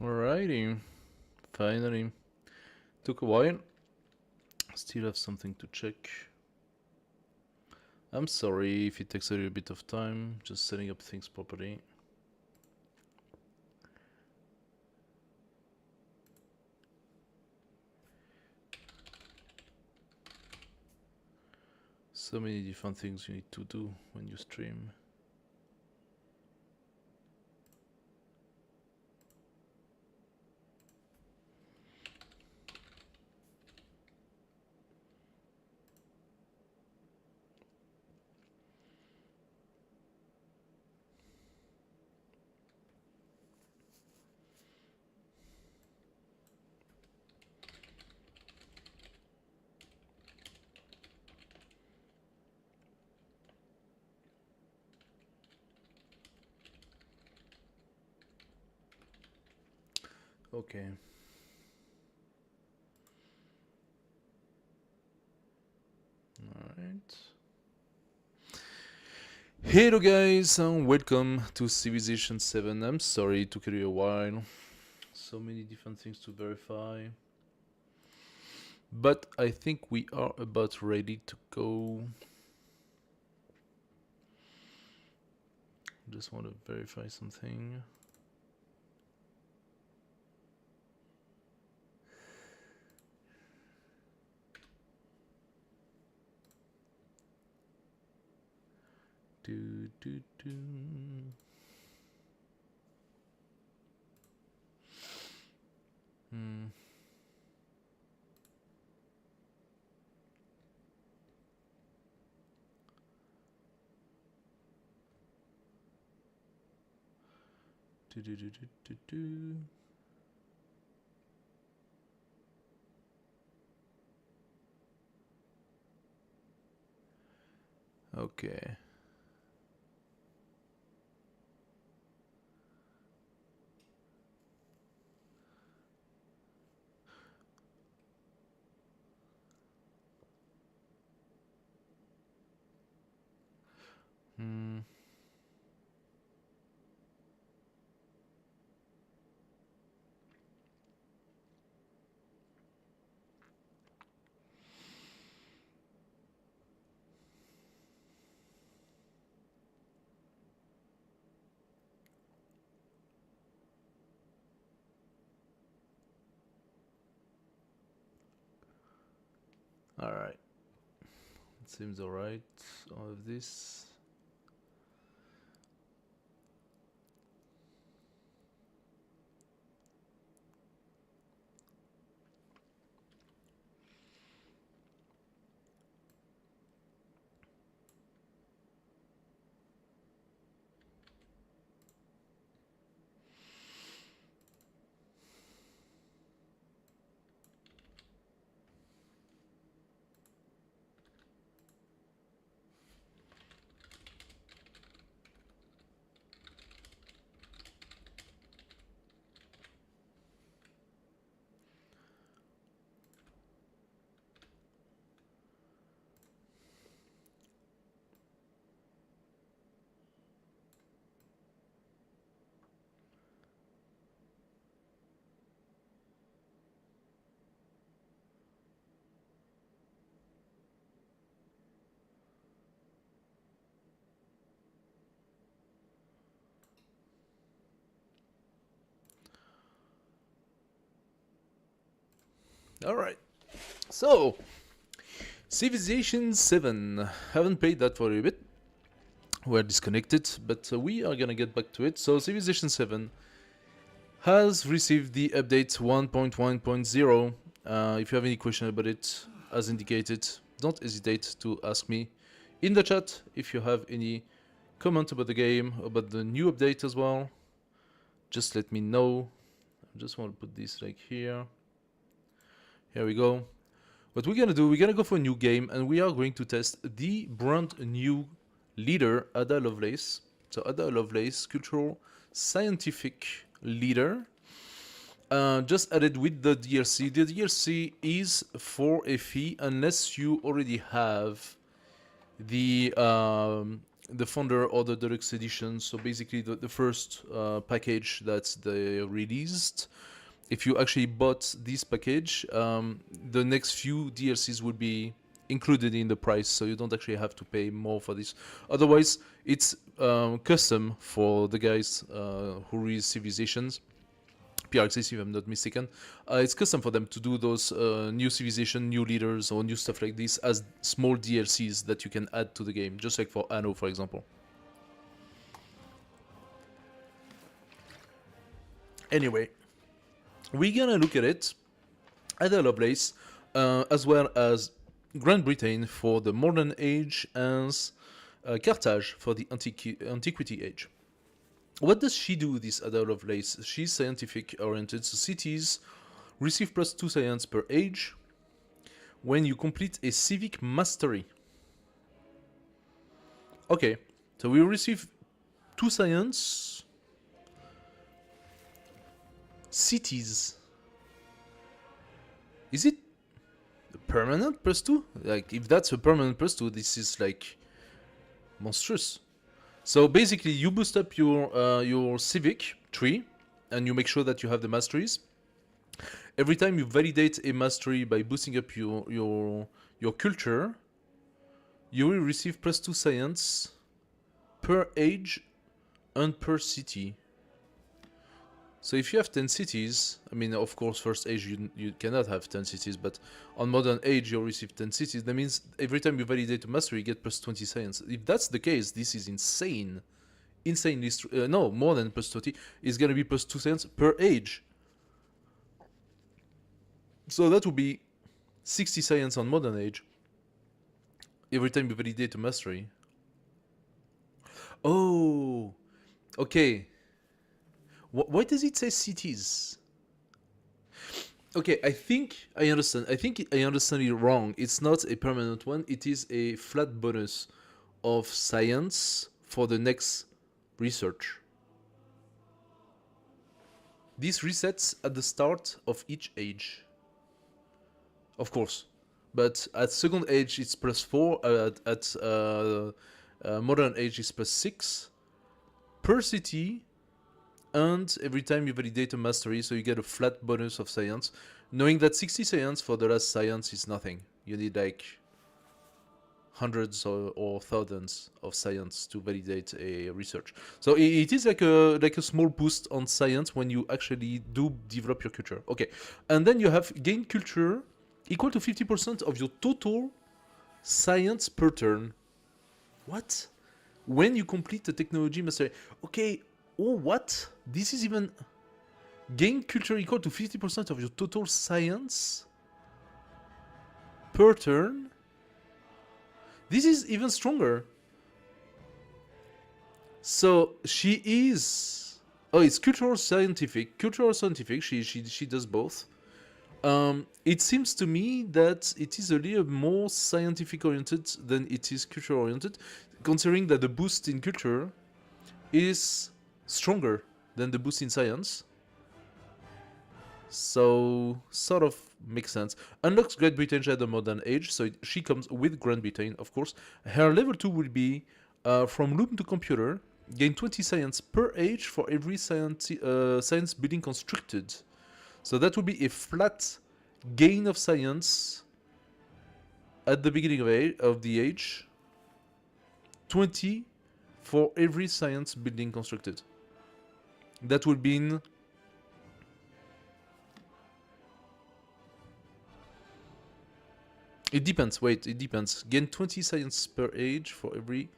Alrighty, finally. Took a while. Still have something to check. I'm sorry if it takes a little bit of time, just setting up things properly. So many different things you need to do when you stream. Okay. Alright. Hello guys and welcome to Civilization 7. I'm sorry it took a little while. So many different things to verify. But I think we are about ready to go. Just want to verify something. Do do do. Hmm. Do do do do do do. Okay. Hmm. Alright. It seems alright, all of this. Alright. So, Civilization 7. Haven't played that for a bit. We're disconnected, but we are gonna get back to it. So Civilization 7 has received the update 1.1.0. If you have any question about it, as indicated, don't hesitate to ask me in the chat. If you have any comment about the game, about the new update as well, just let me know. I just want to put this like here. Here we go. What we're gonna do, we're gonna go for a new game, and we are going to test the brand new leader, Ada Lovelace. So Ada Lovelace, cultural scientific leader, just added with the DLC. The DLC is for a fee unless you already have the founder or the deluxe edition. So basically the first package that they released. If you actually bought this package, the next few DLCs will be included in the price, so you don't actually have to pay more for this. Otherwise, it's custom for the guys who release Civilizations. PRXS, if I'm not mistaken. It's custom for them to do those new civilization, new leaders, or new stuff like this as small DLCs that you can add to the game, just like for Anno, for example. Anyway, we're gonna look at it, Ada Lovelace, as well as Grand Britain for the Modern Age and Carthage for the Antiquity Age. What does she do, this Ada Lovelace? She's scientific oriented, so cities receive +2 science per age when you complete a civic mastery. Okay, so we receive 2 science. Cities. Is it permanent +2? Like, if that's a permanent +2, this is like monstrous. So basically, you boost up your civic tree, and you make sure that you have the masteries. Every time you validate a mastery by boosting up your culture, you will receive +2 science per age and per city. So if you have 10 cities, I mean, of course, first age you cannot have 10 cities, but on modern age you'll receive 10 cities. That means every time you validate a mastery, you get +20 science. If that's the case, this is insane. Insanely, no, more than +20. It's gonna be +2 science per age. So that would be 60 science on modern age. Every time you validate a mastery. Oh, okay. Why does it say cities? Okay, I think I understand. I think I understand it wrong. It's not a permanent one. It is a flat bonus of science for the next research. This resets at the start of each age. Of course. But at second age it's +4. At modern age it's +6. Per city. And every time you validate a mastery, so you get a flat bonus of science, knowing that 60 science for the last science is nothing. You need like hundreds or thousands of science to validate a research. So it is like a small boost on science when you actually do develop your culture. Okay, and then you have gain culture equal to 50% of your total science per turn. What? When you complete the technology mastery. Okay. Oh, what? This is even... Gain culture equal to 50% of your total science per turn? This is even stronger. So, she is... Oh, it's cultural scientific. Cultural scientific, she does both. It seems to me that it is a little more scientific oriented than it is culture oriented, considering that the boost in culture is stronger than the boost in science. So, sort of makes sense. Unlocks Great Britain at the modern age, so she comes with Grand Britain, of course. Her level 2 will be from loom to computer, gain 20 science per age for every science building constructed. So that will be a flat gain of science at the beginning of the age, 20 for every science building constructed. That would be in It depends. Wait, it depends. Gain 20 science per age for every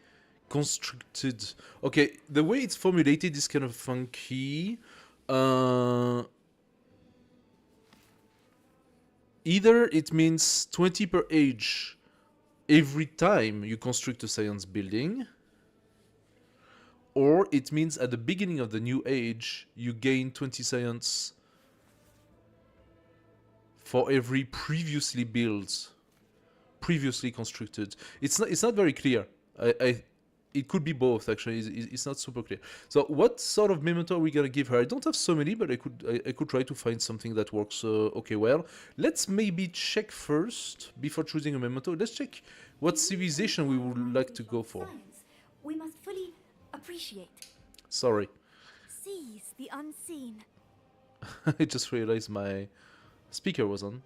constructed. Okay, the way it's formulated is kind of funky. Either it means 20 per age every time you construct a science building, or it means at the beginning of the new age you gain 20 science for every previously built, previously constructed. It's not very clear. It could be both actually. It's not super clear. So what sort of memento are we gonna give her? I don't have so many, but I could try to find something that works okay well. Let's maybe check first before choosing a memento. Let's check what civilization we would like to go for. We must fully appreciate. Sorry. Seize the unseen. I just realized my speaker was on.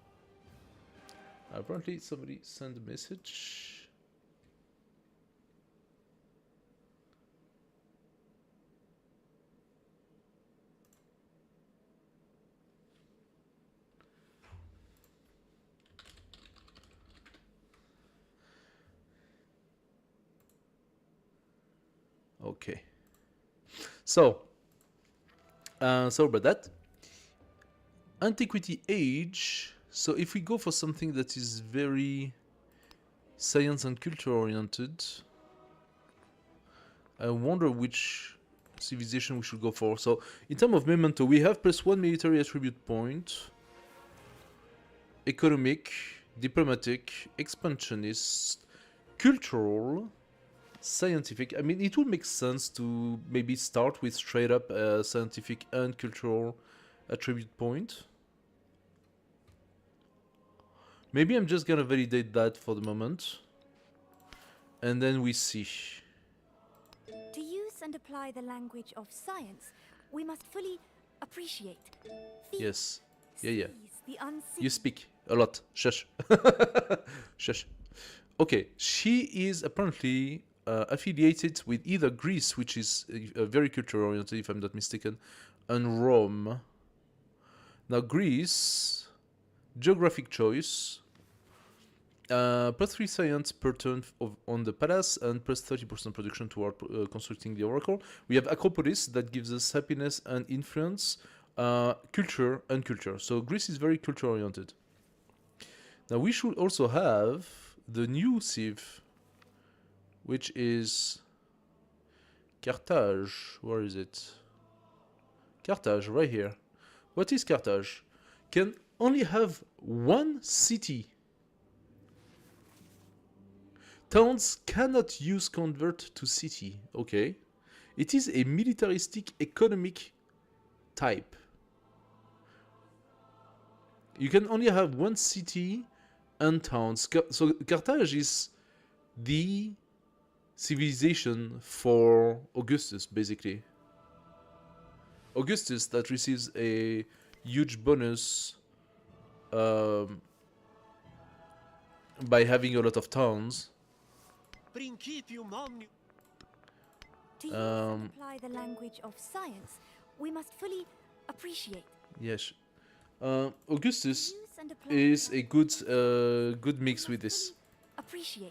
Apparently somebody sent a message. Okay. So, sorry about that. Antiquity age. So if we go for something that is very science and culture oriented, I wonder which civilization we should go for. So in terms of memento, we have +1 military attribute point, economic, diplomatic, expansionist, cultural, scientific. I mean, it would make sense to maybe start with straight up scientific and cultural attribute point. Maybe I'm just gonna validate that for the moment. And then we see. To use and apply the language of science, we must fully appreciate. Yes. Yeah. Seize the unseen. You speak a lot. Shush. Shush. Okay, she is apparently affiliated with either Greece, which is very cultural oriented, if I'm not mistaken, and Rome. Now, Greece, geographic choice, +3 science per turn on the palace, and +30% production toward constructing the oracle. We have Acropolis that gives us happiness and influence, culture and culture. So Greece is very culture oriented. Now we should also have the new civ, which is Carthage. Where is it? Carthage, right here. What is Carthage? Can only have one city. Towns cannot use convert to city. Okay. It is a militaristic economic type. You can only have one city and towns. So Carthage is the civilization for Augustus, basically. Augustus that receives a huge bonus by having a lot of towns. To use and apply the language of science, we must fully appreciate. Yes. Augustus is a good mix with this.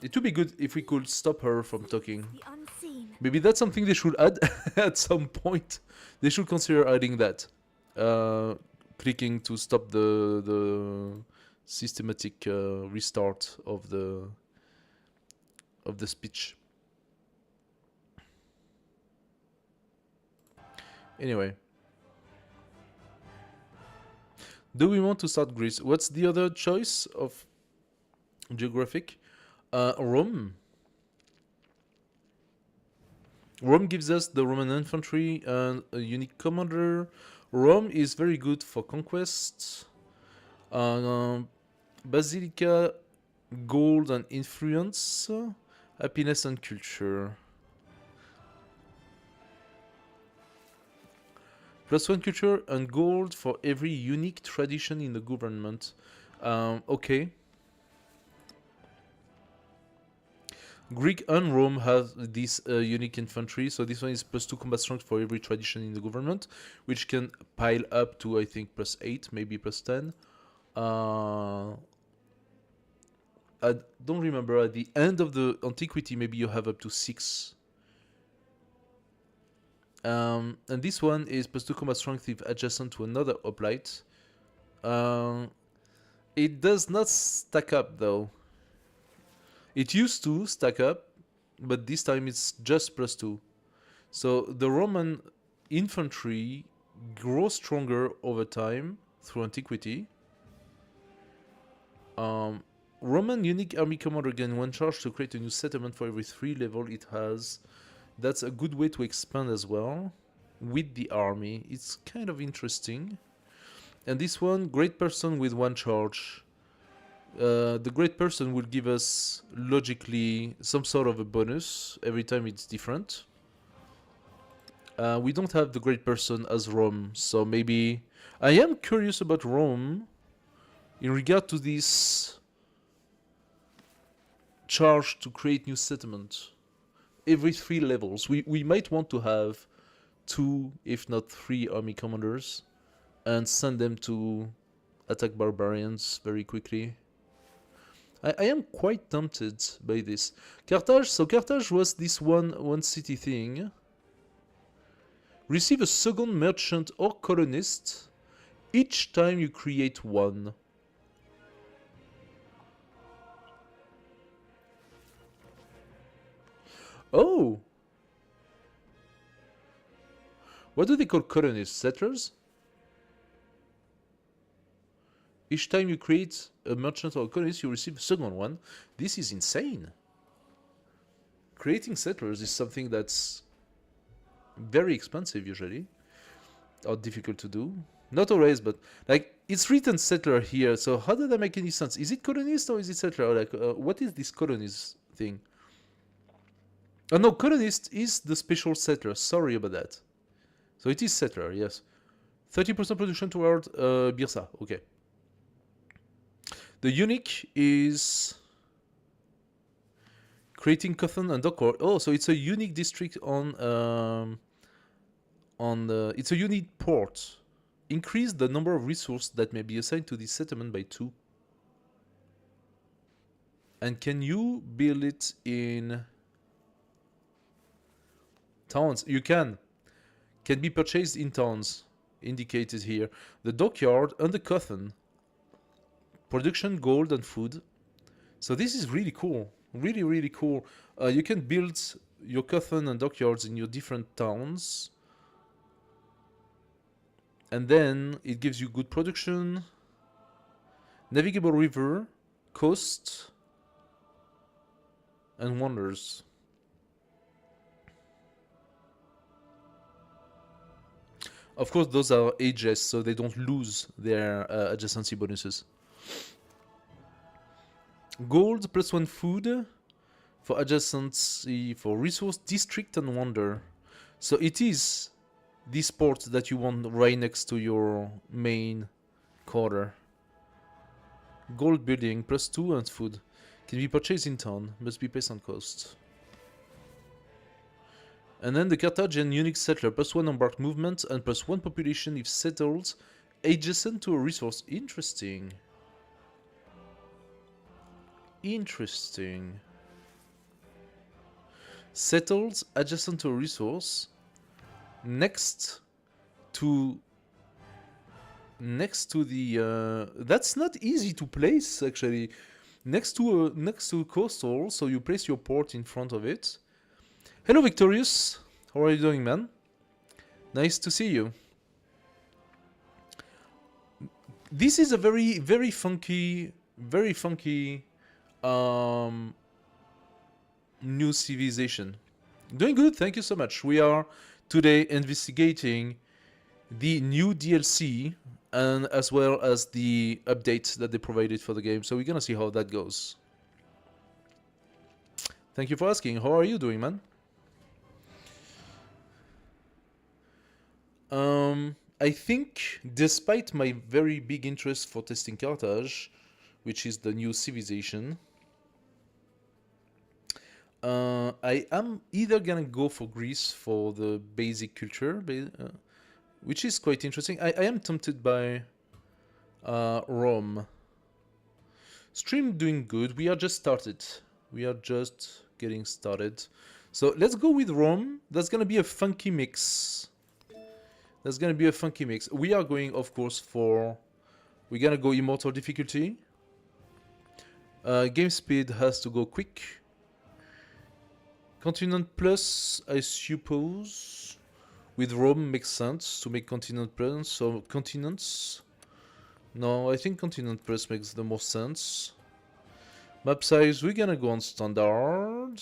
It would be good if we could stop her from talking. Maybe that's something they should add at some point. They should consider adding that. Clicking to stop the systematic restart of the speech. Anyway. Do we want to start Greece? What's the other choice of geographic? Rome. Rome gives us the Roman infantry and a unique commander. Rome is very good for conquest. Basilica, gold and influence. Happiness and culture. +1 culture and gold for every unique tradition in the government. Okay. Greek and Rome have this unique infantry, so this one is +2 combat strength for every tradition in the government, which can pile up to, I think, +8, maybe +10. I don't remember, at the end of the antiquity, maybe you have up to 6. And this one is plus 2 combat strength if adjacent to another hoplite. It does not stack up though. It used to stack up, but this time it's just plus 2. So the Roman infantry grows stronger over time through antiquity. Roman unique army commander gain 1 charge to create a new settlement for every 3 level it has. That's a good way to expand as well with the army. It's kind of interesting. And this one, great person with 1 charge. The great person will give us logically some sort of a bonus every time it's different. We don't have the great person as Rome, so maybe I am curious about Rome in regard to this charge to create new settlement every 3 levels. We might want to have 2, if not 3 army commanders and send them to attack barbarians very quickly. I am quite tempted by this. Carthage, so Carthage was this one city thing. Receive a second merchant or colonist each time you create one. Oh! What do they call colonists? Settlers? Each time you create a merchant or a colonist, you receive a second one. This is insane. Creating settlers is something that's very expensive usually, or difficult to do. Not always, but like it's written settler here. So how does that make any sense? Is it colonist or is it settler? Like, what is this colonist thing? Oh no, colonist is the special settler. Sorry about that. So it is settler, yes. 30% production toward Birsa. Okay. The unique is creating Cotton and Dockport. Oh, so it's a unique district on it's a unique port. Increase the number of resources that may be assigned to this settlement by 2. And can you build it in towns? You can. Can be purchased in towns, indicated here. The dockyard and the cotton. Production, gold, and food. So this is really cool. Really, really cool. You can build your cotton and dockyards in your different towns. And then it gives you good production. Navigable river, coast, and wonders. Of course, those are ages, so they don't lose their adjacency bonuses. Gold plus 1 food for adjacency for resource, district, and wonder. So it is this port that you want right next to your main quarter. Gold building plus 2 and food. Can be purchased in town, must be based on cost. And then the Carthaginian unique settler, plus 1 embarked movement and plus 1 population if settled adjacent to a resource. Interesting. Interesting. Settled adjacent to a resource next to the that's not easy to place actually. Next to coastal, so you place your port in front of it. Hello Victorious, how are you doing, man? Nice to see you. This is a very funky new civilization. Doing good, thank you so much. We are today investigating the new DLC and as well as the update that they provided for the game. So we're gonna see how that goes. Thank you for asking. How are you doing, man? I think, despite my very big interest for testing Carthage, which is the new civilization, I am either gonna go for Greece for the basic culture, which is quite interesting. I am tempted by Rome. Stream doing good. We are just started. We are just getting started. So let's go with Rome. That's gonna be a funky mix. That's gonna be a funky mix. We are going, of course, for... We're gonna go Immortal difficulty. Game speed has to go quick. Continent Plus, I suppose. With Rome makes sense to make Continent Plus. So continents. No, I think Continent Plus makes the most sense. Map size, we're gonna go on standard.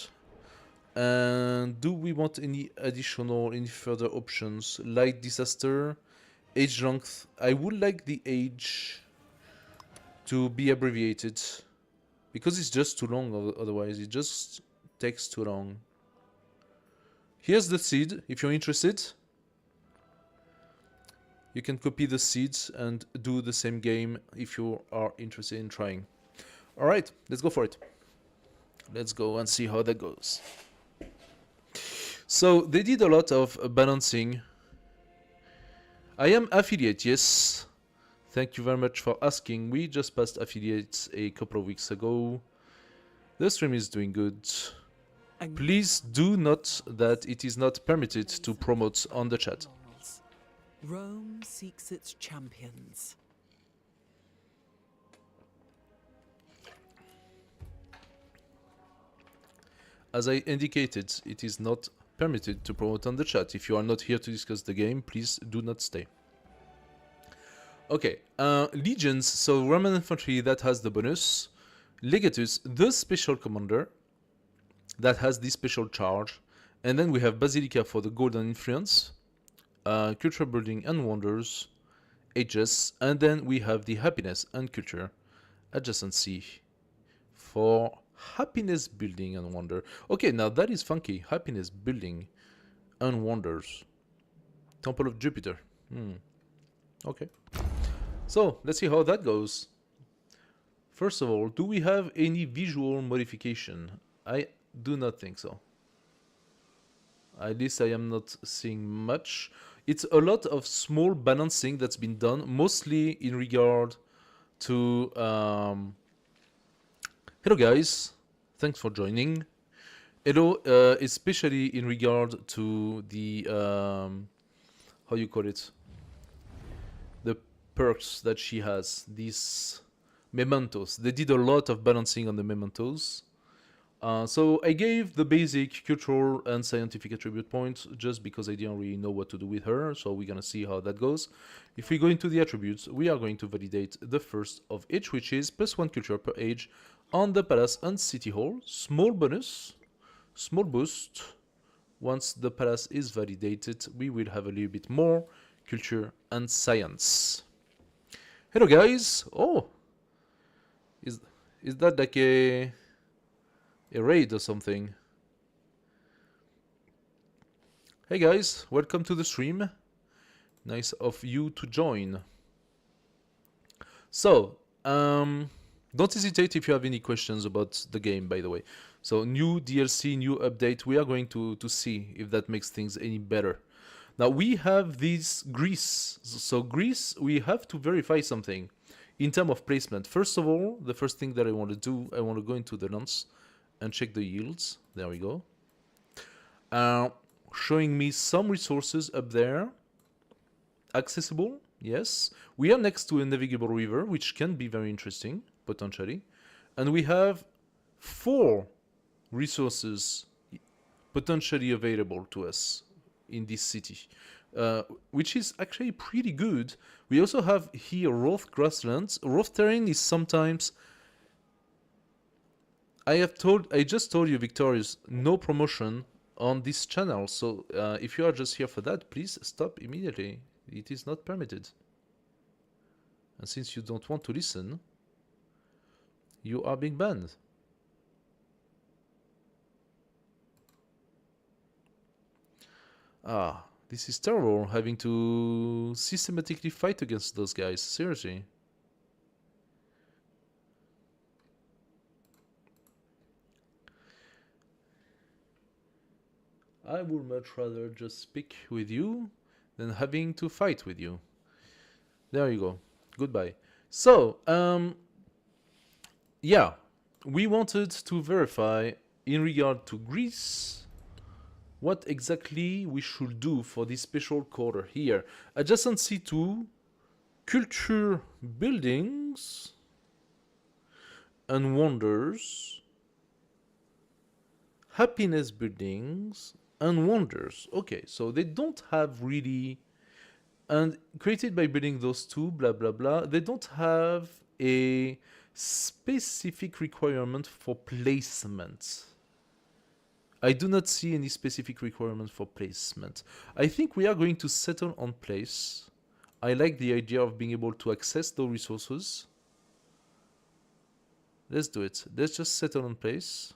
And do we want any further options? Light disaster, age length. I would like the age to be abbreviated because it's just too long. Otherwise, it just takes too long. Here's the seed. If you're interested, you can copy the seeds and do the same game if you are interested in trying. All right, let's go for it. Let's go and see how that goes. So they did a lot of balancing. I am affiliate, yes. Thank you very much for asking. We just passed affiliates a couple of weeks ago. The stream is doing good. Please do note that it is not permitted to promote on the chat. Rome seeks its champions. As I indicated, it is not permitted to promote on the chat. If you are not here to discuss the game, please do not stay. Okay, legions, so Roman infantry, that has the bonus. Legatus, the special commander, that has the special charge. And then we have Basilica for the golden influence, culture building and wonders, ages, and then we have the happiness and culture adjacency for happiness building and wonder. Okay, now that is funky. Happiness building and wonders. Temple of Jupiter. Okay. So let's see how that goes. First of all, do we have any visual modification? I do not think so. At least I am not seeing much. It's a lot of small balancing that's been done, mostly in regard to... Hello guys, thanks for joining. Hello, especially in regard to the... how you call it? The perks that she has, these mementos. They did a lot of balancing on the mementos. So I gave the basic cultural and scientific attribute points just because I didn't really know what to do with her, so we're gonna see how that goes. If we go into the attributes, we are going to validate the first of each, which is +1 culture per age on the palace and city hall. Small bonus, small boost. Once the palace is validated, we will have a little bit more culture and science. Hello guys! Oh! Is that like a raid or something? Hey guys, welcome to the stream. Nice of you to join. So, don't hesitate if you have any questions about the game, by the way. So, new DLC, new update, we are going to see if that makes things any better. Now, we have this Greece. So, Greece, we have to verify something in terms of placement. First of all, the first thing that I want to do, I want to go into the nonce and check the yields. There we go. Showing me some resources up there. Accessible, yes. We are next to a navigable river, which can be very interesting, potentially. And we have 4 resources potentially available to us in this city, which is actually pretty good. We also have here rough grasslands. Rough terrain is sometimes... I just told you, Victorious, no promotion on this channel. So if you are just here for that, please stop immediately. It is not permitted. And since you don't want to listen, you are being banned. Ah, this is terrible, having to systematically fight against those guys. Seriously. I would much rather just speak with you than having to fight with you. There you go. Goodbye. So, yeah, we wanted to verify in regard to Greece what exactly we should do for this special quarter here. Adjacency to culture buildings and wonders, happiness buildings and wonders. Okay, so they don't have really, and created by building those two, blah blah blah, they don't have a specific requirement for placement. I do not see any specific requirement for placement. I think we are going to settle on place. I like the idea of being able to access those resources. Let's do it. Let's just settle on place.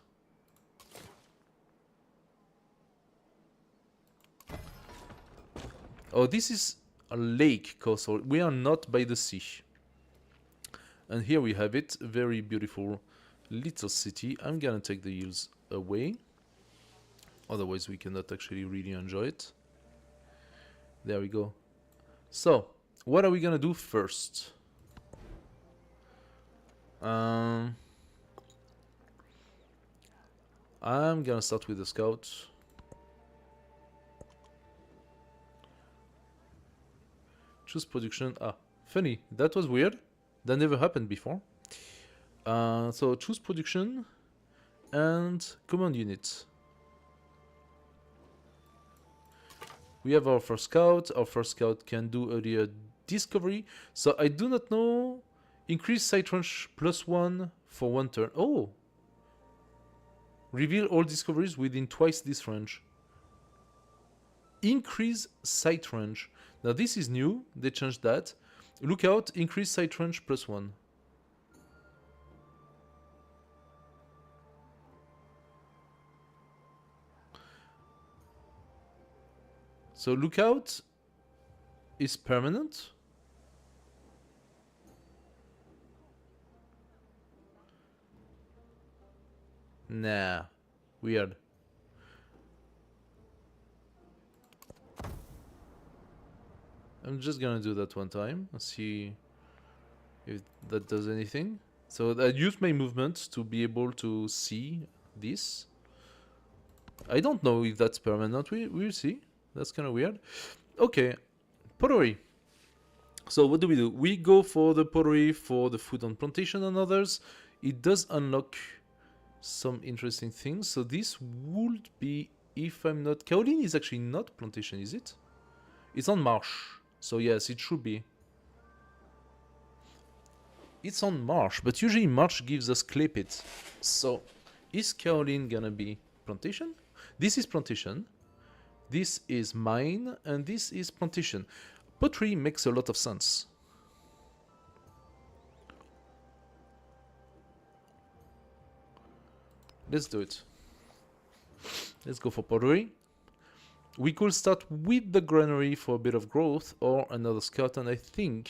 Oh, this is a lake coastal. We are not by the sea. And here we have it. Very beautiful little city. I'm gonna take the hills away. Otherwise we cannot actually really enjoy it. There we go. So, what are we gonna do first? I'm gonna start with the scout. Choose production. Ah, funny. That was weird. That never happened before. So choose production and command unit. We have our first scout. Our first scout can do earlier discovery. So I do not know. Increase sight range +1 for 1 turn. Oh! Reveal all discoveries within twice this range. Increase sight range. Now this is new. They changed that. Look out. Increase sight range +1. So lookout is permanent. Nah, weird. I'm just gonna do that one time and see if that does anything. So I use my movement to be able to see this. I don't know if that's permanent. We'll see. That's kind of weird. Okay, pottery. So what do? We go for the pottery for the food on plantation and others. It does unlock some interesting things. So this would be, if I'm not... Kaolin is actually not plantation, is it? It's on marsh. So yes, it should be. It's on marsh, but usually marsh gives us clay pits. So is Kaolin gonna be plantation? This is plantation. This is mine, and this is plantation. Pottery makes a lot of sense. Let's do it. Let's go for pottery. We could start with the granary for a bit of growth or another scout, and I think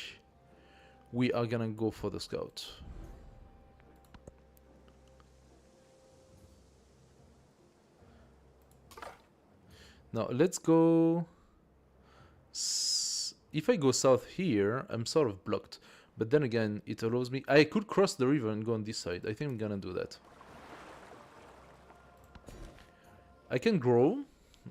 we are gonna go for the scout. Now let's go... If I go south here, I'm sort of blocked. But then again, it allows me... I could cross the river and go on this side. I think I'm gonna do that. I can grow.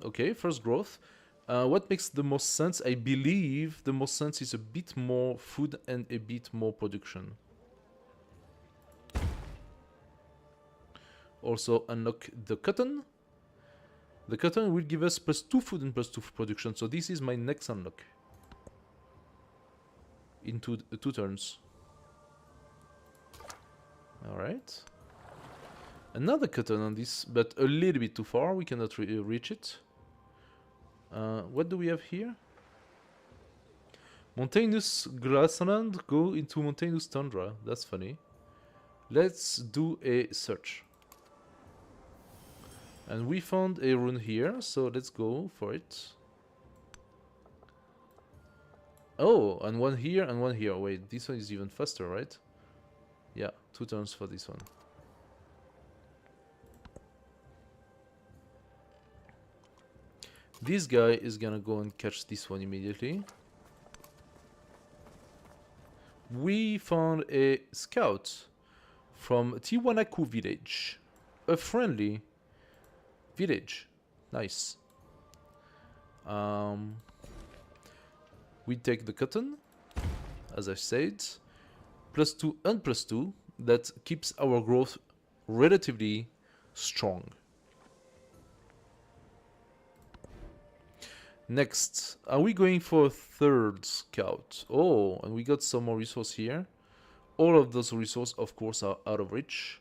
Okay, first growth. What makes the most sense? I believe the most sense is a bit more food and a bit more production. Also unlock the cotton. The cotton will give us +2 food and +2 production. So this is my next unlock. In two turns. Alright. Another cotton on this, but a little bit too far. We cannot reach it. What do we have here? Mountainous grassland go into mountainous tundra. That's funny. Let's do a search. And we found a rune here, so let's go for it. Oh, and one here and one here. Wait, this one is even faster, right? Yeah, 2 turns for this one. This guy is gonna go and catch this one immediately. We found a scout from Tiwanaku village. A friendly village. Nice. We take the cotton, as I said. +2 and +2. That keeps our growth relatively strong. Next, are we going for a third scout? Oh, and we got some more resource here. All of those resources, of course, are out of reach.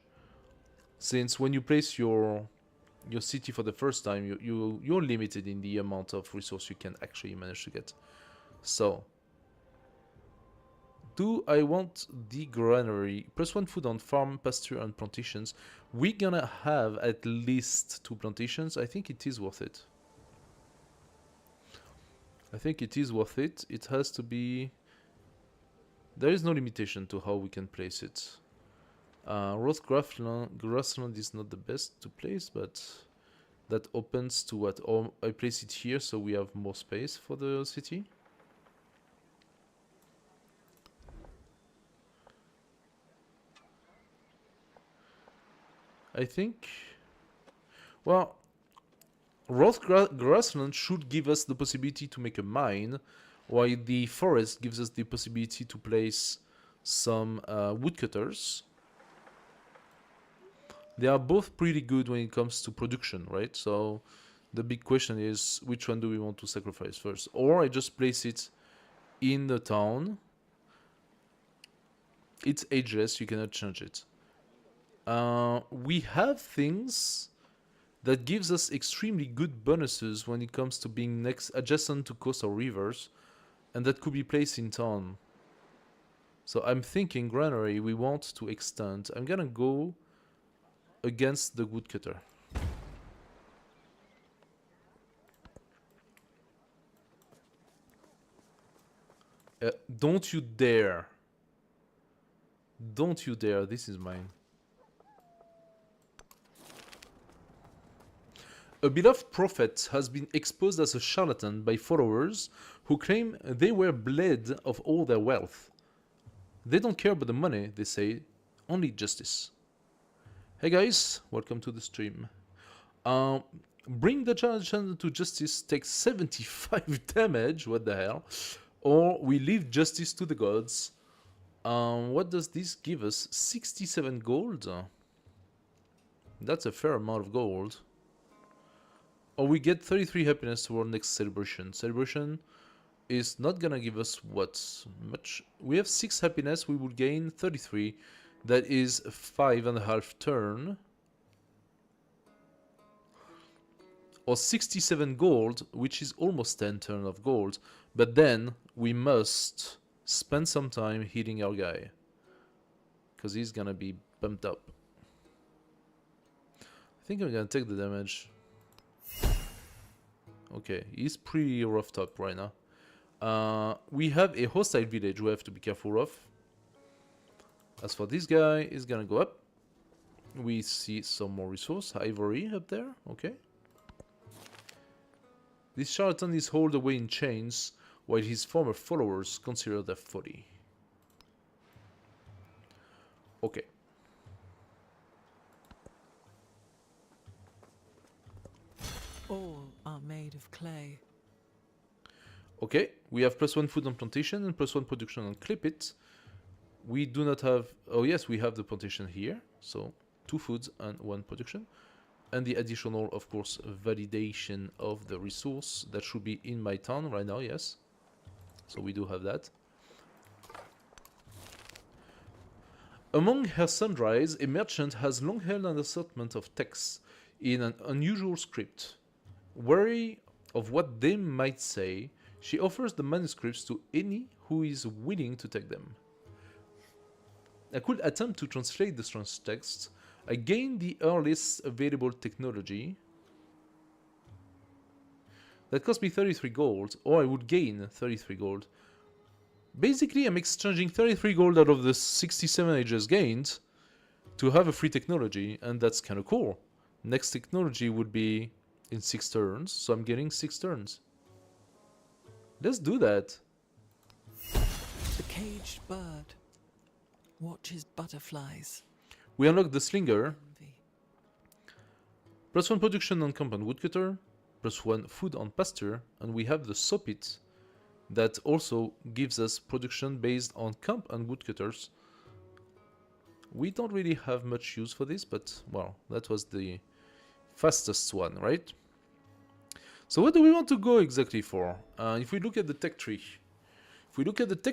Since when you place your city for the first time, you're limited in the amount of resource you can actually manage to get. So, do I want the granary? +1 food on farm, pasture, and plantations. We're gonna have at least 2 plantations. I think it is worth it. I think it is worth it. It has to be... There is no limitation to how we can place it. Roth grassland is not the best to place, but that opens to what? Oh, I place it here so we have more space for the city. I think... Well, Roth grassland should give us the possibility to make a mine, while the forest gives us the possibility to place some woodcutters. They are both pretty good when it comes to production, right? So the big question is, which one do we want to sacrifice first? Or I just place it in the town. It's ageless, you cannot change it. We have things that gives us extremely good bonuses when it comes to being next adjacent to coast or rivers, and that could be placed in town. So I'm thinking granary we want to extend. I'm gonna go against the woodcutter. Don't you dare. Don't you dare, this is mine. A beloved prophet has been exposed as a charlatan by followers who claim they were bled of all their wealth. They don't care about the money, they say, only justice. Hey guys, welcome to the stream. Bring the charlatan to justice takes 75 damage, what the hell? Or we leave justice to the gods. What does this give us? 67 gold? That's a fair amount of gold. Or we get 33 happiness to our next celebration. Celebration is not gonna give us what much. We have 6 happiness, we will gain 33. That is 5.5 turn. Or 67 gold, which is almost 10 turn of gold. But then we must spend some time healing our guy, because he's gonna be bumped up. I think I'm gonna take the damage. Okay, he's pretty roughed up right now. We have a hostile village we have to be careful of. As for this guy, he's gonna go up. We see some more resource, ivory up there, okay. This charlatan is hauled away in chains, while his former followers consider their folly. Okay. All are made of clay. Okay, we have +1 food on plantation and +1 production on clip it. We do not have... Oh yes, we have the plantation here. So 2 foods and 1 production. And the additional, of course, validation of the resource that should be in my town right now, yes. So we do have that. Among her sundries, a merchant has long held an assortment of texts in an unusual script. Wary of what they might say, she offers the manuscripts to any who is willing to take them. I could attempt to translate the strange text. I gain the earliest available technology. That cost me 33 gold, or I would gain 33 gold. Basically, I'm exchanging 33 gold out of the 67 I just gained to have a free technology, and that's kind of cool. Next technology would be in 6 turns, so I'm getting 6 turns. Let's do that. The caged bird watches butterflies. We unlock the Slinger, Envy. +1 production on camp and woodcutter, +1 food on pasture, and we have the Sopit that also gives us production based on camp and woodcutters. We don't really have much use for this, but well, that was the fastest one, right? So what do we want to go exactly for? If we look at the tech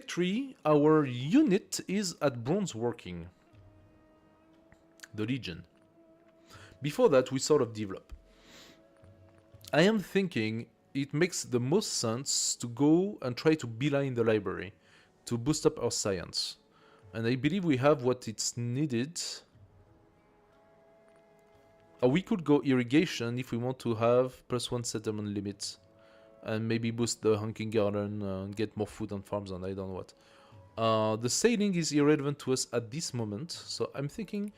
tree, our unit is at bronze working. The Legion. Before that, we sort of develop. I am thinking it makes the most sense to go and try to beeline the library to boost up our science. And I believe we have what it's needed. Or we could go irrigation if we want to have +1 settlement limit. And maybe boost the hunting garden and get more food on farms and I don't know what. The sailing is irrelevant to us at this moment. So I'm thinking,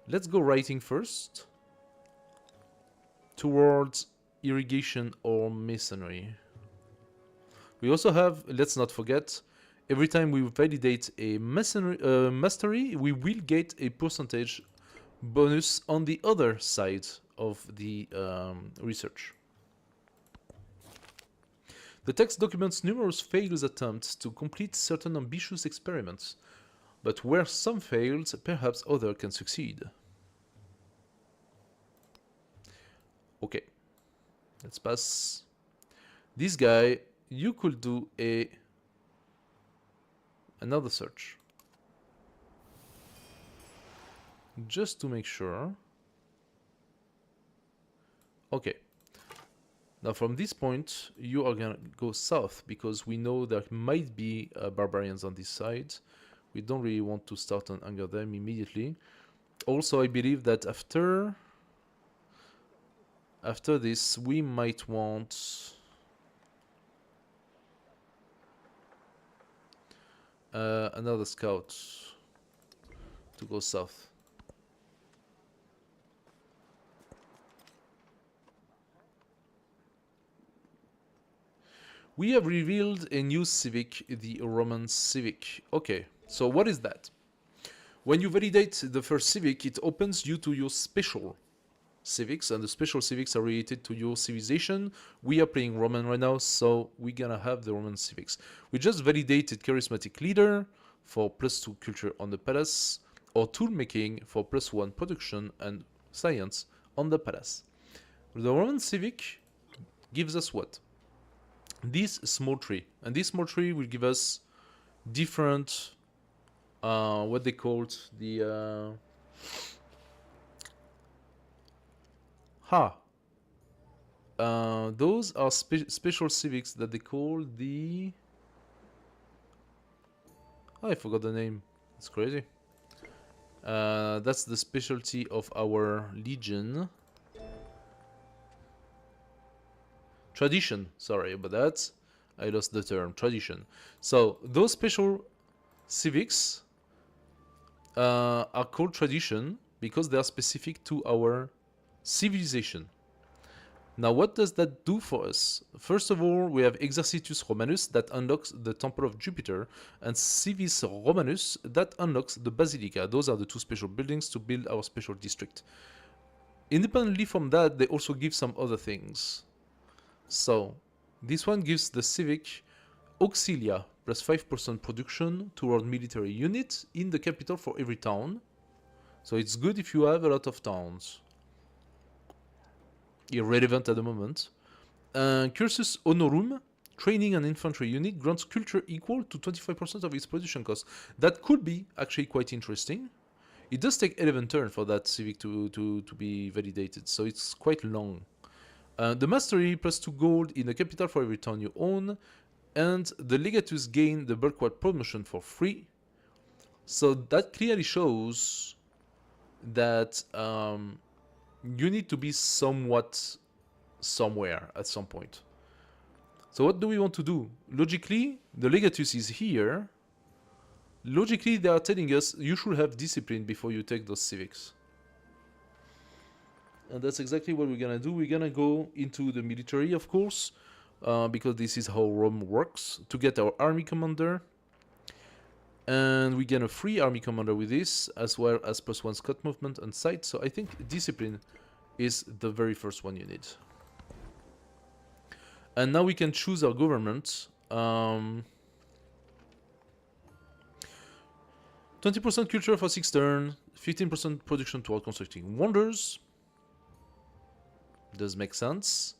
let's go writing first. Towards irrigation or masonry. We also have, let's not forget, every time we validate a mastery, we will get a percentage bonus on the other side of the research. The text documents numerous failed attempts to complete certain ambitious experiments, but where some failed, perhaps others can succeed. Okay, let's pass. This guy, you could do another search. Just to make sure. Okay. Now from this point, you are gonna go south because we know there might be barbarians on this side. We don't really want to start and anger them immediately. Also, I believe that after this, we might want another scout to go south. We have revealed a new civic, the Roman civic. Okay, so what is that? When you validate the first civic, it opens you to your special civics, and the special civics are related to your civilization. We are playing Roman right now, so we're gonna have the Roman civics. We just validated charismatic leader for +2 culture on the palace, or tool making for +1 production and science on the palace. The Roman civic gives us what? This small tree, and this small tree will give us different what they called the those are special civics that they call the I forgot the name. It's crazy. That's the specialty of our legion. Tradition, sorry about that. I lost the term, tradition. So those special civics are called tradition because they are specific to our civilization. Now what does that do for us? First of all, we have Exercitus Romanus that unlocks the Temple of Jupiter, and Civis Romanus that unlocks the Basilica. Those are the two special buildings to build our special district. Independently from that, they also give some other things. So, this one gives the civic Auxilia plus 5% production toward military units in the capital for every town. So it's good if you have a lot of towns. Irrelevant at the moment. Cursus Honorum, training an infantry unit, grants culture equal to 25% of its production cost. That could be actually quite interesting. It does take 11 turns for that civic to be validated, so it's quite long. The mastery +2 gold in the capital for every town you own, and the legatus gain the Burquard promotion for free. So that clearly shows that you need to be somewhat somewhere at some point. So what do we want to do? Logically, the legatus is here. Logically, they are telling us you should have discipline before you take those civics. And that's exactly what we're gonna do. We're gonna go into the military, of course, because this is how Rome works, to get our army commander. And we gain a free army commander with this, as well as +1 scout movement and sight. So I think discipline is the very first one you need. And now we can choose our government. 20% culture for 6 turns, 15% production toward constructing wonders. Does make sense.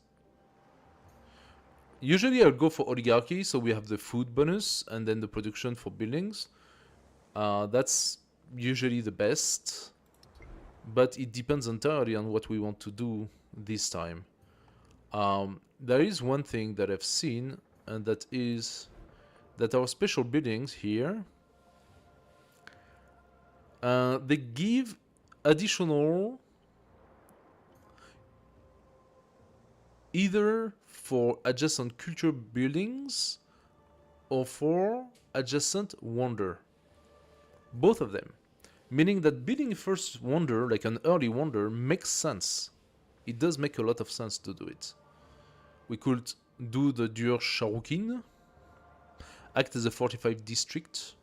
Usually I'll go for oligarchy, so we have the food bonus and then the production for buildings. That's usually the best, but it depends entirely on what we want to do this time. There is one thing that I've seen, and that is that our special buildings here, they give additional either for adjacent culture buildings or for adjacent wonder. Both of them. Meaning that building first wonder, like an early wonder, makes sense. It does make a lot of sense to do it. We could do the Dur Sharukin, act as a fortified district.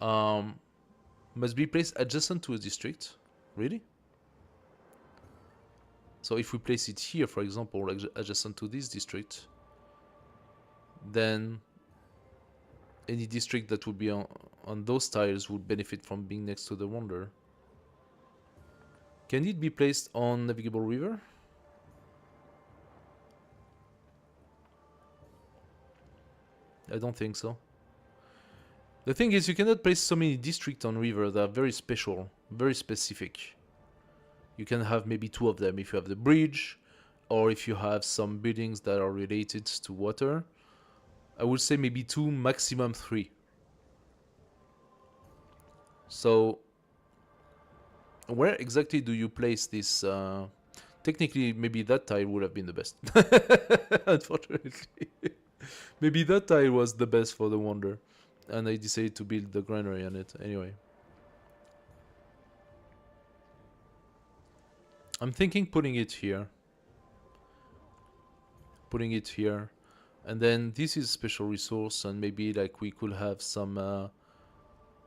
Must be placed adjacent to a district. Really? So if we place it here, for example, adjacent to this district, then any district that would be on those tiles would benefit from being next to the wonder. Can it be placed on navigable river? I don't think so. The thing is, you cannot place so many districts on river that are very special, very specific. You can have maybe 2 of them if you have the bridge, or if you have some buildings that are related to water. I would say maybe 2, maximum 3. So, where exactly do you place this? Technically, maybe that tile would have been the best. Unfortunately. Maybe that tile was the best for the wonder. And I decided to build the granary on it anyway. I'm thinking putting it here. Putting it here. And then this is special resource, and maybe like we could have some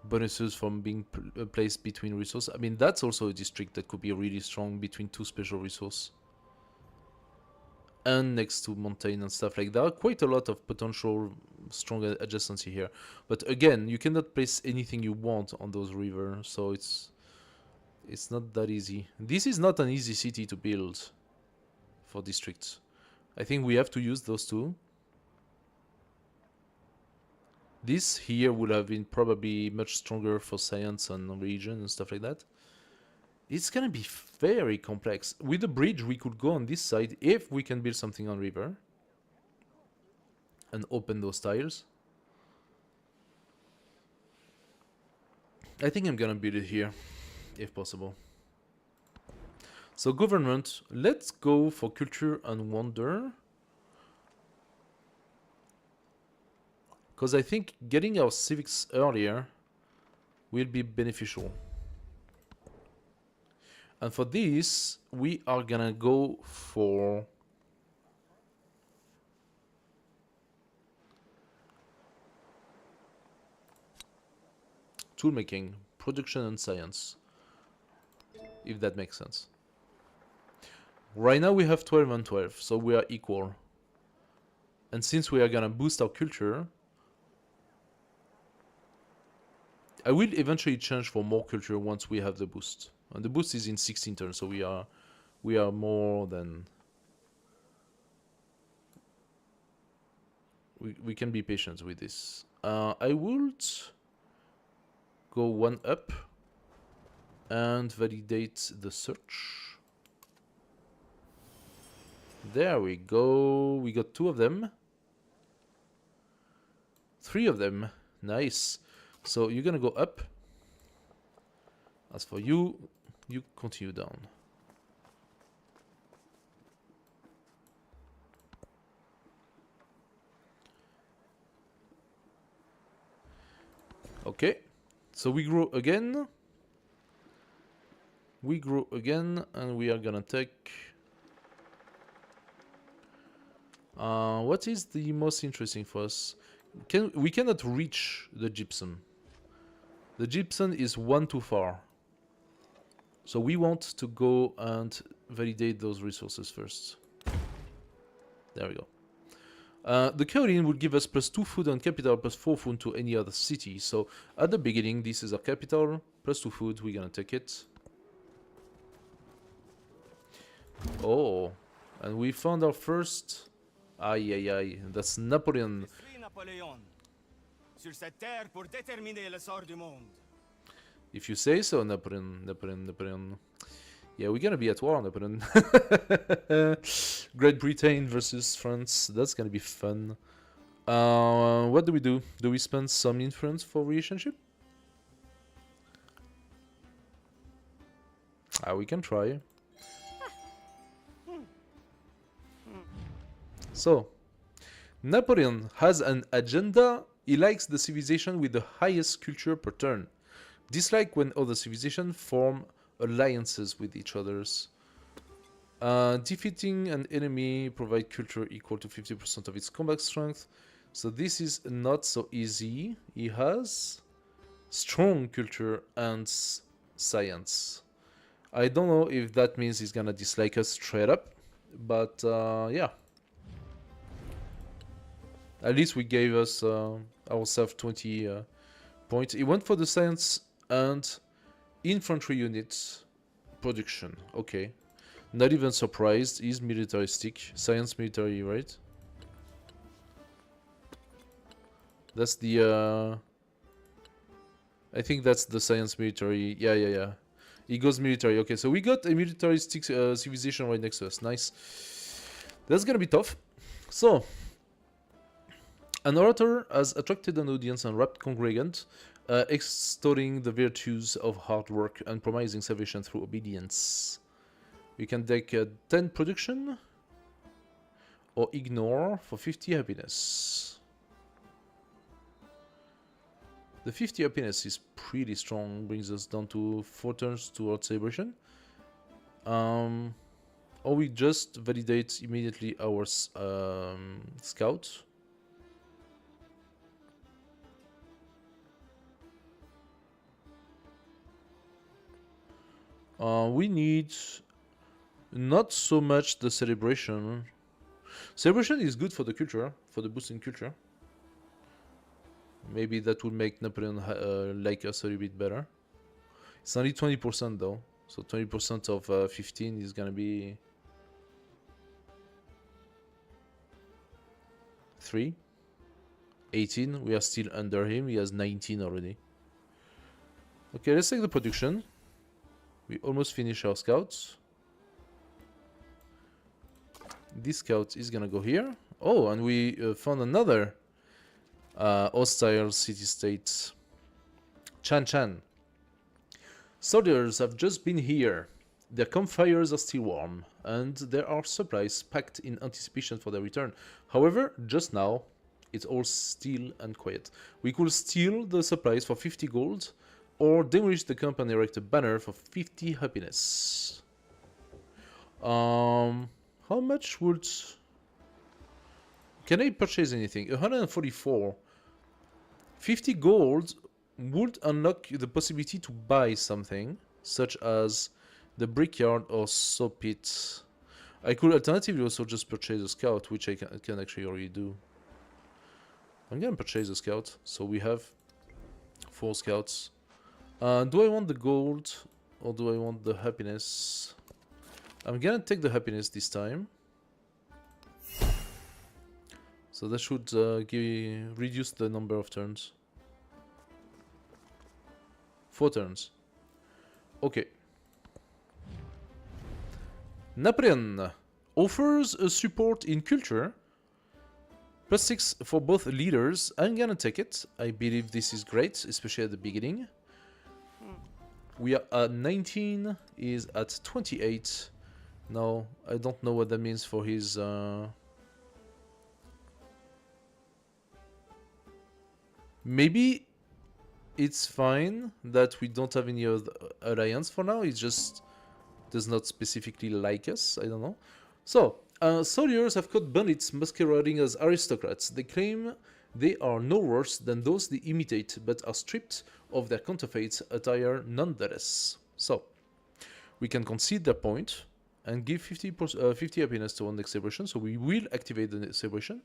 bonuses from being placed between resources. I mean, that's also a district that could be really strong between 2 special resources. And next to mountain and stuff like that. Quite a lot of potential strong adjacency here. But again, you cannot place anything you want on those rivers, so it's not that easy. This is not an easy city to build for districts. I think we have to use those 2. This here would have been probably much stronger for science and religion and stuff like that. It's gonna be very complex. With the bridge, we could go on this side if we can build something on river and open those tiles. I think I'm gonna build it here, if possible. So government, let's go for culture and wonder. Because I think getting our civics earlier will be beneficial. And for this, we are gonna go for toolmaking, production and science, if that makes sense. Right now we have 12 and 12, so we are equal. And since we are gonna boost our culture, I will eventually change for more culture once we have the boost. And the boost is in 16 turns, so we are more than... We can be patient with this. I would go 1 up and validate the search. There we go. We got 2 of them. 3 of them. Nice. So you're gonna go up. As for you, you continue down. Okay. So we grow again. We grow again, and we are gonna take... what is the most interesting for us? we cannot reach the gypsum. The gypsum is one too far. So we want to go and validate those resources first. There we go. The Kaolin would give us +2 food and capital +4 food to any other city. So at the beginning, this is our capital, +2 food, we're gonna take it. Oh, and we found our first... Aïe aïe aïe, that's Napoleon. Je suis Napoléon, sur cette terre pour déterminer le sort du monde. If you say so, Napoleon. Yeah, we're gonna be at war, Napoleon. Great Britain versus France. That's gonna be fun. What do we do? Do we spend some influence for relationship? We can try. So, Napoleon has an agenda. He likes the civilization with the highest culture per turn. Dislike when other civilizations form alliances with each others. Defeating an enemy provide culture equal to 50% of its combat strength. So this is not so easy. He has strong culture and science. I don't know if that means he's gonna dislike us straight up, but yeah. At least we gave us ourselves 20 points. He went for the science and infantry units production. Okay. Not even surprised. He's militaristic. Science military, right? That's the... I think that's the science military. Yeah. He goes military. Okay, so we got a militaristic civilization right next to us. Nice. That's gonna be tough. So... An orator has attracted an audience and rapt congregant, extolling the virtues of hard work and promising salvation through obedience. We can take 10 production or ignore for 50 happiness. The 50 happiness is pretty strong, brings us down to 4 turns towards celebration. Or we just validate immediately our scout. We need not so much the celebration. Celebration is good for the culture, for the boost in culture. Maybe that would make Napoleon like us a little bit better. It's only 20% though, so 20% of 15 is gonna be 3. 18, we are still under him, he has 19 already. Okay, let's take the production. We almost finish our scouts. This scout is gonna go here. Oh, and we found another hostile city-state. Chan. Soldiers have just been here. Their campfires are still warm, and there are supplies packed in anticipation for their return. However, just now, it's all still and quiet. We could steal the supplies for 50 gold, or demolish the camp and erect a banner for 50 happiness. How much would... Can I purchase anything? 144. 50 gold would unlock the possibility to buy something, such as the brickyard or saw pit. I could alternatively also just purchase a scout, which I can actually already do. I'm gonna purchase a scout, so we have 4 scouts. Do I want the gold or do I want the happiness? I'm gonna take the happiness this time. So that should reduce the number of turns. 4 turns. Okay. Napoleon offers a support in culture. +6 for both leaders. I'm gonna take it. I believe this is great, especially at the beginning. We are at 19, is at 28. Now, I don't know what that means for his... Maybe it's fine that we don't have any other alliance for now. It just does not specifically like us. I don't know. So, soldiers have caught bandits masquerading as aristocrats. They claim they are no worse than those they imitate, but are stripped of their counterfeit attire nonetheless. So, we can concede their point and give 50 happiness to one next celebration, so we will activate the next celebration,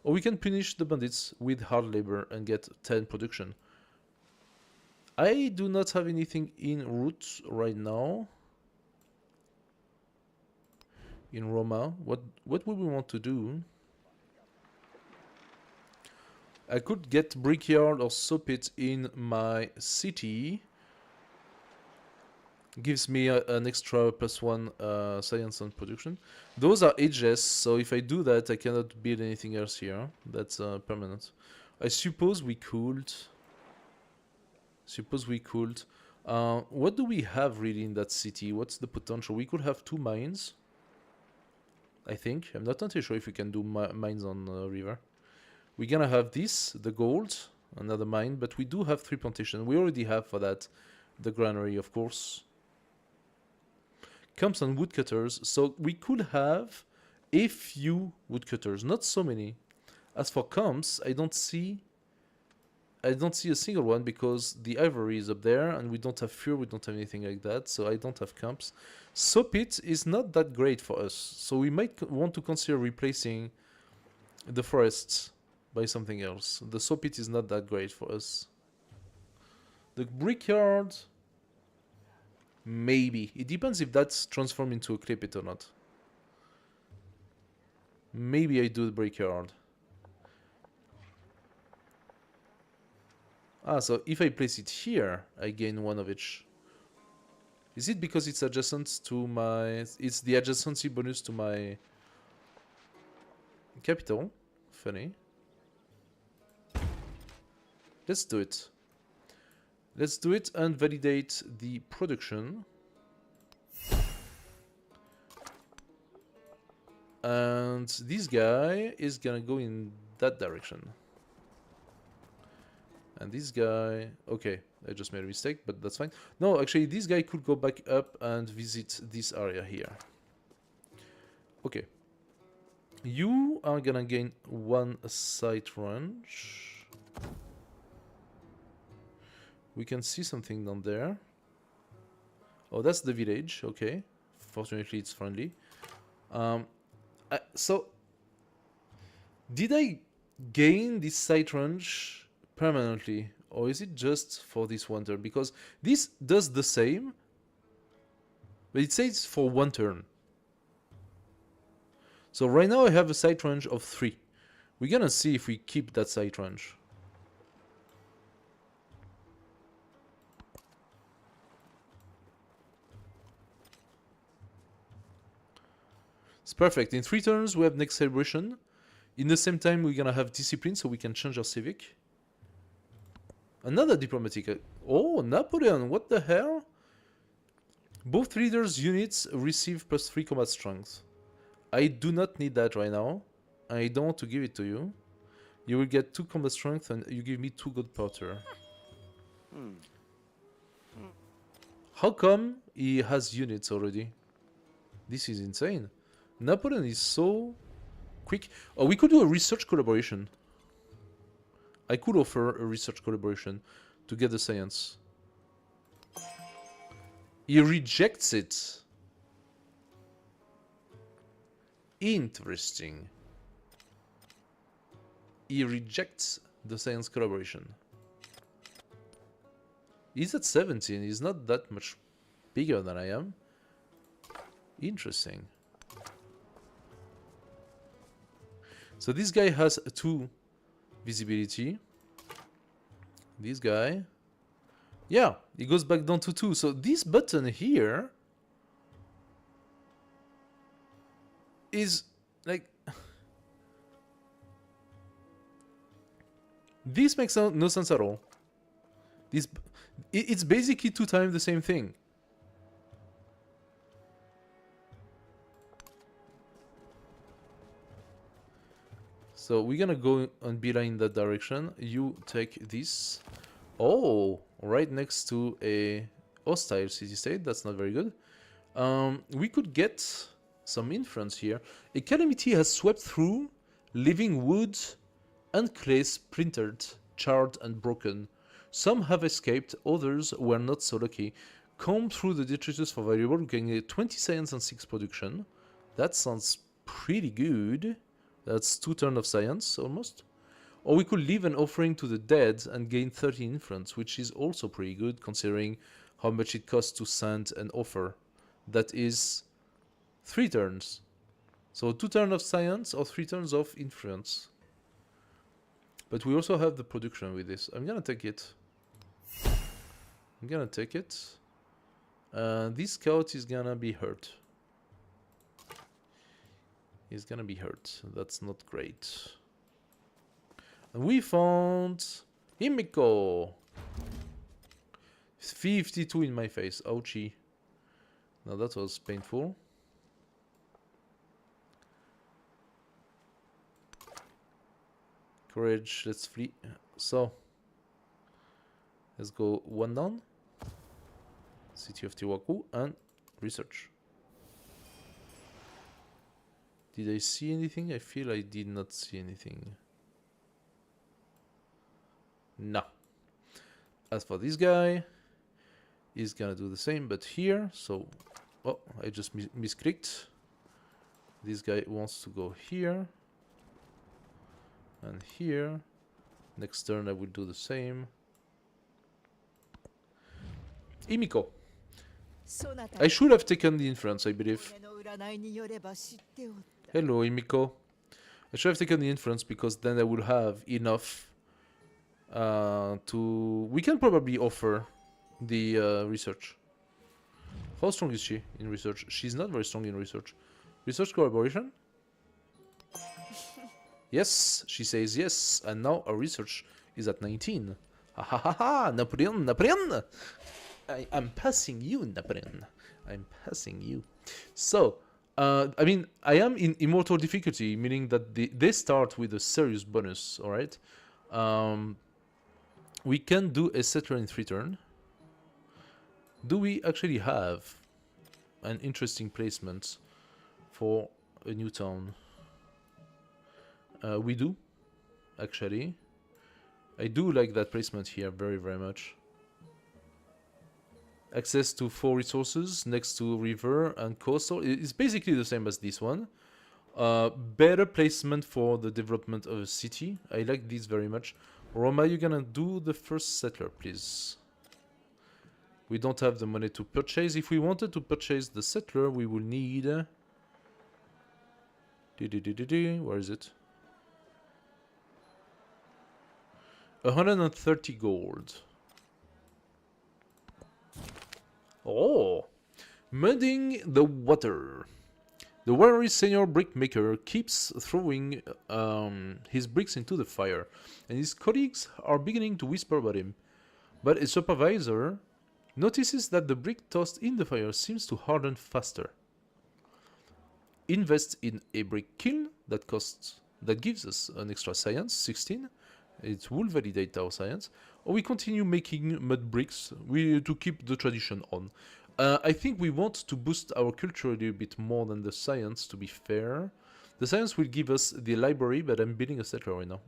or we can punish the bandits with hard labor and get 10 production. I do not have anything in route right now. In Roma, what would we want to do? I could get Brickyard or Soapit in my city. Gives me an extra +1 science and production. Those are ageless, so if I do that, I cannot build anything else here. That's permanent. I suppose we could. What do we have really in that city? What's the potential? We could have 2 mines. I think. I'm not entirely sure if we can do mines on river. We're gonna have this, the gold, another mine, but we do have 3 plantations. We already have for that the granary, of course. Camps and woodcutters, so we could have a few woodcutters, not so many. As for camps, I don't see a single one because the ivory is up there and we don't have fuel, we don't have anything like that, so I don't have camps. Soapit is not that great for us, so we might want to consider replacing the forests by something else. The Soapit is not that great for us. The brickyard, maybe. It depends if that's transformed into a clay pit or not. Maybe I do the brickyard. Ah, so if I place it here, I gain 1 of each. Is it because it's adjacent to my... It's the adjacency bonus to my capital? Funny. Let's do it. Let's do it and validate the production. And this guy is gonna go in that direction. And this guy... Okay, I just made a mistake, but that's fine. No, actually, this guy could go back up and visit this area here. Okay. You are gonna gain 1 site range. We can see something down there. Oh, that's the village. Okay. Fortunately, it's friendly. So, did I gain this site range permanently, or is it just for this one turn? Because this does the same, but it says for 1 turn. So right now I have a site range of 3. We're gonna see if we keep that site range. It's perfect. In 3 turns we have next celebration. In the same time we're gonna have discipline, so we can change our civic. Another diplomatic. Oh, Napoleon, what the hell? Both leaders' units receive +3 combat strength. I do not need that right now. I don't want to give it to you. You will get 2 combat strength and you give me 2 good powder. How come he has units already? This is insane. Napoleon is so quick. Oh, we could do a research collaboration. I could offer a research collaboration to get the science. He rejects it. Interesting. He rejects the science collaboration. He's at 17. He's not that much bigger than I am. Interesting. So this guy has 2 visibility. This guy, yeah, he goes back down to 2. So this button here is like, this makes no sense at all. It's basically 2 times the same thing. So we're gonna go and beeline in that direction. You take this. Oh, right next to a hostile city-state. That's not very good. We could get some influence here. A calamity has swept through, leaving wood and clay splintered, charred, and broken. Some have escaped, others were not so lucky. Comb through the detritus for valuable. We can get 20 science and 6 production. That sounds pretty good. That's 2 turns of science, almost. Or we could leave an offering to the dead and gain 13 influence, which is also pretty good, considering how much it costs to send an offer. That is 3 turns. So 2 turns of science or 3 turns of influence. But we also have the production with this. I'm gonna take it. I'm gonna take it. This scout is gonna be hurt. He's gonna be hurt. That's not great. And we found Himiko. 52 in my face. Ouchie. Now that was painful. Courage, let's flee. So, let's go 1 down. City of Tiwaku and research. Did I see anything? I feel I did not see anything. No. As for this guy, he's gonna do the same, but here. So, oh, I just misclicked. This guy wants to go here. And here. Next turn I will do the same. Himiko. I should have taken the influence, I believe. Hello, Himiko. I should have taken the influence because then I will have enough to... We can probably offer the research. How strong is she in research? She's not very strong in research. Research collaboration? Yes, she says yes, and now our research is at 19. Ha ha ha ha! Napoleon, Napoleon! I'm passing you, Napoleon. I'm passing you. So, I mean, I am in immortal difficulty, meaning that they start with a serious bonus, alright? We can do a settler in 3 turns. Do we actually have an interesting placement for a new town? We do, actually. I do like that placement here very, very much. Access to 4 resources next to river and coastal. It's basically the same as this one. Better placement for the development of a city. I like this very much. Roma, you're gonna do the first settler, please. We don't have the money to purchase. If we wanted to purchase the settler, we will need... Where is it? 130 gold. Oh! Mudding the water. The wary senior brickmaker keeps throwing his bricks into the fire, and his colleagues are beginning to whisper about him. But a supervisor notices that the brick tossed in the fire seems to harden faster. Invest in a brick kiln that gives us an extra science, 16. It will validate our science. Or we continue making mud bricks to keep the tradition on. I think we want to boost our culture a little bit more than the science, to be fair. The science will give us the library, but I'm building a settler right now.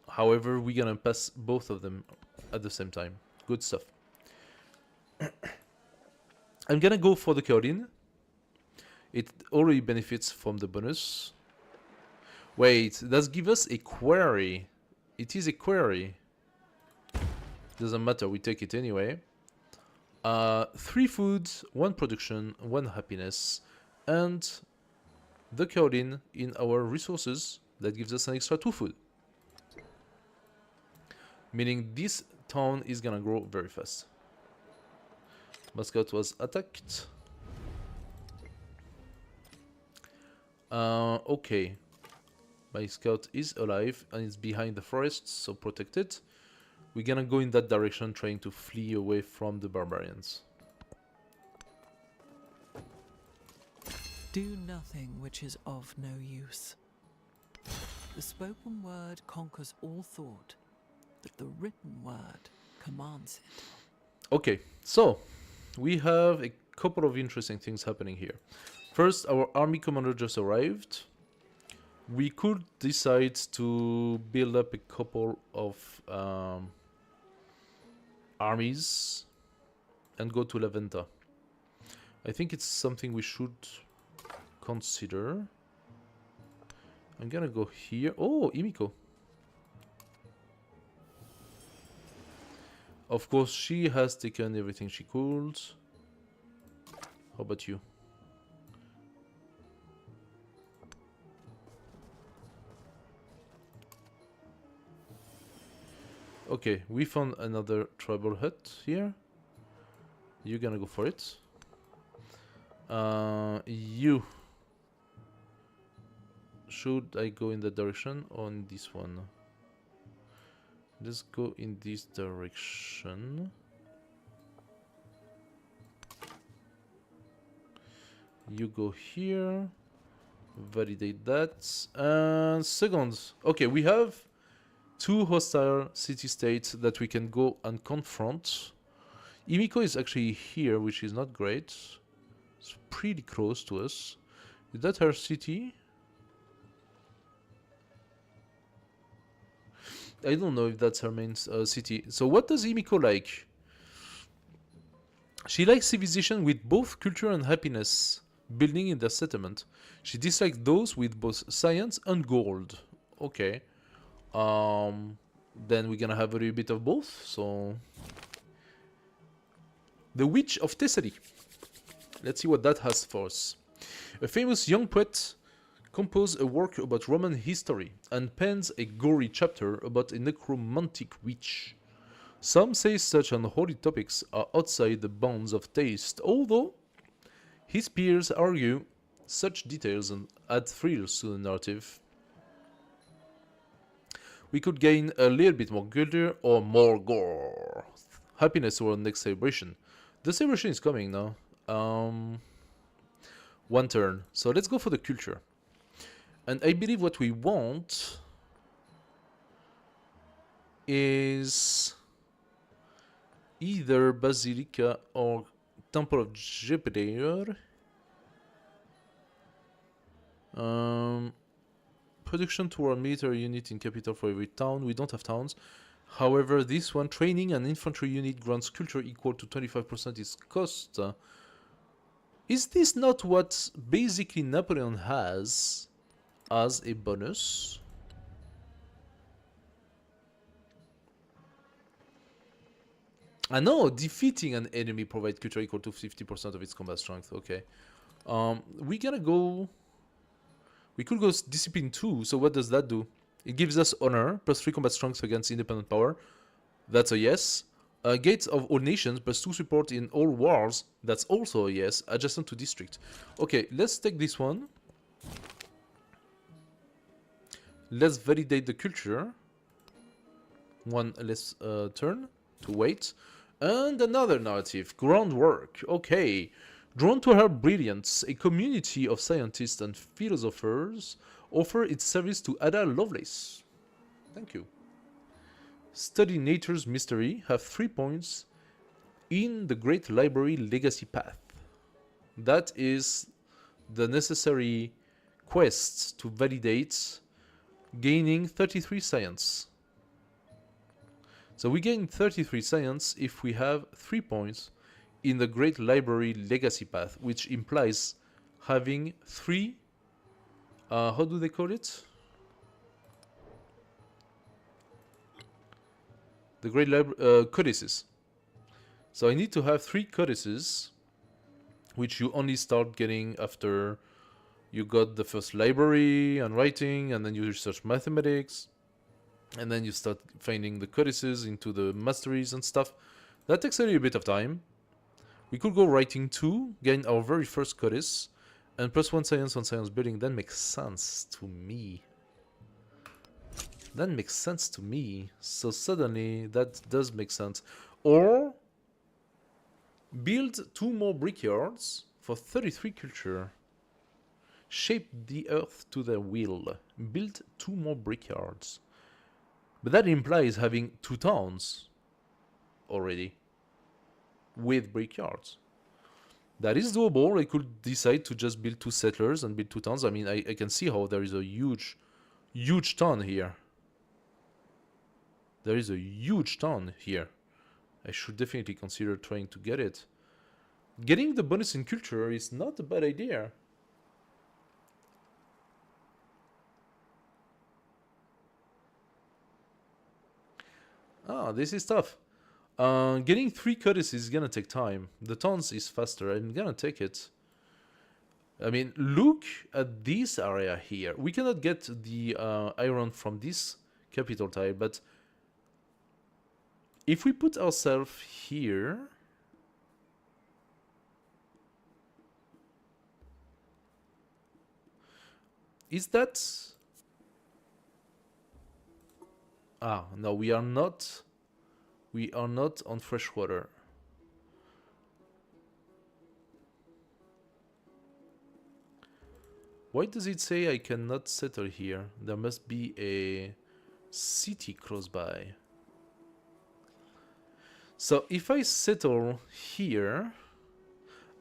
However, we're gonna pass both of them at the same time. Good stuff. I'm gonna go for the Kaolin. It already benefits from the bonus. Wait, does give us a quarry. It is a quarry. Doesn't matter, we take it anyway. 3 foods, 1 production, 1 happiness, and the Kaolin in our resources that gives us an extra 2 food. Meaning this town is gonna grow very fast. Mascot was attacked. Okay. My scout is alive and it's behind the forest, so protected. We're gonna go in that direction, trying to flee away from the barbarians. Do nothing which is of no use. The spoken word conquers all thought, but the written word commands it. Okay, so we have a couple of interesting things happening here. First, our army commander just arrived. we could decide to build up a couple of armies and go to Laventa. I think it's something we should consider. I'm gonna go here. Oh, Imiko. Of course, she has taken everything she could. How about you? Okay, we found another tribal hut here. You're gonna go for it. You. Should I go in that direction or in this one? Let's go in this direction. You go here. Validate that. And second. Okay, we have 2 hostile city-states that we can go and confront. Imiko is actually here, which is not great. It's pretty close to us. Is that her city? I don't know if that's her main city. So what does Imiko like? She likes civilization with both culture and happiness, building in their settlement. She dislikes those with both science and gold. Okay. Then we're gonna have a little bit of both, so... The Witch of Thessaly. Let's see what that has for us. A famous young poet composed a work about Roman history and pens a gory chapter about a necromantic witch. Some say such unholy topics are outside the bounds of taste, although his peers argue such details add thrills to the narrative. We could gain a little bit more culture or more gore. Happiness for our next celebration. The celebration is coming now. One turn. So let's go for the culture. And I believe what we want is either Basilica or Temple of Jupiter. Production toward military unit in capital for every town. We don't have towns. However, this one, training an infantry unit grants culture equal to 25% its cost. Is this not what basically Napoleon has as a bonus? I know, defeating an enemy provides culture equal to 50% of its combat strength. Okay. We gotta go... We could go Discipline 2, so what does that do? It gives us honor, plus 3 combat strength against independent power. That's a yes. Gates of all nations, plus 2 support in all wars. That's also a yes, adjacent to district. Okay, let's take this one. Let's validate the culture. One less turn to wait. And another narrative, groundwork. Okay. Drawn to her brilliance, a community of scientists and philosophers offer its service to Ada Lovelace. Thank you. Study nature's mystery, have 3 points in the Great Library Legacy Path. That is the necessary quest to validate, gaining 33 science. So we gain 33 science if we have 3 points in the Great Library Legacy Path, which implies having 3... how do they call it? The Great Library... codices. So I need to have 3 codices, which you only start getting after you got the first library and writing, and then you research mathematics, and then you start finding the codices into the masteries and stuff. That takes a little bit of time. We could go writing 2, gain our very first codice, and plus 1 science on science building. That makes sense to me. That makes sense to me. So suddenly, that does make sense. Or build 2 more brickyards for 33 culture. Shape the earth to their will. Build 2 more brickyards. But that implies having 2 towns already with brickyards. That is doable. I could decide to just build 2 settlers and build 2 towns. I mean, I can see how there is a huge, huge town here. There is a huge town here. I should definitely consider trying to get it. Getting the bonus in culture is not a bad idea. Ah, this is tough. Getting 3 codices is gonna take time. The towns is faster. I'm gonna take it. I mean, look at this area here. We cannot get the iron from this capital tile, but if we put ourselves here, is that... Ah, no, we are not. We are not on fresh water. Why does it say I cannot settle here? There must be a city close by. So if I settle here,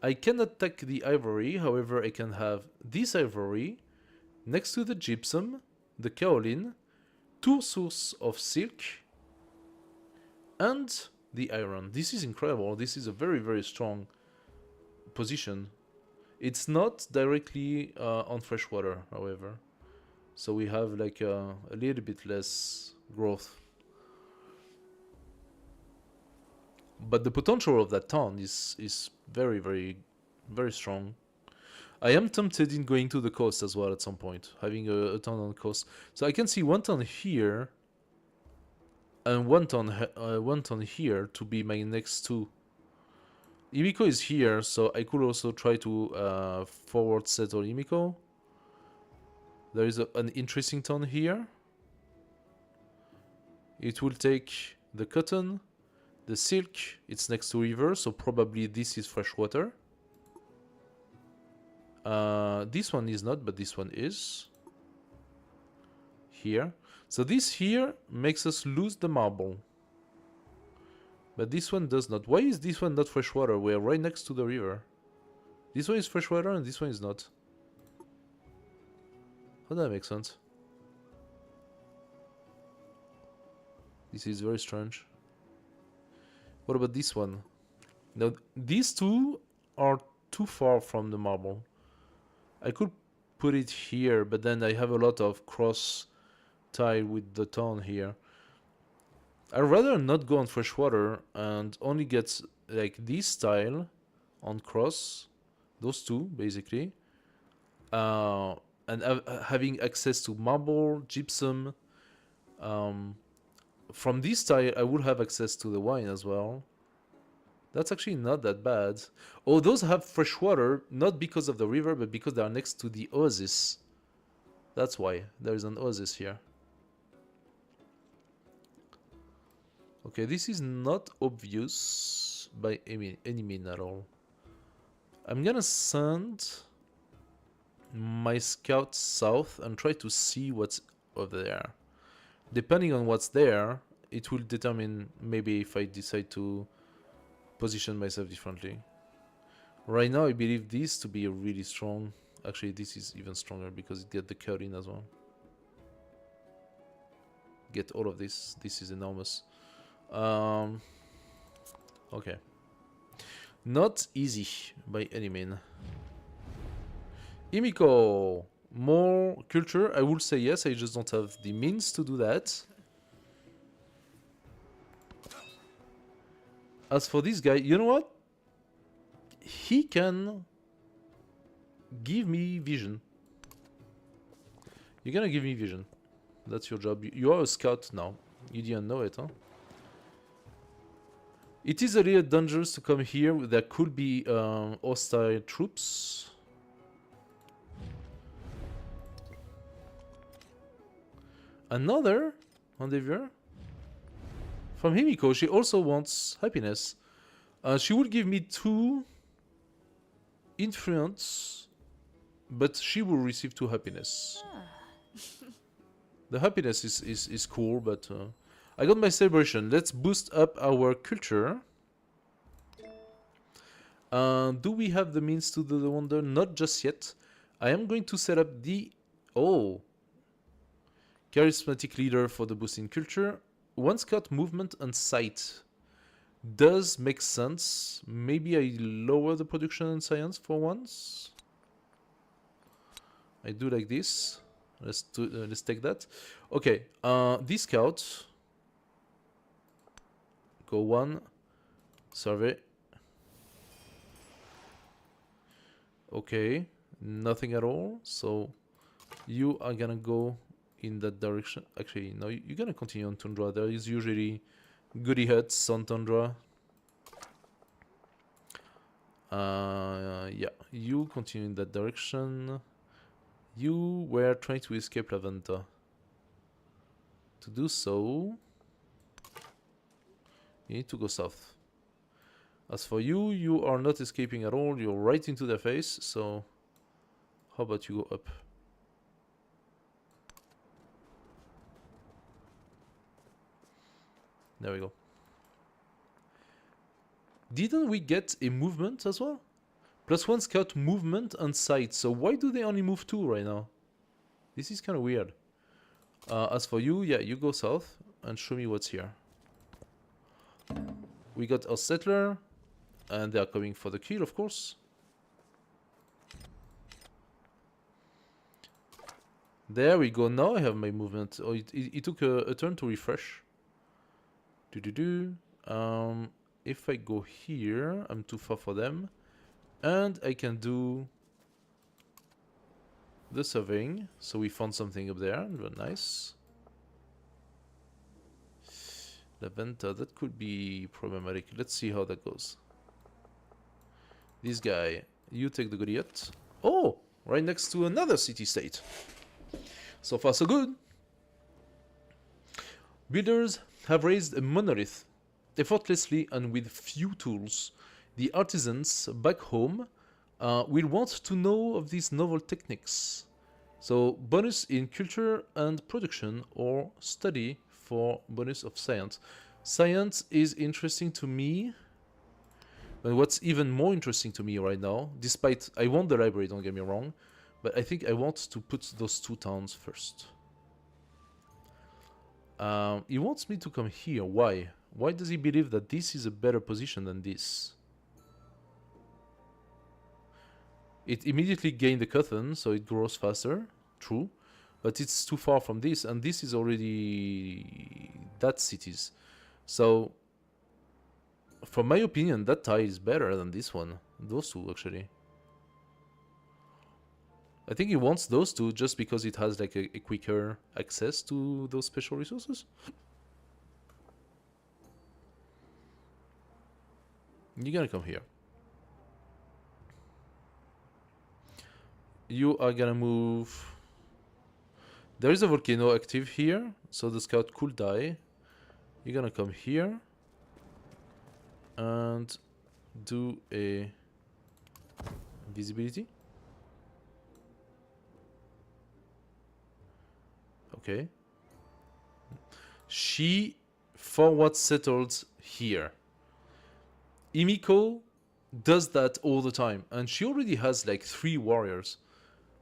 I cannot take the ivory. However, I can have this ivory next to the gypsum, the kaolin, 2 sources of silk, and the iron. This is incredible. This is a very, very strong position. It's not directly on fresh water, however. So we have like a little bit less growth. But the potential of that town is very, very, very strong. I am tempted in going to the coast as well at some point, having a town on the coast. So I can see 1 town here and 1 town here to be my next 2. Imiko is here, so I could also try to forward settle Imiko. There is an interesting town here. It will take the cotton, the silk. It's next to river, so probably this is fresh water. This one is not, but this one is. Here. So this here makes us lose the marble. But this one does not. Why is this one not freshwater? We are right next to the river. This one is freshwater and this one is not. How does that make sense? This is very strange. What about this one? Now, these 2 are too far from the marble. I could put it here, but then I have a lot of cross tile with the town here. I'd rather not go on freshwater and only get like this tile on cross, those 2 basically, and having access to marble, gypsum. From this tile, I would have access to the wine as well. That's actually not that bad. Oh, those have fresh water, not because of the river, but because they are next to the oasis. That's why there's an oasis here. Okay, this is not obvious by any means at all. I'm gonna send my scout south and try to see what's over there. Depending on what's there, it will determine maybe if I decide to position myself differently. Right now, I believe this to be really strong. Actually, this is even stronger because it gets the curling as well. Get all of this. This is enormous. Okay. Not easy by any means. Imiko. More culture? I would say yes, I just don't have the means to do that. As for this guy, you know what? He can give me vision. You're gonna give me vision. That's your job. You are a scout now. You didn't know it, huh? It is a little dangerous to come here. There could be hostile troops. Another endeavor from Himiko. She also wants happiness. She will give me 2 influence, but she will receive 2 happiness. The happiness is cool, but I got my celebration. Let's boost up our culture. Do we have the means to do the wonder? Not just yet. I am going to set up the... Oh! Charismatic leader for the boost in culture. One scout movement and sight. Does make sense. Maybe I lower the production and science for once. I do like this. Let's take that. Okay, this scout. Go 1. Survey. Okay, nothing at all. So you are gonna go in that direction. Actually, no, you're gonna continue on Tundra. There is usually goody huts on Tundra. Yeah, you continue in that direction. You were trying to escape Laventa. To do so, you need to go south. As for you, you are not escaping at all. You're right into their face. So, how about you go up? There we go. Didn't we get a movement as well? +1 scout movement and sight. So why do they only move 2 right now? This is kind of weird. As for you, yeah, you go south and show me what's here. We got a settler, and they are coming for the kill, of course. There we go. Now I have my movement. Oh, it took a turn to refresh. If I go here, I'm too far for them. And I can do the surveying. So we found something up there. Very nice. Laventa, that could be problematic. Let's see how that goes. This guy, you take the Goliath. Oh, right next to another city-state. So far, so good. Builders have raised a monolith, effortlessly and with few tools. The artisans back home will want to know of these novel techniques. So, bonus in culture and production, or study for bonus of science. Science is interesting to me. But what's even more interesting to me right now, despite I want the library, don't get me wrong, but I think I want to put those 2 towns first. He wants me to come here. Why? Why does he believe that this is a better position than this? It immediately gained the cotton, so it grows faster. True. But it's too far from this, and this is already that cities. So, from my opinion, that tie is better than this one. Those 2, actually. I think he wants those 2 just because it has like a quicker access to those special resources. You're gonna come here. You are gonna move... There is a volcano active here, so the scout could die. You're gonna come here and do a visibility. Okay. She forward settled here. Imiko does that all the time, and she already has like 3 warriors.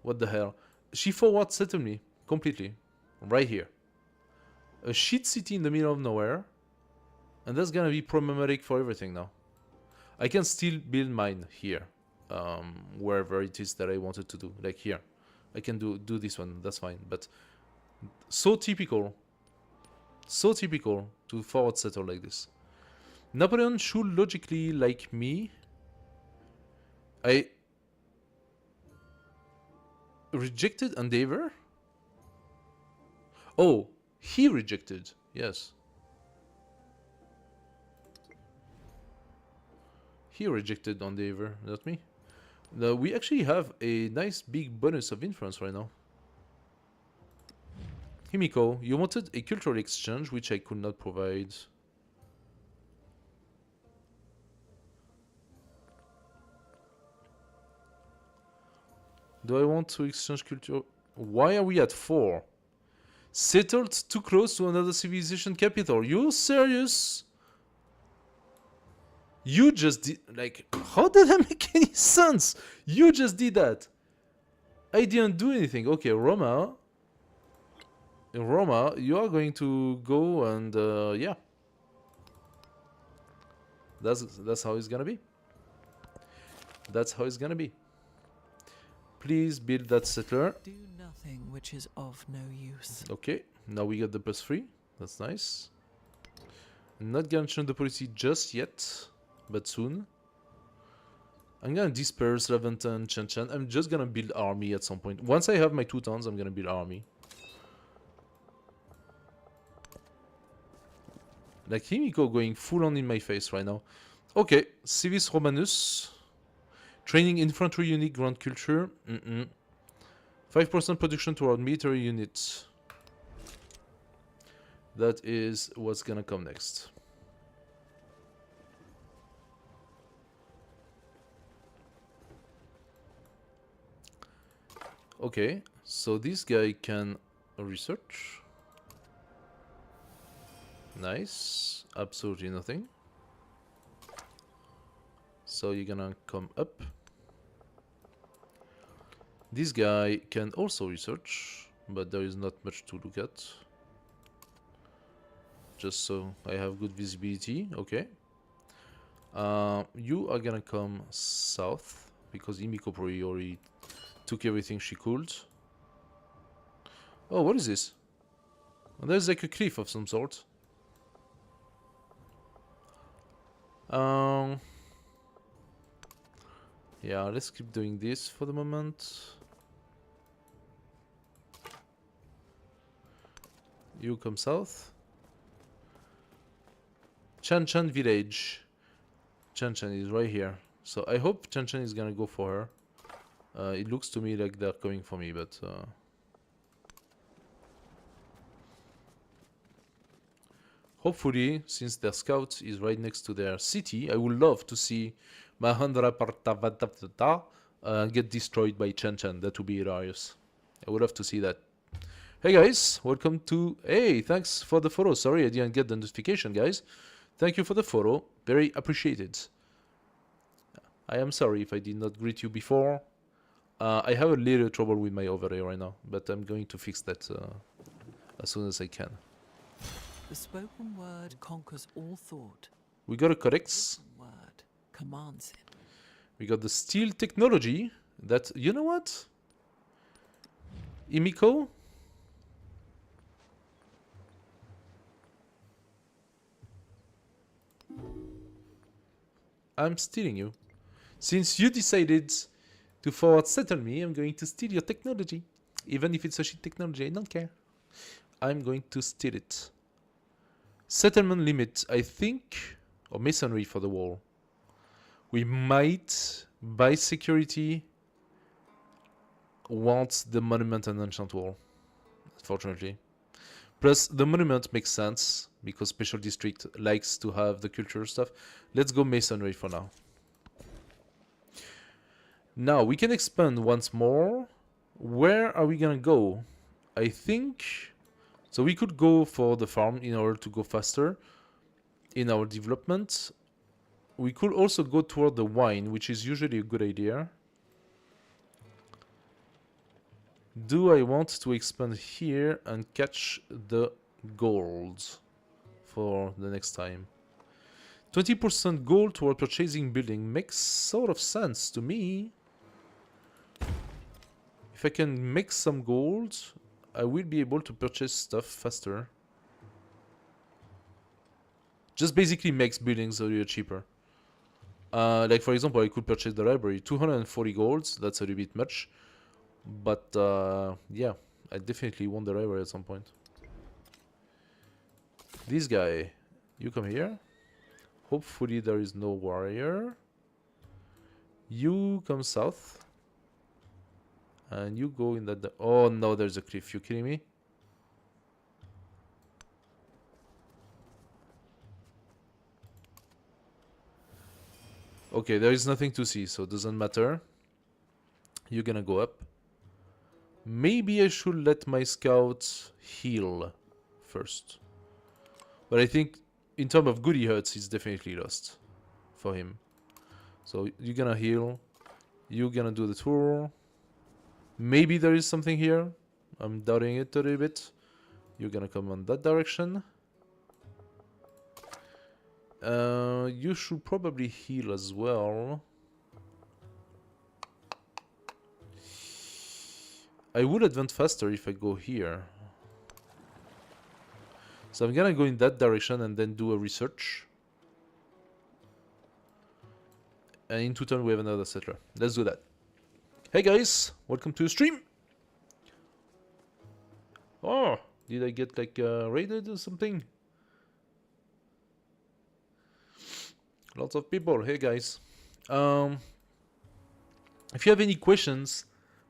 What the hell? She forward settled me completely, right here. A shit city in the middle of nowhere, and that's gonna be problematic for everything now. I can still build mine here, wherever it is that I wanted to do, like here. I can do this one, that's fine, but so typical to forward settle like this. Napoleon should logically like me. I rejected Endeavor? Oh, he rejected, yes. He rejected Endeavor, not me. Now, we actually have a nice big bonus of influence right now. Himiko, you wanted a cultural exchange, which I could not provide. Do I want to exchange culture? Why are we at 4? Settled too close to another civilization capital. You serious? You just did, like, how did that make any sense? You just did that. I didn't do anything. Okay, Roma, you are going to go and yeah, that's how it's gonna be. That's how it's gonna be. Please build that settler. Do nothing which is of no use. Okay, now we got the +3. That's nice. Not gonna change the policy just yet, but soon. I'm gonna disperse Levantan, Chen. I'm just gonna build army at some point. Once I have my 2 towns, I'm gonna build army. Like Himiko going full on in my face right now. Okay, Civis Romanus. Training infantry unit, ground culture. 5% production toward military units. That is what's gonna come next. Okay, so this guy can research. Nice. Absolutely nothing. So you're gonna come up. This guy can also research, but there is not much to look at. Just so I have good visibility. Okay. You are gonna come south because Himiko probably already took everything she could. Oh, what is this? There's like a cliff of some sort. Yeah, let's keep doing this for the moment. You come south. Chan village. Chan is right here. So I hope Chan is gonna go for her. It looks to me like they're coming for me, but hopefully, since their scout is right next to their city, I would love to see Mahandra Partavatavata get destroyed by Chan. That would be hilarious. I would love to see that. Hey guys, welcome to... Hey, thanks for the follow. Sorry I didn't get the notification, guys. Thank you for the follow. Very appreciated. I am sorry if I did not greet you before. I have a little trouble with my overlay right now, but I'm going to fix that as soon as I can. The spoken word conquers all thought. We got a codex. The word commands it. We got the steel technology that... You know what? Himiko? I'm stealing you. Since you decided to forward settle me, I'm going to steal your technology. Even if it's a shit technology, I don't care. I'm going to steal it. Settlement limit, I think, or masonry for the wall. We might, by security, want the monument and ancient wall, unfortunately. Plus, the monument makes sense, because special district likes to have the cultural stuff. Let's go masonry for now. Now, we can expand once more. Where are we gonna go? I think... So we could go for the farm in order to go faster in our development. We could also go toward the wine, which is usually a good idea. Do I want to expand here and catch the gold for the next time? 20% gold toward purchasing building makes sort of sense to me. If I can make some gold, I will be able to purchase stuff faster. Just basically makes buildings a little cheaper. Like for example, I could purchase the library. 240 golds, that's a little bit much. But yeah, I definitely want the library at some point. This guy, you come here. Hopefully there is no warrior. You come south. And you go in that... Oh no, there's a cliff. You kidding me? Okay, there is nothing to see, so it doesn't matter. You're gonna go up. Maybe I should let my scouts heal first. But I think in terms of goodie huts, it's definitely lost. for him. So you're gonna heal. You're gonna do the tour. Maybe there is something here. I'm doubting it a little bit. You're gonna come on that direction. You should probably heal as well. I would advance faster if I go here. So I'm gonna go in that direction and then do a research. And in 2 turns we have another settler. Let's do that. Hey guys, welcome to the stream. Oh, did I get like raided or something? Lots of people. Hey guys. If you have any questions,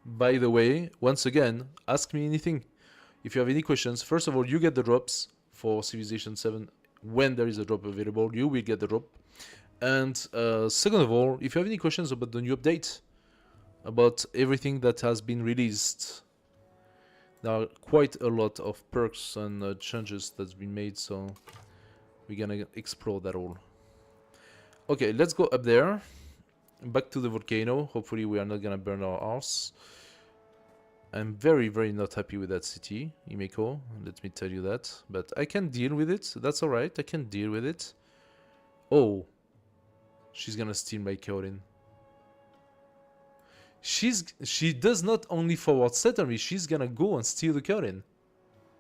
by the way, once again, ask me anything. If you have any questions, first of all, you get the drops for Civilization 7. When there is a drop available, you will get the drop. And second of all, if you have any questions about the new update, about everything that has been released, there are quite a lot of perks and changes that's been made, so we're gonna explore that all. Okay, let's go up there, back to the volcano. Hopefully we are not gonna burn our arse. I'm very, very not happy with that city, Imeko, let me tell you that. But I can deal with it, that's alright, I can deal with it. Oh, she's gonna steal my Kaolin. She does not only forward settle me, she's gonna go and steal the Kaolin.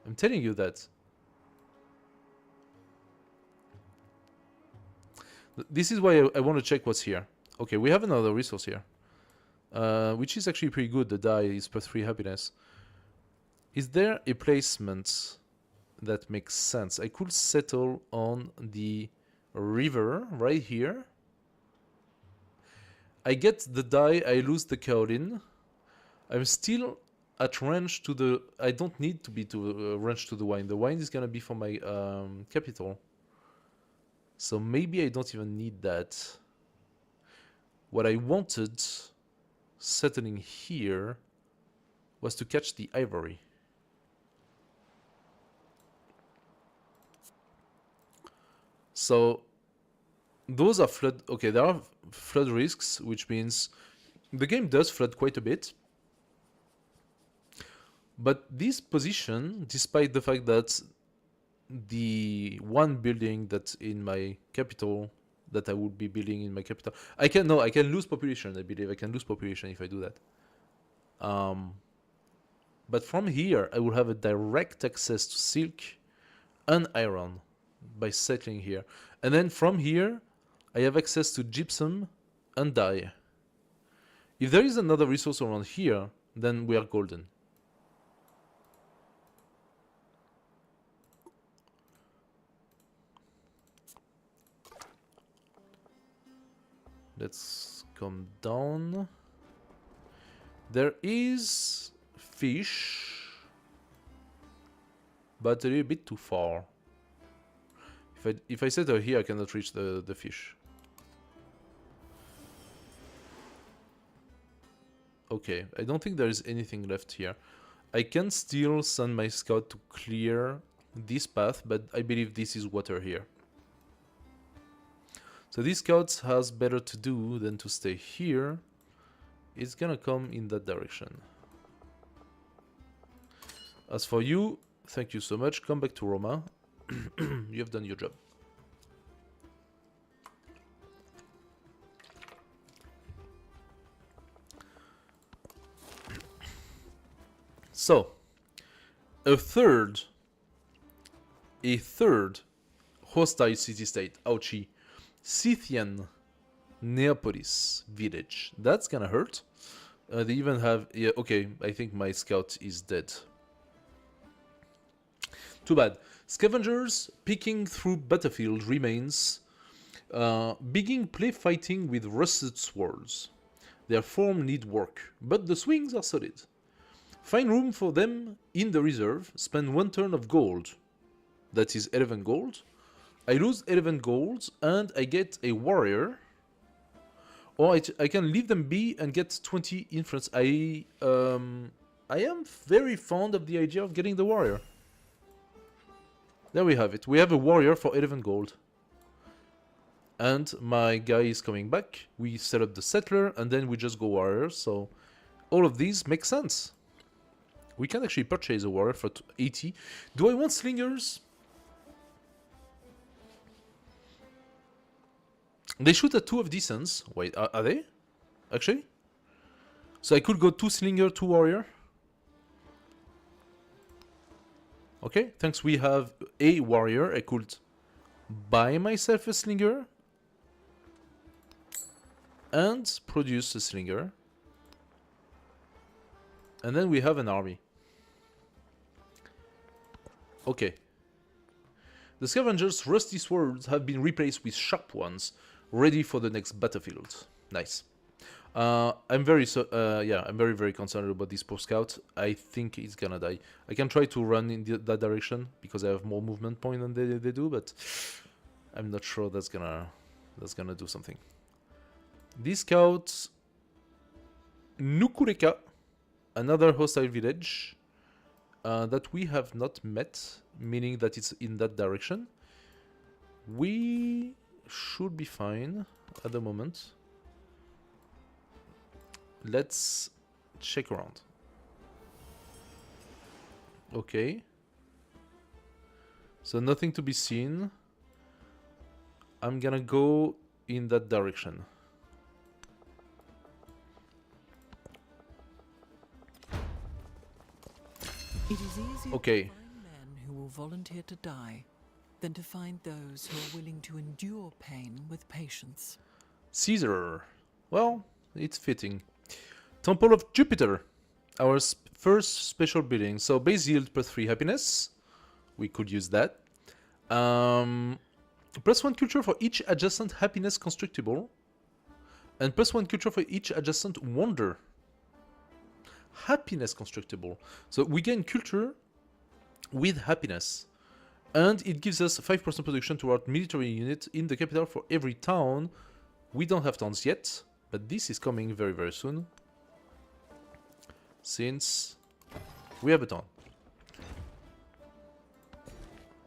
I'm telling you that. This is why I want to check what's here. Okay, we have another resource here. Which is actually pretty good. The die is +3 happiness. Is there a placement that makes sense? I could settle on the river right here. I get the die, I lose the Kaolin. I'm still at range to the... I don't need to be to range to the wine. The wine is gonna be for my capital. So maybe I don't even need that. What I wanted settling here was to catch the ivory. So those are flood... Okay, there are flood risks, which means the game does flood quite a bit. But this position, despite the fact that the one building that's in my capital, that I would be building in my capital, I can lose population. I believe I can lose population if I do that. But from here, I will have a direct access to silk and iron by settling here. And then from here, I have access to gypsum and dye. If there is another resource around here, then we are golden. Let's come down. There is fish, but a little bit too far. If I settle here, I cannot reach the fish. Okay, I don't think there is anything left here. I can still send my scout to clear this path, but I believe this is water here. So this scout has better to do than to stay here. It's gonna come in that direction. As for you, thank you so much. Come back to Roma. You have done your job. So, a third hostile city-state, ouchie, Scythian Neapolis village. That's gonna hurt. They even have... Yeah, okay, I think my scout is dead. Too bad. Scavengers picking through battlefield remains. Begin play fighting with rusted swords. Their form need work, but the swings are solid. Find room for them in the reserve. Spend 1 turn of gold. That is 11 gold. I lose 11 gold and I get a warrior. Or I can leave them be and get 20 influence. I am very fond of the idea of getting the warrior. There we have it. We have a warrior for 11 gold. and my guy is coming back. We set up the settler, and then we just go warriors. So all of these make sense. We can actually purchase a warrior for 80. Do I want slingers? They shoot at 2 of decence. Wait, are they? Actually? So I could go 2 slinger, 2 warrior. Okay, thanks we have a warrior. I could buy myself a slinger and produce a slinger. And then we have an army. Okay. The scavengers' rusty swords have been replaced with sharp ones, ready for the next battlefield. Nice. I'm very very concerned about this poor scout. I think he's gonna die. I can try to run in that direction because I have more movement point than they do, but I'm not sure that's gonna do something. This scout, Nukureka, another hostile village that we have not met, meaning that it's in that direction. We should be fine at the moment. Let's check around. Okay. So nothing to be seen. I'm gonna go in that direction. It is easier Okay. to find men who will volunteer to die than to find those who are willing to endure pain with patience. Caesar. Well, it's fitting. Temple of Jupiter. Our first special building. So base yield plus 3 happiness. We could use that. Plus 1 culture for each adjacent happiness constructible. And plus 1 culture for each adjacent wonder. Happiness constructible. So we gain culture with happiness. And it gives us 5% production toward military unit in the capital for every town. We don't have towns yet, but this is coming very, very soon. Since we have a town.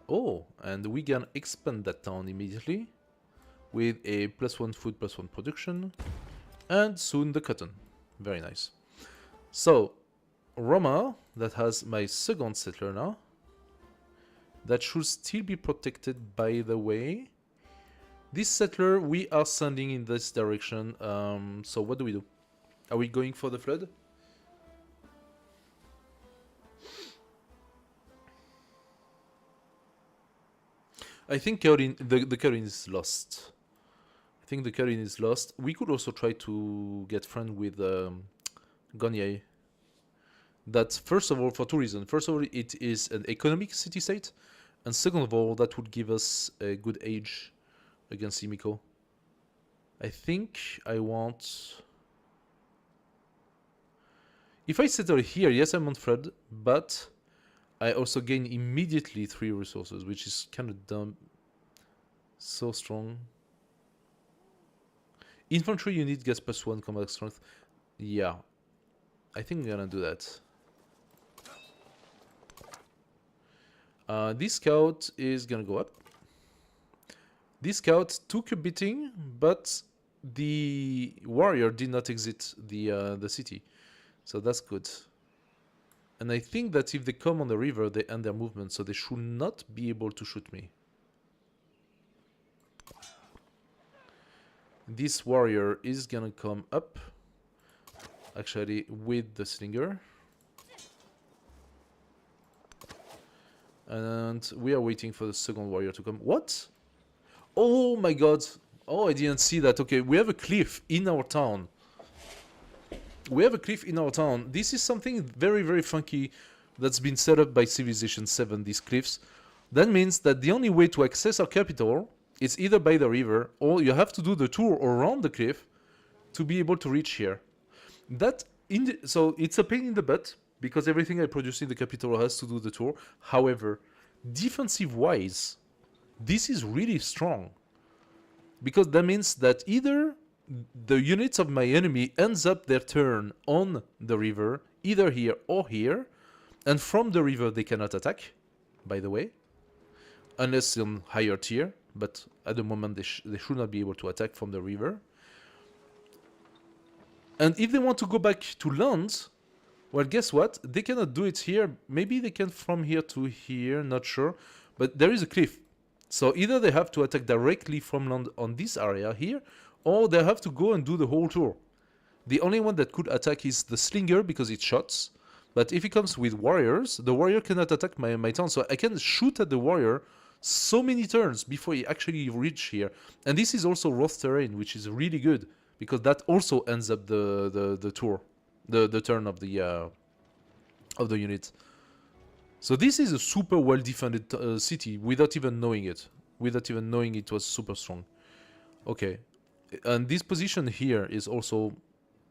Oh, and we can expand that town immediately with a plus 1 food, plus 1 production. And soon the cotton. Very nice. So, Roma, that has my second settler now. That should still be protected, by the way. This settler, we are sending in this direction. So what do? Are we going for the flood? I think the Caroline is lost. I think the Caroline is lost. We could also try to get friend with Gonye. That's first of all for 2 reasons. First of all, it is an economic city-state. And second of all, that would give us a good age against Himiko. I think I want... If I settle here, yes, I'm on Fred, but I also gain immediately 3 resources, which is kind of dumb. So strong. Infantry unit gets plus 1 combat strength. Yeah. I think I'm gonna do that. This scout is gonna go up. This scout took a beating, but the warrior did not exit the city. So that's good. And I think that if they come on the river, they end their movement, so they should not be able to shoot me. This warrior is gonna come up, actually, with the slinger. And we are waiting for the second warrior to come. What? Oh my god. Oh, I didn't see that. Okay, we have a cliff in our town. We have a cliff in our town. This is something very, very funky that's been set up by Civilization 7, these cliffs. That means that the only way to access our capital is either by the river, or you have to do the tour around the cliff to be able to reach here. So it's a pain in the butt, because everything I produce in the capital has to do the tour. However, defensive-wise, this is really strong. Because that means that either the units of my enemy ends up their turn on the river, either here or here, and from the river they cannot attack, by the way, unless on higher tier. but at the moment they should not be able to attack from the river. And if they want to go back to land, well, guess what? They cannot do it here. Maybe they can from here to here, not sure. But there is a cliff. So either they have to attack directly from land on this area here, or they have to go and do the whole tour. The only one that could attack is the slinger because it shots. But if he comes with warriors, the warrior cannot attack my town. So I can shoot at the warrior so many turns before he actually reach here. And this is also rough terrain, which is really good because that also ends up the tour, the turn of the unit. So this is a super well defended city without even knowing it. Without even knowing it was super strong. Okay. And this position here is also,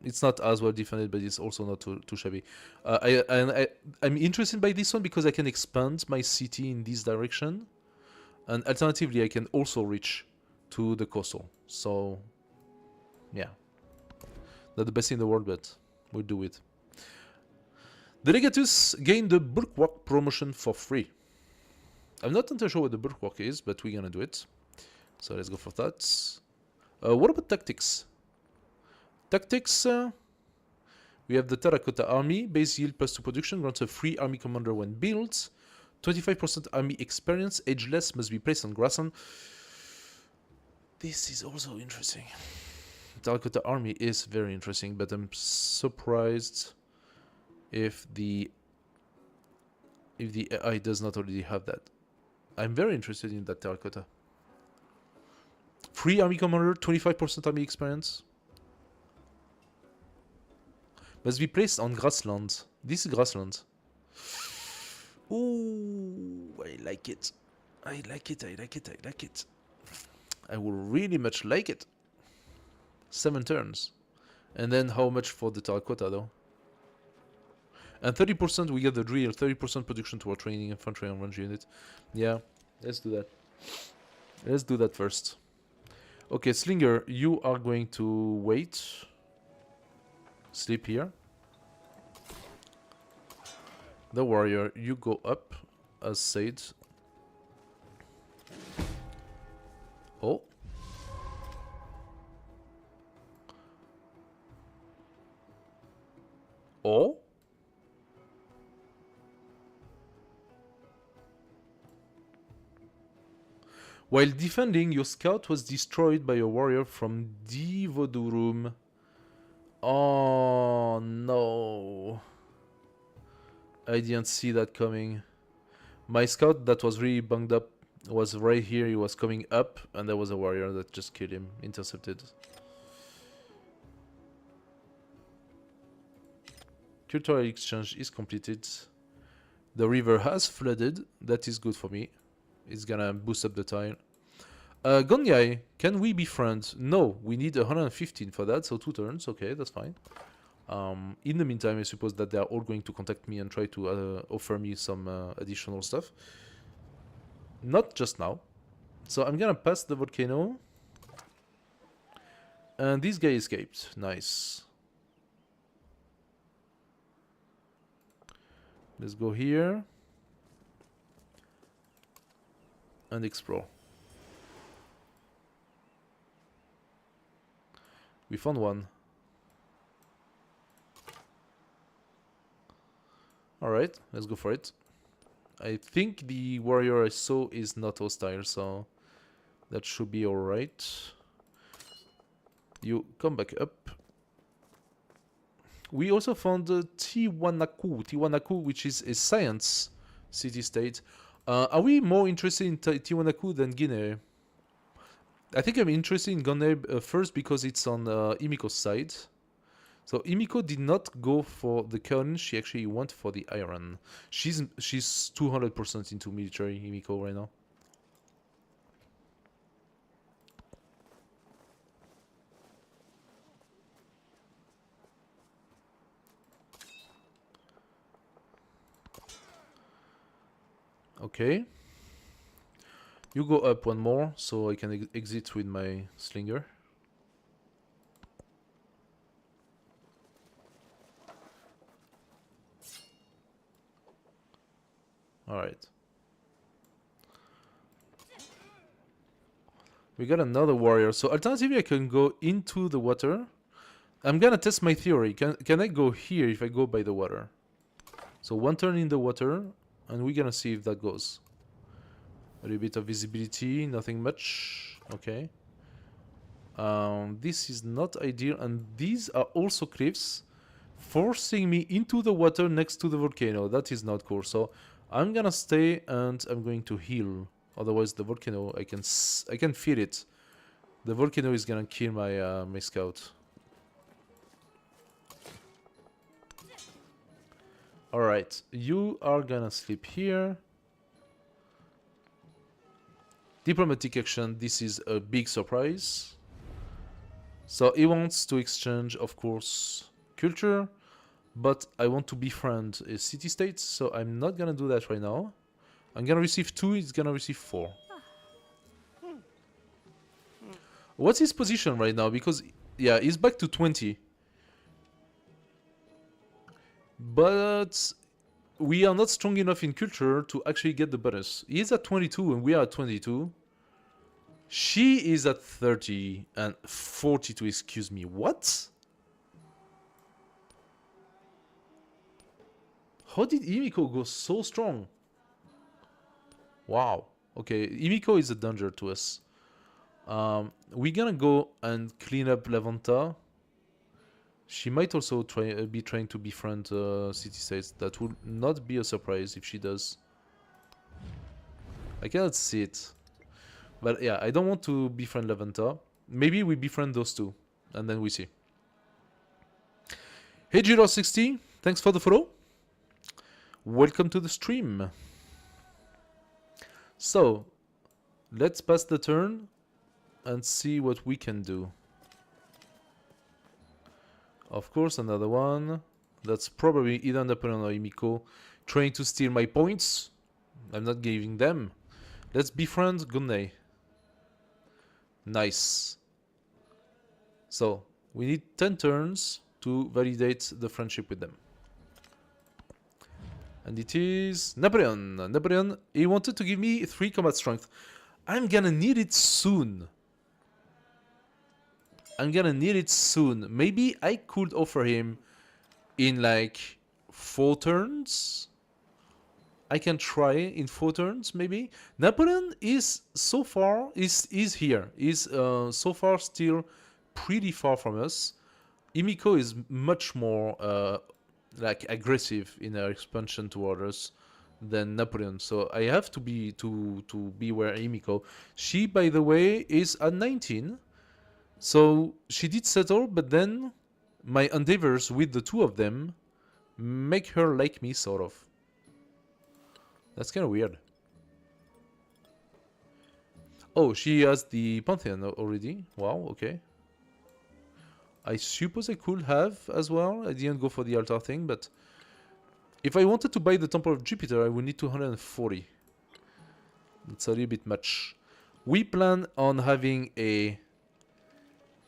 it's not as well defended, but it's also not too shabby. I'm interested by this one because I can expand my city in this direction. And alternatively, I can also reach to the coastal. So, yeah. Not the best in the world, but we'll do it. The Legatus gained the Bulwark promotion for free. I'm not entirely sure what the Bulwark is, but we're gonna do it. So let's go for that. What about tactics? Tactics, we have the Terracotta Army. Base yield plus 2 production grants a free army commander when built. 25% army experience. Ageless must be placed on grassland. This is also interesting. Terracotta Army is very interesting, but I'm surprised if the AI does not already have that. I'm very interested in that Terracotta. Free army commander, 25% army experience. Must be placed on grassland. This is grassland. Ooh, I like it. I like it, I like it, I like it. I will really much like it. 7 turns. And then how much for the Terracotta though? And 30% we get the drill, 30% production to our training infantry and range unit. Yeah, let's do that. Let's do that first. Okay, Slinger, you are going to wait. Sleep here. The warrior, you go up as said. Oh. Oh. While defending, your scout was destroyed by a warrior from Divodurum. Oh no. I didn't see that coming. My scout that was really bunged up was right here. He was coming up and there was a warrior that just killed him. Intercepted. Cultural exchange is completed. The river has flooded. That is good for me. It's gonna boost up the tile. Gonyai, can we be friends? No, we need 115 for that, so 2 turns. Okay, that's fine. In the meantime, I suppose that they are all going to contact me and try to offer me some additional stuff. Not just now. So I'm gonna pass the volcano. And this guy escaped. Nice. Let's go here. And explore. We found one. Alright, let's go for it. I think the warrior I saw is not hostile, so that should be alright. You come back up. We also found Tiwanaku, which is a science city-state. Are we more interested in Tiwanaku than Guinea? I think I'm interested in Guinea first because it's on Imiko's side. So Imiko did not go for the cotton, she actually went for the iron. She's 200% into military, Imiko, right now. Okay. You go up one more, so I can exit with my slinger. Alright. We got another warrior. So alternatively, I can go into the water. I'm gonna test my theory. Can I go here if I go by the water? So one turn in the water, and we're gonna see if that goes. A little bit of visibility, nothing much. Okay. This is not ideal, and these are also cliffs, forcing me into the water next to the volcano. That is not cool. So I'm gonna stay, and I'm going to heal. Otherwise, the volcano, I can feel it. The volcano is gonna kill my my scout. All right, you are gonna sleep here. Diplomatic action. This is a big surprise. So he wants to exchange, of course, culture, but I want to befriend a city-state, so I'm not gonna do that right now. I'm gonna receive 2, he's gonna receive 4. What's his position right now? Because, yeah, he's back to 20. But we are not strong enough in culture to actually get the bonus. He is at 22 and we are at 22. She is at 30 and 42, excuse me. What? How did Imiko go so strong? Wow. Okay, Imiko is a danger to us. We're gonna go and clean up Levanta. She might also be trying to befriend city-states. That would not be a surprise if she does. I cannot see it. But yeah, I don't want to befriend Levanta. Maybe we befriend those two, and then we see. Hey Giro60, thanks for the follow. Welcome to the stream. So, let's pass the turn and see what we can do. Of course, another one. That's probably either Napoleon or Imiko trying to steal my points. I'm not giving them. Let's befriend Gunei. Nice. So, we need 10 turns to validate the friendship with them. And it is Napoleon. Napoleon, he wanted to give me 3 combat strength. I'm gonna need it soon. Maybe I could offer him in like 4 turns. I can try in 4 turns, maybe. Napoleon is so far is here. Is so far still pretty far from us. Imiko is much more like aggressive in her expansion toward us than Napoleon. So I have to be beware Imiko. She, by the way, is at 19. So she did settle, but then my endeavors with the 2 of them make her like me, sort of. That's kind of weird. Oh, she has the Pantheon already. Wow, okay. I suppose I could have as well. I didn't go for the altar thing, but if I wanted to buy the Temple of Jupiter, I would need 240. It's a little bit much. We plan on having a,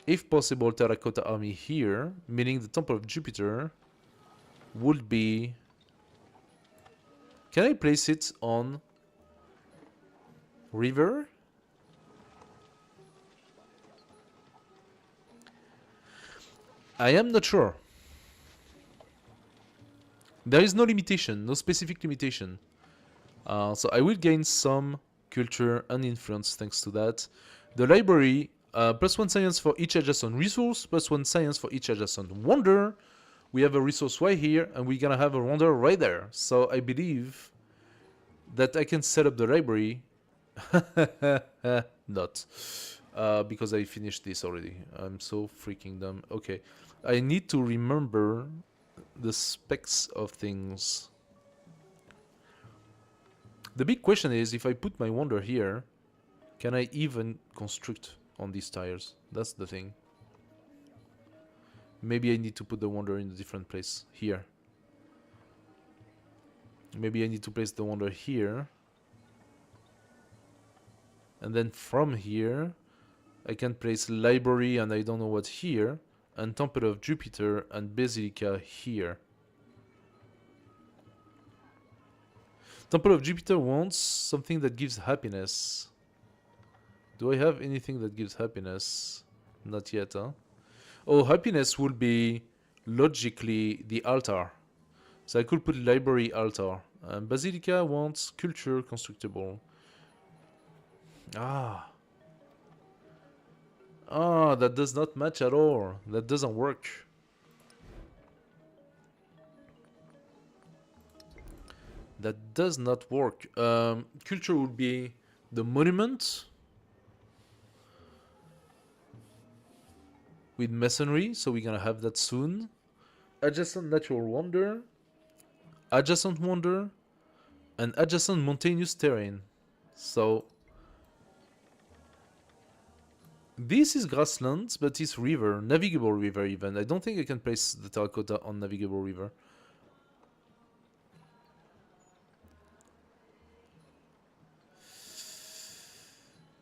if possible, terracotta army here, meaning the Temple of Jupiter would be... Can I place it on river? I am not sure. There is no limitation, no specific limitation. So I will gain some culture and influence thanks to that. The library, +1 science for each adjacent resource, +1 science for each adjacent wonder. We have a resource right here, and we're gonna have a wonder right there. So I believe that I can set up the library. Not. Because I finished this already. I'm so freaking dumb. Okay. I need to remember the specs of things. The big question is, if I put my wonder here, can I even construct on these tires? That's the thing. Maybe I need to put the wonder in a different place. Here. Maybe I need to place the wonder here. And then from here, I can place library and I don't know what here. And Temple of Jupiter and Basilica here. Temple of Jupiter wants something that gives happiness. Do I have anything that gives happiness? Not yet, huh? Oh, happiness would be logically the altar. So I could put library altar. Basilica wants culture constructible. Ah. Ah, that does not match at all. That doesn't work. That does not work. Culture would be the monument with masonry, so we're gonna have that soon. Adjacent natural wonder, adjacent wonder, and adjacent mountainous terrain. So this is grasslands, but it's river, navigable river even. I don't think I can place the terracotta on navigable river.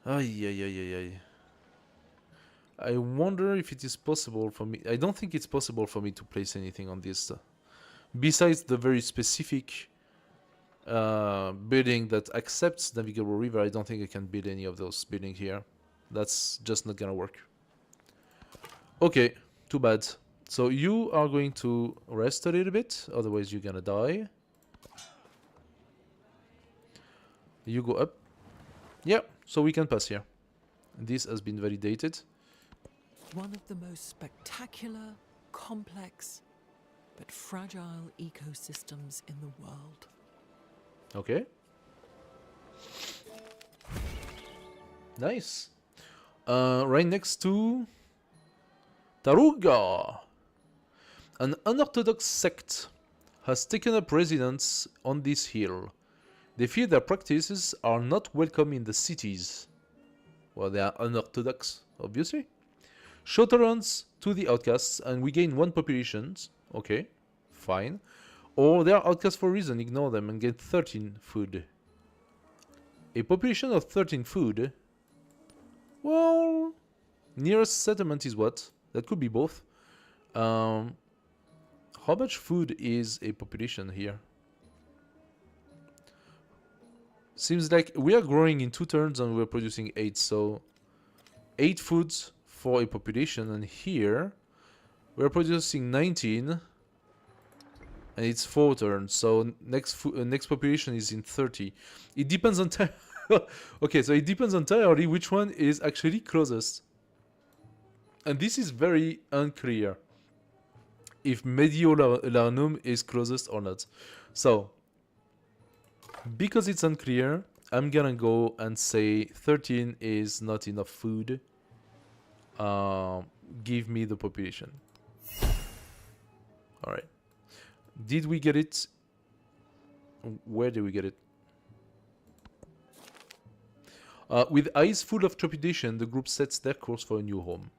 Ay, ay, ay, ay, ay. I wonder if it is possible for me. I don't think it's possible for me to place anything on this. Besides the very specific building that accepts navigable river, I don't think I can build any of those buildings here. That's just not gonna work. Okay, too bad. So you are going to rest a little bit, otherwise you're gonna die. You go up. Yeah, so we can pass here. This has been validated. One of the most spectacular, complex, but fragile ecosystems in the world. Okay. Nice. Right next to Taruga. An unorthodox sect has taken up residence on this hill. They fear their practices are not welcome in the cities. Well, they are unorthodox, obviously. Show tolerance to the outcasts and we gain 1 population. Okay, fine. Or they are outcasts for a reason, ignore them and get 13 food. A population of 13 food? Well, nearest settlement is what? That could be both. How much food is a population here? Seems like we are growing in 2 turns and we're producing 8, so 8 foods for a population, and here we're producing 19 and it's 4 turns, so next population is in 30. It depends on okay, so it depends entirely which one is actually closest, and this is very unclear if Mediolanum is closest or not. So because it's unclear, I'm gonna go and say 13 is not enough food. Give me the population. Alright. Did we get it? Where did we get it? With eyes full of trepidation, the group sets their course for a new home.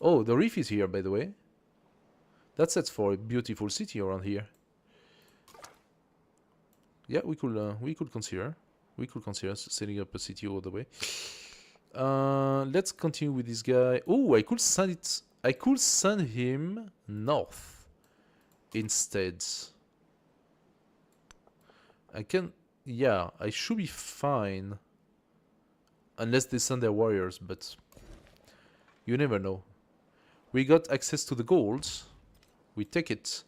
Oh, the reef is here, by the way. That sets for a beautiful city around here. Yeah, we could consider setting up a city all the way. Let's continue with this guy. Oh, I could send him north instead. Yeah, I should be fine. Unless they send their warriors, but you never know. We got access to the gold. We take it.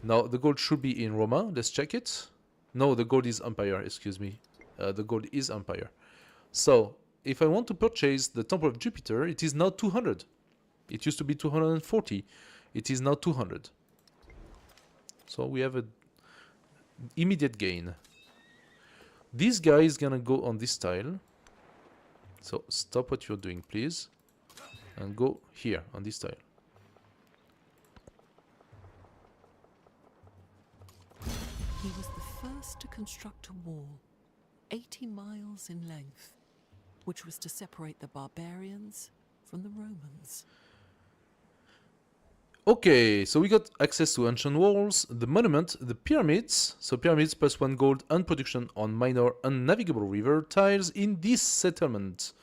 Now, the gold should be in Roma. Let's check it. No, the gold is Empire, excuse me. The gold is Empire. So, if I want to purchase the Temple of Jupiter, it is now 200. It used to be 240. It is now 200. So we have an immediate gain. This guy is gonna go on this tile. So stop what you're doing, please. And go here, on this tile. He was the first to construct a wall, 80 miles in length, which was to separate the barbarians from the Romans. Okay, so we got access to ancient walls, the monument, the pyramids. So pyramids plus 1 gold and production on minor unnavigable river tiles in this settlement.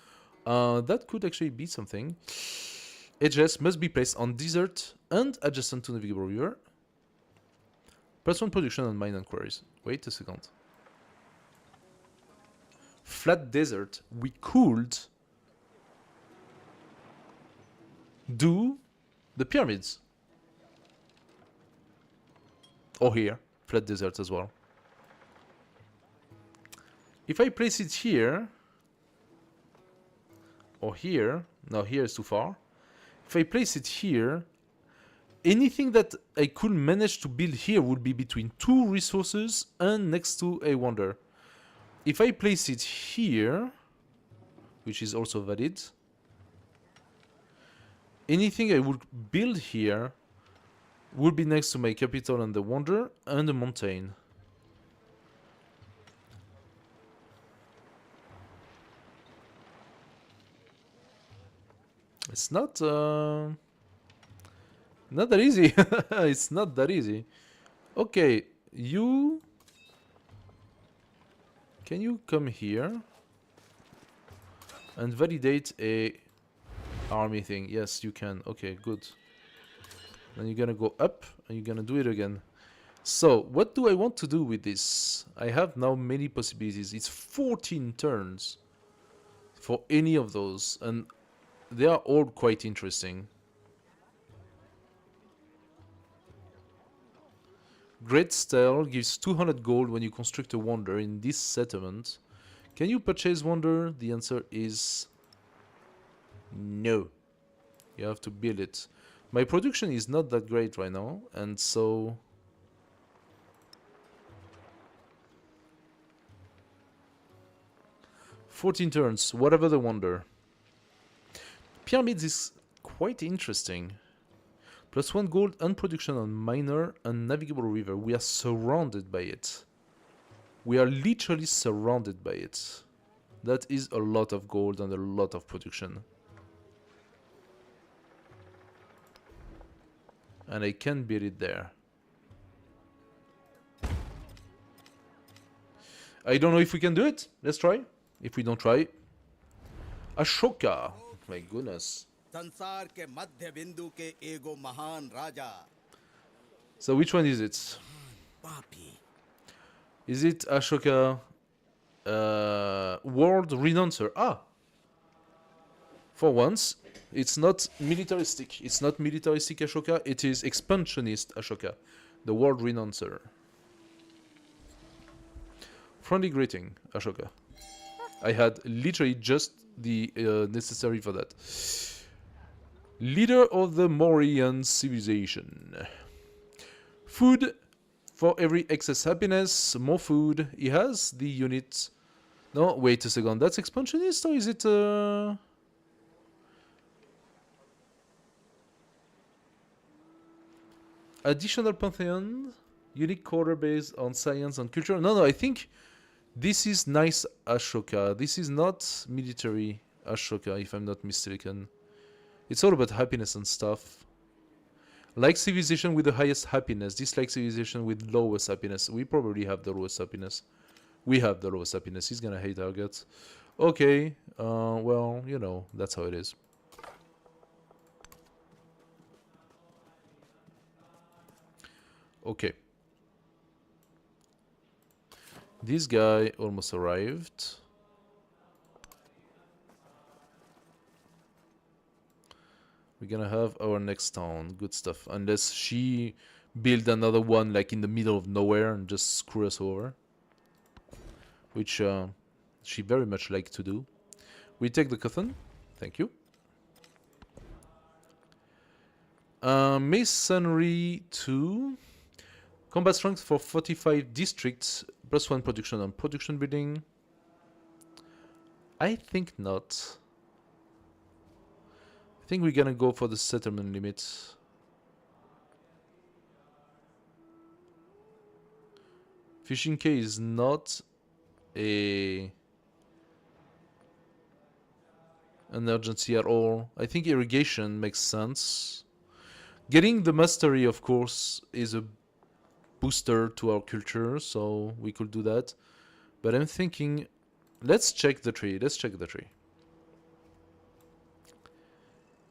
That could actually be something. Edges must be placed on desert and adjacent to navigable river. Plus 1 production on mine and quarries. Wait a second. Flat desert. We could do the pyramids. Or here, flat desert as well. If I place it here, or here, no, here is too far. If I place it here, anything that I could manage to build here would be between 2 resources and next to a wonder. If I place it here, which is also valid, anything I would build here would be next to my capital and the wonder and the mountain. It's not that easy. It's not that easy. Okay, you... Can you come here and validate a army thing? Yes, you can. Okay, good. Then you're gonna go up and you're gonna do it again. So, what do I want to do with this? I have now many possibilities. It's 14 turns for any of those, and they are all quite interesting. Great Style gives 200 gold when you construct a wonder in this settlement. Can you purchase wonder? The answer is no. You have to build it. My production is not that great right now, and so... "14 turns, whatever the wonder." Pyramids is quite interesting. +1 gold and production on minor and navigable river. We are surrounded by it. We are literally surrounded by it. That is a lot of gold and a lot of production. And I can build it there. I don't know if we can do it. Let's try. If we don't try... Ashoka. My goodness. संसार के मध्य बिंदु के एगो महान राजा So which one is it? पापी Is it Ashoka World Renouncer? Ah! For once, it's not militaristic. It's not militaristic Ashoka, it is expansionist Ashoka. The World Renouncer. Friendly greeting, Ashoka. I had literally just the necessary for that. Leader of the Mauryan civilization. Food for every excess happiness. More food. He has the unit. No, wait a second. That's expansionist or is it... Additional Pantheon. Unique quarter based on science and culture. No, I think this is nice Ashoka. This is not military Ashoka, if I'm not mistaken. It's all about happiness and stuff. Like civilization with the highest happiness. Dislike civilization with lowest happiness. We probably have the lowest happiness. We have the lowest happiness. He's gonna hate our guts. Okay. Well, you know, that's how it is. Okay. This guy almost arrived. We're gonna have our next town. Good stuff. Unless she build another one like in the middle of nowhere and just screw us over. Which she very much like to do. We take the Cotton. Thank you. Masonry 2. Combat strength for 45 districts. +1 production on production building. I think not. I think we're gonna go for the settlement limit. Fishing K is not an urgency at all. I think irrigation makes sense. Getting the mastery, of course, is a booster to our culture, so we could do that. But I'm thinking, let's check the tree. Let's check the tree.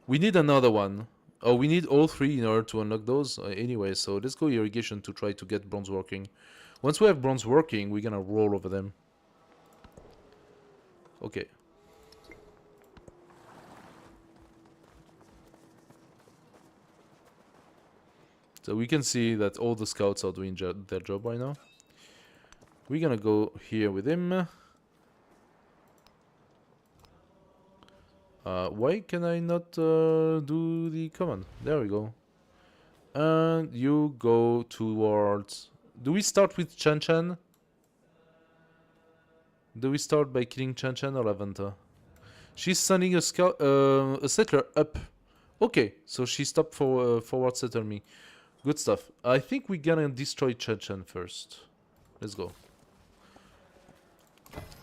We need another one. Oh, we need all 3 in order to unlock those anyway, so let's go irrigation to try to get bronze working. Once we have bronze working, we're gonna roll over them. Okay. So we can see that all the scouts are doing their job right now. We're gonna go here with him. Why can I not do the command? There we go. And you go towards... Do we start with Chan Chan? Do we start by killing Chan Chan or Lavanta? She's sending a scout, a settler up. Okay, so she stopped for forward settle me. Good stuff. I think we're gonna destroy Chan Chan first. Let's go.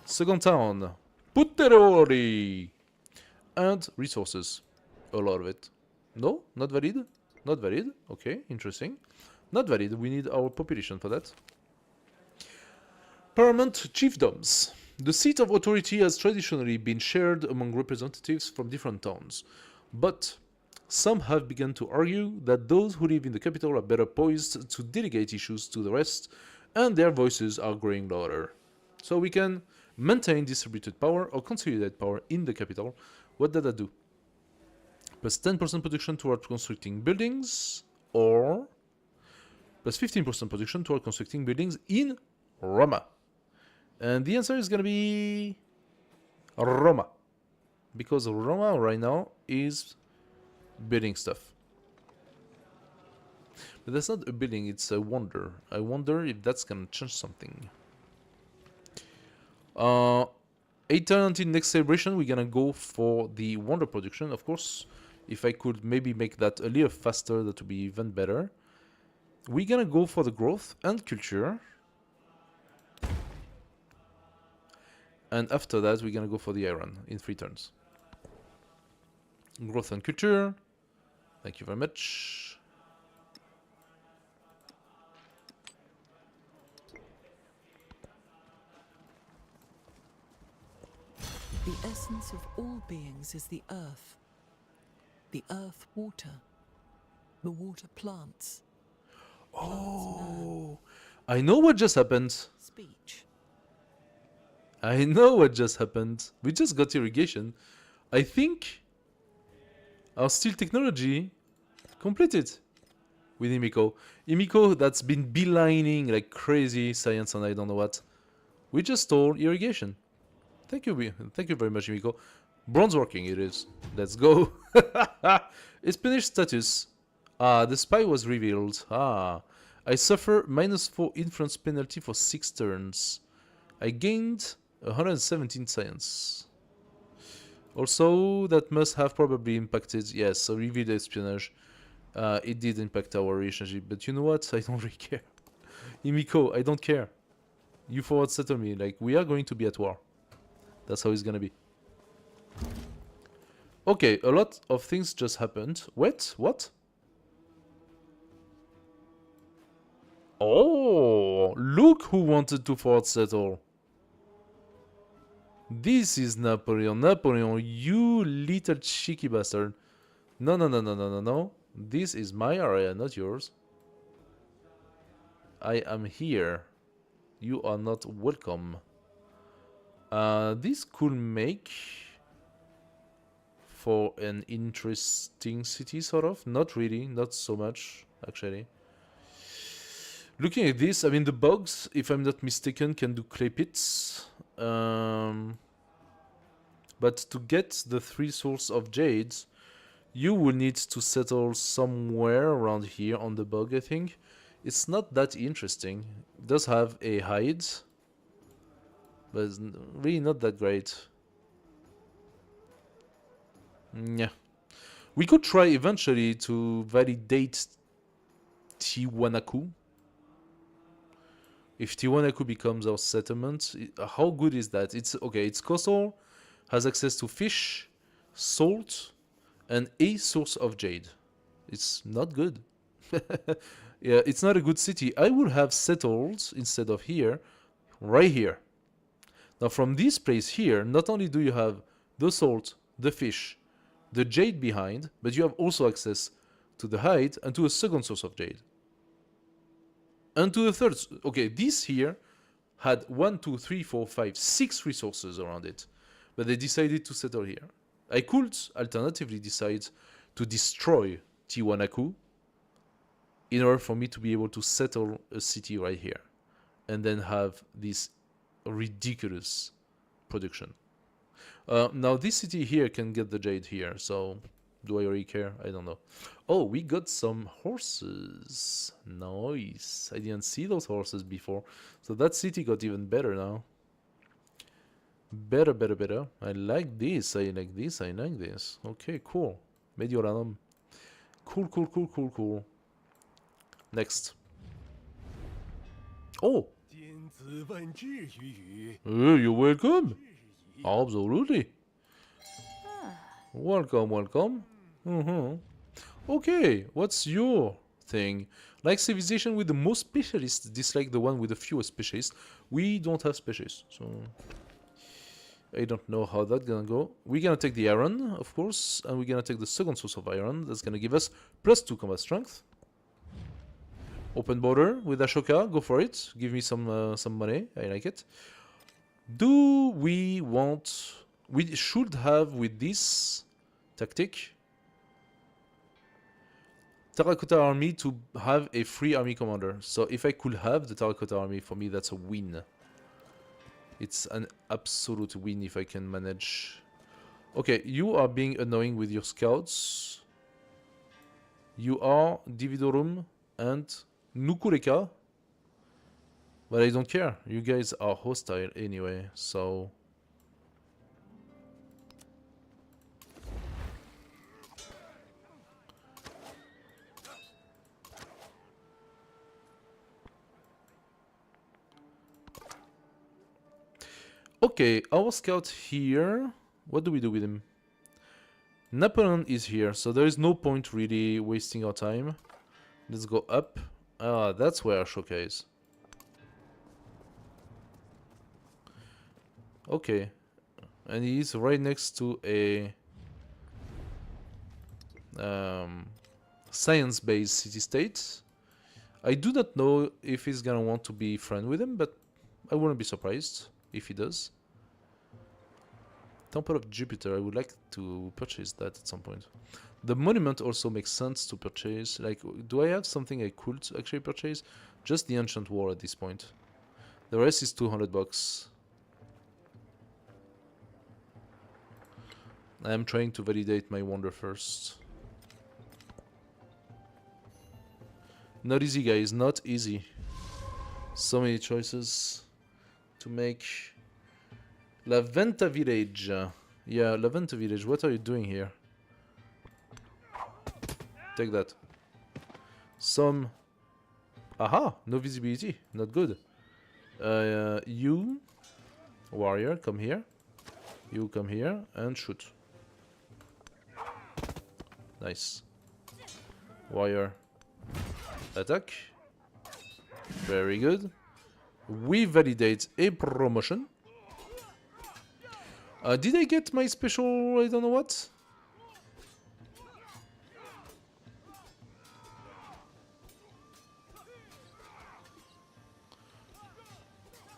Second town. Puterori! And resources. A lot of it. No? Not valid? Not valid. Okay, interesting. Not valid. We need our population for that. Paramount chiefdoms. The seat of authority has traditionally been shared among representatives from different towns, but some have begun to argue that those who live in the capital are better poised to delegate issues to the rest, and their voices are growing louder. So we can maintain distributed power or consolidate power in the capital. What did I do? Plus 10% production toward constructing buildings, or plus 15% production toward constructing buildings in Roma. And the answer is gonna be Roma. Because Roma right now is building stuff. But that's not a building, it's a wonder. I wonder if that's gonna change something. 8 until next celebration, we're gonna go for the wonder production, of course. If I could maybe make that a little faster, that would be even better. We're gonna go for the growth and culture. And after that, we're gonna go for the iron in 3 turns. Growth and culture. Thank you very much. The essence of all beings is the earth water, the water plants. Oh, I know what just happened. Speech. I know what just happened. We just got irrigation. I think our steel technology completed with Imiko. Imiko that's been beelining like crazy science and I don't know what. We just stole irrigation. Thank you very much, Imiko. Bronze working it is. Let's go. It's finished status. The spy was revealed. I suffer -4 influence penalty for 6 turns. I gained 117 science. Also, that must have probably impacted, yes, so revealed espionage. It did impact our relationship, but you know what? I don't really care. Imiko, I don't care. You forward settle me, like, we are going to be at war. That's how it's gonna be. Okay, a lot of things just happened. Wait, what? Oh, look who wanted to forward settle. This is Napoleon. Napoleon, you little cheeky bastard. No, no, no, no, no, no, no. This is my area, not yours. I am here. You are not welcome. This could make for an interesting city, sort of. Not really, not so much, actually. Looking at this, I mean, the bugs, if I'm not mistaken, can do clay pits. But to get the 3 sources of jades, you will need to settle somewhere around here on the bug, I think. It's not that interesting. It does have a hide, but it's really not that great. Yeah. We could try eventually to validate Tiwanaku. If Tiwanaku becomes our settlement, how good is that? It's okay, it's coastal, has access to fish, salt, and a source of jade. It's not good. Yeah, it's not a good city. I would have settled instead of here, right here. Now from this place here, not only do you have the salt, the fish, the jade behind, but you have also access to the hide and to a second source of jade. And to the third, okay, this here had 1, 2, 3, 4, 5, 6 resources around it, but they decided to settle here. I could alternatively decide to destroy Tiwanaku in order for me to be able to settle a city right here and then have this ridiculous production. Now this city here can get the jade here, so do I really care? I don't know. Oh, we got some horses. Nice. I didn't see those horses before, so that city got even better now. Better, better, better. I like this. I like this. I like this. Okay, cool. Mediolanum. Cool, cool, cool, cool, cool. Next. Oh. 天子问至于语， You're welcome. Absolutely. Welcome, welcome. Okay, what's your thing? Like civilization with the most specialists, dislike the one with the fewest specialists. We don't have specialists, so I don't know how that's gonna go. We're gonna take the iron, of course, and we're gonna take the second source of iron. That's gonna give us +2 combat strength. Open border with Ashoka, go for it. Give me some money, I like it. Do we want... We should have with this tactic Terracotta army to have a free army commander. So if I could have the Terracotta army, for me that's a win. It's an absolute win if I can manage. Okay, you are being annoying with your scouts. You are Dividorum and Nukureka. But I don't care. You guys are hostile anyway, so... Okay, our scout here. What do we do with him? Napoleon is here, so there is no point really wasting our time. Let's go up. Ah, that's where Ashoka is. Okay. And he is right next to a science-based city-state. I do not know if he's gonna want to be friend with him, but I wouldn't be surprised if he does. Temple of Jupiter, I would like to purchase that at some point. The monument also makes sense to purchase. Like, do I have something I could actually purchase? Just the ancient war at this point. The rest is 200 bucks. I am trying to validate my wonder first. Not easy, guys, not easy. So many choices to make. La Venta Village. Yeah, La Venta Village, what are you doing here? Take that. Some... Aha! No visibility. Not good. You, warrior, come here. You come here and shoot. Nice. Warrior. Attack. Very good. We validate a promotion. Did I get my special, I don't know what?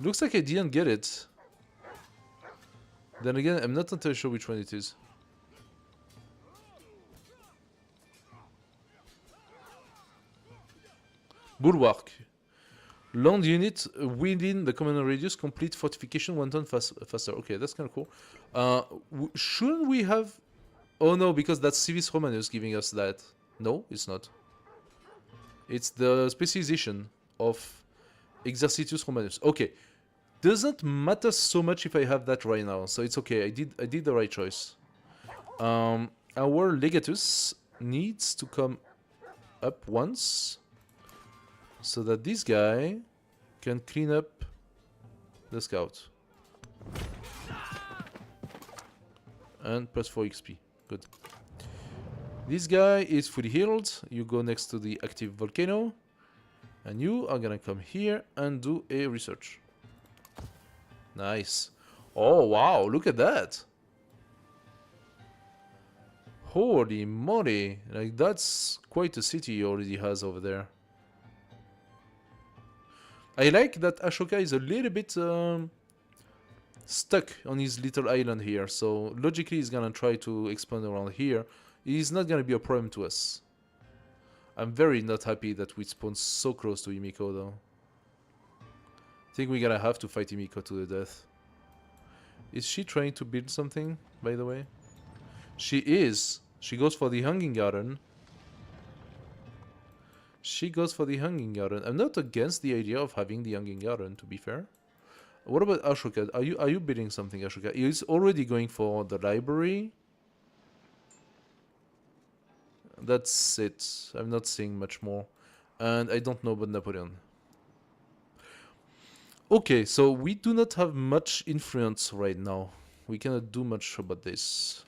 Looks like I didn't get it. Then again, I'm not entirely sure which one it is. Bulwark. Land unit within the command radius complete fortification 1 ton faster. Okay, that's kind of cool. Shouldn't we have... Oh no, because that's Civis Romanus giving us that. No, it's not. It's the specialization of Exercitus Romanus. Okay. Doesn't matter so much if I have that right now, so it's okay. I did the right choice. Our Legatus needs to come up once, so that this guy can clean up the scout. And +4 XP. Good. This guy is fully healed. You go next to the active volcano. And you are gonna come here and do a research. Nice. Oh, wow. Look at that. Holy moly. Like, that's quite a city he already has over there. I like that Ashoka is a little bit stuck on his little island here. So, logically, he's gonna try to expand around here. He's not gonna be a problem to us. I'm very not happy that we spawned so close to Himiko, though. I think we're gonna have to fight Himiko to the death. Is she trying to build something, by the way? She is. She goes for the Hanging Garden. She goes for the Hanging Garden. I'm not against the idea of having the Hanging Garden, to be fair. What about Ashoka? Are you building something, Ashoka? He's already going for the library. That's it. I'm not seeing much more. And I don't know about Napoleon. Okay, so we do not have much influence right now. We cannot do much about this.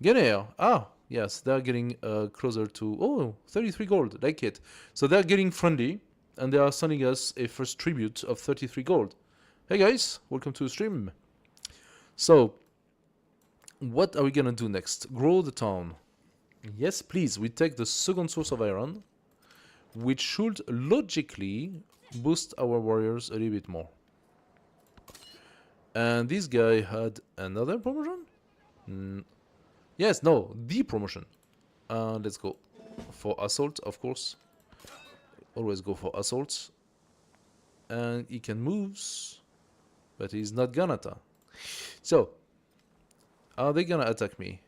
Guinea. Ah, yes, they're getting closer to... Oh, 33 gold. Like it. So they're getting friendly. And they are sending us a first tribute of 33 gold. Hey guys, welcome to the stream. So, what are we gonna do next? Grow the town. Yes, please. We take the second source of iron, which should logically boost our warriors a little bit more. And this guy had another promotion? Yes, no, the promotion. Let's go for assault, of course. Always go for assault. And he can moves, but he's not gonna attack. So, are they gonna attack me?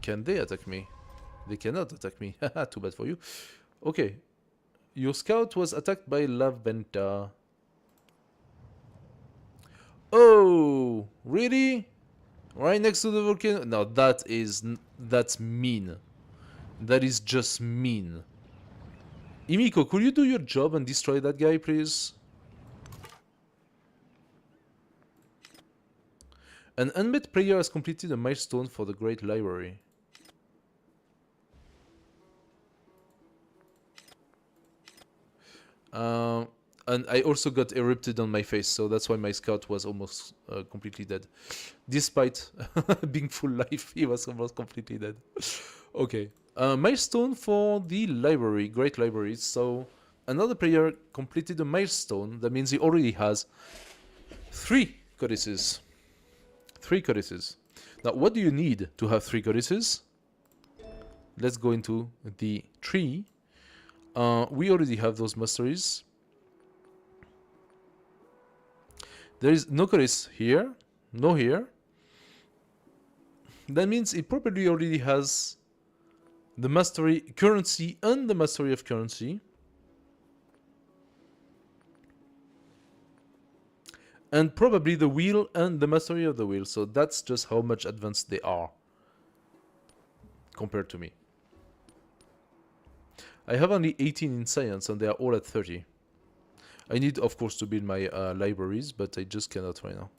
Can they attack me? They cannot attack me. Haha, too bad for you. Okay. Your scout was attacked by Laventa. Oh, really? Right next to the volcano? No, that's mean. That is just mean. Himiko, could you do your job and destroy that guy, please? An unmet player has completed a milestone for the Great Library. And I also got erupted on my face, so that's why my scout was almost completely dead. Despite being full life, he was almost completely dead. Okay. Milestone for the library, Great Library. So another player completed a milestone. That means he already has 3 codices. 3 codices. Now, what do you need to have 3 codices? Let's go into the tree. We already have those masteries. There is no codice here, no here. That means it probably already has the mastery currency and the mastery of currency. And probably the wheel and the mastery of the wheel. So that's just how much advanced they are compared to me. I have only 18 in science and they are all at 30. I need, of course, to build my libraries, but I just cannot right now.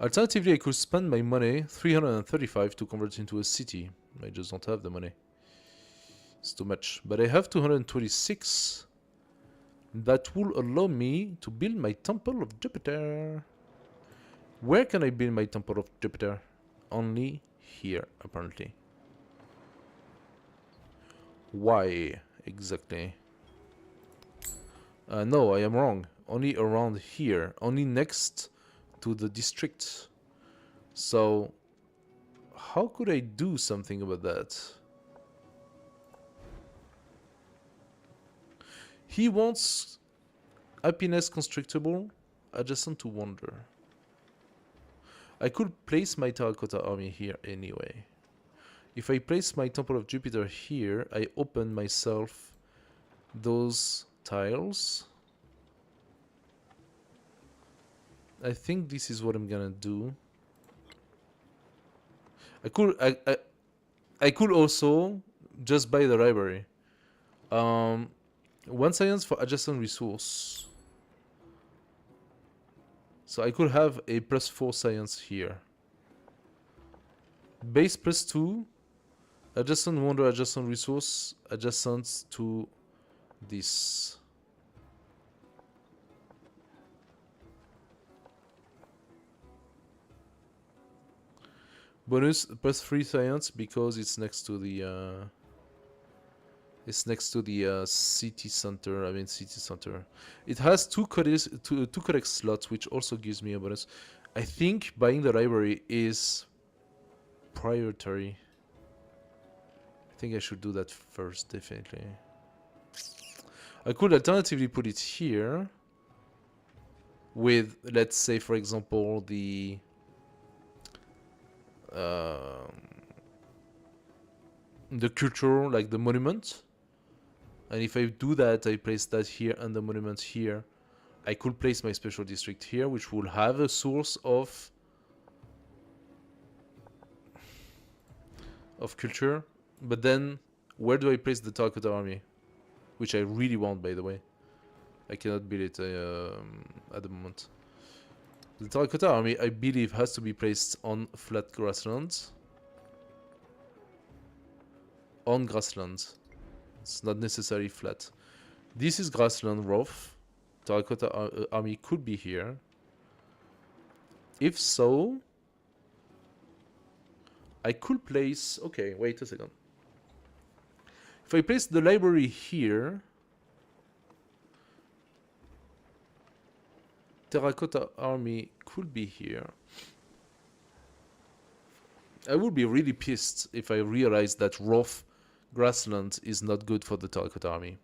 Alternatively, I could spend my money, 335, to convert into a city. I just don't have the money. It's too much. But I have 226. That will allow me to build my Temple of Jupiter. Where can I build my Temple of Jupiter? Only here, apparently. Why exactly? No, I am wrong. Only around here. Only next to the district. So, how could I do something about that? He wants happiness constructible adjacent to wonder. I could place my terracotta army here anyway. If I place my Temple of Jupiter here, I open myself those tiles. I think this is what I'm gonna do. I could also just buy the library. 1 science for adjacent resource. So I could have a +4 science here. Base +2. Adjacent wonder, adjacent resource, adjacent to this. Bonus +3 science because it's next to the city center. I mean city center. It has two codex slots, which also gives me a bonus. I think buying the library is priority. I think I should do that first, definitely. I could alternatively put it here with, let's say, for example, the culture, like the monument. And if I do that, I place that here and the monument here. I could place my special district here, which will have a source of culture. But then, where do I place the Terracotta Army? Which I really want, by the way. I cannot build it at the moment. The Terracotta Army, I believe, has to be placed on flat grasslands. On grasslands. It's not necessarily flat. This is grassland rough. Terracotta Army could be here. If so, I could place... Okay, wait a second. If I place the library here... Terracotta Army could be here. I would be really pissed if I realized that rough grassland is not good for the Terracotta Army.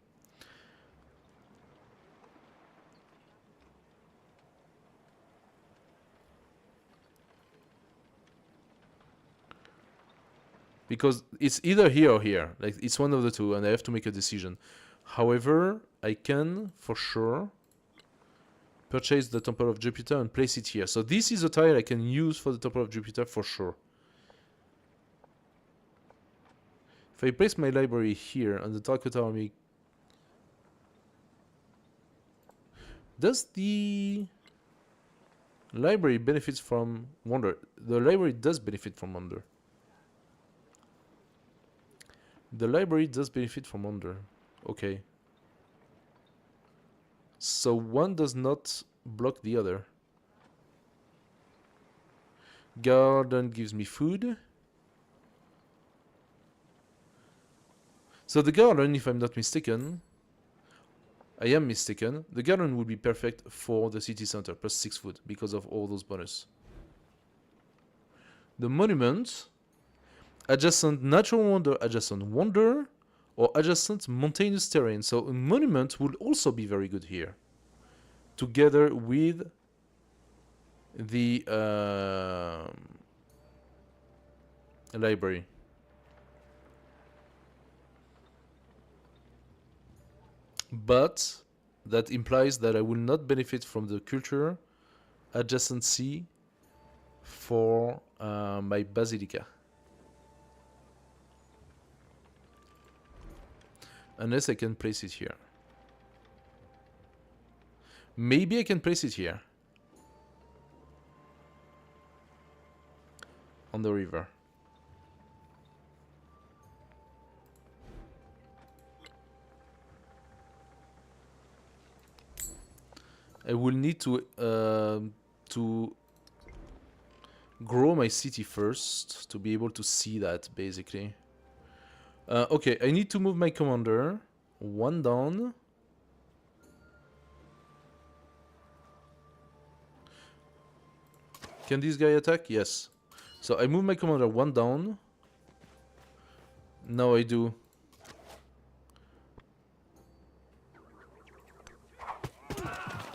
Because it's either here or here. Like, it's one of the two, and I have to make a decision. However, I can, for sure, purchase the Temple of Jupiter and place it here. So this is a tile I can use for the Temple of Jupiter, for sure. If I place my library here, and the Terracotta Army... Does the library benefit from wonder? The library does benefit from wonder. The library does benefit from wonder. Okay. So one does not block the other. Garden gives me food. So the garden, if I'm not mistaken, I am mistaken, the garden would be perfect for the city center, plus 6 food, because of all those bonus. The monument, adjacent natural wonder, adjacent wonder, or adjacent mountainous terrain. So a monument would also be very good here, together with the library. But that implies that I will not benefit from the culture adjacency for my basilica. Unless I can place it here. Maybe I can place it here. On the river. I will need to grow my city first to be able to see that, basically. Okay, I need to move my commander. One down. Can this guy attack? Yes. So I move my commander one down. Now I do.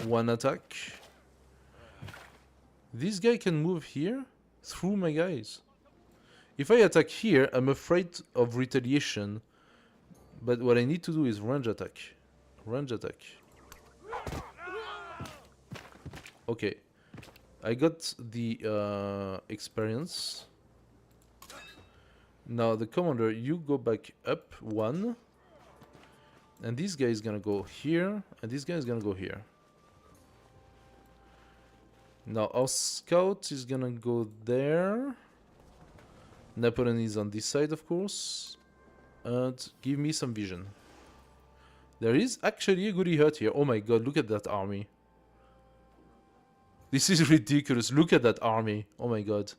One attack. This guy can move here through my guys. If I attack here, I'm afraid of retaliation. But what I need to do is range attack. Range attack. Okay. I got the experience. Now the commander, you go back up one. And this guy is gonna go here. And this guy is gonna go here. Now our scout is gonna go there. Napoleon is on this side, of course. And give me some vision. There is actually a goodie hut here. Oh my god, look at that army. This is ridiculous. Look at that army. Oh my god.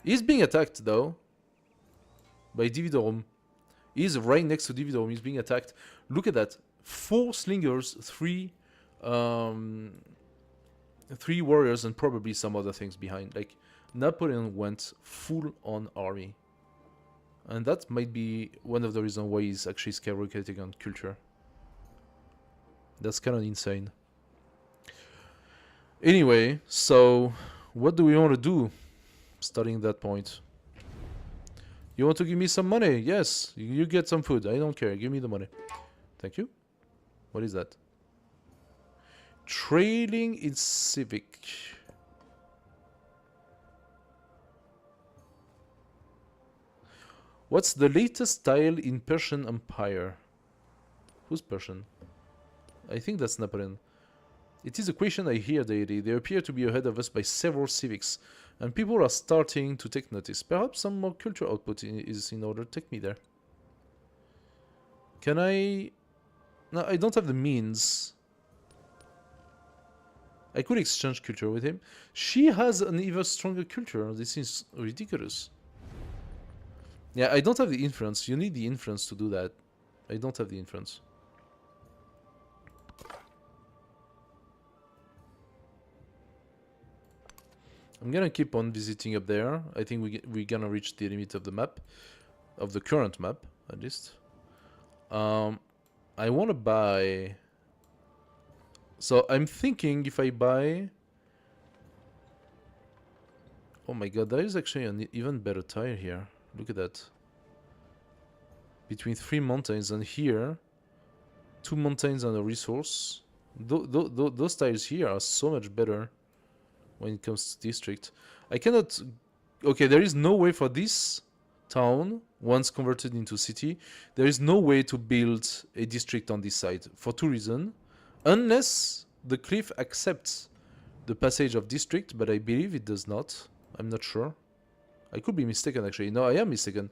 He's being attacked, though. By Dividorum. He's right next to Dividorum. He's being attacked. Look at that. 4 slingers, 3 warriors, and probably some other things behind. Like, Napoleon went full on army. And that might be one of the reasons why he's actually skyrocketing on culture. That's kind of insane. Anyway, so what do we want to do starting that point? You want to give me some money? Yes, you get some food. I don't care. Give me the money. Thank you. What is that? Trailing in civic. What's the latest style in Persian Empire? Who's Persian? I think that's Napoleon. It is a question I hear daily. They appear to be ahead of us by several civics, and people are starting to take notice. Perhaps some more culture output is in order. Take me there. Can I... No, I don't have the means. I could exchange culture with him. She has an even stronger culture. This is ridiculous. Yeah, I don't have the influence. You need the influence to do that. I don't have the influence. I'm gonna keep on visiting up there. I think we're gonna reach the limit of the map. Of the current map, at least. I want to buy... So I'm thinking if I buy... Oh my god, there is actually an even better tile here. Look at that. Between 3 mountains and here, 2 mountains and a resource. Those tiles here are so much better when it comes to district. I cannot... Okay, there is no way for this town, once converted into city, there is no way to build a district on this side for 2 reasons. Unless the cliff accepts the passage of district, but I believe it does not. I'm not sure. I could be mistaken actually. No, I am mistaken.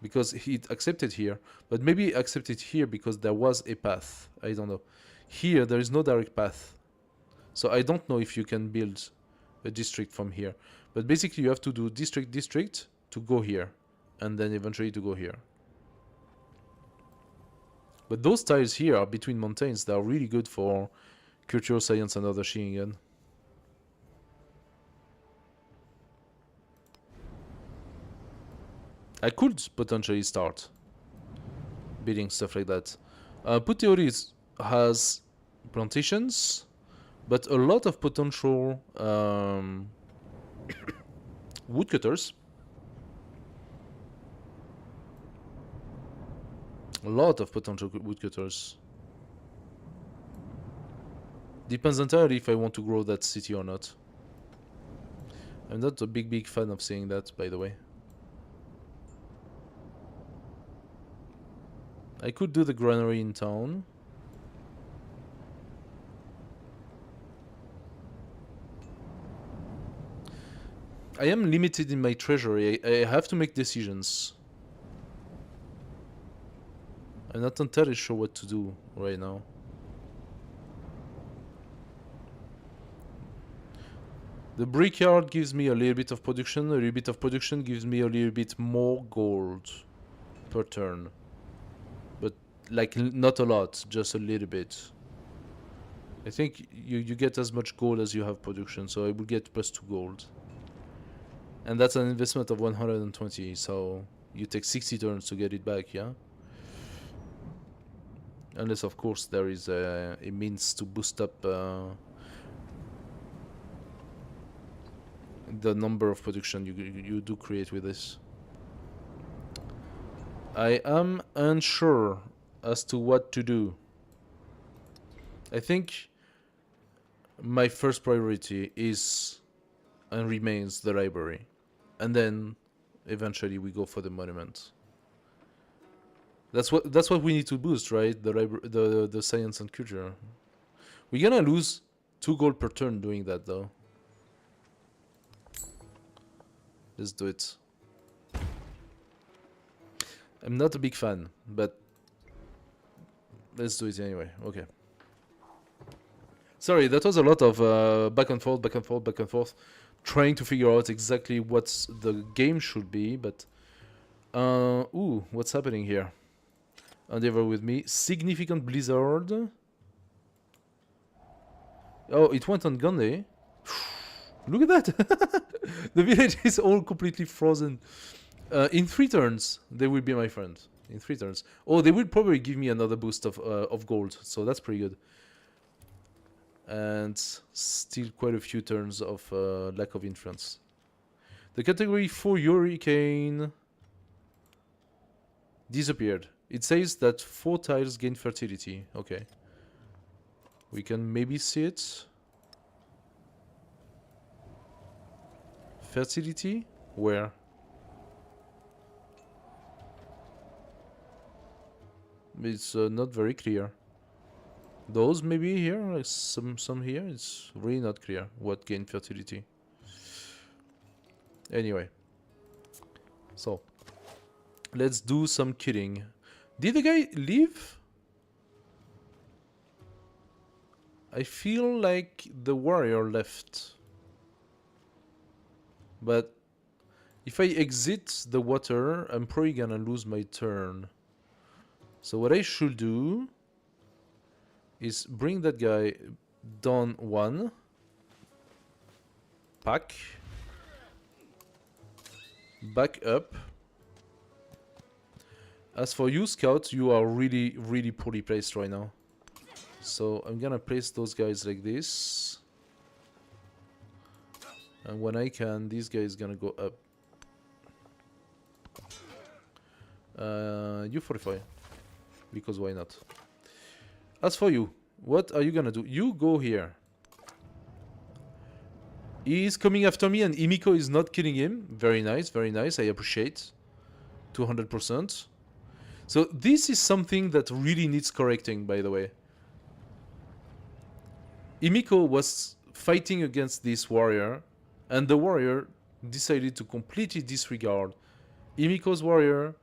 Because he accepted here. But maybe he accepted here because there was a path. I don't know. Here, there is no direct path. So I don't know if you can build a district from here. But basically you have to do district to go here. And then eventually to go here. But those tiles here are between mountains. They are really good for cultural science and other shit again. I could potentially start building stuff like that. Puteori has plantations, but a lot of potential woodcutters. A lot of potential woodcutters. Depends entirely if I want to grow that city or not. I'm not a big fan of saying that, by the way. I could do the granary in town. I am limited in my treasury. I have to make decisions. I'm not entirely sure what to do right now. The brickyard gives me a little bit of production. A little bit of production gives me a little bit more gold per turn. But like not a lot, just a little bit. I think you get as much gold as you have production, so I will get +2 gold. And that's an investment of 120, so you take 60 turns to get it back, yeah? Unless, of course, there is a means to boost up the number of production you do create with this. I am unsure as to what to do. I think my first priority is and remains the library. And then eventually we go for the monument. That's what we need to boost, right? The science and culture. We're gonna lose 2 gold per turn doing that though. Let's do it. I'm not a big fan, but let's do it anyway. Okay. Sorry, that was a lot of back and forth, trying to figure out exactly what the game should be, but... ooh, what's happening here? Endeavor with me. Significant blizzard. Oh, it went on Gandhi. Look at that! The village is all completely frozen. In 3 turns, they will be my friend. In 3 turns. Oh, they will probably give me another boost of gold, so that's pretty good. And still quite a few turns of lack of influence. The category for Hurricane disappeared. It says that 4 tiles gain fertility. Okay. We can maybe see it. Fertility? Where? It's not very clear. Those maybe here, like some here. It's really not clear what gain fertility. Anyway, so let's do some killing. Did the guy leave? I feel like the warrior left. But if I exit the water, I'm probably gonna lose my turn. So what I should do is bring that guy down 1. Pack. Back up. As for you, Scout, you are really, really poorly placed right now. So I'm gonna place those guys like this. And when I can, this guy is gonna go up. You fortify. Because why not? As for you, what are you gonna do? You go here. He is coming after me and Imiko is not killing him. Very nice, very nice. I appreciate. 200%. So this is something that really needs correcting, by the way. Imiko was fighting against this warrior, and the warrior decided to completely disregard Imiko's warrior,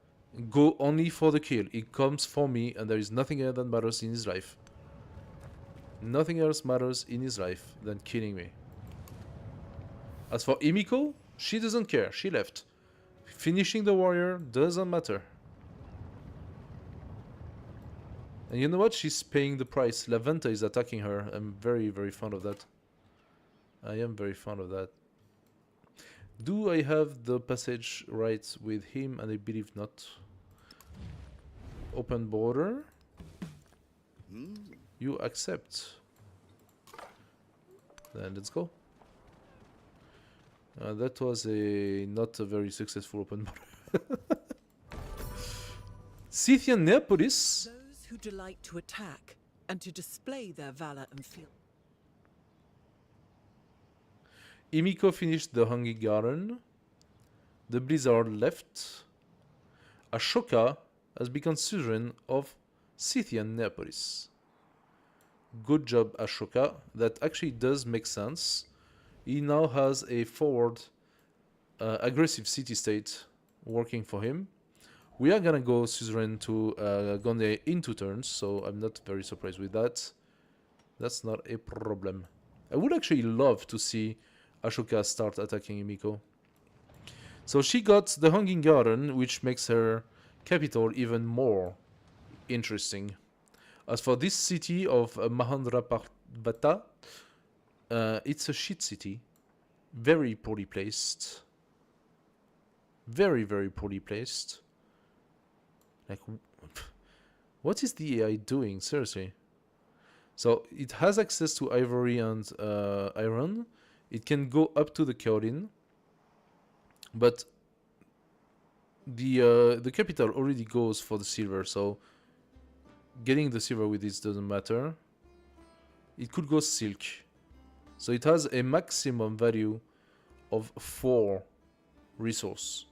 go only for the kill. It comes for me, and there is nothing else that matters in his life. Nothing else matters in his life than killing me. As for Imiko, she doesn't care. She left. Finishing the warrior doesn't matter. And you know what? She's paying the price. Laventa is attacking her. I'm very, very fond of that. I am very fond of that. Do I have the passage rights with him? And I believe not. Open border. You accept. Then let's go. That was not a very successful open border. Scythian Neapolis. Those who delight to attack and to display their valor and fear. Imiko finished the Hungry Garden. The Blizzard left. Ashoka has become suzerain of Scythian Neapolis. Good job, Ashoka. That actually does make sense. He now has a forward aggressive city-state working for him. We are gonna go suzerain to Gonde in 2 turns, so I'm not very surprised with that. That's not a problem. I would actually love to see Ashoka start attacking Imiko. So she got the Hanging Garden, which makes her capital even more interesting. As for this city of Mahandraparvata, it's a shit city. Very poorly placed. Very, very poorly placed. Like, what is the AI doing? Seriously. So, it has access to ivory and iron. It can go up to the Kaolin. But the capital already goes for the silver, so getting the silver with this doesn't matter. It could go silk. So it has a maximum value of 4 resource.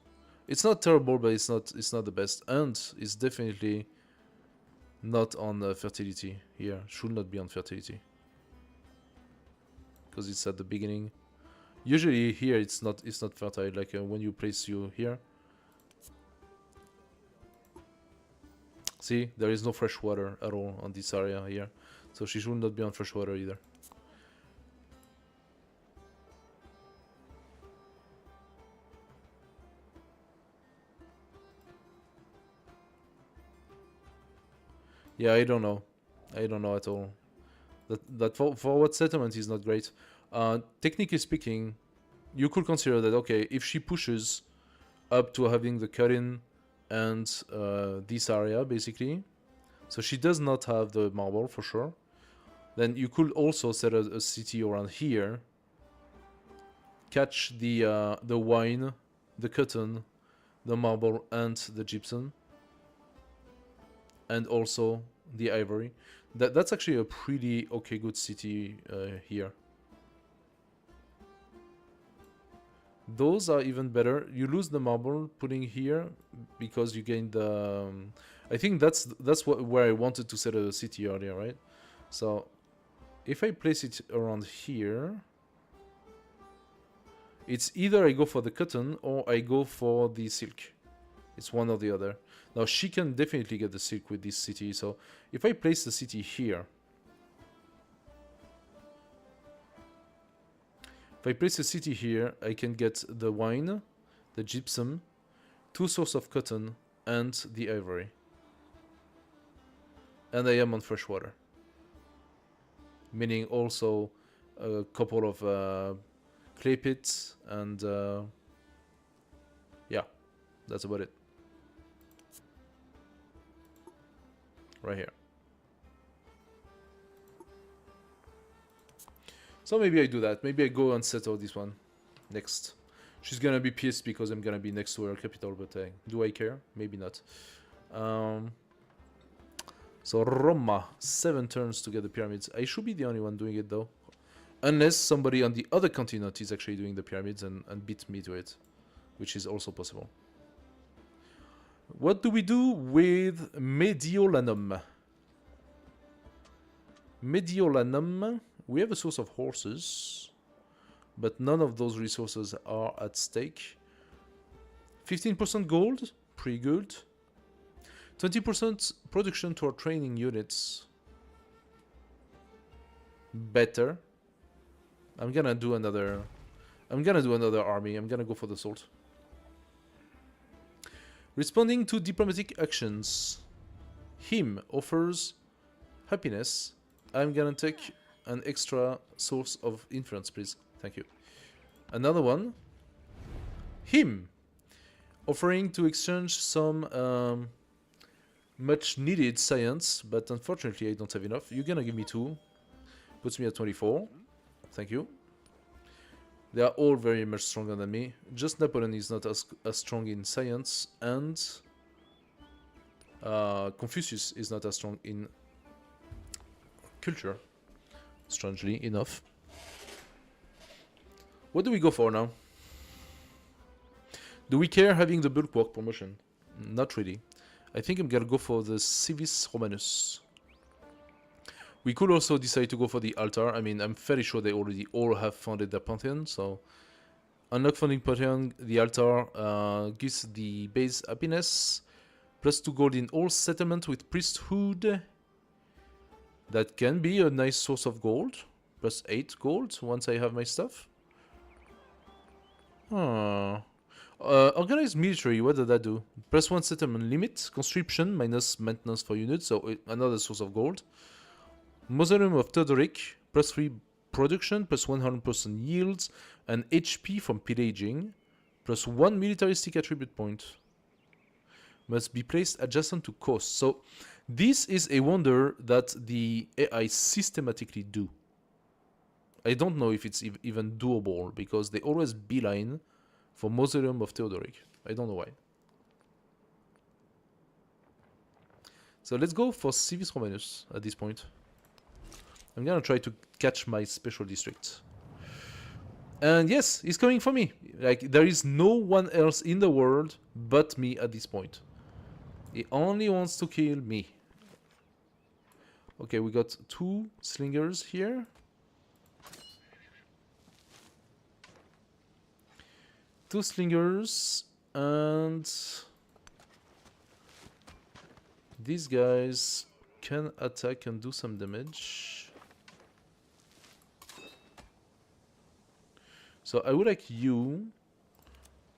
It's not terrible, but it's not the best, and it's definitely not on fertility here. Should not be on fertility because it's at the beginning. Usually here it's not fertile. Like when you place you here. See, there is no fresh water at all on this area here, so she should not be on fresh water either. Yeah, I don't know. I don't know at all. That for what settlement is not great. Technically speaking, you could consider that, okay, if she pushes up to having the cut-in and this area, basically. So she does not have the marble, for sure. Then you could also set a city around here. Catch the wine, the cotton, the marble, and the gypsum. And also the ivory. That's actually a pretty okay good city here. Those are even better. You lose the marble putting here because you gain the. I think that's where I wanted to set a city earlier, right? So if I place it around here, it's either I go for the cotton or I go for the silk. It's one or the other. Now she can definitely get the silk with this city. So if I place the city here, if I place a city here, I can get the wine, the gypsum, 2 sources of cotton, and the ivory. And I am on fresh water. Meaning also a couple of clay pits and yeah, that's about it. Right here. So maybe I do that. Maybe I go and settle this one next. She's gonna be pissed because I'm gonna be next to her capital, but do I care? Maybe not. So Roma, 7 turns to get the pyramids. I should be the only one doing it though. Unless somebody on the other continent is actually doing the pyramids and beat me to it. Which is also possible. What do we do with Mediolanum? Mediolanum, we have a source of horses, but none of those resources are at stake. 15% gold, pretty good. 20% production to our training units, better. I'm gonna do another army. I'm gonna go for the salt. Responding to diplomatic actions. Him offers happiness. I'm gonna take an extra source of influence, please. Thank you. Another one. Him offering to exchange some much needed science, but unfortunately I don't have enough. You're gonna give me 2. Puts me at 24. Thank you. They are all very much stronger than me. Just Napoleon is not as strong in science, and Confucius is not as strong in culture, strangely enough. What do we go for now? Do we care having the bulwark promotion? Not really. I think I'm gonna go for the Civis Romanus. We could also decide to go for the altar. I mean, I'm fairly sure they already all have founded their pantheon, so unlock founding pantheon. The altar gives the base happiness, plus 2 gold in all settlement with priesthood. That can be a nice source of gold, plus 8 gold once I have my stuff. Organized military, what does that do? Plus 1 settlement limit, conscription, minus maintenance for units, so another source of gold. Mausoleum of Theodoric, plus 3 production, plus 100% yields, and HP from pillaging, plus 1 militaristic attribute point. Must be placed adjacent to coast. So this is a wonder that the AI systematically do. I don't know if it's even doable, because they always beeline for Mausoleum of Theodoric. I don't know why. So let's go for Civis Romanus at this point. I'm gonna try to catch my special district. And yes, he's coming for me. Like, there is no one else in the world but me at this point. He only wants to kill me. Okay, we got 2 slingers here. Two slingers, and these guys can attack and do some damage. So I would like you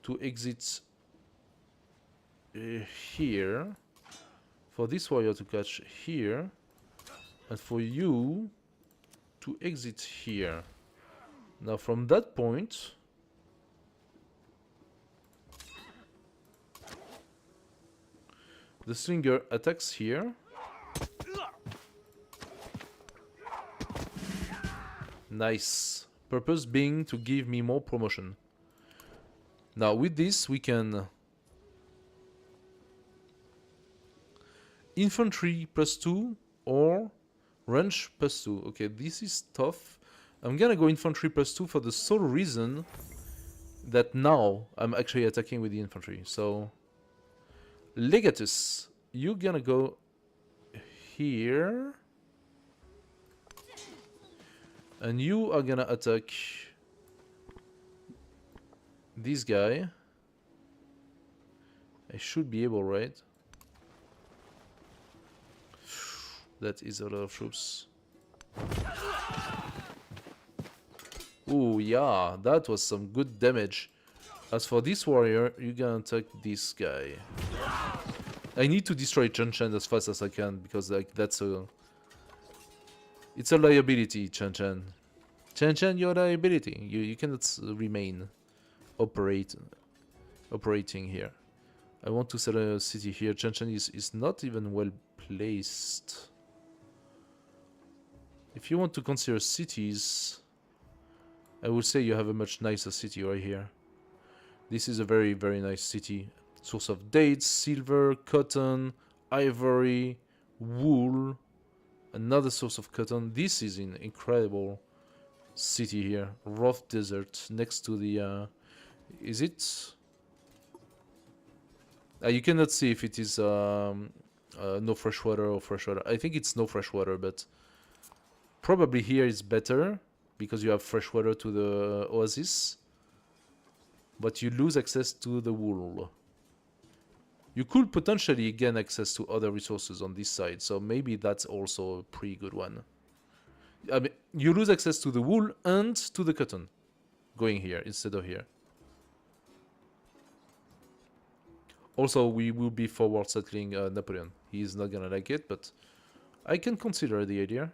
to exit here, for this warrior to catch here, and for you to exit here. Now from that point, The slinger attacks here. Nice. Purpose being to give me more promotion. Now with this we can... Infantry +2 or range +2. Okay, this is tough. I'm gonna go infantry +2 for the sole reason that now I'm actually attacking with the infantry. So, Legatus, you're gonna go here. And you are gonna attack this guy. I should be able, right? That is a lot of troops. Ooh, yeah, that was some good damage. As for this warrior, you're gonna attack this guy. I need to destroy Chen Chen as fast as I can, because like that's a... It's a liability, Chen Chen. Chen Chen, you're a liability. You cannot remain operating here. I want to set a city here. Chen Chen is not even well placed. If you want to consider cities, I would say you have a much nicer city right here. This is a very, very nice city. Source of dates, silver, cotton, ivory, wool. Another source of cotton. This is an incredible city here. Rough desert next to the... is it? You cannot see if it is no fresh water or fresh water. I think it's no fresh water, but... Probably here is better, because you have fresh water to the oasis. But you lose access to the wool. You could potentially gain access to other resources on this side, so maybe that's also a pretty good one. I mean, you lose access to the wool and to the cotton, going here instead of here. Also, we will be forward settling Napoleon. He is not gonna like it, but I can consider the idea.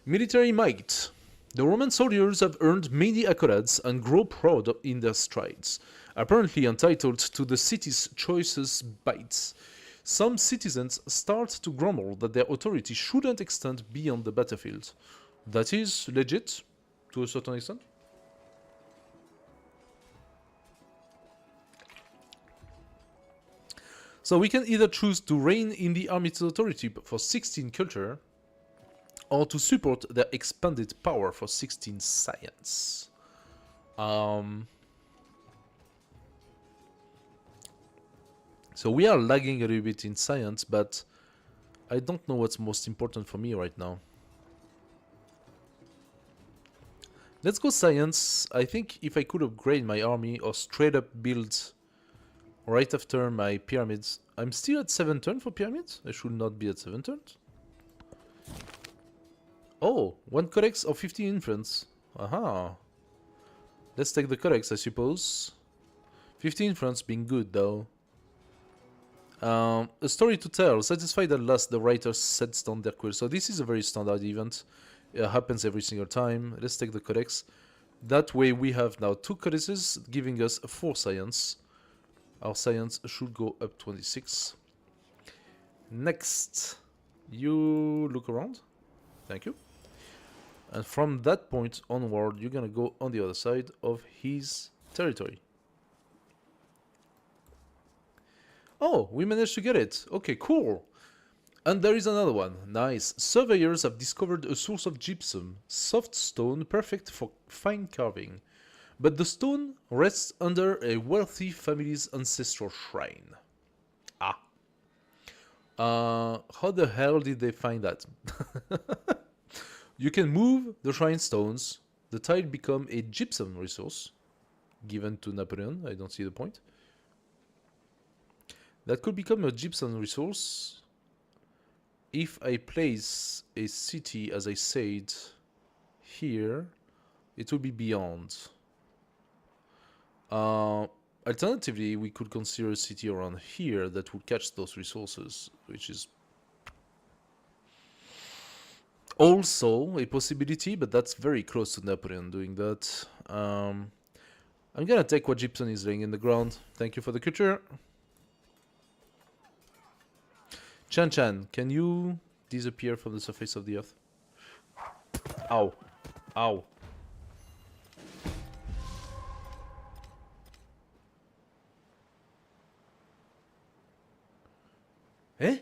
Military might. The Roman soldiers have earned many accolades and grow proud in their strides, apparently entitled to the city's choicest bites. Some citizens start to grumble that their authority shouldn't extend beyond the battlefield. That is legit, to a certain extent. So we can either choose to reign in the army's authority for 16 culture, or to support their expanded power for 16 science. So we are lagging a little bit in science, but I don't know what's most important for me right now. Let's go science. I think if I could upgrade my army or straight up build right after my pyramids. I'm still at 7 turns for pyramids? I should not be at 7 turns. Oh, 1 codex of 15 influence. Aha. Let's take the codex, I suppose. 15 influence being good, though. A story to tell. Satisfied at last, the writer sets down their quill. So this is a very standard event. It happens every single time. Let's take the codex. That way we have now 2 codices, giving us 4 science. Our science should go up 26. Next. You look around. Thank you. And from that point onward, you're gonna go on the other side of his territory. Oh, we managed to get it. Okay, cool. And there is another one. Nice. Surveyors have discovered a source of gypsum, soft stone, perfect for fine carving. But the stone rests under a wealthy family's ancestral shrine. Ah. How the hell did they find that? You can move the shrine stones. The tile become a gypsum resource given to Napoleon. I don't see the point. That could become a gypsum resource if I place a city, as I said, here. It will be beyond. Alternatively, we could consider a city around here that would catch those resources, which is also a possibility, but that's very close to Napoleon doing that. I'm gonna take what gypsum is laying in the ground. Thank you for the culture. Chan Chan, can you disappear from the surface of the earth? Ow. Ow. Eh?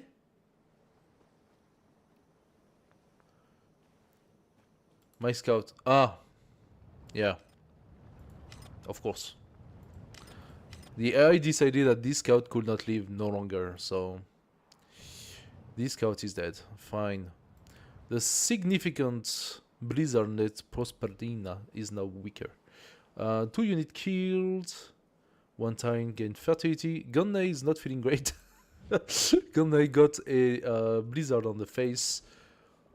My scout. Ah. Yeah. Of course. The AI decided that this scout could not live no longer, so... This scout is dead. Fine. The significant blizzard net Prosperina is now weaker. 2 unit killed. 1 time gained fertility. Gunny is not feeling great. Gunny got a blizzard on the face.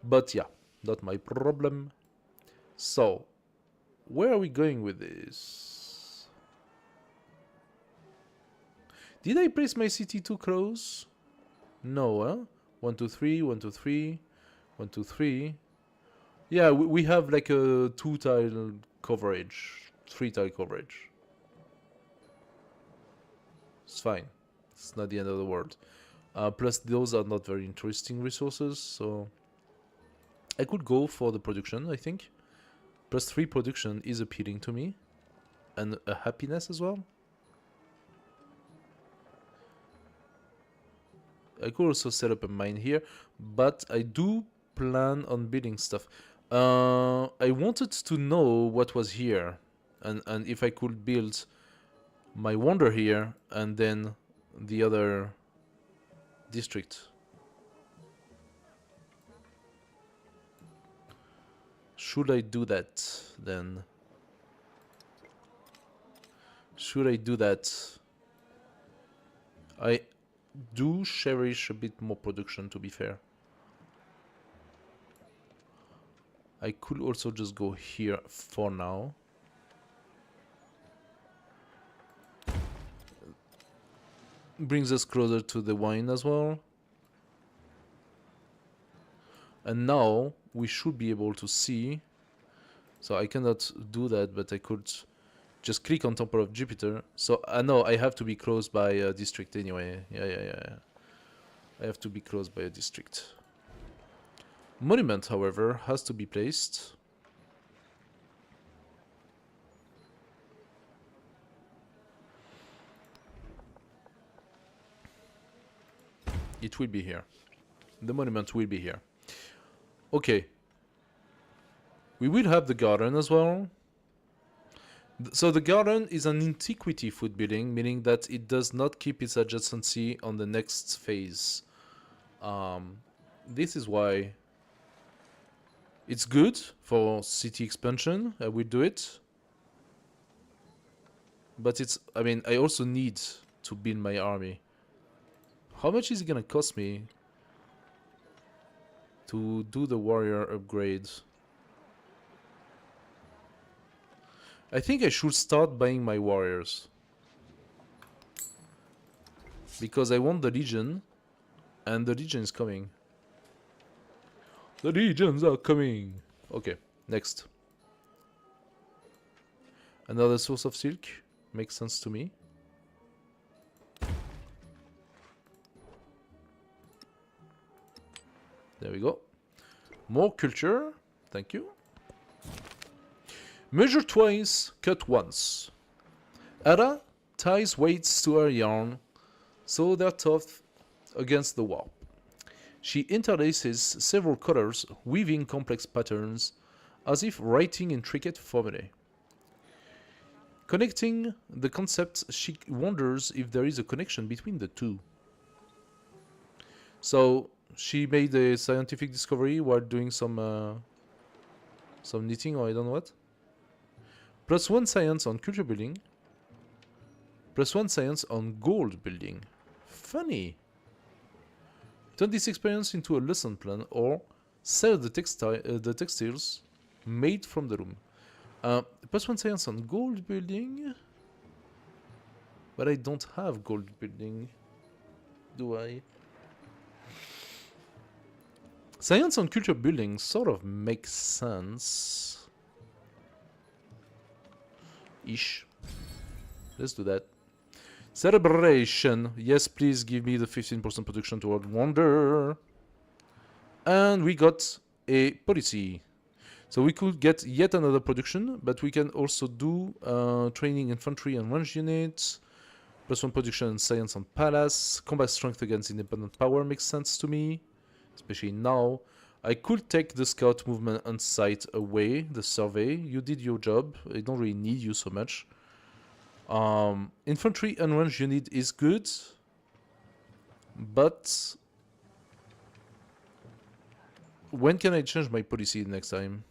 But yeah, not my problem. So, where are we going with this? Did I place my city too close? No, huh? 1, 2, 3, 1, 2, 3, 1, 2, 3. Yeah, we have like a 2-tile coverage, 3-tile coverage. It's fine. It's not the end of the world. Plus, those are not very interesting resources, so I could go for the production, I think. Plus 3 production is appealing to me. And a happiness as well. I could also set up a mine here, but I do plan on building stuff. I wanted to know what was here, and if I could build my wonder here, and then the other district. Should I do that, then? Should I do that? I do cherish a bit more production, to be fair. I could also just go here for now. Brings us closer to the wine as well. And now we should be able to see. So I cannot do that, but I could just click on Temple of Jupiter. So I know I have to be close by a district anyway. Yeah. I have to be close by a district. Monument, however, has to be placed. It will be here. The monument will be here. Okay. We will have the garden as well. So the garden is an antiquity food building, meaning that it does not keep its adjacency on the next phase. This is why it's good for city expansion. I will do it. But it's, I mean, I also need to build my army. How much is it gonna cost me to do the warrior upgrade? I think I should start buying my warriors. Because I want the Legion, and the Legion is coming. The Legions are coming! Okay, next. Another source of silk. Makes sense to me. There we go. More culture. Thank you. Measure twice, cut once. Ada ties weights to her yarn, so they're tough against the warp. She interlaces several colors, weaving complex patterns, as if writing intricate formulae. Connecting the concepts, she wonders if there is a connection between the two. So she made a scientific discovery while doing some knitting, or I don't know what. +1 science on culture building. +1 science on gold building. Funny. Turn this experience into a lesson plan or sell the textiles made from the room. +1 science on gold building. But I don't have gold building. Do I? Science on culture building sort of makes sense. Ish. Let's do that. Celebration. Yes, please give me the 15% production toward Wonder. And we got a policy. So we could get yet another production, but we can also do training infantry and range units. +1 production in science and palace. Combat strength against independent power makes sense to me, especially now. I could take the scout movement on site away, the survey. You did your job. I don't really need you so much. Infantry and range unit is good, but when can I change my policy next time?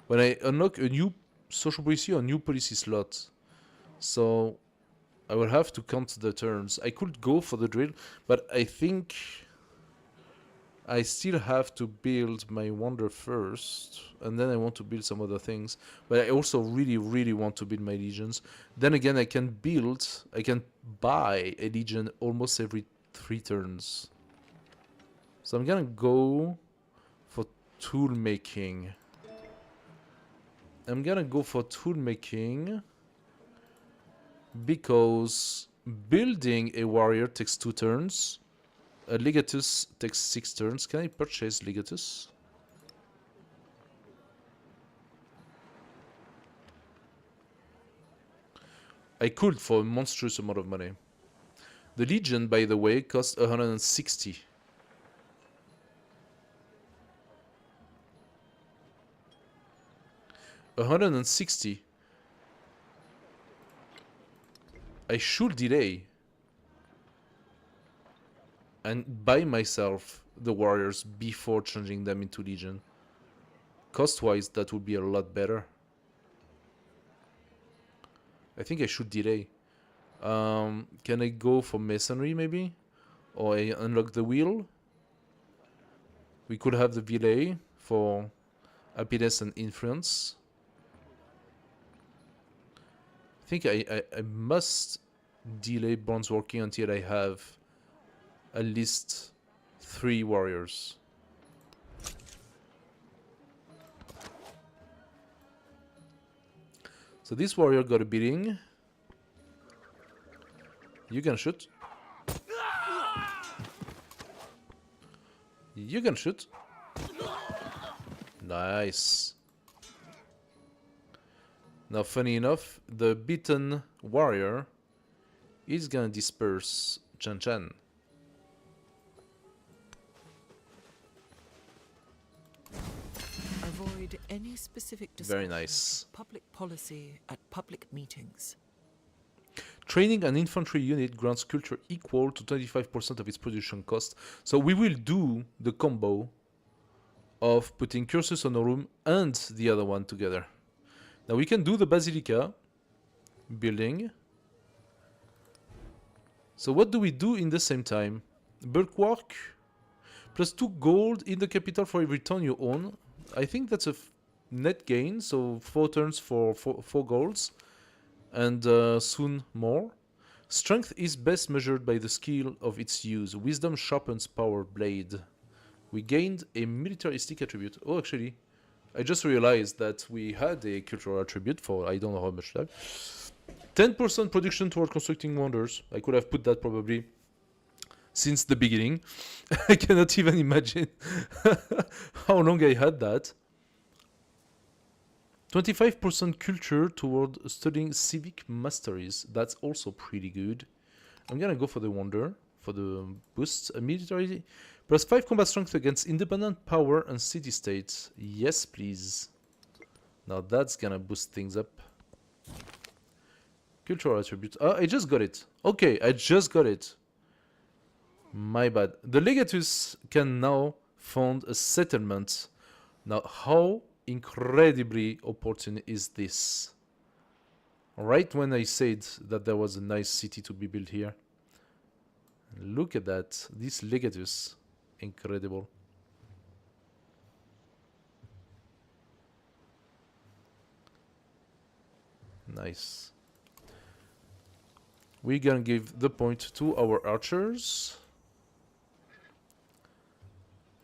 When I unlock a new social policy or new policy slot. So I will have to count the turns. I could go for the drill, but I think I still have to build my wonder first, and then I want to build some other things. But I also really want to build my legions. Then again, I can buy a legion almost every 3 turns. So I'm gonna go for tool making. Because building a warrior takes 2 turns. A Legatus takes 6 turns. Can I purchase Legatus? I could for a monstrous amount of money. The Legion, by the way, costs 160. $160. I should delay and buy myself the warriors before changing them into Legion. Cost-wise, that would be a lot better. I think I should delay. Can I go for masonry maybe? Or I unlock the wheel? We could have the delay for happiness and influence. I think I must delay bronze working until I have at least 3 warriors. So this warrior got a beating. You can shoot. You can shoot. Nice. Now, funny enough, the beaten warrior is gonna disperse Chan Chan. Avoid any specific Very discussion nice. of public policy at public meetings. Training an infantry unit grants culture equal to 25% of its production cost. So we will do the combo of putting cursus on a room and the other one together. Now we can do the Basilica building. So what do we do in the same time? Bulwark plus 2 gold in the capital for every town you own. I think that's a net gain, so 4 turns for 4 golds. And soon more. Strength is best measured by the skill of its use. Wisdom sharpens power blade. We gained a militaristic attribute. Oh, actually, I just realized that we had a cultural attribute for I don't know how much that. 10% production toward constructing wonders. I could have put that probably since the beginning. I cannot even imagine how long I had that. 25% culture toward studying civic masteries. That's also pretty good. I'm gonna go for the wonder, for the boosts. A military plus 5 combat strength against independent power and city states. Yes, please. Now that's gonna boost things up. Cultural attribute. Oh, I just got it. Okay, I just got it. My bad. The Legatus can now found a settlement. Now, how incredibly opportune is this? Right when I said that there was a nice city to be built here. Look at that. This Legatus. Incredible. Nice. We're gonna give the point to our archers.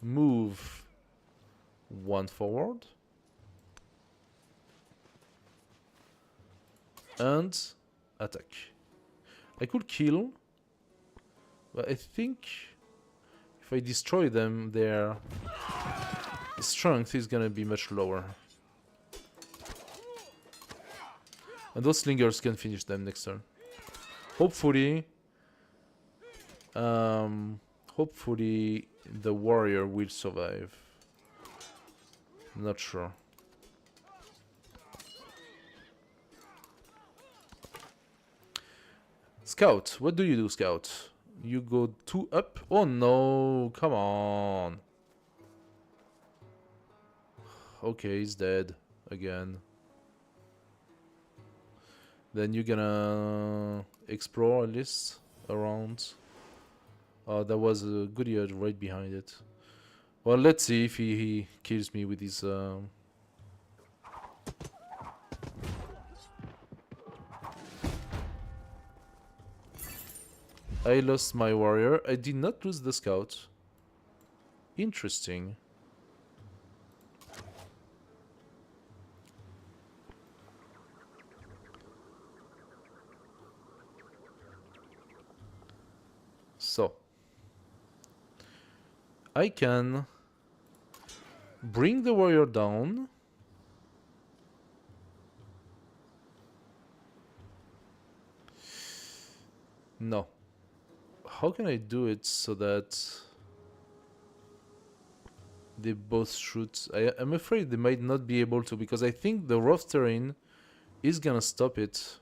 Move 1 forward. And attack. I could kill, but I think if I destroy them, their strength is gonna be much lower. And those slingers can finish them next turn. Hopefully, hopefully the warrior will survive. Not sure. Scout, what do you do, Scout? You go 2 up? Oh no, come on. Okay, he's dead again. Then you're gonna explore at least around. Oh, there was a goodie right behind it. Well, let's see if he kills me with his... I lost my warrior. I did not lose the scout. Interesting. So, I can bring the warrior down. No. How can I do it so that they both shoot? I'm afraid they might not be able to, because I think the rough terrain is gonna stop it.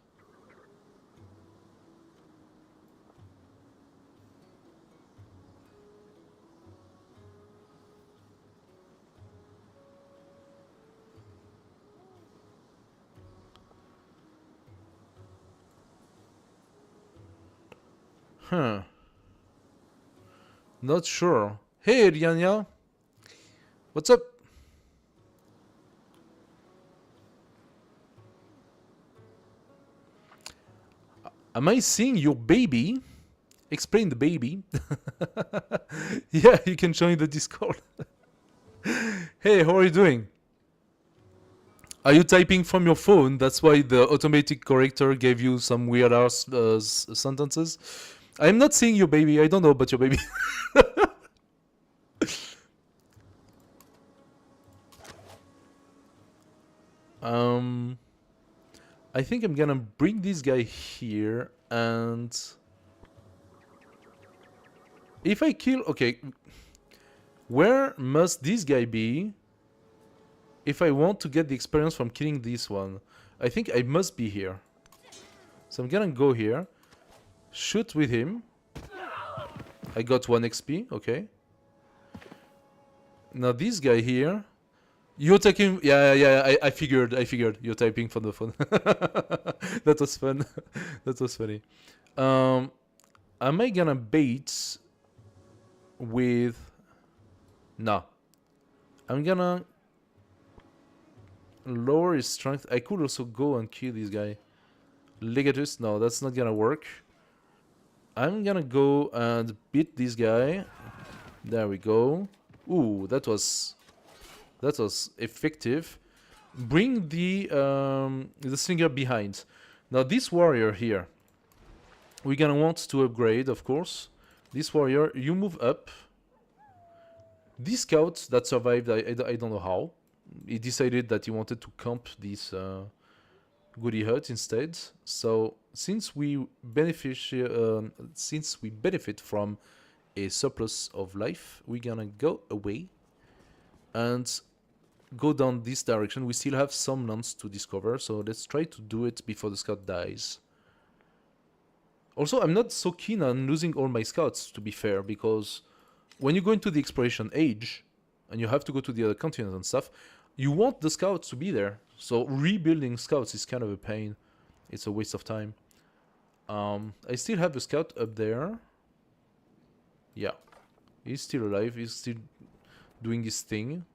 Huh. Not sure. Hey, Rianya. What's up? Am I seeing your baby? Explain the baby. Yeah, you can join the Discord. Hey, how are you doing? Are you typing from your phone? That's why the automatic corrector gave you some weird ass sentences. I'm not seeing your baby. I don't know about your baby. I think I'm gonna bring this guy here, and if I kill... Okay, where must this guy be if I want to get the experience from killing this one? I think I must be here. So I'm gonna go here, shoot with him. I got 1 XP, okay. Now this guy here... You're taking... Yeah, I figured. You're typing from the phone. That was fun. That was funny. Am I gonna bait with... No. I'm gonna lower his strength. I could also go and kill this guy. Legatus? No, that's not gonna work. I'm gonna go and beat this guy. There we go. Ooh, that was effective. Bring the slinger behind. Now this warrior here, we're gonna want to upgrade, of course. This warrior, you move up. This scout that survived, I don't know how. He decided that he wanted to camp this goodie hut instead. So since we benefit from a surplus of life, we're gonna go away and go down this direction. We still have some lands to discover, so let's try to do it before the scout dies. Also, I'm not so keen on losing all my scouts, to be fair, because when you go into the exploration age and you have to go to the other continents and stuff, you want the scouts to be there. So rebuilding scouts is kind of a pain. It's a waste of time. I still have a scout up there. Yeah, he's still alive. He's still doing his thing.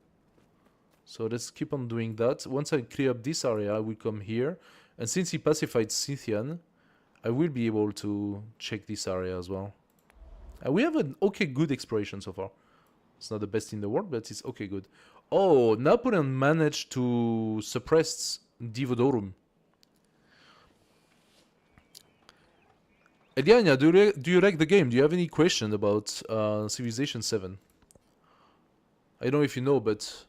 So let's keep on doing that. Once I clear up this area, I will come here. And since he pacified Scythian, I will be able to check this area as well. We have an okay good exploration so far. It's not the best in the world, but it's okay good. Oh, Napoleon managed to suppress Divodorum. Eliania, do you like the game? Do you have any question about Civilization 7? I don't know if you know, but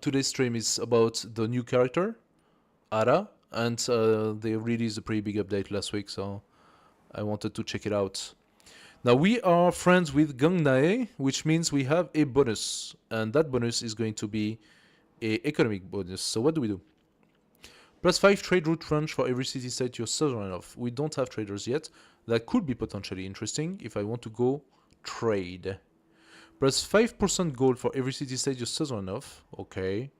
today's stream is about the new character, Ara, and they released a pretty big update last week, so I wanted to check it out. Now we are friends with Gangnae, which means we have a bonus, and that bonus is going to be a economic bonus. So what do? +5 trade route range for every city state you're sovereign of. We don't have traders yet. That could be potentially interesting if I want to go trade. +5% gold for every city state you're sovereign of. Okay.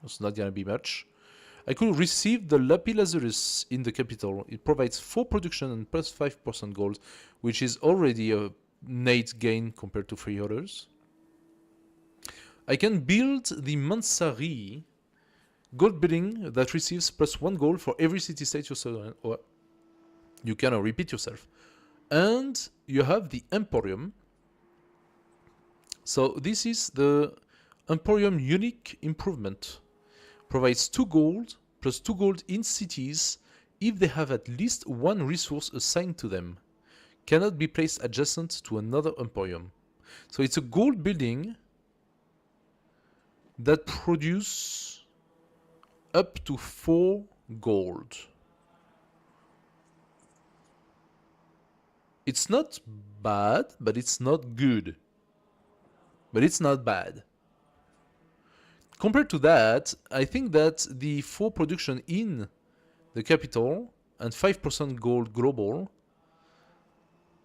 That's not gonna be much. I could receive the Lapis Lazulus in the capital. It provides 4 production and +5% gold, which is already a net gain compared to 3 others. I can build the Mansari gold building that receives +1 gold for every city state you're sovereign. Or you can repeat yourself. And you have the Emporium. So this is the Emporium unique improvement. Provides 2 gold plus 2 gold in cities if they have at least 1 resource assigned to them. Cannot be placed adjacent to another Emporium. So it's a gold building that produces up to 4 gold. It's not bad, but it's not good. But it's not bad. Compared to that, I think that the 4 production in the capital and 5% gold global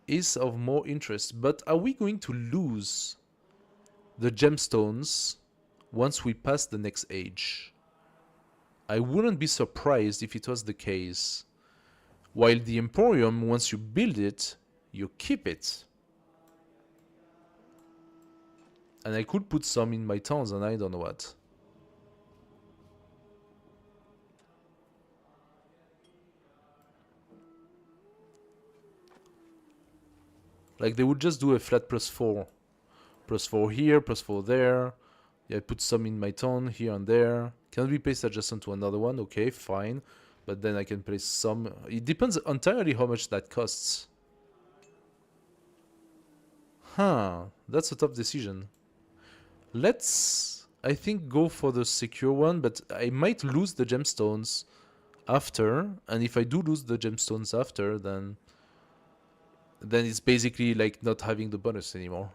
is of more interest. But are we going to lose the gemstones once we pass the next age? I wouldn't be surprised if it was the case. While the Emporium, once you build it, you keep it. And I could put some in my towns and I don't know what. Like they would just do a flat +4. +4 here, +4 there. Yeah, I put some in my town here and there. Cannot be placed adjacent to another one. Okay, fine. But then I can place some. It depends entirely how much that costs. Huh, that's a tough decision. Let's, I think, go for the secure one, but I might lose the gemstones after. And if I do lose the gemstones after, then it's basically like not having the bonus anymore.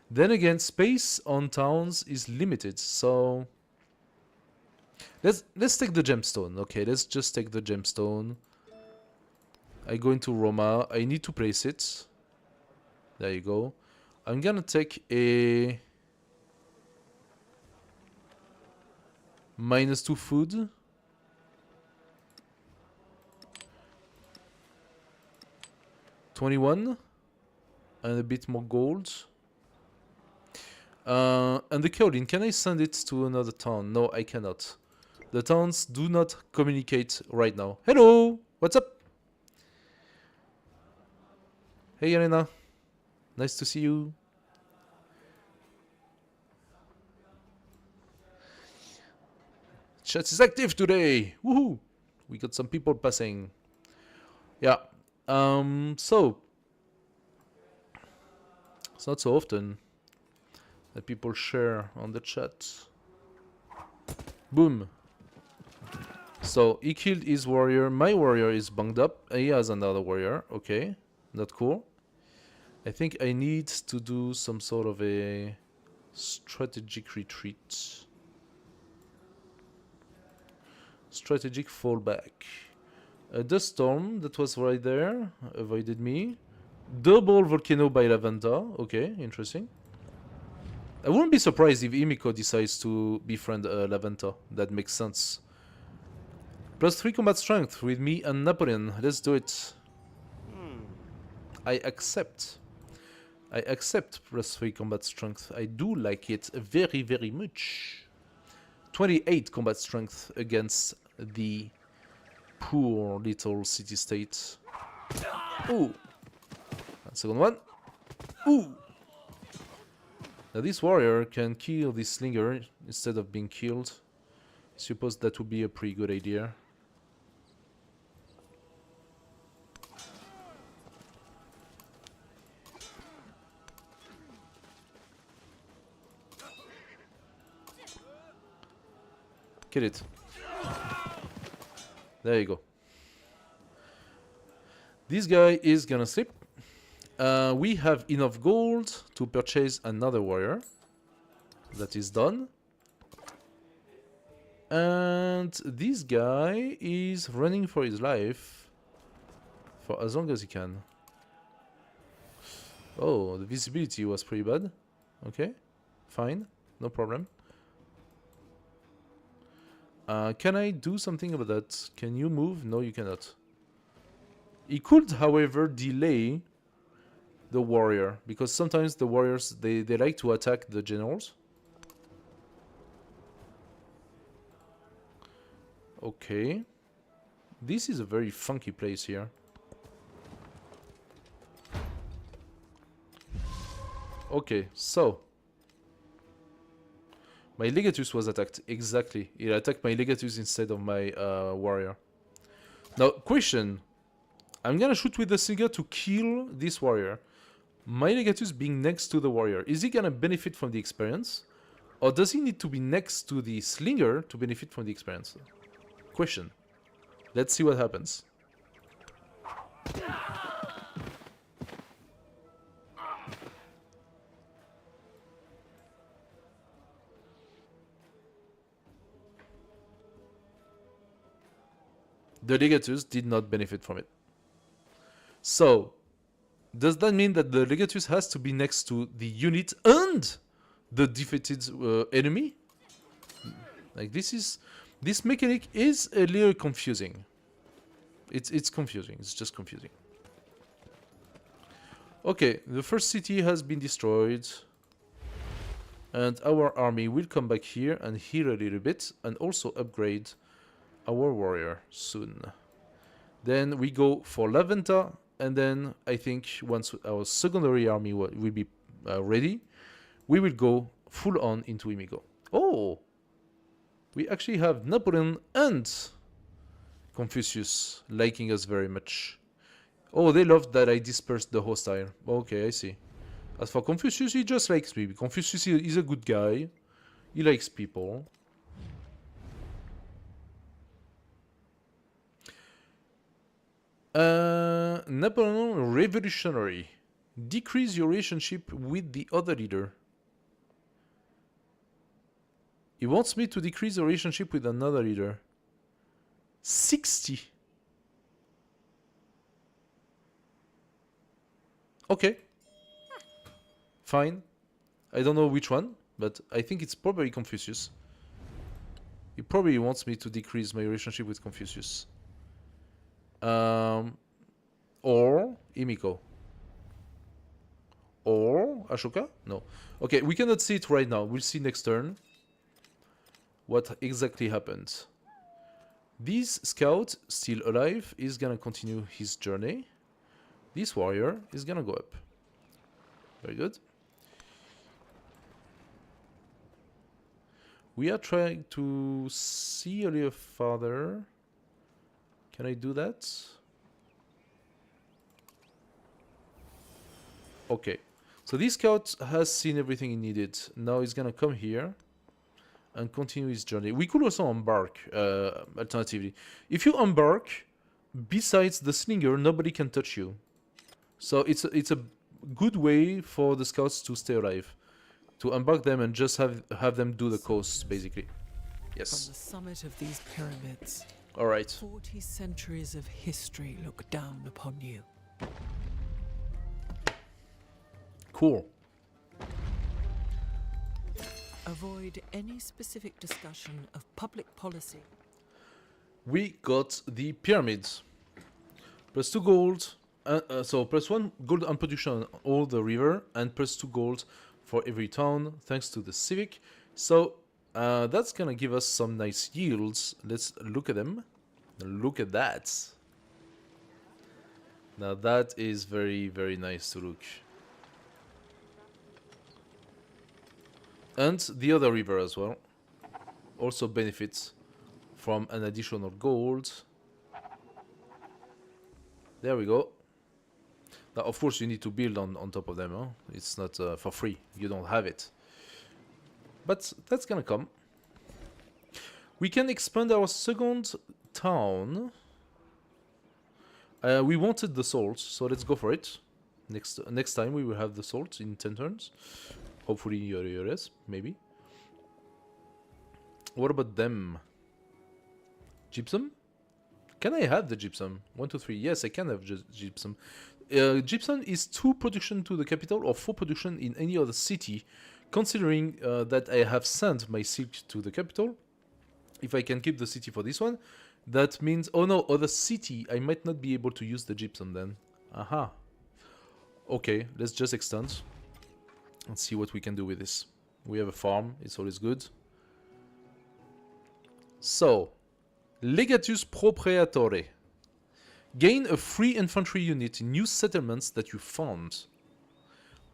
Then again, space on towns is limited, so let's take the gemstone. Okay, let's just take the gemstone. I go into Roma. I need to place it. There you go. I'm gonna take a -2 food. $21 and a bit more gold. And the Kaolin, can I send it to another town? No, I cannot. The towns do not communicate right now. Hello! What's up? Hey, Elena. Nice to see you. Chat is active today! Woohoo! We got some people passing. Yeah. So it's not so often that people share on the chat. Boom. So he killed his warrior. My warrior is bunged up. He has another warrior. Okay, not cool. I think I need to do some sort of a strategic retreat. Strategic fallback. A dust storm that was right there avoided me. Double volcano by Laventa. Okay, interesting. I wouldn't be surprised if Imiko decides to befriend Laventa. That makes sense. +3 combat strength with me and Napoleon. Let's do it. I accept. I accept +3 combat strength. I do like it very, very much. 28 combat strength against the poor little city-state. Ooh. And second one. Ooh. Now this warrior can kill this slinger instead of being killed. Suppose that would be a pretty good idea. Kill it. There you go. This guy is gonna sleep. We have enough gold to purchase another warrior. That is done. And this guy is running for his life for as long as he can. Oh, the visibility was pretty bad. Okay, fine, no problem. Can I do something about that? Can you move? No, you cannot. He could, however, delay the warrior, because sometimes the warriors, they like to attack the generals. Okay. This is a very funky place here. Okay, so my Legatus was attacked. Exactly. It attacked my Legatus instead of my warrior. Now, question. I'm gonna shoot with the Slinger to kill this warrior. My Legatus being next to the warrior, is he gonna benefit from the experience? Or does he need to be next to the Slinger to benefit from the experience? Question. Let's see what happens. The Legatus did not benefit from it. So, does that mean that the Legatus has to be next to the unit and the defeated enemy? Like, this mechanic is a little confusing. It's confusing. It's just confusing. Okay, the first city has been destroyed. And our army will come back here and heal a little bit and also upgrade our warrior soon. Then we go for Laventa, and then I think once our secondary army will be ready, we will go full on into Imigo. Oh! We actually have Napoleon and Confucius liking us very much. Oh, they loved that I dispersed the hostile. Okay, I see. As for Confucius, he just likes me. Confucius is a good guy. He likes people. Napoleon Revolutionary. Decrease your relationship with the other leader. He wants me to decrease the relationship with another leader. 60. Okay. Fine. I don't know which one, but I think it's probably Confucius. He probably wants me to decrease my relationship with Confucius. Or Himiko. Or Ashoka? No. Okay, we cannot see it right now. We'll see next turn what exactly happened. This scout, still alive, is gonna continue his journey. This warrior is gonna go up. Very good. We are trying to see a little farther. Can I do that? Okay. So this scout has seen everything he needed. Now he's gonna come here and continue his journey. We could also embark, alternatively. If you embark, besides the slinger, nobody can touch you. So it's a good way for the scouts to stay alive. To embark them and just have them do the coast, basically. Yes. From the summit of these pyramids, Alright. 40 centuries of history look down upon you. Cool. Avoid any specific discussion of public policy. We got the pyramids. Plus 2 gold. So plus 1 gold on production on all the river, and plus 2 gold for every town, thanks to the civic. So that's gonna give us some nice yields. Let's look at them. Look at that. Now that is very, very nice to look. And the other river as well also benefits from an additional gold. There we go. Now, of course, you need to build on top of them. Huh? It's not for free. You don't have it. But that's gonna come. We can expand our second town. We wanted the salt, so let's go for it. Next time we will have the salt in 10 turns. Hopefully yes, maybe. What about them? Gypsum? Can I have the gypsum? 1, 2, 3. Yes, I can have gypsum. Gypsum is 2 production to the capital or 4 production in any other city. Considering that I have sent my silk to the capital, if I can keep the city for this one, that means, oh no, other city, I might not be able to use the gypsum then. Aha. Okay, let's just extend and see what we can do with this. We have a farm, it's always good. So, Legatus Proprietore. Gain a free infantry unit in new settlements that you found.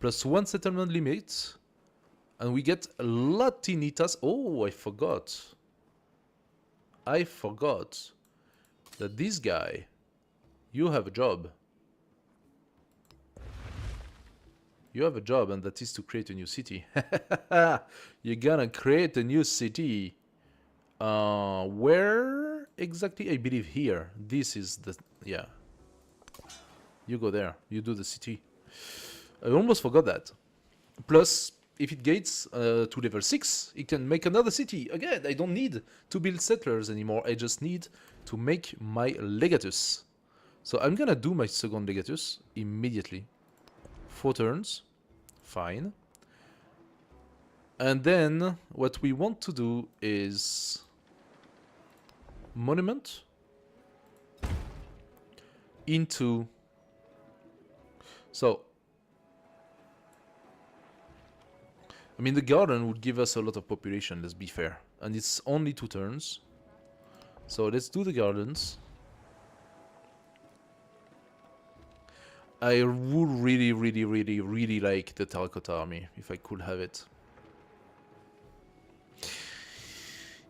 Plus 1 settlement limit. And we get Latinitas. Oh, I forgot. I forgot that this guy, you have a job. You have a job, and that is to create a new city. You're gonna create a new city. Where exactly? I believe here. This is the... yeah. You go there. You do the city. I almost forgot that. Plus, if it gets to level 6, it can make another city. Again, I don't need to build settlers anymore. I just need to make my legatus. So I'm gonna do my second legatus immediately. 4 turns. Fine. And then what we want to do is monument into... so I mean, the garden would give us a lot of population, let's be fair. And it's only 2 turns. So let's do the gardens. I would really like the terracotta army, if I could have it.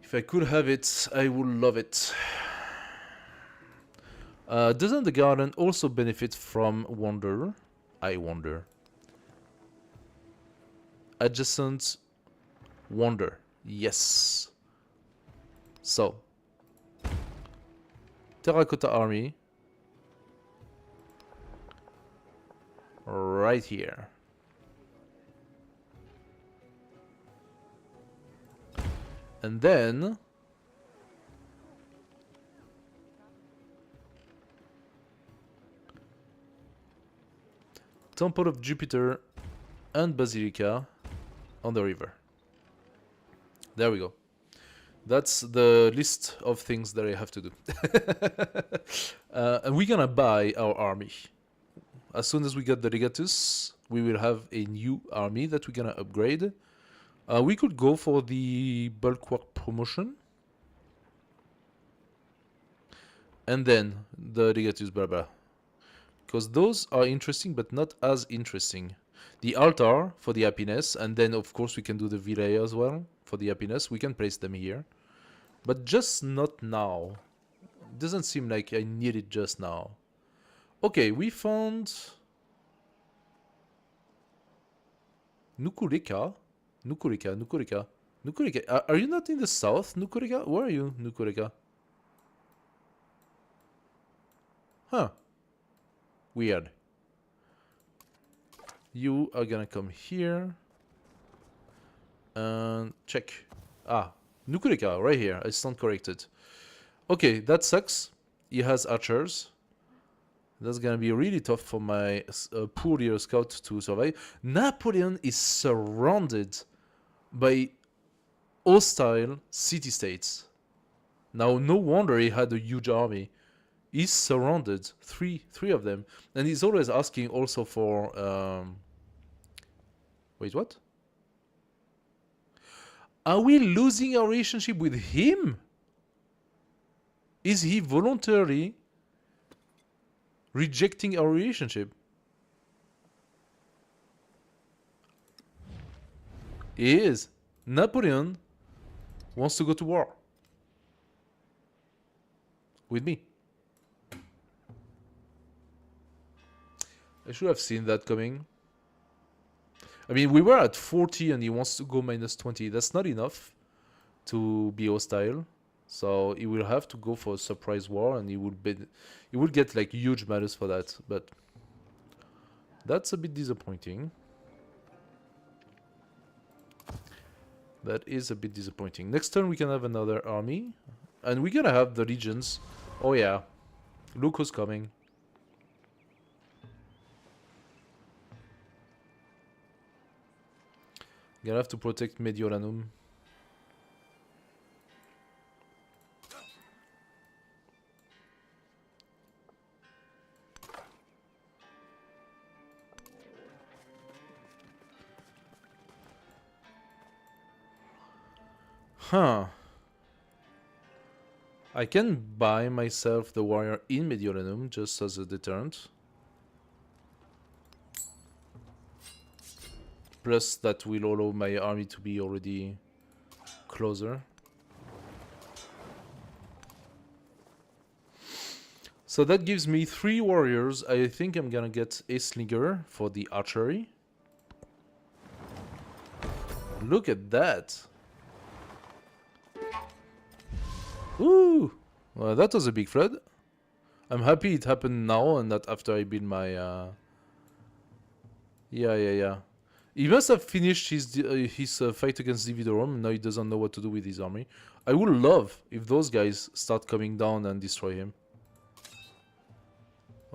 If I could have it, I would love it. Doesn't the garden also benefit from wonder? I wonder. Adjacent wonder. Yes. So, terracotta army. Right here. And then Temple of Jupiter and Basilica on the river. There we go. That's the list of things that I have to do. And we're gonna buy our army. As soon as we get the legatus, we will have a new army that we're gonna upgrade. We could go for the bulwark promotion. And then the legatus, blah blah. Because those are interesting, but not as interesting. The altar for the happiness, and then of course we can do the village as well for the happiness. We can place them here. But just not now. Doesn't seem like I need it just now. Okay, we found Nukurika. Nukurika. Are you not in the south, Nukurika? Where are you, Nukurika? Huh. Weird. You are gonna come here. And check. Ah, Nukurika, right here. I stand corrected. Okay, that sucks. He has archers. That's gonna be really tough for my poor little scout to survive. Napoleon is surrounded by hostile city-states. Now, no wonder he had a huge army. He's surrounded, three of them. And he's always asking also for... Wait, what? Are we losing our relationship with him? Is he voluntarily rejecting our relationship? He is. Napoleon wants to go to war. with me. I should have seen that coming. I mean, we were at 40 and he wants to go minus 20. That's not enough to be hostile. So he will have to go for a surprise war, and he would get like huge matters for that. But that's a bit disappointing. That is a bit disappointing. Next turn we can have another army, and we're gonna have the legions. Oh yeah, look who's coming. Gonna have to protect Mediolanum. Huh. I can buy myself the warrior in Mediolanum just as a deterrent. Plus that will allow my army to be already closer. So that gives me 3 warriors. I think I'm gonna get a slinger for the archery. Look at that. Woo! Well, that was a big flood. I'm happy it happened now and not after I build my... Yeah. He must have finished his fight against Dividorum. Now he doesn't know what to do with his army. I would love if those guys start coming down and destroy him.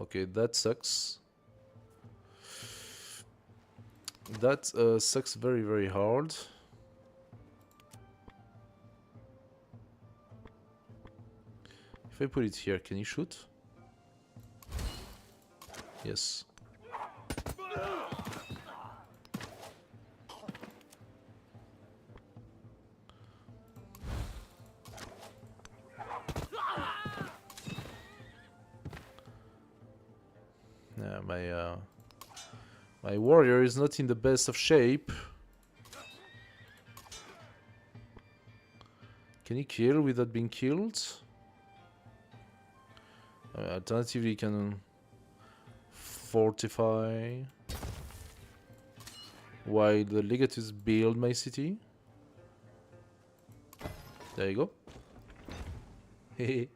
Okay, that sucks. That sucks very, very hard. If I put it here, can he shoot? Yes. Yeah, my warrior is not in the best of shape. Can he kill without being killed? Alternatively, he can fortify while the legatus build my city. There you go. Hehe.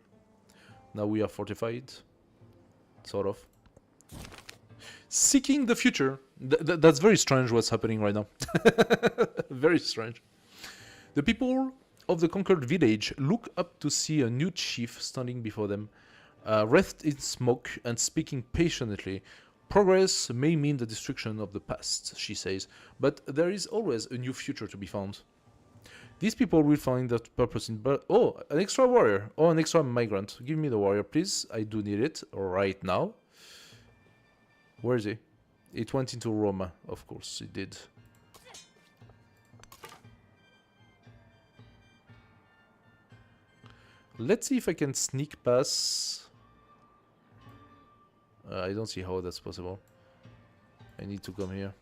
Now we are fortified. Sort of. Seeking the future. That's very strange what's happening right now. Very strange. The people of the conquered village look up to see a new chief standing before them. Wreathed in smoke and speaking passionately. Progress may mean the destruction of the past, she says, but there is always a new future to be found. These people will find that purpose in birth. Oh, an extra warrior. Oh, an extra migrant. Give me the warrior, please. I do need it right now. Where is he? It went into Roma, of course, it did. Let's see if I can sneak past. I don't see how that's possible. I need to come here.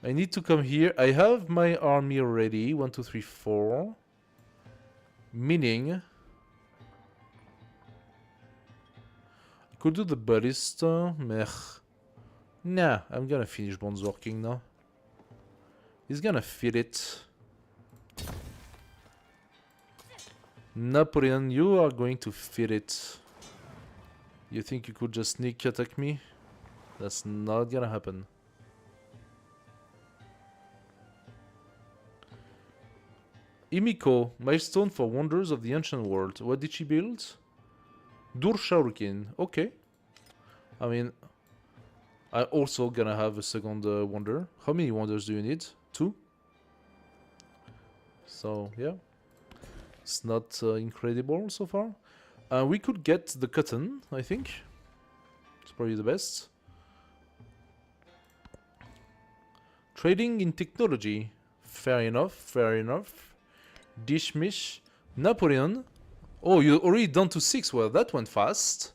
I need to come here. I have my army ready. 1, 2, 3, 4. Meaning... I could do the ballista. Meh. Nah, I'm gonna finish Bones working now. He's gonna feel it. Napoleon, you are going to feel it. You think you could just sneak attack me? That's not gonna happen. Imiko, milestone for wonders of the ancient world. What did she build? Dur Sharukin. Okay. I mean, I also gonna have a second wonder. How many wonders do you need? 2? So, yeah. It's not incredible so far. We could get the cotton, I think. It's probably the best. Trading in technology. Fair enough, fair enough. Dishmish. Napoleon. Oh, you're already down to 6. Well, that went fast.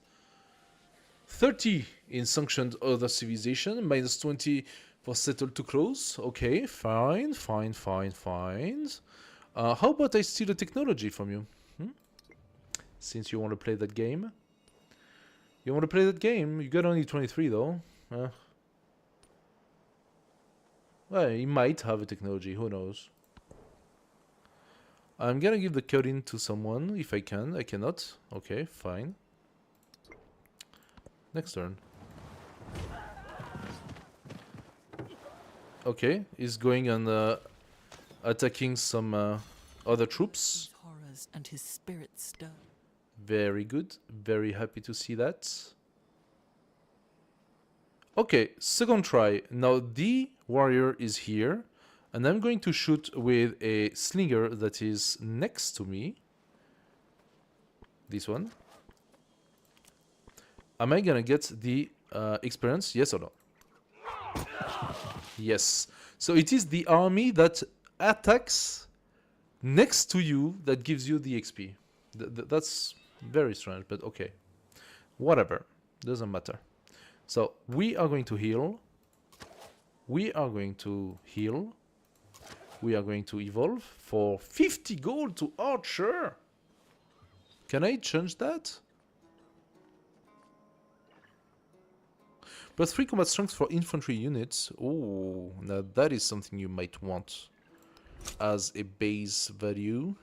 30 in sanctioned other civilization. Minus 20 for settled to close. Okay, fine. How about I steal the technology from you? Since you want to play that game. You want to play that game? You got only 23 though. Well, he might have a technology, who knows. I'm gonna give the coding to someone if I can. I cannot. Okay, fine. Next turn. Okay, he's going and attacking some other troops. His horrors and his spirit stir. Very good. Very happy to see that. Okay, second try. Now the warrior is here. And I'm going to shoot with a slinger that is next to me. This one. Am I gonna get the experience? Yes or no? Yes. So it is the army that attacks next to you that gives you the XP. That's very strange, but okay. Whatever. Doesn't matter. So we are going to heal. We are going to heal. We are going to evolve for 50 gold to Archer. Can I change that? Plus 3 combat strength for infantry units. Oh, now that is something you might want as a base value.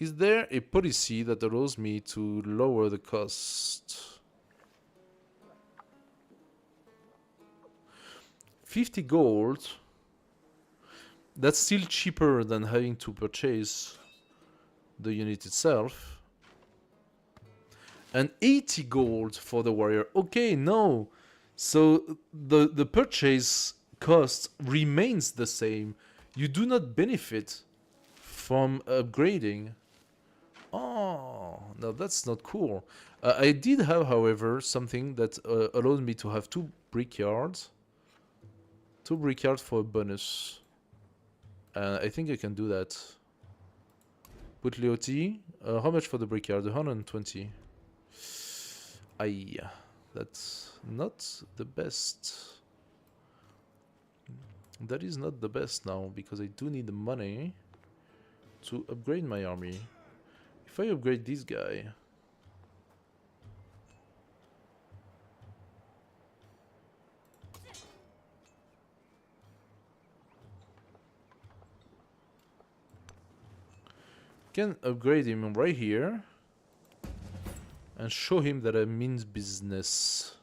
Is there a policy that allows me to lower the cost? 50 gold. That's still cheaper than having to purchase the unit itself. And 80 gold for the warrior. Okay, no. So the purchase cost remains the same. You do not benefit from upgrading. Oh, no, that's not cool. I did have, however, something that allowed me to have 2 brickyards. 2 brickyards for a bonus. I think I can do that. Put Leoti. How much for the brickyard? 120. Aye, that's not the best. That is not the best now, because I do need the money to upgrade my army. If I upgrade this guy... can upgrade him right here and show him that I mean business.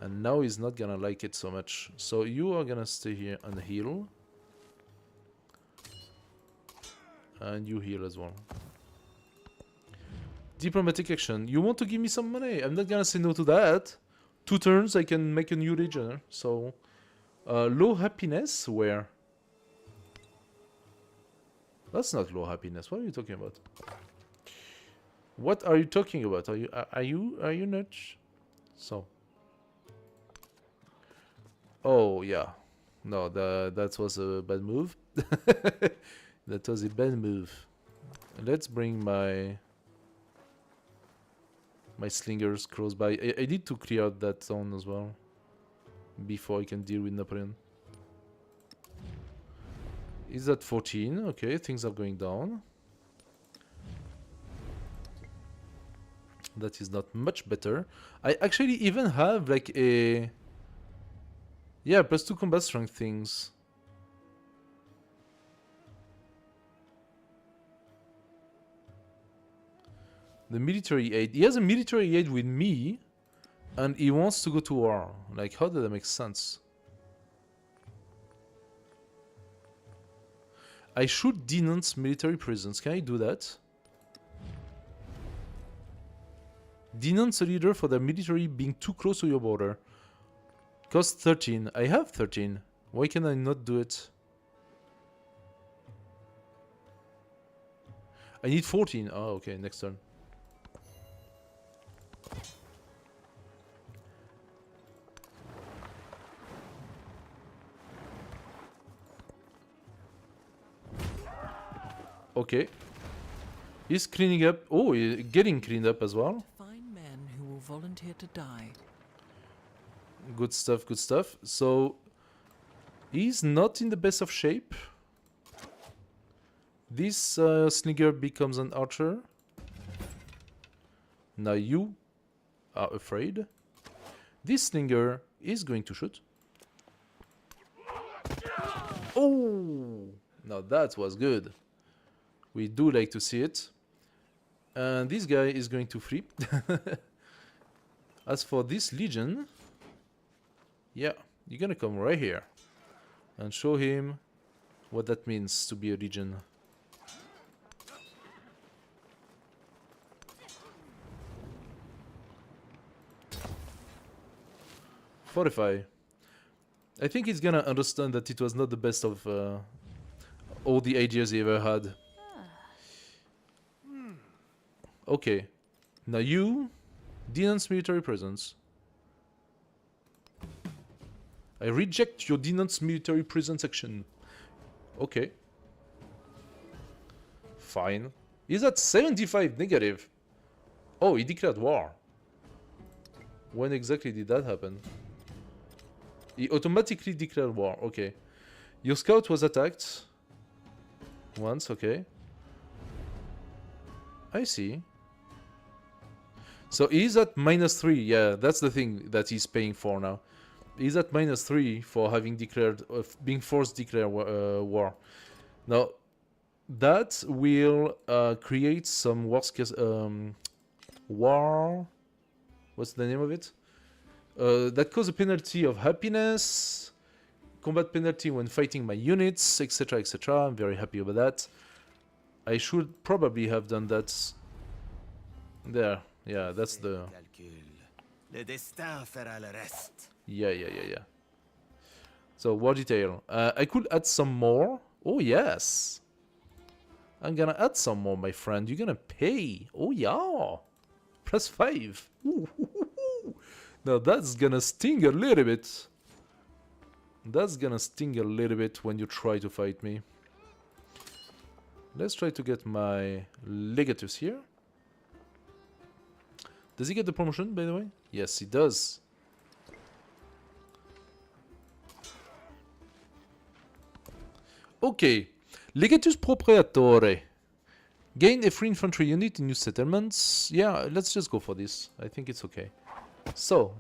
And now he's not gonna like it so much. So you are gonna stay here and heal. And you heal as well. Diplomatic action. You want to give me some money? I'm not gonna say no to that. 2 turns I can make a new region. So low happiness, where? That's not low happiness. What are you talking about? What are you talking about? Are you nuts? So. Oh yeah. No, that was a bad move. That was a bad move. Let's bring my slingers close by. I need to clear out that zone as well before I can deal with Napoleon. Is that 14? Okay, things are going down. That is not much better. I actually even have like a... yeah, +2 combat strength things. The military aid. He has a military aid with me, and he wants to go to war. Like, how does that make sense? I should denounce military prisons. Can I do that? Denounce a leader for their military being too close to your border. Cost 13. I have 13. Why can I not do it? I need 14. Oh, okay. Next turn. Okay. He's cleaning up. Oh, he's getting cleaned up as well. Find men who will volunteer to die. Good stuff, good stuff. So, he's not in the best of shape. This slinger becomes an archer. Now you are afraid. This slinger is going to shoot. Oh! Now that was good. We do like to see it. And this guy is going to flee. As for this legion, yeah, you're gonna come right here and show him what that means to be a legion. Fortify. I think he's gonna understand that it was not the best of all the ideas he ever had. Okay. Now you denounce military presence. I reject your denounce military presence action. Okay. Fine. He's at 75 negative. Oh, he declared war. When exactly did that happen? He automatically declared war. Okay. Your scout was attacked. Once, okay. I see. So he's at -3. Yeah, that's the thing that he's paying for now. He's at -3 for having declared, being forced to declare war. Now, that will create some worst case war. What's the name of it? That causes a penalty of happiness, combat penalty when fighting my units, etc., etc. I'm very happy about that. I should probably have done that. There, yeah, that's the. Calcul. Le destin fera le reste. Yeah. So, war detail. I could add some more. Oh, yes. I'm gonna add some more, my friend. You're gonna pay. Oh, yeah. +5. Ooh. Now, that's gonna sting a little bit. That's gonna sting a little bit when you try to fight me. Let's try to get my legatus here. Does he get the promotion, by the way? Yes, he does. Okay. Legatus Proprietore. Gain a free infantry unit in new settlements. Yeah, let's just go for this. I think it's okay. So.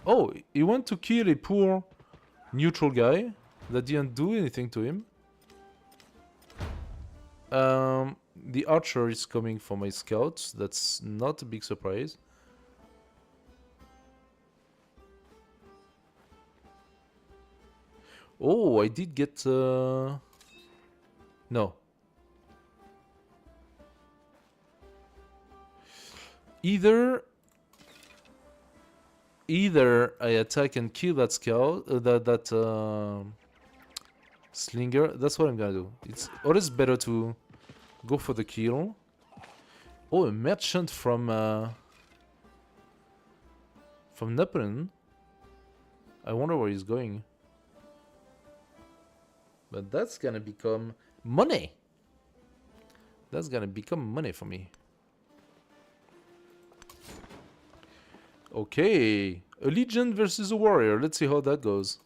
Oh, he went to kill a poor neutral guy that didn't do anything to him. The archer is coming for my scouts. That's not a big surprise. Oh, I did get... No. Either I attack and kill that scout, slinger. That's what I'm gonna do. It's always better to go for the kill. Oh, a merchant from Napoleon. I wonder where he's going. But that's gonna become money. That's gonna become money for me. Okay, a legion versus a warrior. Let's see how that goes.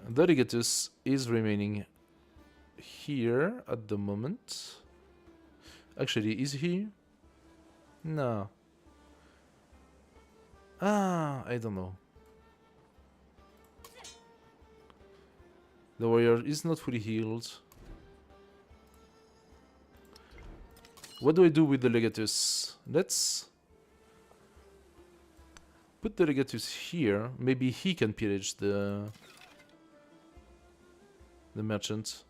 The legatus is remaining here at the moment. Actually, is he? No. I don't know. The warrior is not fully healed. What do I do with the legatus? Let's put the legatus here. Maybe he can pillage the merchant.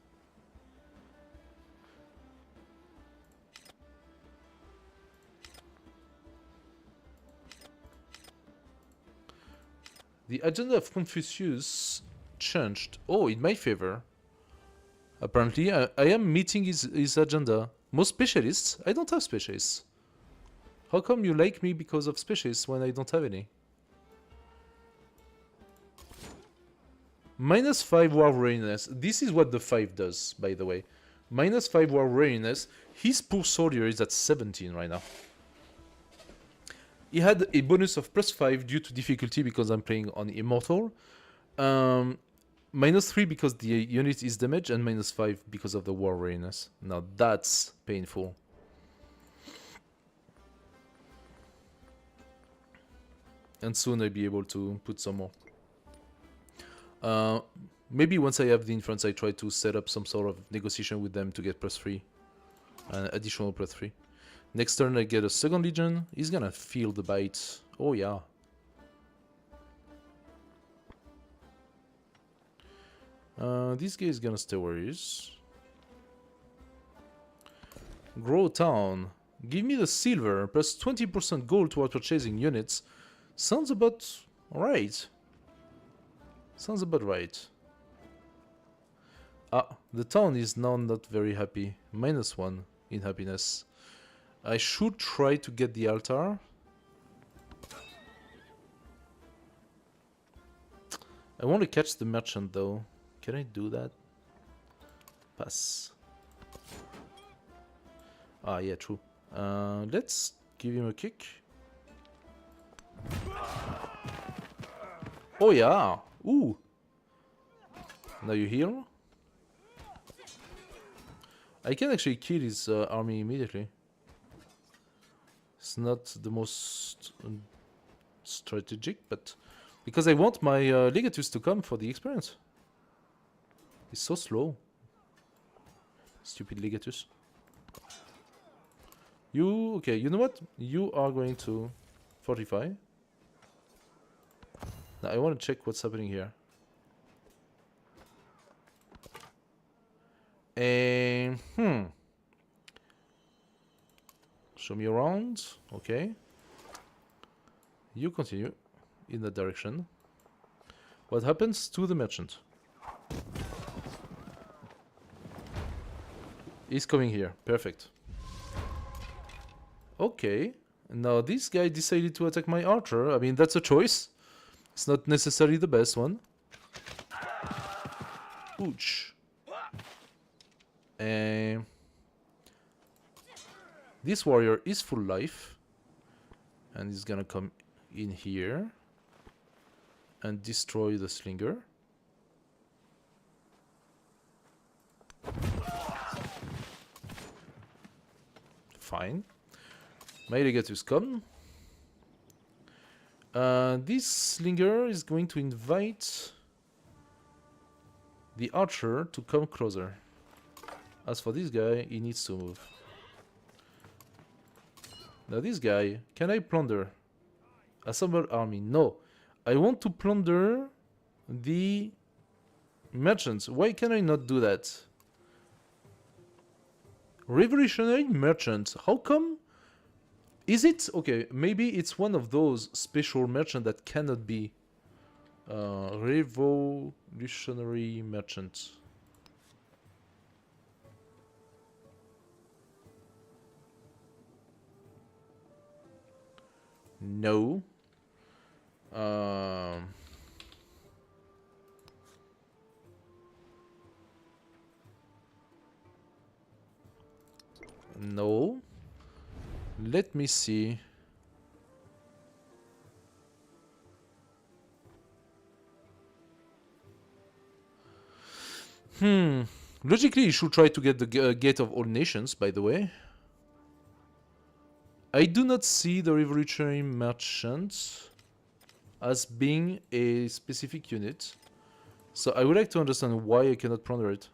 The agenda of Confucius changed. Oh, in my favor. Apparently, I am meeting his agenda. Most specialists? I don't have specialists. How come you like me because of specialists when I don't have any? -5 war readiness. This is what the 5 does, by the way. -5 war readiness. His poor soldier is at 17 right now. He had a bonus of +5 due to difficulty because I'm playing on Immortal. -3 because the unit is damaged, and -5 because of the war readiness. Now that's painful. And soon I'll be able to put some more. Maybe once I have the influence, I try to set up some sort of negotiation with them to get +3. Additional +3. Next turn I get a second legion. He's gonna feel the bite. Oh yeah. This guy is gonna stay where he is. Grow town. Give me the silver plus 20% gold toward purchasing units. Sounds about right. Sounds about right. Ah, the town is now not very happy. -1 in happiness. I should try to get the altar. I want to catch the merchant though. Can I do that? Pass. Ah, yeah, true. Let's give him a kick. Oh yeah! Ooh! Now you heal? I can actually kill his army immediately. It's not the most strategic, but because I want my legatus to come for the experience. He's so slow. Stupid legatus. You, okay, you know what? You are going to fortify. Now I want to check what's happening here. Show me around. Okay. You continue in that direction. What happens to the merchant? He's coming here. Perfect. Okay. Now this guy decided to attack my archer. I mean, that's a choice. It's not necessarily the best one. Ouch. This warrior is full life. And he's gonna come in here. And destroy the slinger. Fine. My legatus come. This slinger is going to invite the archer to come closer. As for this guy, he needs to move. Now this guy, can I plunder? Assemble army. No. I want to plunder the merchants. Why can I not do that? Revolutionary merchant. How come? Is it? Okay, maybe it's one of those special merchant that cannot be revolutionary merchant. No. No. Let me see. Logically, you should try to get the Gate of All Nations, by the way. I do not see the Revolutionary Merchant as being a specific unit. So I would like to understand why I cannot plunder it.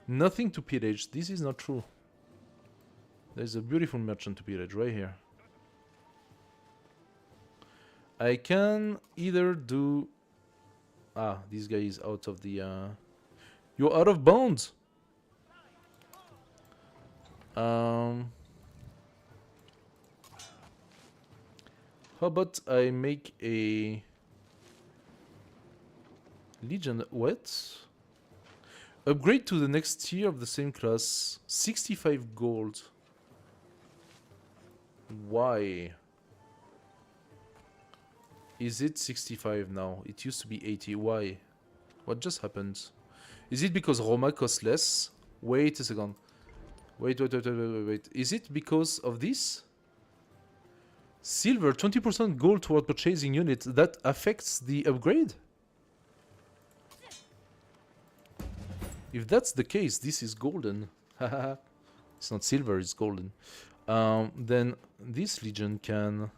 Nothing to pillage. This is not true. There's a beautiful merchant to pillage right here. I can either do... Ah, this guy is out of the... You're out of bounds! How about I make a... Legion... What? Upgrade to the next tier of the same class. 65 gold. Why? Is it 65 now? It used to be 80. Why? What just happened? Is it because Roma costs less? Wait a second. Wait. Is it because of this? Silver, 20% gold toward purchasing units. That affects the upgrade? If that's the case, this is golden. Haha. It's not silver, it's golden. Then this legion can...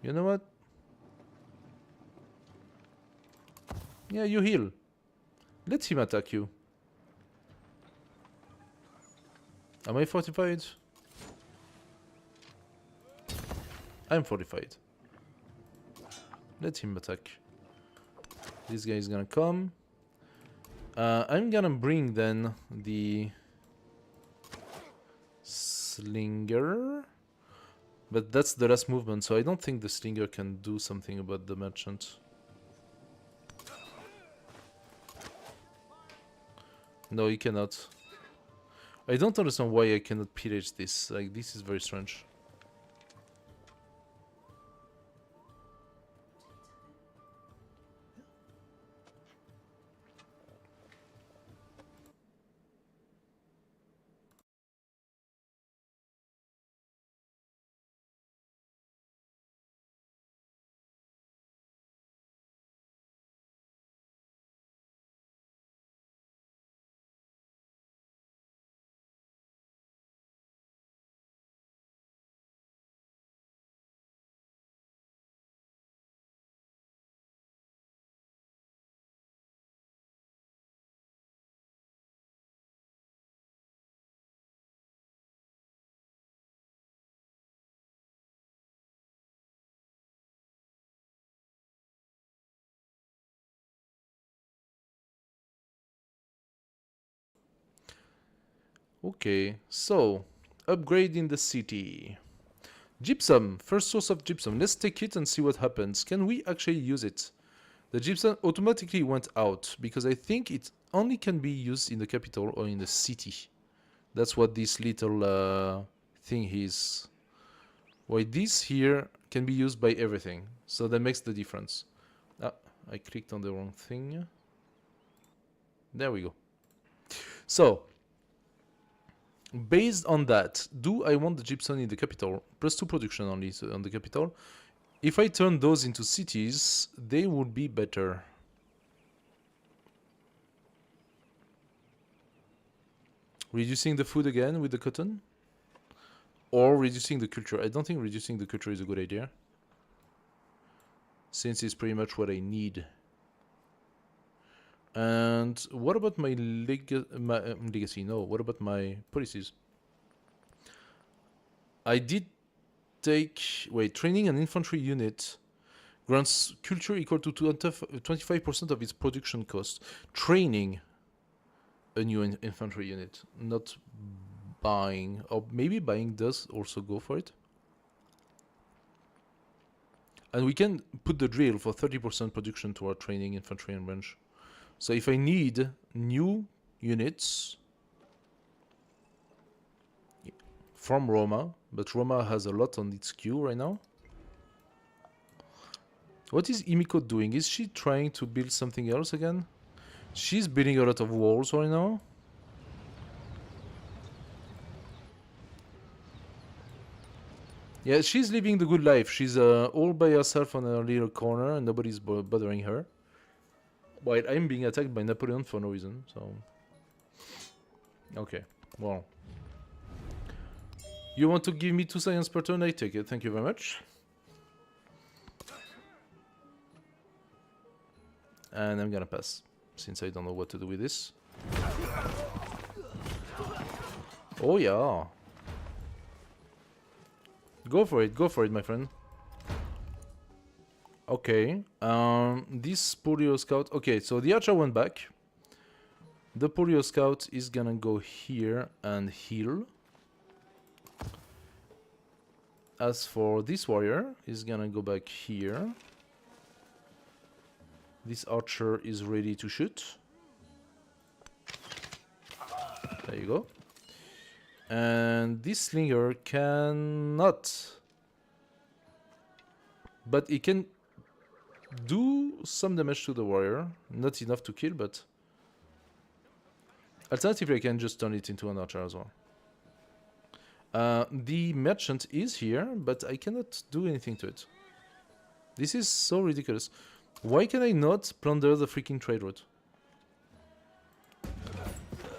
You know what? Yeah, you heal. Let him attack you. Am I fortified? I'm fortified. Let him attack. This guy is gonna come. I'm gonna bring then the slinger, but that's the last movement, so I don't think the slinger can do something about the merchant. No, he cannot. I don't understand why I cannot pillage this. Like, this is very strange. Okay, so upgrade in the city. Gypsum, first source of gypsum. Let's take it and see what happens. Can we actually use it? The gypsum automatically went out because I think it only can be used in the capital or in the city. That's what this little thing is. Why this here can be used by everything. So that makes the difference. Ah, I clicked on the wrong thing. There we go. So, based on that, do I want the gypsum in the capital? +2 production only on the capital. If I turn those into cities, they would be better. Reducing the food again with the cotton? Or reducing the culture? I don't think reducing the culture is a good idea, since it's pretty much what I need. And what about my legacy? No, what about my policies? I did take... Wait, training an infantry unit grants culture equal to 25% of its production cost. Training a new infantry unit, not buying. Or maybe buying does also go for it. And we can put the drill for 30% production to our training infantry and range. So if I need new units from Roma, but Roma has a lot on its queue right now. What is Imiko doing? Is she trying to build something else again? She's building a lot of walls right now. Yeah, she's living the good life. She's all by herself on a little corner and nobody's bothering her. While I'm being attacked by Napoleon for no reason, so... Okay, well... You want to give me 2 science per turn? I take it, thank you very much. And I'm gonna pass, since I don't know what to do with this. Oh yeah! Go for it, my friend. Okay, this polio scout... Okay, so the archer went back. The polio scout is gonna go here and heal. As for this warrior, he's gonna go back here. This archer is ready to shoot. There you go. And this slinger cannot. But he can do some damage to the warrior. Not enough to kill, but... Alternatively, I can just turn it into an archer as well. The merchant is here, but I cannot do anything to it. This is so ridiculous. Why can I not plunder the freaking trade route?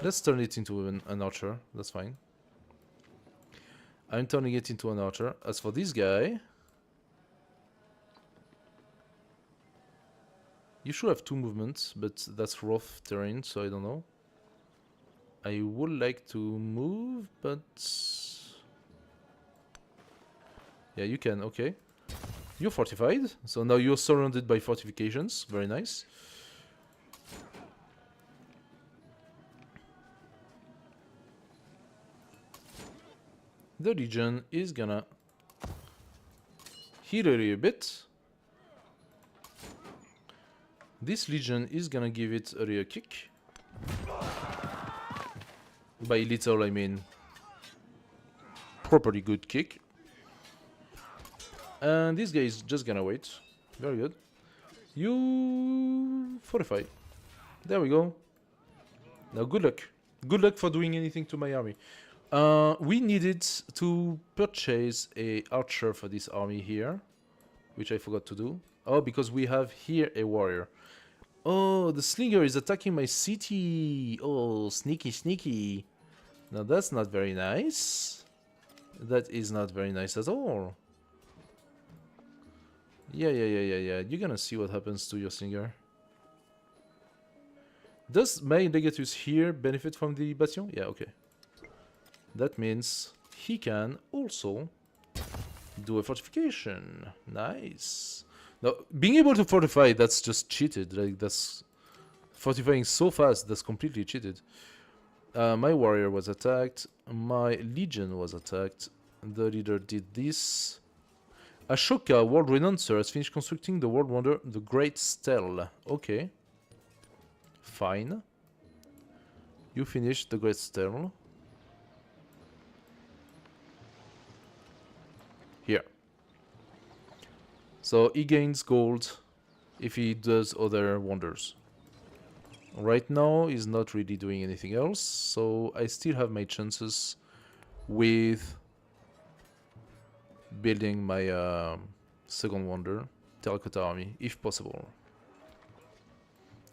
Let's turn it into an archer. That's fine. I'm turning it into an archer. As for this guy... You should have 2 movements, but that's rough terrain, so I don't know. I would like to move, but... Yeah, you can, okay. You're fortified, so now you're surrounded by fortifications. Very nice. The Legion is gonna heal a bit. This Legion is gonna give it a rear kick. By little, I mean properly good kick. And this guy is just gonna wait. Very good. You fortify. There we go. Now good luck. Good luck for doing anything to my army. We needed to purchase a archer for this army here, which I forgot to do. Oh, because we have here a warrior. Oh, the slinger is attacking my city. Oh, sneaky, sneaky. Now that's not very nice. That is not very nice at all. Yeah. You're gonna see what happens to your slinger. Does my legatus here benefit from the bastion? Yeah, okay. That means he can also do a fortification. Nice. Now, being able to fortify, that's just cheated. Like, that's... Fortifying so fast, that's completely cheated. My warrior was attacked. My legion was attacked. The leader did this. Ashoka, world renouncer, has finished constructing the world wonder, the Great Stele. Okay. Fine. You finished the Great Stele. Here. So he gains gold if he does other wonders. Right now he's not really doing anything else, so I still have my chances with building my second wonder, Terracotta Army, if possible.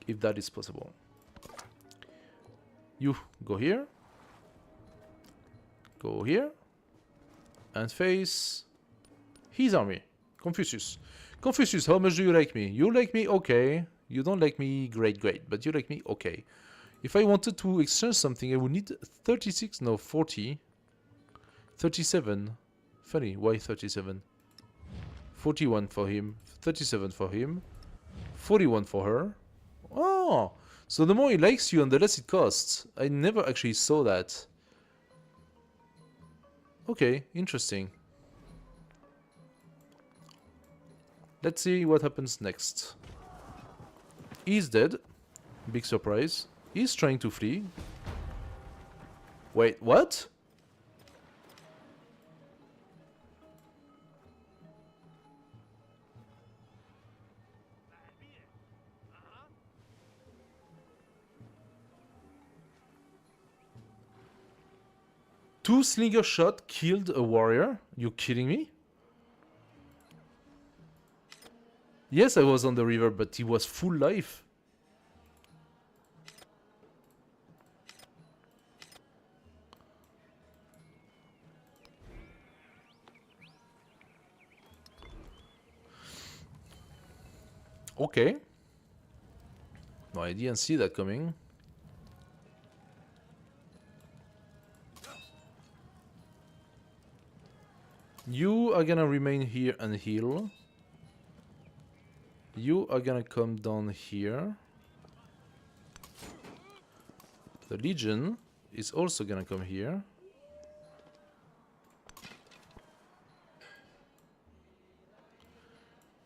If that is possible. You go here. Go here. And face his army. Confucius. Confucius, how much do you like me? You like me? Okay. You don't like me? Great, great. But you like me? Okay. If I wanted to exchange something, I would need 36, no, 40. 37. Funny, why 37? 41 for him, 37 for him, 41 for her. Oh, so the more he likes you and the less it costs. I never actually saw that. Okay, interesting. Let's see what happens next. He's dead. Big surprise. He's trying to flee. Wait, what? Two slinger shot killed a warrior? You kidding me? Yes, I was on the river, but he was full life. Okay. No, I didn't see that coming. You are gonna remain here and heal. You are gonna come down here. The Legion is also gonna come here.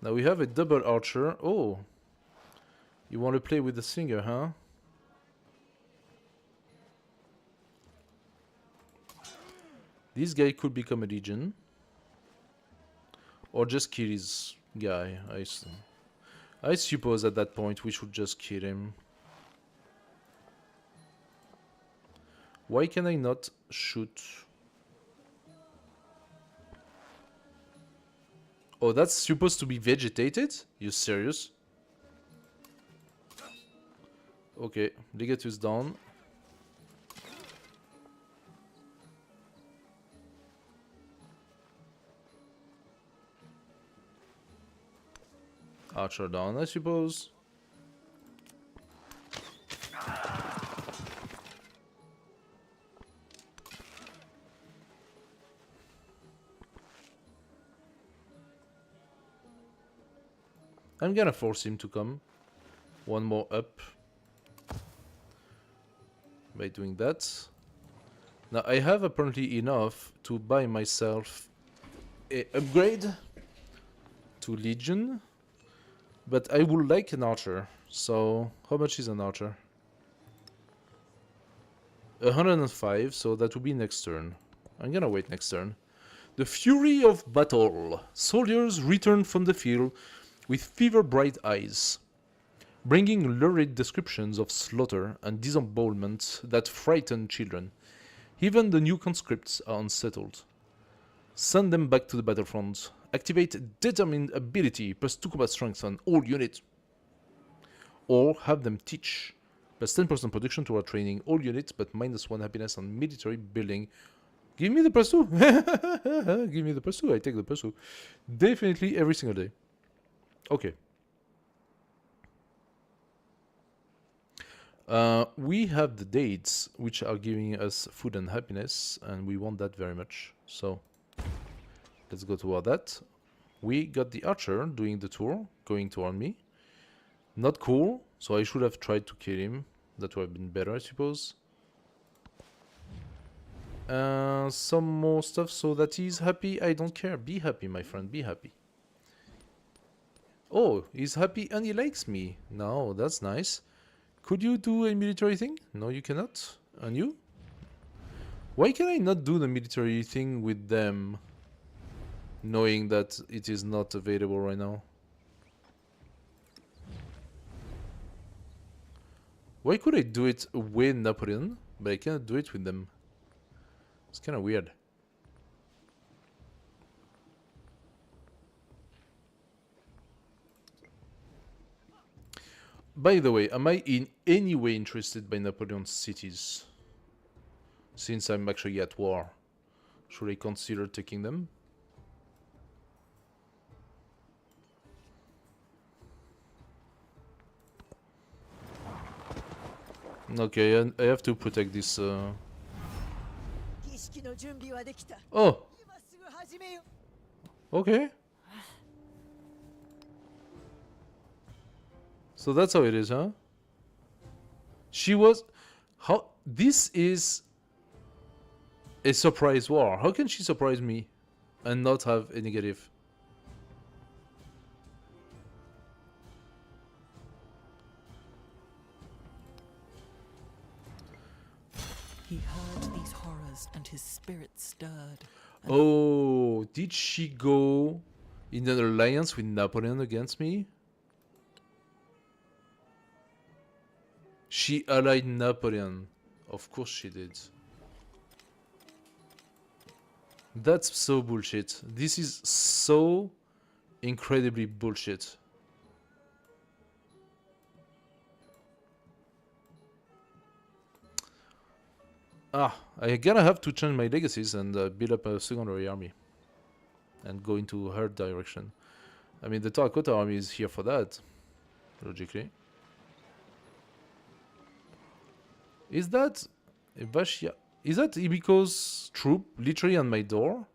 Now we have a double archer. Oh, you want to play with the singer, huh? This guy could become a Legion. Or just kill his guy. I suppose at that point we should just kill him. Why can I not shoot? Oh, that's supposed to be vegetated? You serious? Okay, Legatus down. Archer down, I suppose. I'm gonna force him to come. One more up. By doing that. Now I have apparently enough to buy myself a upgrade to Legion. But I would like an archer. So how much is an archer? 105, so that will be next turn. I'm gonna wait next turn. The Fury of Battle. Soldiers return from the field with fever-bright eyes, bringing lurid descriptions of slaughter and disembowelment that frighten children. Even the new conscripts are unsettled. Send them back to the battlefront. Activate Determined Ability plus 2 combat strength on all units. Or have them teach. Plus 10% production to our training all units, but minus 1 happiness on military building. Give me the plus 2! Give me the plus 2, I take the plus 2. Definitely every single day. Okay. We have the dates, which are giving us food and happiness, and we want that very much. So, let's go toward that. We got the archer doing the tour, going toward me. Not cool, so I should have tried to kill him. That would have been better, I suppose. Some more stuff so that he's happy. I don't care. Be happy, my friend. Be happy. Oh, he's happy and he likes me. No, that's nice. Could you do a military thing? No, you cannot. And you? Why can I not do the military thing with them, knowing that it is not available right now? Why could I do it with Napoleon, but I cannot do it with them? It's kind of weird. By the way, am I in any way interested by Napoleon's cities? Since I'm actually at war, should I consider taking them? Okay, I have to protect this. Oh! Okay. So that's how it is, huh? She was... How... This is a surprise war. How can she surprise me and not have a negative? He heard these horrors and his spirit stirred. Oh, did she go in an alliance with Napoleon against me? She allied Napoleon. Of course she did. That's so bullshit. This is so incredibly bullshit. I'm gonna have to change my legacies and build up a secondary army. And go into her direction. I mean, the Terracotta army is here for that. Logically. Is that Vashia? Is that Ibiko's troop literally on my door?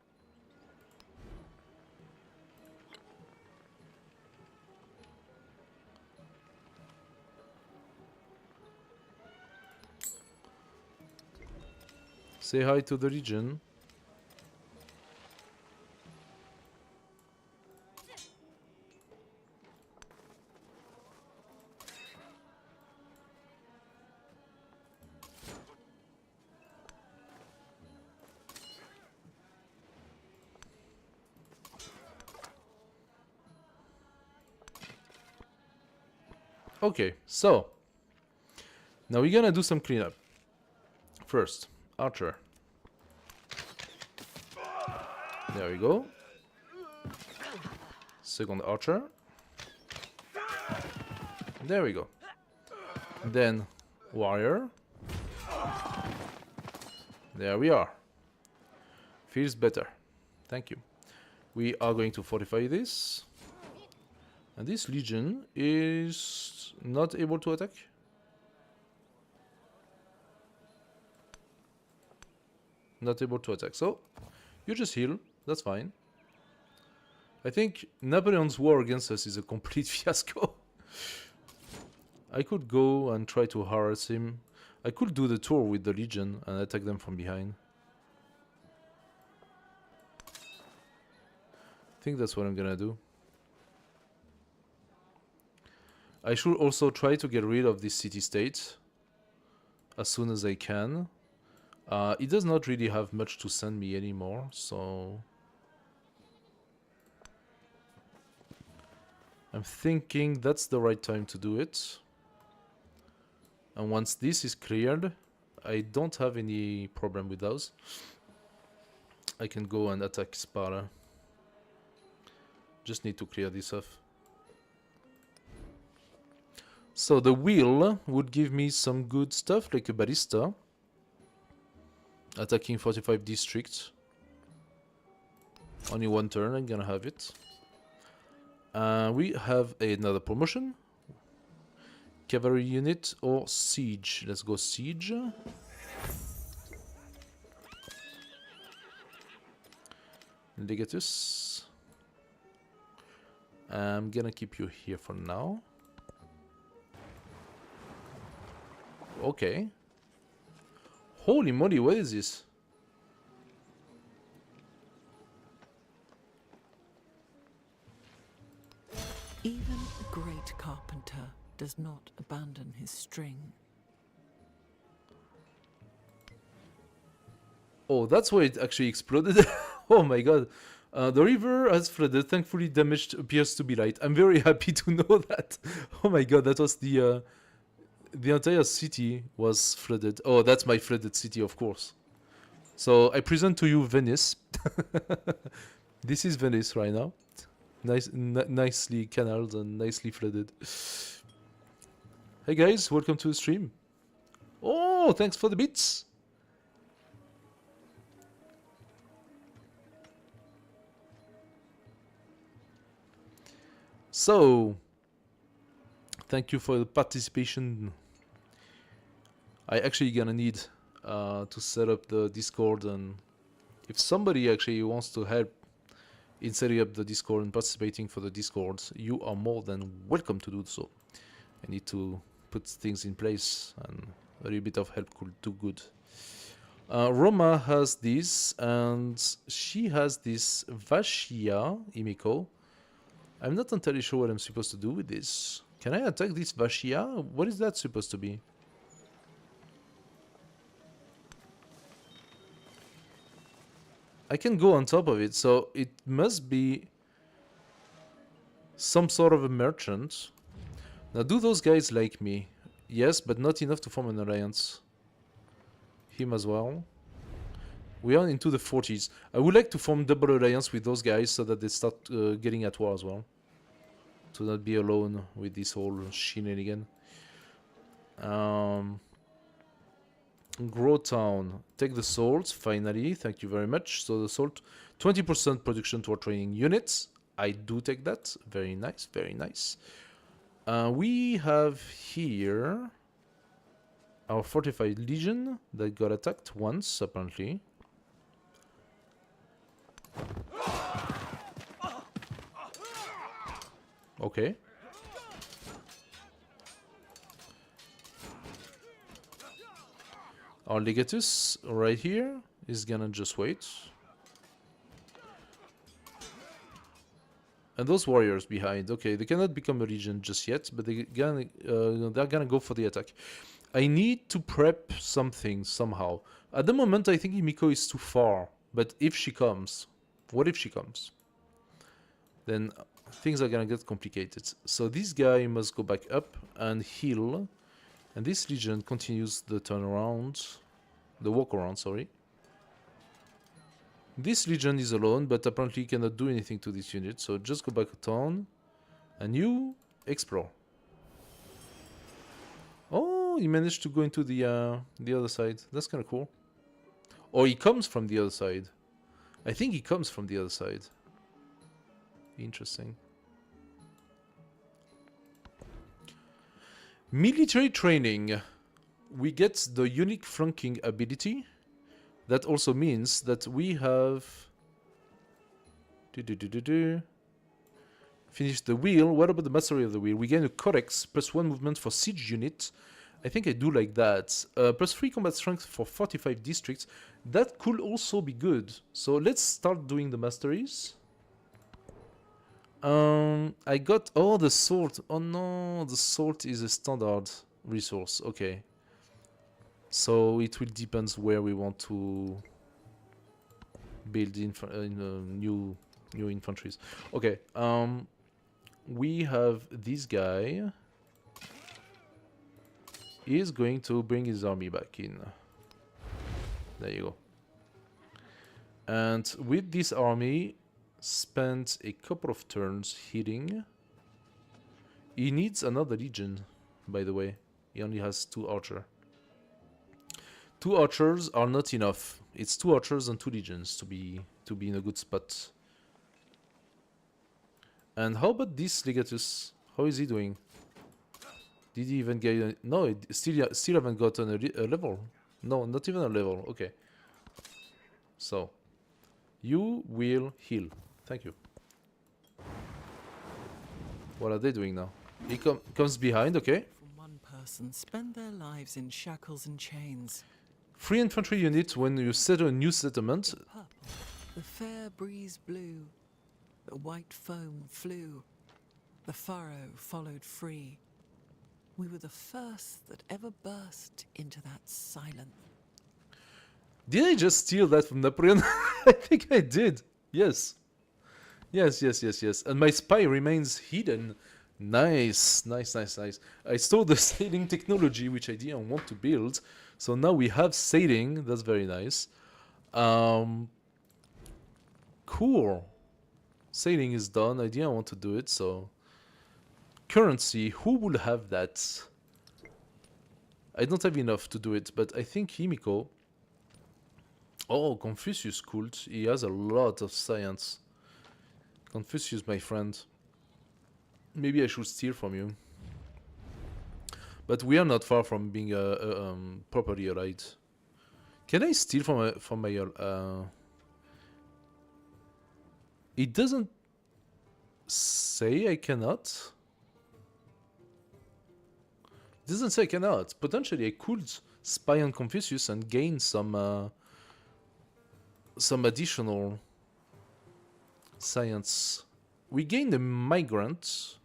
Say hi to the Legion. Okay, so now we're gonna do some cleanup. First, Archer. There we go. Second archer. There we go. Then warrior. There we are. Feels better. Thank you. We are going to fortify this. And this legion is not able to attack. Not able to attack. So, you just heal. That's fine. I think Napoleon's war against us is a complete fiasco. I could go and try to harass him. I could do the tour with the legion and attack them from behind. I think that's what I'm gonna do. I should also try to get rid of this city-state as soon as I can. It does not really have much to send me anymore, so... I'm thinking that's the right time to do it. And once this is cleared, I don't have any problem with those. I can go and attack Sparta. Just need to clear this off. So the wheel would give me some good stuff, like a ballista. Attacking 45 districts. Only one turn, I'm gonna have it. We have another promotion. Cavalry unit or siege. Let's go siege. Legatus. I'm gonna keep you here for now. Okay. Holy moly, what is this? Even a great carpenter does not abandon his string. Oh, that's why it actually exploded. Oh my god. The river has flooded. Thankfully, damage appears to be light. I'm very happy to know that. Oh my god, that was the entire city was flooded. Oh, that's my flooded city, of course. So I present to you Venice. This is Venice right now. Nicely canaled and nicely flooded. Hey guys, welcome to the stream. Oh, thanks for the bits. So, thank you for the participation. I actually gonna need to set up the Discord, and if somebody actually wants to help in setting up the Discord and participating for the Discord, you are more than welcome to do so. I need to put things in place, and a little bit of help could do good. Roma has this, and she has this Vashia Imiko. I'm not entirely sure what I'm supposed to do with this. Can I attack this Vashia? What is that supposed to be? I can go on top of it, so it must be some sort of a merchant. Now, do those guys like me? Yes, but not enough to form an alliance. Him as well. We are into the 40s. I would like to form double alliance with those guys so that they start getting at war as well. To not be alone with this whole shenanigan. Grow town. Take the salt, finally. Thank you very much. So the salt, 20% production to our training units. I do take that. Very nice, very nice. We have here our fortified legion that got attacked once, apparently. Okay. Our legatus right here is gonna just wait. And those warriors behind, okay, they cannot become a legion just yet, but they're gonna go for the attack. I need to prep something somehow. At the moment, I think Imiko is too far, but if she comes, what if she comes? Then things are gonna get complicated. So this guy must go back up and heal, and this legion continues the turnaround. The walk around, sorry. This legion is alone, but apparently cannot do anything to this unit, so just go back to town and you explore. Oh, he managed to go into the other side. That's kind of cool. Or he comes from the other side. I think he comes from the other side. Interesting. Military training. We get the unique flanking ability. That also means that we have finished the wheel. What about the mastery of the wheel? We gain a codex plus 1 movement for siege unit. I think I do like that. Plus 3 combat strength for 45 districts. That could also be good. So let's start doing the masteries. I got the salt. Oh no, the salt is a standard resource. Okay. So it will depend where we want to build new infantries. Okay. We have this guy. He is going to bring his army back in. There you go. And with this army, spend a couple of turns hitting. He needs another legion, by the way. He only has 2 archers. 2 archers are not enough. It's 2 archers and 2 legions to be in a good spot. And how about this Legatus? How is he doing? Did he even get a... No, it still haven't gotten a level. No, not even a level. Okay. So, you will heal. Thank you. What are they doing now? He comes behind, okay. From one person spend their lives in shackles and chains. 3 infantry units when you settle a new settlement. Purple, the fair breeze blew, the white foam flew, the furrow followed free. We were the first that ever burst into that silence. Did I just steal that from Napoleon? I think I did. Yes. Yes. And my spy remains hidden. Nice. I stole the sailing technology, which I didn't want to build. So now we have sailing. That's very nice. Cool. Sailing is done. I didn't want to do it, so... Currency. Who will have that? I don't have enough to do it, but I think Himiko... Oh, Confucius cult. He has a lot of science. Confucius, my friend. Maybe I should steal from you. But we are not far from being properly allied. Can I steal from my... It doesn't say I cannot. It doesn't say I cannot. Potentially I could spy on Confucius and gain some additional science. We gained a migrant.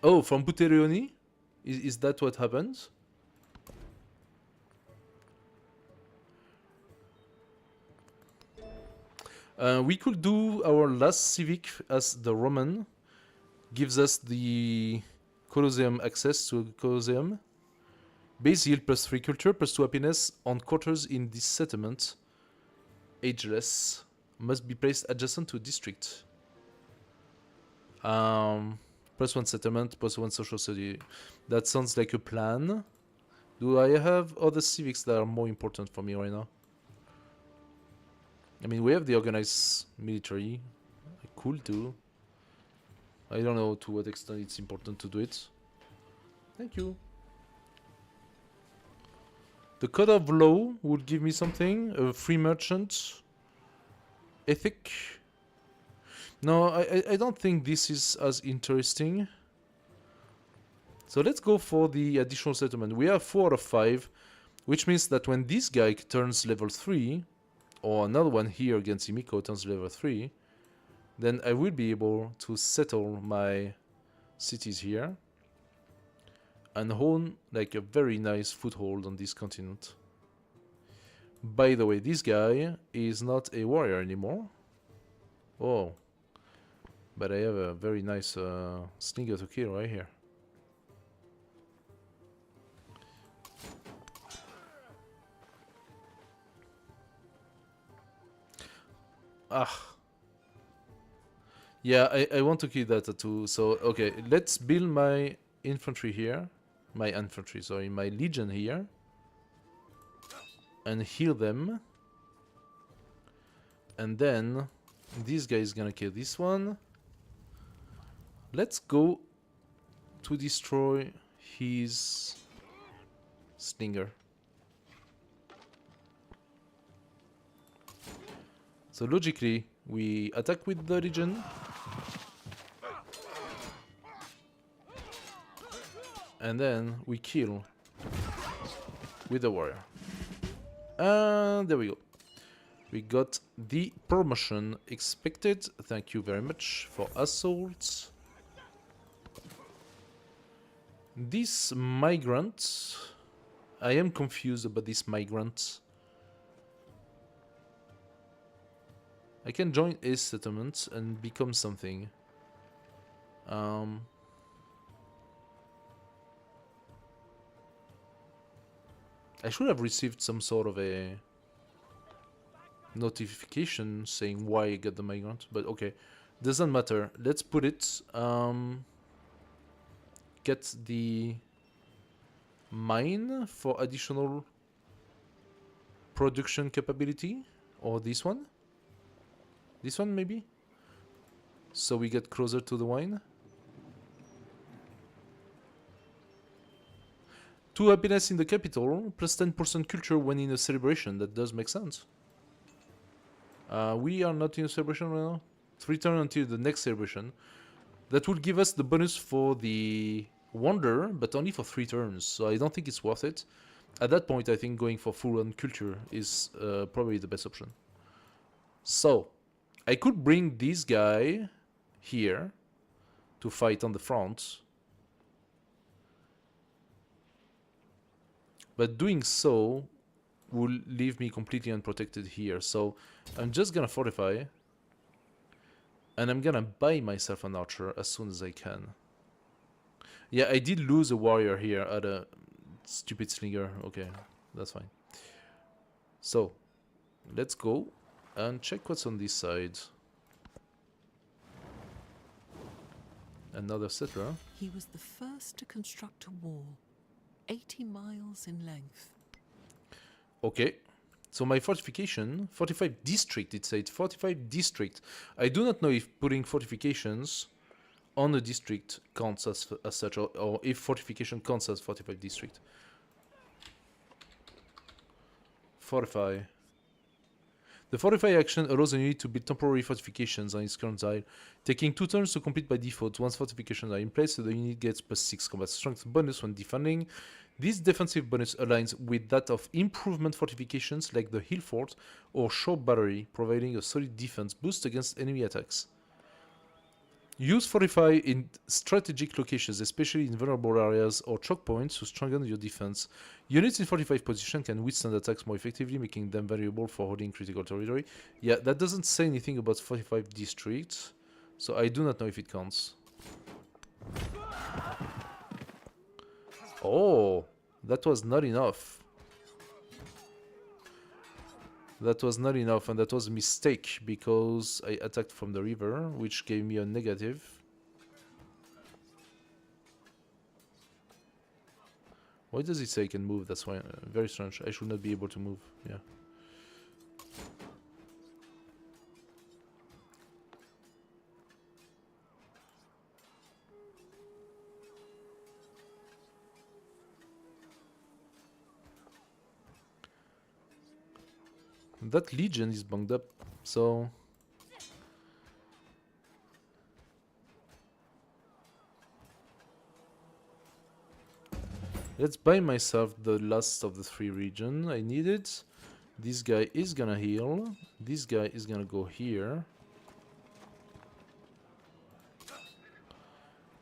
Oh, from Buterioni? Is that what happens? We could do our last civic as the Roman. Gives us the Colosseum access to the Colosseum. Base yield plus 3 culture plus 2 happiness on quarters in this settlement. Ageless. Must be placed adjacent to a district. Plus 1 settlement, plus 1 social study. That sounds like a plan. Do I have other civics that are more important for me right now? I mean, we have the organized military. I could do. I don't know to what extent it's important to do it. Thank you. The Code of Law would give me something. A free merchant. Ethic. No, I don't think this is as interesting. So let's go for the additional settlement. We have 4 out of 5, which means that when this guy turns level 3, or another one here against Himiko turns level 3, then I will be able to settle my cities here and own like a very nice foothold on this continent. By the way, this guy is not a warrior anymore. Oh, but I have a very nice slinger to kill right here. Ah. Yeah, I want to kill that too. So, okay, let's build my infantry here. My infantry, sorry, my legion here. And heal them. And then this guy is gonna kill this one. Let's go to destroy his slinger. So logically, we attack with the legion. And then we kill with the warrior. And there we go. We got the promotion expected. Thank you very much for assault. This migrant... I am confused about this migrant. I can join a settlement and become something. I should have received some sort of a notification saying why I got the migrant, but okay, doesn't matter. Let's put it. Get the mine for additional production capability, or this one. This one maybe. So we get closer to the wine. 2 happiness in the capital, plus 10% culture when in a celebration. That does make sense. We are not in a celebration right now. 3 turns until the next celebration. That will give us the bonus for the wonder, but only for 3 turns. So I don't think it's worth it. At that point, I think going for full-on culture is probably the best option. So, I could bring this guy here to fight on the front. But doing so will leave me completely unprotected here. So I'm just gonna fortify. And I'm gonna buy myself an archer as soon as I can. Yeah, I did lose a warrior here at a stupid slinger. Okay, that's fine. So, let's go and check what's on this side. Another settler. He was the first to construct a wall, 80 miles in length. Okay. So my fortification, 45 district, it said 45 district. I do not know if putting fortifications on a district counts as such, or if fortification counts as 45 district. Fortify. The fortify action allows a unit to build temporary fortifications on its current tile, taking 2 turns to complete by default. Once fortifications are in place, the unit gets +6 combat strength bonus when defending. This defensive bonus aligns with that of improvement fortifications like the Hill Fort or Shore Battery, providing a solid defense boost against enemy attacks. Use Fortify in strategic locations, especially in vulnerable areas or choke points, to strengthen your defense. Units in fortified position can withstand attacks more effectively, making them valuable for holding critical territory. Yeah, that doesn't say anything about 45 districts, so I do not know if it counts. Oh, that was not enough. That was not enough, and that was a mistake, because I attacked from the river, which gave me a negative. Why does it say I can move? That's why. Very strange. I should not be able to move. Yeah. That legion is bunged up, so... Let's buy myself the last of the 3 region I needed. This guy is gonna heal. This guy is gonna go here.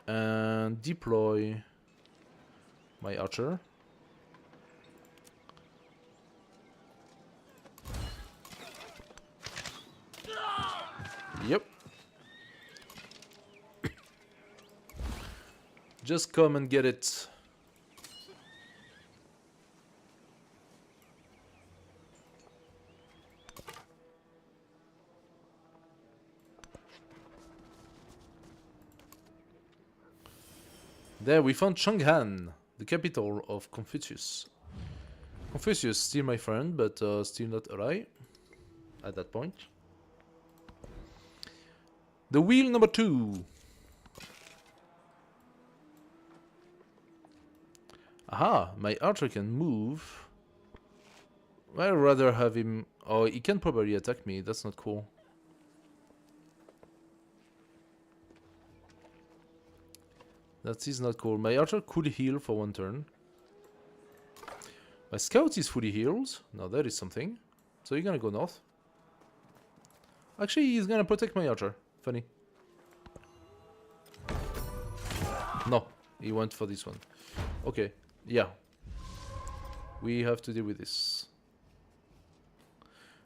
And deploy my archer. Yep. Just come and get it. There we found Chang'an, the capital of Confucius. Confucius, still my friend, but still not alive at that point. The wheel number 2. Aha, my archer can move. I'd rather have him... Oh, he can probably attack me, that's not cool. That is not cool. My archer could heal for 1 turn. My scout is fully healed. Now that is something. So you're gonna go north. Actually, he's gonna protect my archer. Funny. No, he went for this one. Okay, yeah. We have to deal with this.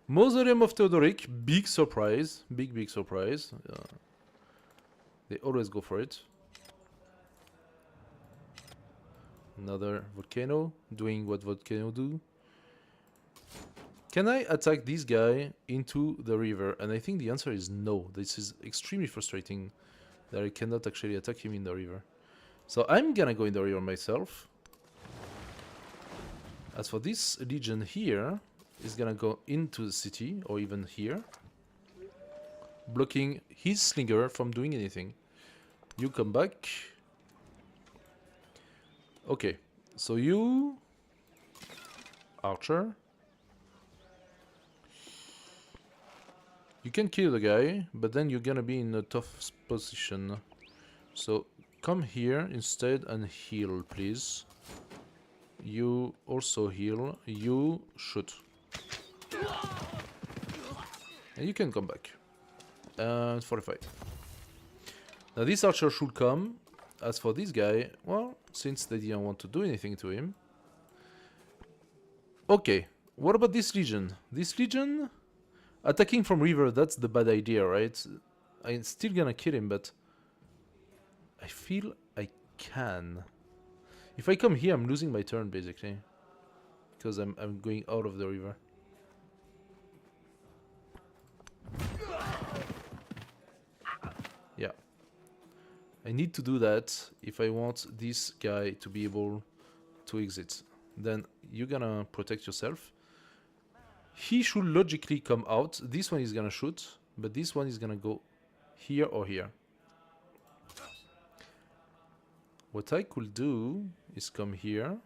Mausoleum of Theodoric. Big surprise. Big surprise. They always go for it. Another volcano, doing what volcano do. Can I attack this guy into the river? And I think the answer is no. This is extremely frustrating that I cannot actually attack him in the river. So I'm gonna go in the river myself. As for this legion here, is gonna go into the city, or even here, blocking his slinger from doing anything. You come back. Okay, so you, archer, you can kill the guy, but then you're gonna be in a tough position. So come here instead and heal, please. You also heal. You shoot. And you can come back. And 45. Now this archer should come. As for this guy, well, since they didn't want to do anything to him. Okay, what about this legion? This legion, attacking from river, that's the bad idea, right? I'm still gonna kill him, but I feel I can. If I come here, I'm losing my turn, basically. Because I'm going out of the river. Yeah. I need to do that if I want this guy to be able to exit. Then you're gonna protect yourself. He should logically come out. This one is gonna shoot, but this one is gonna go here or here. What I could do is come here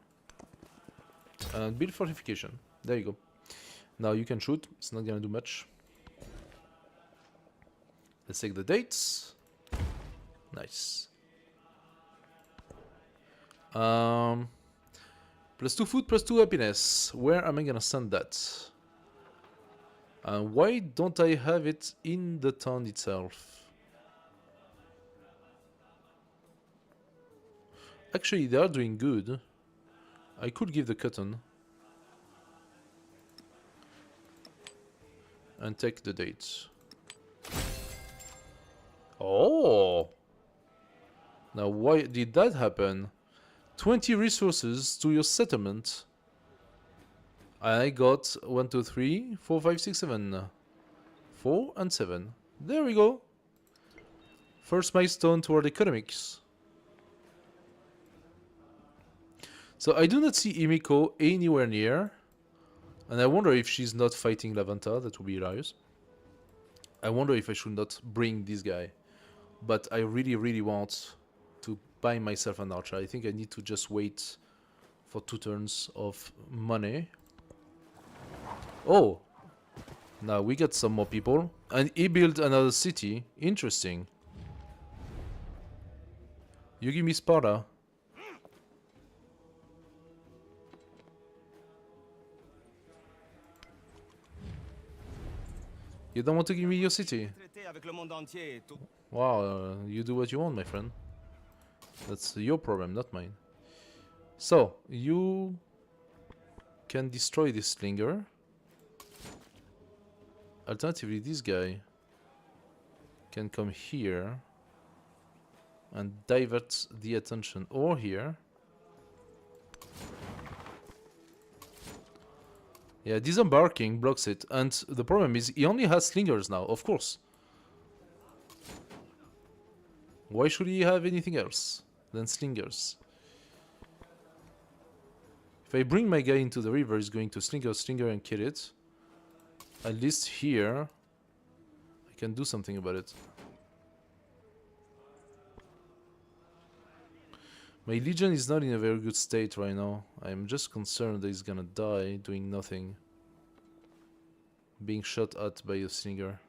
and build fortification. There you go. Now you can shoot. It's not gonna do much. Let's take the dates. Nice. +2 food, +2 happiness. Where am I gonna send that? Why don't I have it in the town itself? Actually, they are doing good. I could give the cotton. And take the dates. Oh! Now, why did that happen? 20 resources to your settlement. I got 1, 2, 3, 4, 5, 6, 7. 4 and 7. There we go. First milestone toward economics. So I do not see Imiko anywhere near. And I wonder if she's not fighting Lavanta. That would be hilarious. I wonder if I should not bring this guy. But I really, really want to buy myself an archer. I think I need to just wait for 2 turns of money. Oh! Now we got some more people. And he built another city. Interesting. You give me Sparta. You don't want to give me your city? Wow, you do what you want, my friend. That's your problem, not mine. So, you can destroy this slinger. Alternatively, this guy can come here and divert the attention, or here. Yeah, disembarking blocks it, and the problem is he only has slingers now, of course. Why should he have anything else? than slingers. If I bring my guy into the river, he's going to slinger and kill it. At least here, I can do something about it. My legion is not in a very good state right now. I'm just concerned that he's gonna die doing nothing. Being shot at by a slinger.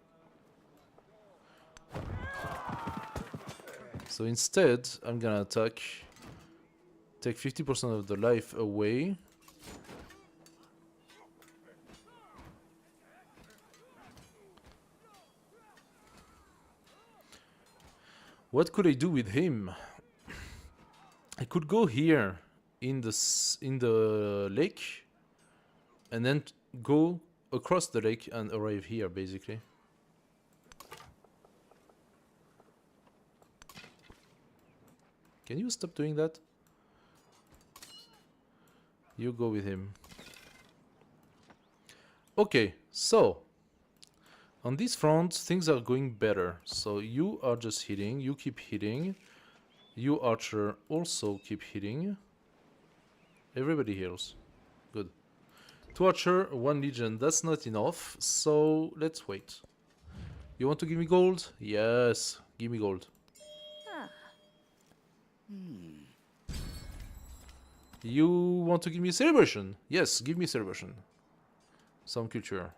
So instead, I'm gonna attack. Take 50% of the life away. What could I do with him? I could go here in the lake, and then go across the lake and arrive here, basically. Can you stop doing that? You go with him. Okay, so on this front, things are going better. So you are just hitting, you keep hitting. You, Archer, also keep hitting. Everybody heals. Good. 2 Archer, 1 Legion. That's not enough, so let's wait. You want to give me gold? Yes, give me gold. You want to give me celebration? Yes, give me celebration. Some culture.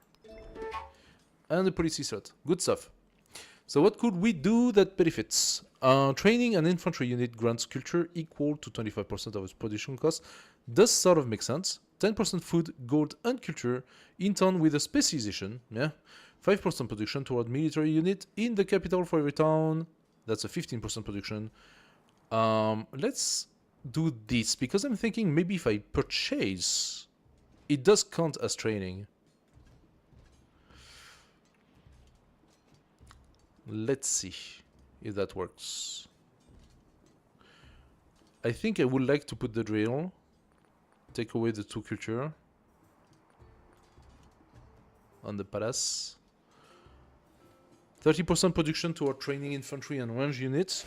And a policy slot. Good stuff. So what could we do that benefits? Training an infantry unit grants culture equal to 25% of its production cost. Does sort of make sense. 10% food, gold, and culture in town with a specialization. Yeah. 5% production toward military unit in the capital for every town. That's a 15% production. Let's do this because I'm thinking maybe if I purchase, it does count as training. Let's see if that works. I think I would like to put the drill, take away the 2 culture on the palace. 30% production to our training infantry and range units.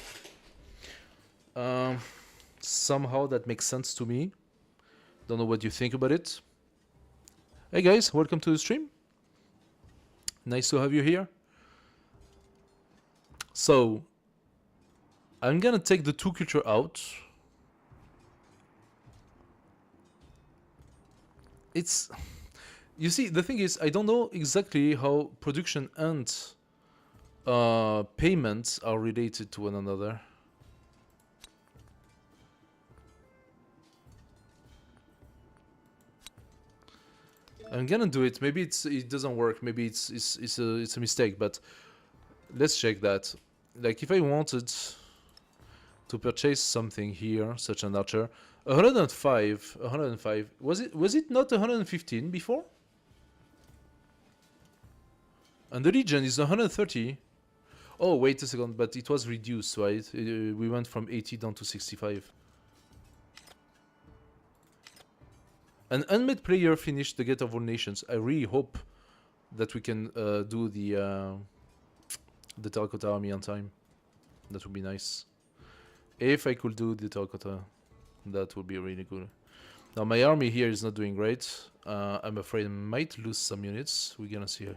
Somehow that makes sense to me. Don't know what you think about it. Hey guys, welcome to the stream. Nice to have you here. So, I'm gonna take the 2 culture out. It's... You see, the thing is, I don't know exactly how production and payments are related to one another. I'm gonna do it. Maybe it doesn't work. Maybe it's a mistake. But let's check that. Like if I wanted to purchase something here, such an archer, 105. Was it not 115 before? And the Legion is 130. Oh, wait a second, but it was reduced, right? We went from 80 down to 65. An unmet player finished the Gate of All Nations. I really hope that we can do the Terracotta Army on time. That would be nice. If I could do the Terracotta, that would be really good. Now my army here is not doing great. I'm afraid I might lose some units. We're gonna see.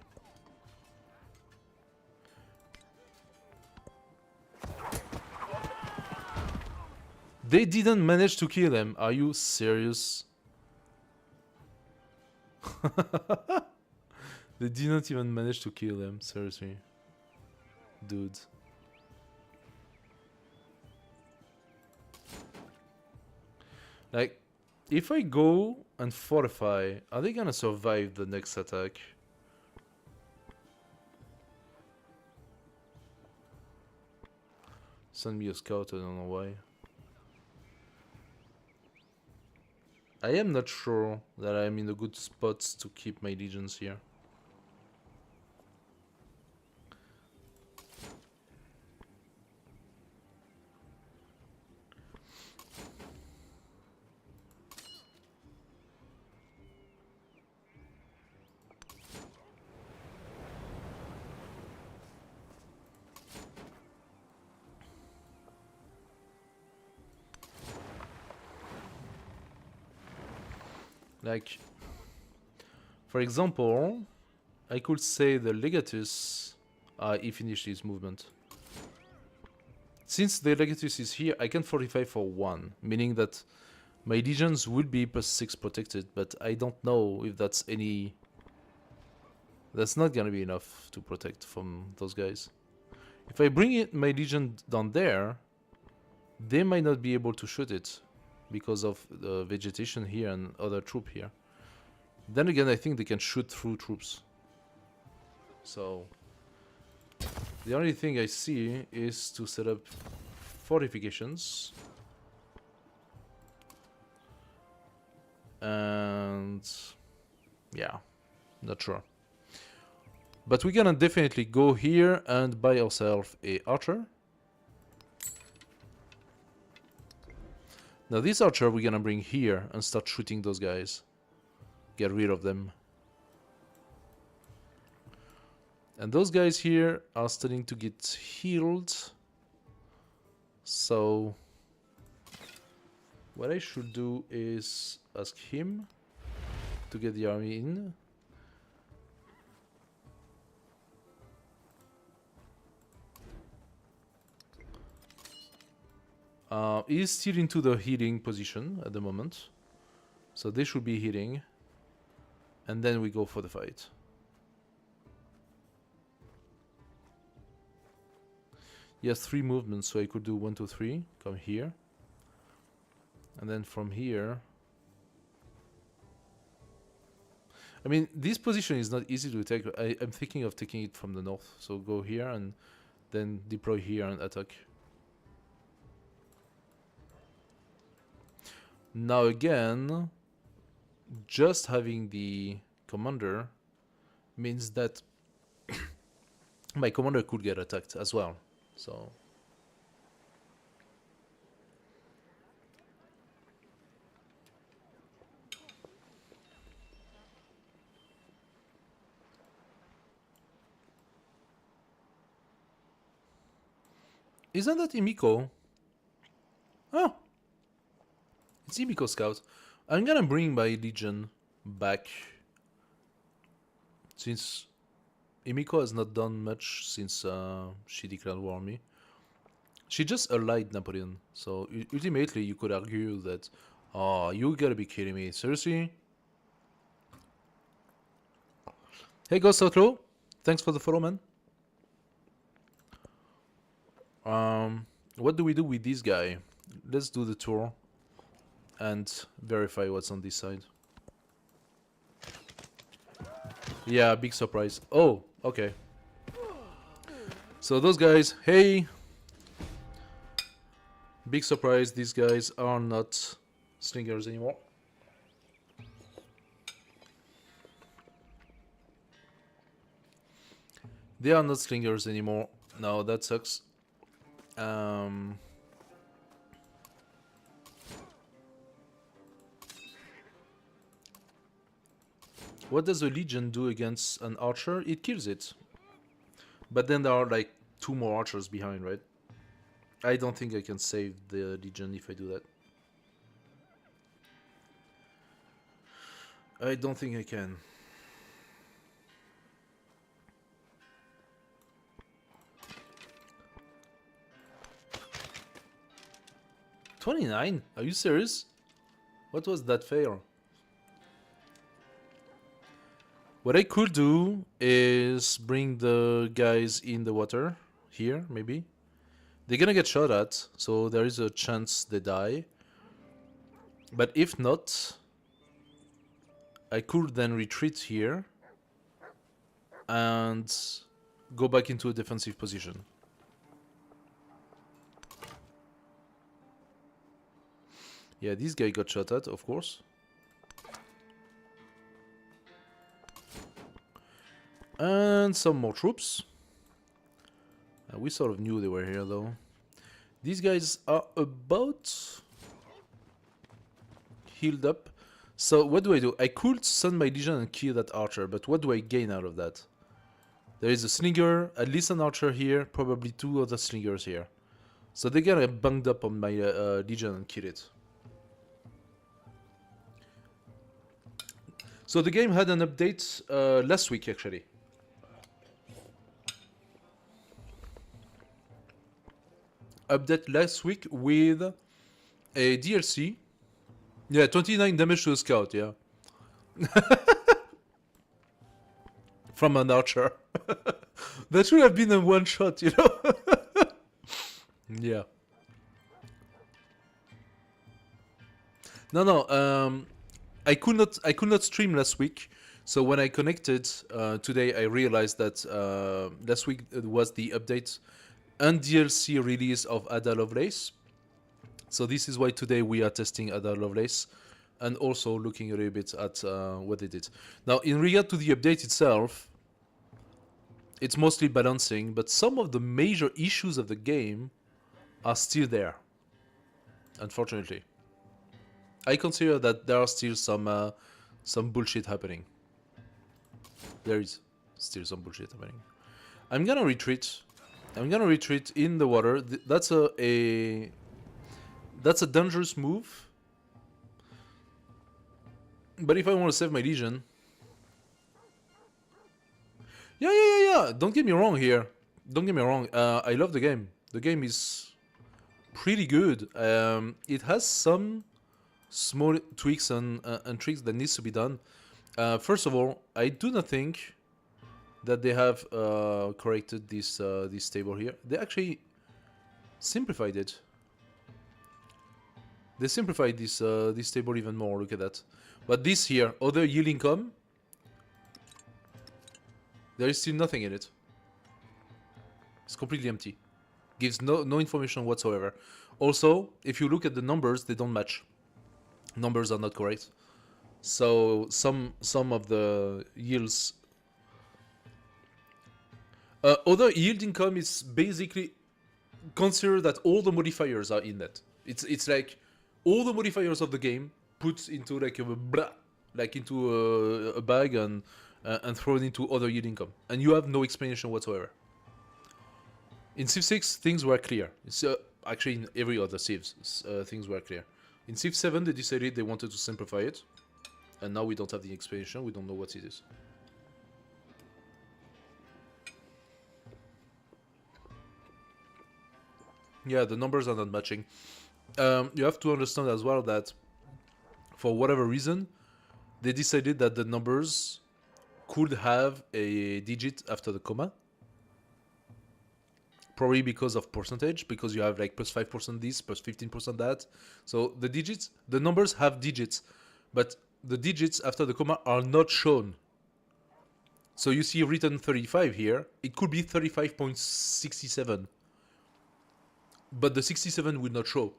They didn't manage to kill them. Are you serious? They did not even manage to kill them. Seriously. Dude. Like, if I go and fortify, are they gonna survive the next attack? Send me a scout, I don't know why. I am not sure that I'm in a good spot to keep my legions here. Like, for example, I could say the Legatus, he finished his movement. Since the Legatus is here, I can fortify for 1, meaning that my legions will be +6 protected, but I don't know if that's any... That's not gonna be enough to protect from those guys. If I bring my legion down there, they might not be able to shoot it because of the vegetation here and other troop here. Then again, I think they can shoot through troops. So the only thing I see is to set up fortifications. And yeah, not sure. But we're gonna definitely go here and buy ourselves a archer. Now this archer we're gonna bring here and start shooting those guys. Get rid of them. And those guys here are starting to get healed. So what I should do is ask him to get the army in. He's still into the healing position at the moment. So they should be healing. And then we go for the fight. He has 3 movements, so I could do 1, 2, 3. Come here. And then from here... I mean, this position is not easy to take. I'm thinking of taking it from the north. So go here and then deploy here and attack. Now again, just having the commander means that my commander could get attacked as well. So isn't that Imiko? Oh, it's Imiko Scout. I'm gonna bring my legion back since Imiko has not done much since she declared war on me. She just allied Napoleon, so ultimately you could argue that, oh, you gotta be kidding me, seriously? Hey Ghost Outlaw, thanks for the follow, man. What do we do with this guy? Let's do the tour and verify what's on this side. Yeah, big surprise. Oh, okay. So those guys, hey! Big surprise, these guys are not slingers anymore. They are not slingers anymore. No, that sucks. What does a legion do against an archer? It kills it. But then there are like 2 more archers behind, right? I don't think I can save the legion if I do that. I don't think I can. $29? Are you serious? What was that fail? What I could do is bring the guys in the water here, maybe. They're gonna get shot at, so there is a chance they die. But if not, I could then retreat here and go back into a defensive position. Yeah, this guy got shot at, of course. And some more troops. We sort of knew they were here, though. These guys are about healed up. So what do? I could send my legion and kill that archer, but what do I gain out of that? There is a slinger, at least an archer here, probably 2 other slingers here. So they're gonna get bunged up on my legion and kill it. So the game had an update last week, actually. Update last week with a DLC. Yeah, 29 damage to the scout, yeah. From an archer. That should have been a one shot, you know? Yeah. No, I could not stream last week. So when I connected today, I realized that last week was the update and DLC release of Ada Lovelace. So this is why today we are testing Ada Lovelace and also looking a little bit at what they did. Now, in regard to the update itself, it's mostly balancing, but some of the major issues of the game are still there, unfortunately. I consider that there are still some bullshit happening. There is still some bullshit happening. I'm gonna retreat. I'm gonna retreat in the water. That's a dangerous move. But if I want to save my legion, yeah. Don't get me wrong here. Don't get me wrong. I love the game. The game is pretty good. It has some small tweaks and tricks that needs to be done. First of all, I do not think that they have corrected this table here. They actually simplified it. They simplified this table even more. Look at that. But this here, other yield income, there is still nothing in it. It's completely empty. Gives no information whatsoever. Also, if you look at the numbers, they don't match. Numbers are not correct. So some of the yields. Other yield income is basically consider that all the modifiers are in that. It's like all the modifiers of the game put into like into a bag and thrown into other yield income, and you have no explanation whatsoever. In Civ 6, things were clear. It's actually in every other Civs, things were clear. In Civ 7, they decided they wanted to simplify it, and now we don't have the explanation. We don't know what it is. Yeah, the numbers are not matching. You have to understand as well that for whatever reason, they decided that the numbers could have a digit after the comma. Probably because of percentage, because you have like plus 5% this, plus 15% that. So the numbers have digits, but the digits after the comma are not shown. So you see written 35 here, it could be 35.67. But the 67 will not show.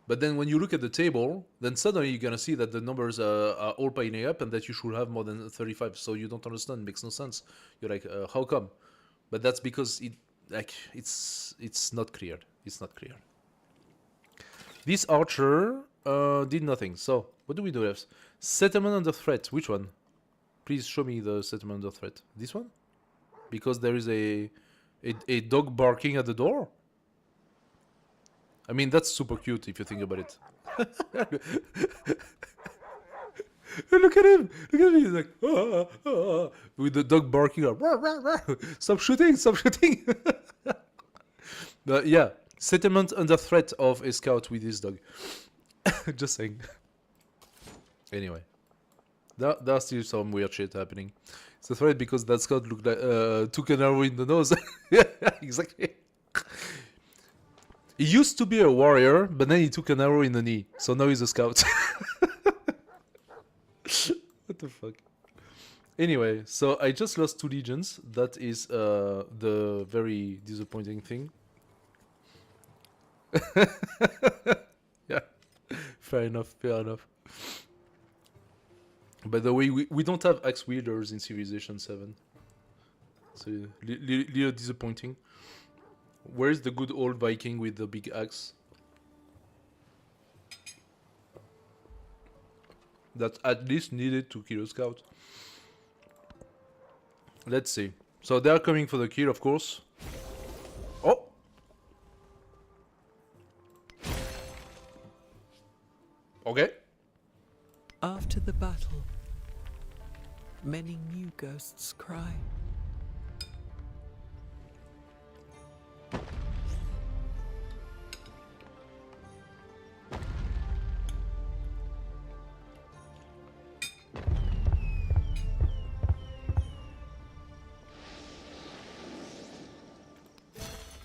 But then when you look at the table, then suddenly you're going to see that the numbers are all piling up and that you should have more than 35. So you don't understand, it makes no sense. You're like, how come? But that's because it's not clear. It's not clear. This archer did nothing. So what do we do left? Settlement under threat. Which one? Please show me the settlement under threat. This one? Because there is a dog barking at the door. I mean, that's super cute if you think about it. Look at him! Look at me! He's like, with the dog barking. Stop shooting! Stop shooting! But yeah, settlement under threat of a scout with his dog. Just saying. Anyway, there's still some weird shit happening. It's a threat because that scout looked like took an arrow in the nose. Yeah, exactly. He used to be a warrior, but then he took an arrow in the knee, so now he's a scout. What the fuck? Anyway, so I just lost 2 legions. That is the very disappointing thing. Yeah, fair enough, fair enough. By the way, we don't have axe wielders in Civilization 7. So, little disappointing. Where's the good old Viking with the big axe? That at least needed to kill a scout. Let's see. So they are coming for the kill, of course. Oh! Okay. After the battle, Many new ghosts cry.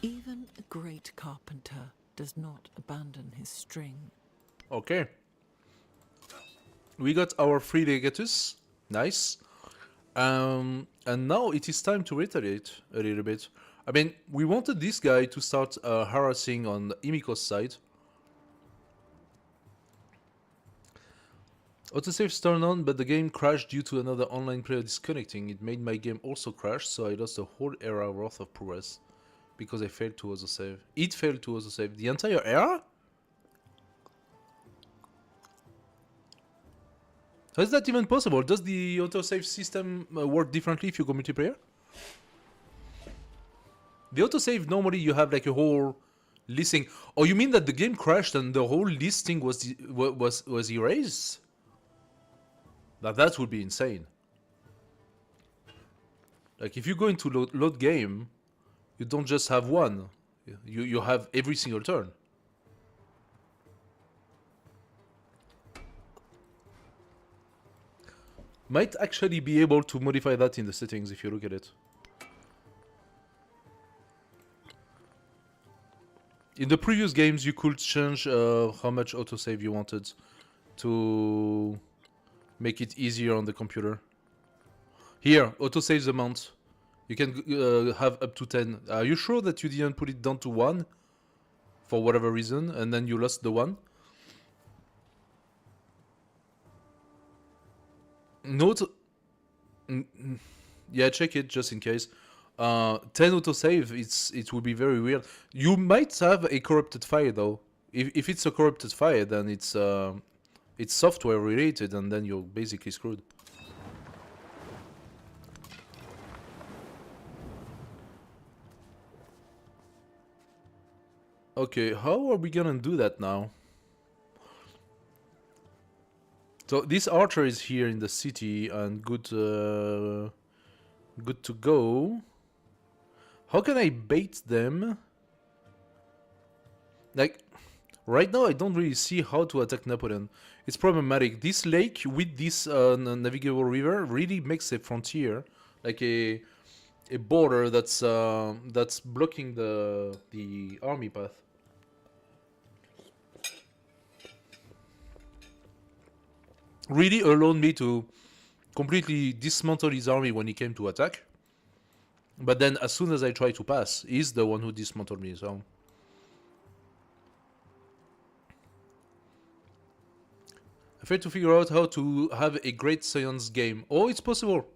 Even a great carpenter does not abandon his string. Okay. We got our 3 legatus. Nice. And now it is time to retaliate a little bit. I mean, we wanted this guy to start harassing on Imiko's side. Autosaves turned on, but the game crashed due to another online player disconnecting. It made my game also crash, so I lost a whole era worth of progress. Because I failed to autosave. It failed to autosave. The entire era? How is that even possible? Does the autosave system work differently if you go multiplayer? The autosave, normally you have like a whole listing. Oh, you mean that the game crashed and the whole listing was erased? Now that would be insane. Like if you go into load game, you don't just have one. You have every single turn. Might actually be able to modify that in the settings if you look at it. In the previous games, you could change how much autosave you wanted to make it easier on the computer. Here, autosaves amount. You can have up to 10. Are you sure that you didn't put it down to 1? For whatever reason, and then you lost the 1? Note... Yeah, check it just in case. 10 autosave, it would be very weird. You might have a corrupted file though. If it's a corrupted file, then it's software related, and then you're basically screwed. Okay, how are we gonna do that now? So this archer is here in the city and good to go. How can I bait them? Like, right now I don't really see how to attack Napoleon. It's problematic. This lake with this navigable river really makes a frontier, like a border that's blocking the army path. Really allowed me to completely dismantle his army when he came to attack. But then as soon as I try to pass, he's the one who dismantled me, so... I failed to figure out how to have a great science game. Oh, it's possible!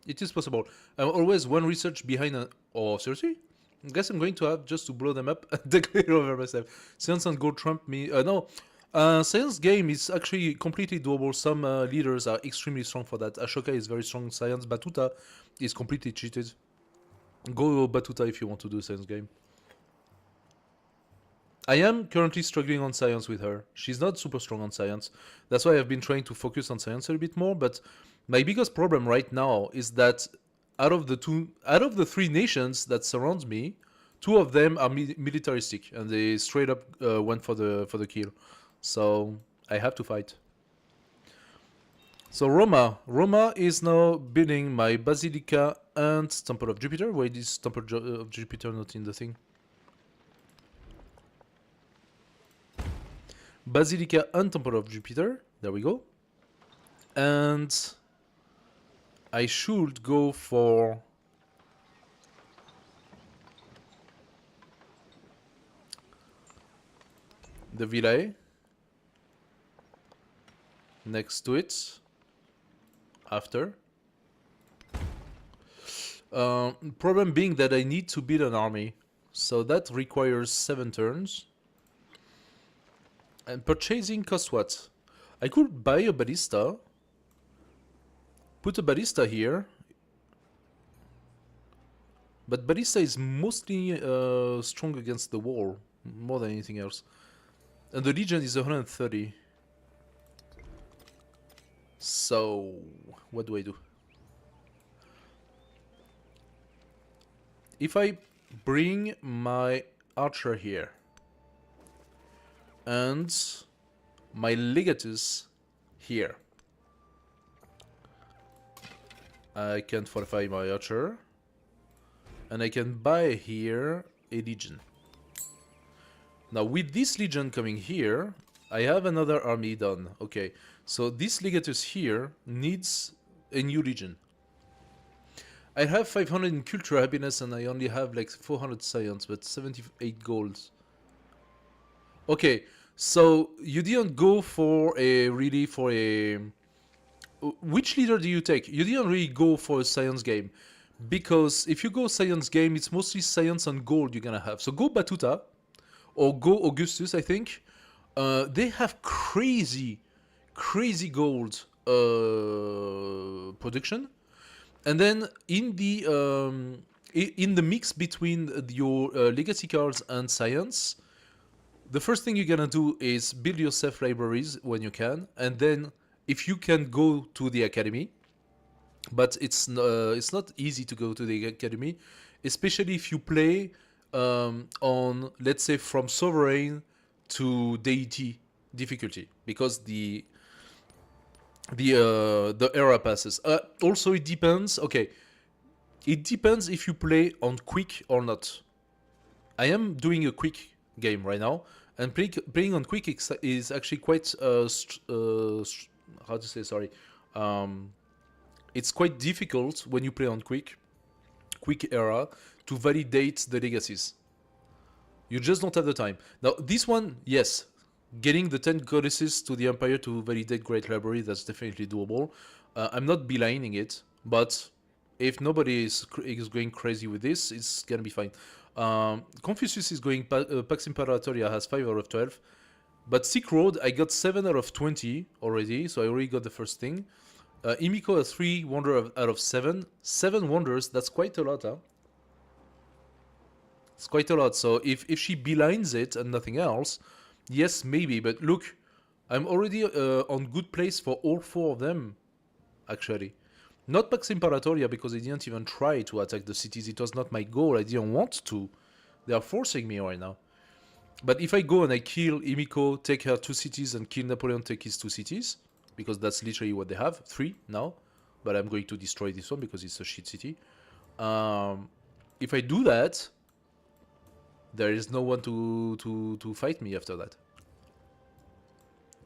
It is possible. I'm always one research behind a... Oh, seriously? I guess I'm going to have just to blow them up and declare over myself. Science and go trump me... no. Science game is actually completely doable. Some leaders are extremely strong for that. Ashoka is very strong in science. Batuta is completely cheated. Go Batuta if you want to do science game. I am currently struggling on science with her. She's not super strong on science. That's why I've been trying to focus on science a bit more. But my biggest problem right now is that out of the 3 nations that surround me, 2 of them are militaristic, and they straight up went for the kill. So I have to fight. So Roma is now building my Basilica and Temple of Jupiter. Why is Temple of Jupiter not in the thing? Basilica and Temple of Jupiter. There we go. And I should go for the Villae next to it after. Problem being that I need to build an army, so that requires 7 turns. And purchasing costs what? I could buy a ballista, put a ballista here, but ballista is mostly strong against the wall more than anything else, and the legion is 130. So what do I do? if I bring my archer here and my legatus here, I can fortify my archer and I can buy here a legion. Now with this legion coming here, I have another army done. Okay, so this legatus here needs a new legion. I have 500 in culture happiness and I only have like 400 science, but 78 golds. Okay, so you didn't go for a really for a... Which leader do you take? You didn't really go for a science game. Because if you go science game, it's mostly science and gold you're gonna have. So go Batuta, or go Augustus, I think. They have crazy gold production. And then in the mix between your legacy cards and science, the first thing you're gonna do is build yourself libraries when you can, and then if you can go to the academy. But it's not easy to go to the academy, especially if you play on, let's say, from sovereign to deity difficulty, because the era passes. Also, it depends. Okay, it depends if you play on quick or not. I am doing a quick game right now, and playing on quick is actually quite how to say, sorry. It's quite difficult when you play on quick era to validate the legacies. You just don't have the time. Now, this one, yes, getting the 10 goddesses to the Empire to validate Great Library, that's definitely doable. I'm not belying it, but if nobody is going crazy with this, it's gonna be fine. Confucius is going, Pax Imperatoria has 5 out of 12, but Silk Road, I got 7 out of 20 already, so I already got the first thing. Imiko has 3 wonder out of 7. 7 wonders, that's quite a lot, huh? It's quite a lot. So if she belines it and nothing else, yes, maybe. But look, I'm already on good place for all 4 of them, actually. Not Pax Imperatoria, because I didn't even try to attack the cities. It was not my goal. I didn't want to. They are forcing me right now. But if I go and I kill Imiko, take her 2 cities, and kill Napoleon, take his 2 cities, because that's literally what they have, 3 now, but I'm going to destroy this one because it's a shit city. If I do that, there is no one to fight me after that.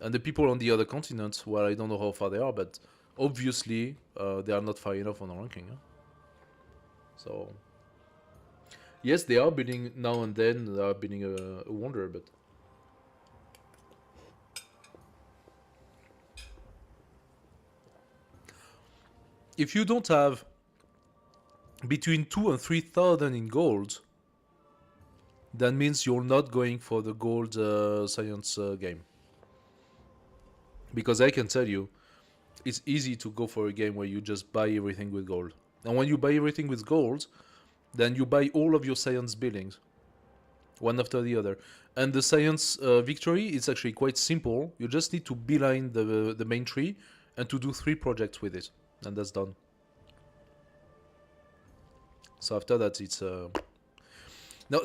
And the people on the other continents, well, I don't know how far they are, but obviously they are not far enough on the ranking. Huh? So, yes, they are building now and then, they are building a wonder, but... If you don't have between 2 and 3,000 in gold, that means you're not going for the gold science game. Because I can tell you, it's easy to go for a game where you just buy everything with gold. And when you buy everything with gold, then you buy all of your science buildings, one after the other. And the science victory is actually quite simple. You just need to beeline the main tree and to do 3 projects with it. And that's done. So after that, it's... Now,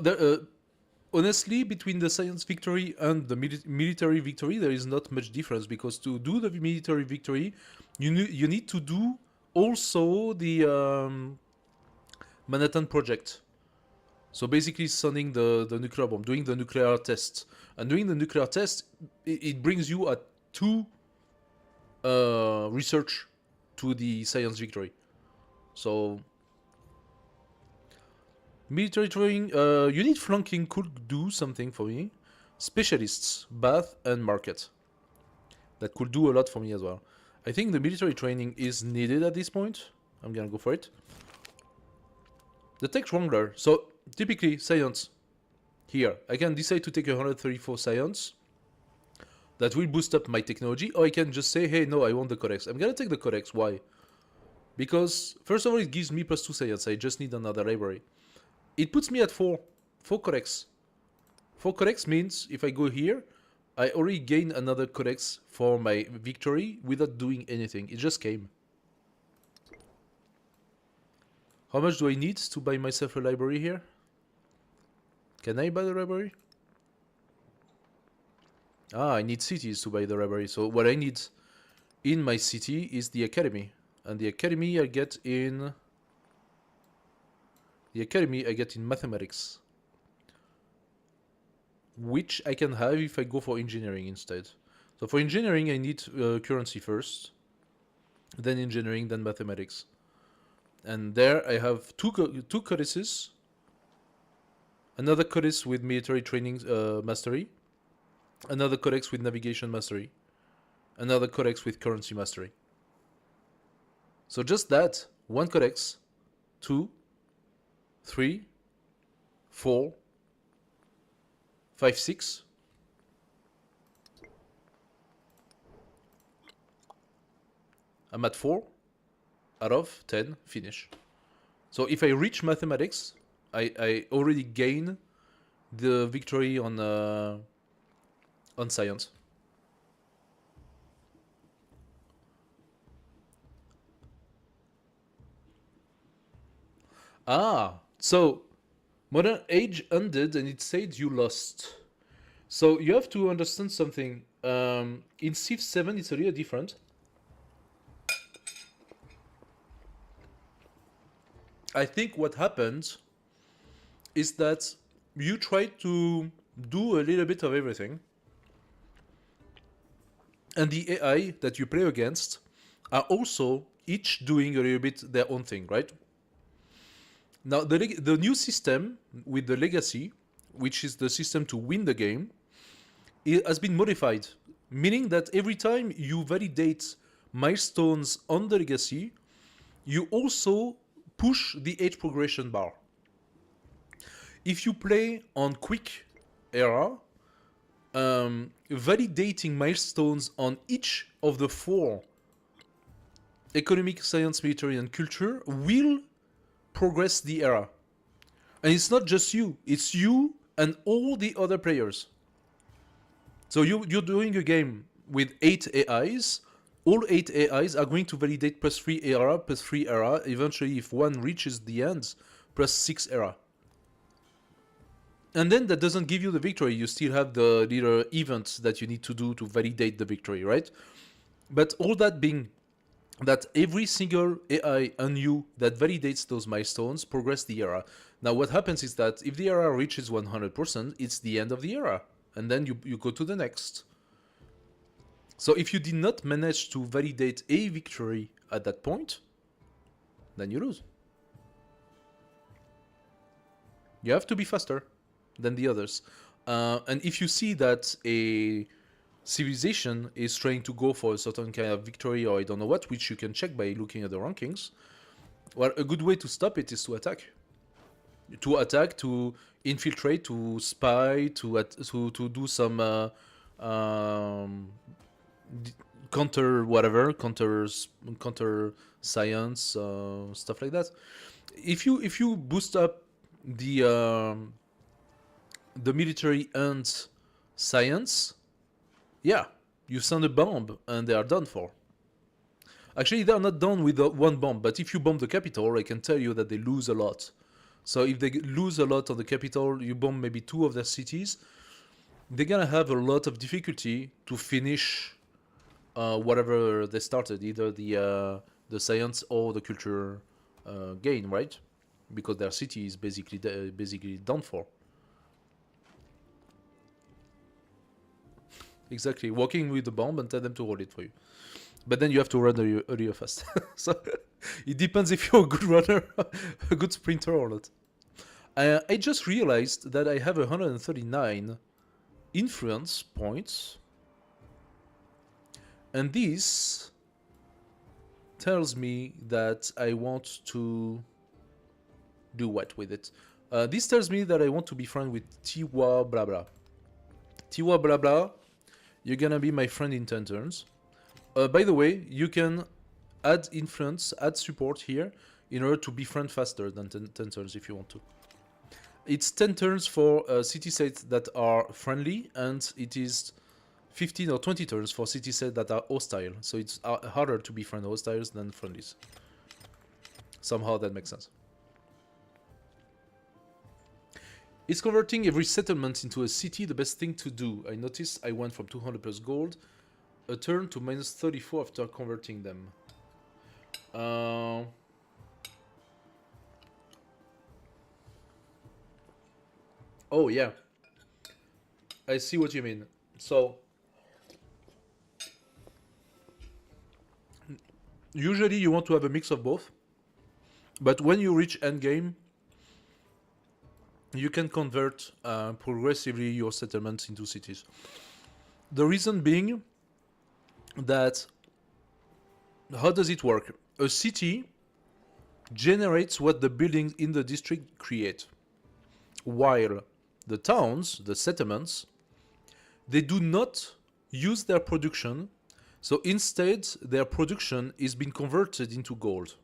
honestly, between the science victory and the military victory, there is not much difference, because to do the military victory, you need to do also the Manhattan Project. So basically sending the nuclear bomb, doing the nuclear test. And doing the nuclear test, it brings you at 2 research to the science victory. So military training, unit flanking could do something for me. Specialists, Bath and Market. That could do a lot for me as well. I think the military training is needed at this point. I'm gonna go for it. The Tech Wrangler. So typically science. Here, I can decide to take 134 science. That will boost up my technology, or I can just say, hey, no, I want the Codex. I'm gonna take the Codex. Why? Because, first of all, it gives me +2 science. I just need another library. It puts me at 4 Codex. 4 Codex means, if I go here, I already gain another Codex for my victory without doing anything. It just came. How much do I need to buy myself a library here? Can I buy the library? Ah, I need cities to buy the library. So what I need in my city is the academy. And the academy I get in... The academy I get in mathematics. Which I can have if I go for engineering instead. So for engineering I need currency first. Then engineering, then mathematics. And there I have two codices. Another codex with military training mastery. Another codex with navigation mastery. Another codex with currency mastery. So just that, one codex, 2, 3, 4, 5, 6. I'm at 4 out of 10, finish. So if I reach mathematics, I already gain the victory on science. Ah, so modern age ended and it said you lost. So you have to understand something. In Civ 7 it's a little different. I think what happened is that you try to do a little bit of everything. And the AI that you play against are also each doing a little bit their own thing, right? Now, the new system with the legacy, which is the system to win the game, it has been modified. Meaning that every time you validate milestones on the legacy, you also push the age progression bar. If you play on quick era, validating milestones on each of the 4 economic, science, military, and culture will progress the era. And it's not just you, it's you and all the other players. So you're doing a game with 8 AIs. All 8 AIs are going to validate +3 era, +3 era. Eventually, if one reaches the end, +6 era. And then that doesn't give you the victory. You still have the little events that you need to do to validate the victory, right? But all that being that every single AI on you that validates those milestones progress the era. Now what happens is that if the era reaches 100%, it's the end of the era. And then you go to the next. So if you did not manage to validate a victory at that point, then you lose. You have to be faster than the others. And if you see that a civilization is trying to go for a certain kind of victory or I don't know what, which you can check by looking at the rankings, well, a good way to stop it is to attack. To attack, to infiltrate, to spy, to do some counter whatever, counter science, stuff like that. If you boost up the military and science, yeah, you send a bomb and they are done for. Actually, they are not done with one bomb, but if you bomb the capital, I can tell you that they lose a lot. So if they lose a lot on the capital, you bomb maybe 2 of their cities, they're gonna have a lot of difficulty to finish whatever they started, either the science or the culture gain, right? Because their city is basically done for. Exactly, walking with the bomb and tell them to hold it for you. But then you have to run earlier fast. So it depends if you're a good runner, a good sprinter or not. I just realized that I have 139 influence points. And this tells me that I want to do what with it? This tells me that I want to be friends with Tiwa blah blah. Tiwa blah blah, you're gonna be my friend in 10 turns. By the way, you can add influence, add support here in order to befriend faster than 10 turns if you want to. It's 10 turns for city-states that are friendly, and it is 15 or 20 turns for city-states that are hostile. So it's harder to befriend hostiles than friendlies. Somehow that makes sense. Is converting every settlement into a city the best thing to do? I noticed I went from 200 plus gold a turn to minus 34 after converting them. Oh yeah, I see what you mean. So usually you want to have a mix of both, but when you reach endgame, you can convert progressively your settlements into cities. The reason being that, how does it work? A city generates what the buildings in the district create, while the towns, the settlements, they do not use their production, so instead their production is being converted into gold.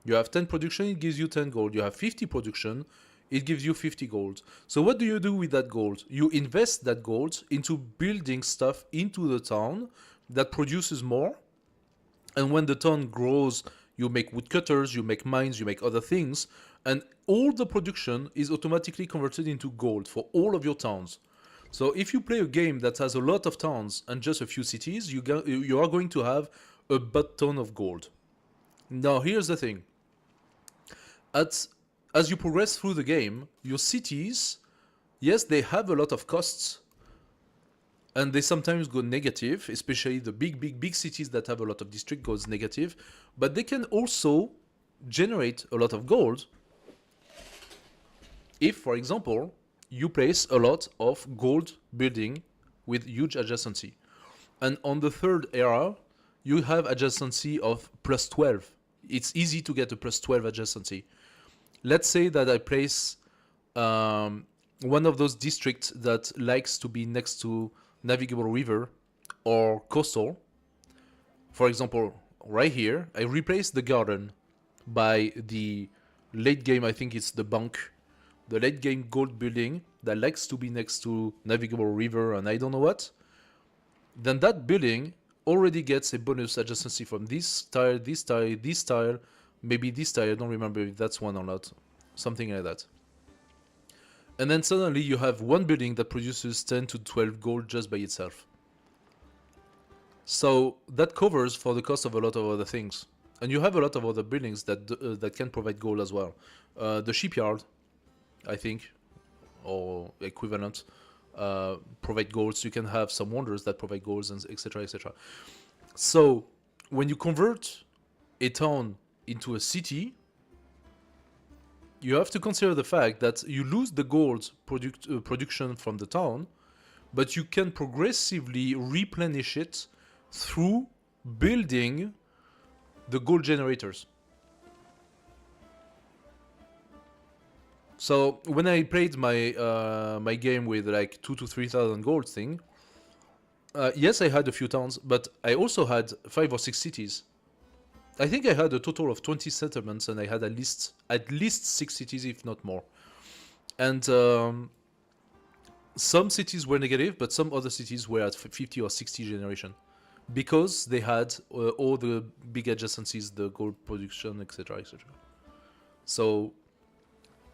You have 10 production, it gives you 10 gold. You have 50 production, it gives you 50 gold. So what do you do with that gold? You invest that gold into building stuff into the town that produces more. And when the town grows, you make woodcutters, you make mines, you make other things. And all the production is automatically converted into gold for all of your towns. So if you play a game that has a lot of towns and just a few cities, you are going to have a butt ton of gold. Now here's the thing. As you progress through the game, your cities, yes, they have a lot of costs, and they sometimes go negative, especially the big cities that have a lot of district goes negative, but they can also generate a lot of gold if, for example, you place a lot of gold building with huge adjacency. And on the third era, you have adjacency of plus 12. It's easy to get a plus 12 adjacency. Let's say that I place one of those districts that likes to be next to navigable river or coastal. For example, right here, I replace the garden by the late game, I think it's the bank, the late game gold building that likes to be next to navigable river and I don't know what. Then that building already gets a bonus adjacency from this tile, this tile, this tile, maybe this tile, I don't remember if that's one or not, something like that. And then suddenly you have one building that produces 10 to 12 gold just by itself. So that covers for the cost of a lot of other things. And you have a lot of other buildings that can provide gold as well. The shipyard, I think, or equivalent, provide golds. You can have some wonders that provide golds, and etc, etc. So when you convert a town into a city, you have to consider the fact that you lose the gold production from the town, but you can progressively replenish it through building the gold generators. So when I played my my game with like 2,000 to 3,000 gold thing, yes, I had a few towns, but I also had 5 or 6 cities. I think I had a total of 20 settlements, and I had at least 6 cities, if not more. And some cities were negative, but some other cities were at 50 or 60 generation, because they had all the big adjacencies, the gold production, etc, etc. So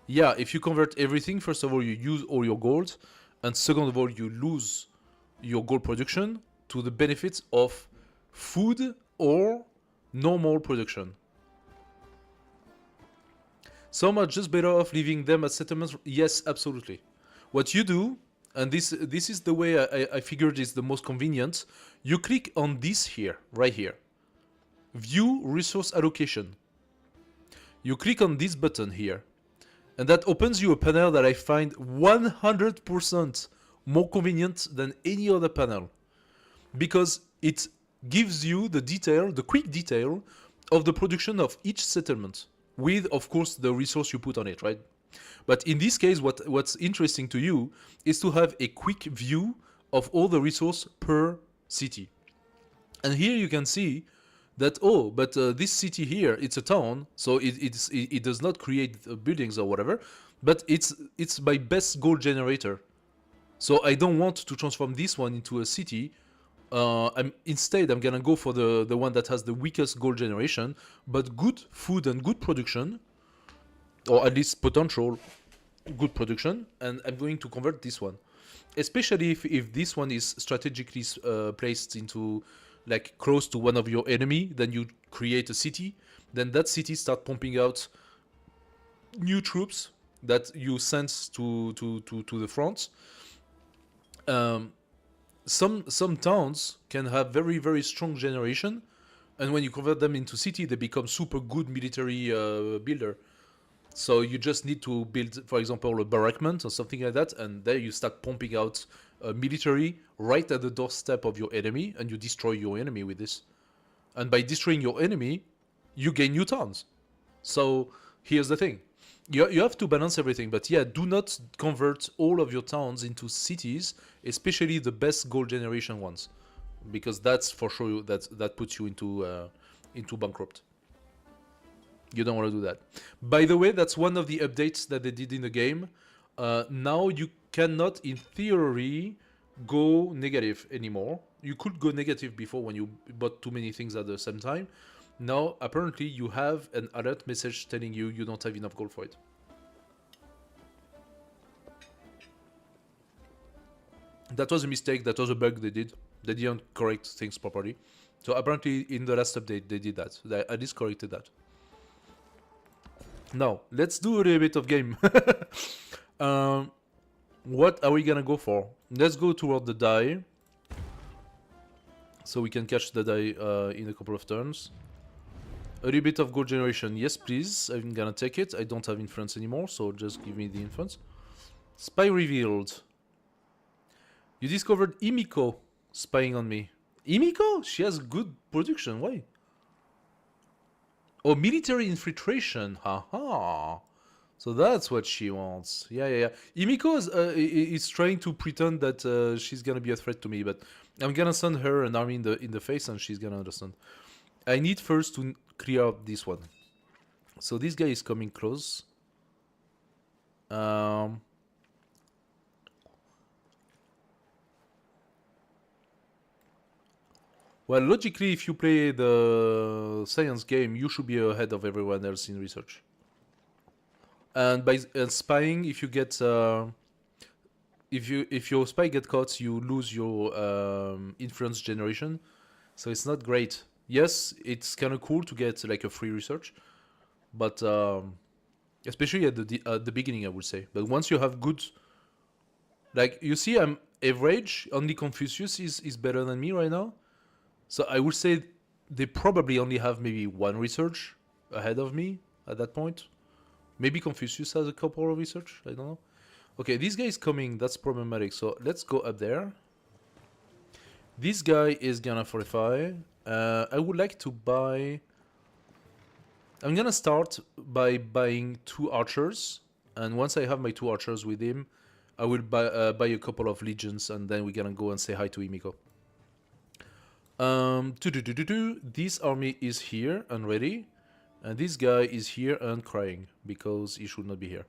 yeah, if you convert everything, first of all, you use all your gold, and second of all, you lose your gold production to the benefits of food or normal production. Some are just better off leaving them as settlements. Yes, absolutely. What you do, and this is the way I figured is the most convenient, you click on this here, right here. View resource allocation. You click on this button here, and that opens you a panel that I find 100% more convenient than any other panel, because it gives you the detail, the quick detail of the production of each settlement, with, of course, the resource you put on it, right? But in this case, what's interesting to you is to have a quick view of all the resource per city. And here you can see that, oh, but this city here, it's a town, so it does not create buildings or whatever, but it's my best gold generator. So I don't want to transform this one into a city. Instead, I'm gonna go for the one that has the weakest gold generation, but good food and good production, or at least potential good production, and I'm going to convert this one. Especially if this one is strategically placed into like close to one of your enemy, then you create a city, then that city start pumping out new troops that you send to the front. Um, some towns can have very strong generation, and when you convert them into city, they become super good military builder. So you just need to build, for example, a barrackment or something like that, and there you start pumping out military right at the doorstep of your enemy, and you destroy your enemy with this. And by destroying your enemy, you gain new towns. So here's the thing. You have to balance everything, but yeah, do not convert all of your towns into cities, especially the best gold generation ones, because that's for sure that puts you into bankrupt. You don't want to do that. By the way, that's one of the updates that they did in the game. Now you cannot, in theory, go negative anymore. You could go negative before when you bought too many things at the same time. Now, apparently, you have an alert message telling you you don't have enough gold for it. That was a mistake. That was a bug they did. They didn't correct things properly. So apparently, in the last update, they did that. They at least corrected that. Now, let's do a little bit of game. What are we gonna go for? Let's go toward the die. So we can catch the die in a couple of turns. A little bit of gold generation, yes please. I'm gonna take it. I don't have influence anymore, so just give me the influence. Spy revealed. You discovered Imiko spying on me. Imiko? She has good production, why? Oh, military infiltration, haha. So that's what she wants. Yeah. Imiko is trying to pretend that she's gonna be a threat to me, but I'm gonna send her an army in the face and she's gonna understand. I need first to clear up this one. So this guy is coming close. Well, logically, if you play the science game, you should be ahead of everyone else in research. And by spying, if you get if your spy get caught, you lose your influence generation. So it's not great. Yes, it's kind of cool to get like a free research, but especially at the beginning, I would say. But once you have good, like you see, I'm average. Only Confucius is better than me right now. So I would say they probably only have maybe one research ahead of me at that point. Maybe Confucius has a couple of research. I don't know. Okay, this guy is coming. That's problematic. So let's go up there. This guy is gonna fortify. I would like to buy... I'm gonna start by buying 2 archers. And once I have my 2 archers with him, I will buy a couple of legions. And then we're gonna go and say hi to Imiko. This army is here and ready. And this guy is here and crying. Because he should not be here.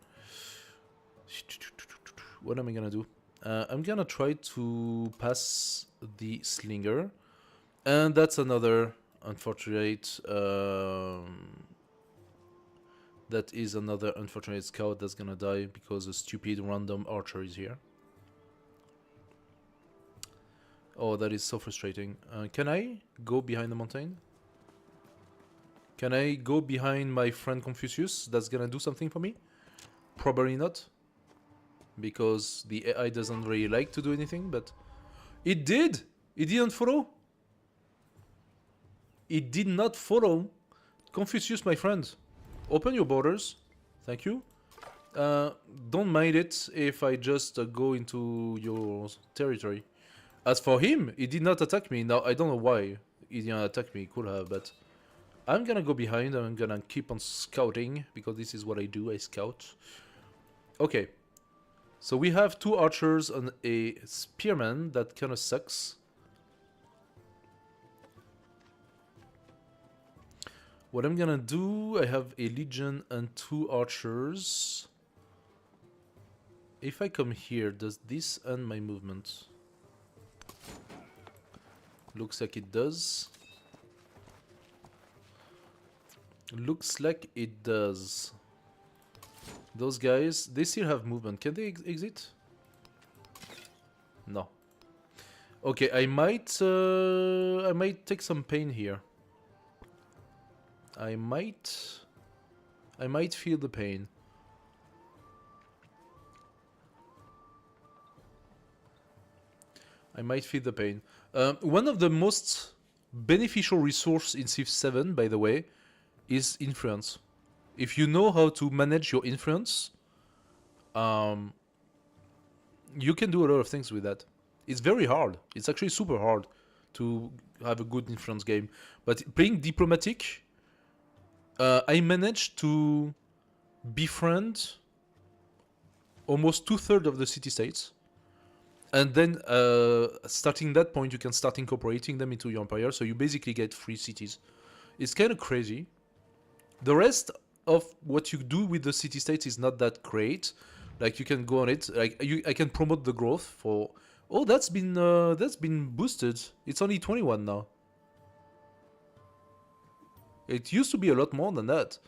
What am I gonna do? I'm gonna try to pass the slinger. And that's another unfortunate... that is another unfortunate scout that's gonna die because a stupid random archer is here. Oh, that is so frustrating. Can I go behind the mountain? Can I go behind my friend Confucius? That's gonna do something for me? Probably not. Because the AI doesn't really like to do anything, but... It did! It didn't follow! It did not follow. Confucius, my friend. Open your borders. Thank you. Don't mind it if I just go into your territory. As for him, he did not attack me. Now, I don't know why he didn't attack me. He could have, but... I'm gonna go behind. I'm gonna keep on scouting, because this is what I do. I scout. Okay. So we have 2 archers and a spearman. That kind of sucks. What I'm gonna do, I have a legion and 2 archers. If I come here, does this end my movement? Looks like it does. Looks like it does. Those guys, they still have movement. Can they exit? No. Okay, I might take some pain here. I might feel the pain. I might feel the pain. One of the most beneficial resource in Civ 7, by the way, is influence. If you know how to manage your influence, you can do a lot of things with that. It's very hard. It's actually super hard to have a good influence game. But playing diplomatic, I managed to befriend almost 2/3 of the city-states. And then, starting that point, you can start incorporating them into your empire. So you basically get 3 cities. It's kind of crazy. The rest of what you do with the city-states is not that great. Like, you can go on it. Like, I can promote the growth for... Oh, that's been boosted. It's only 21 now. It used to be a lot more than that.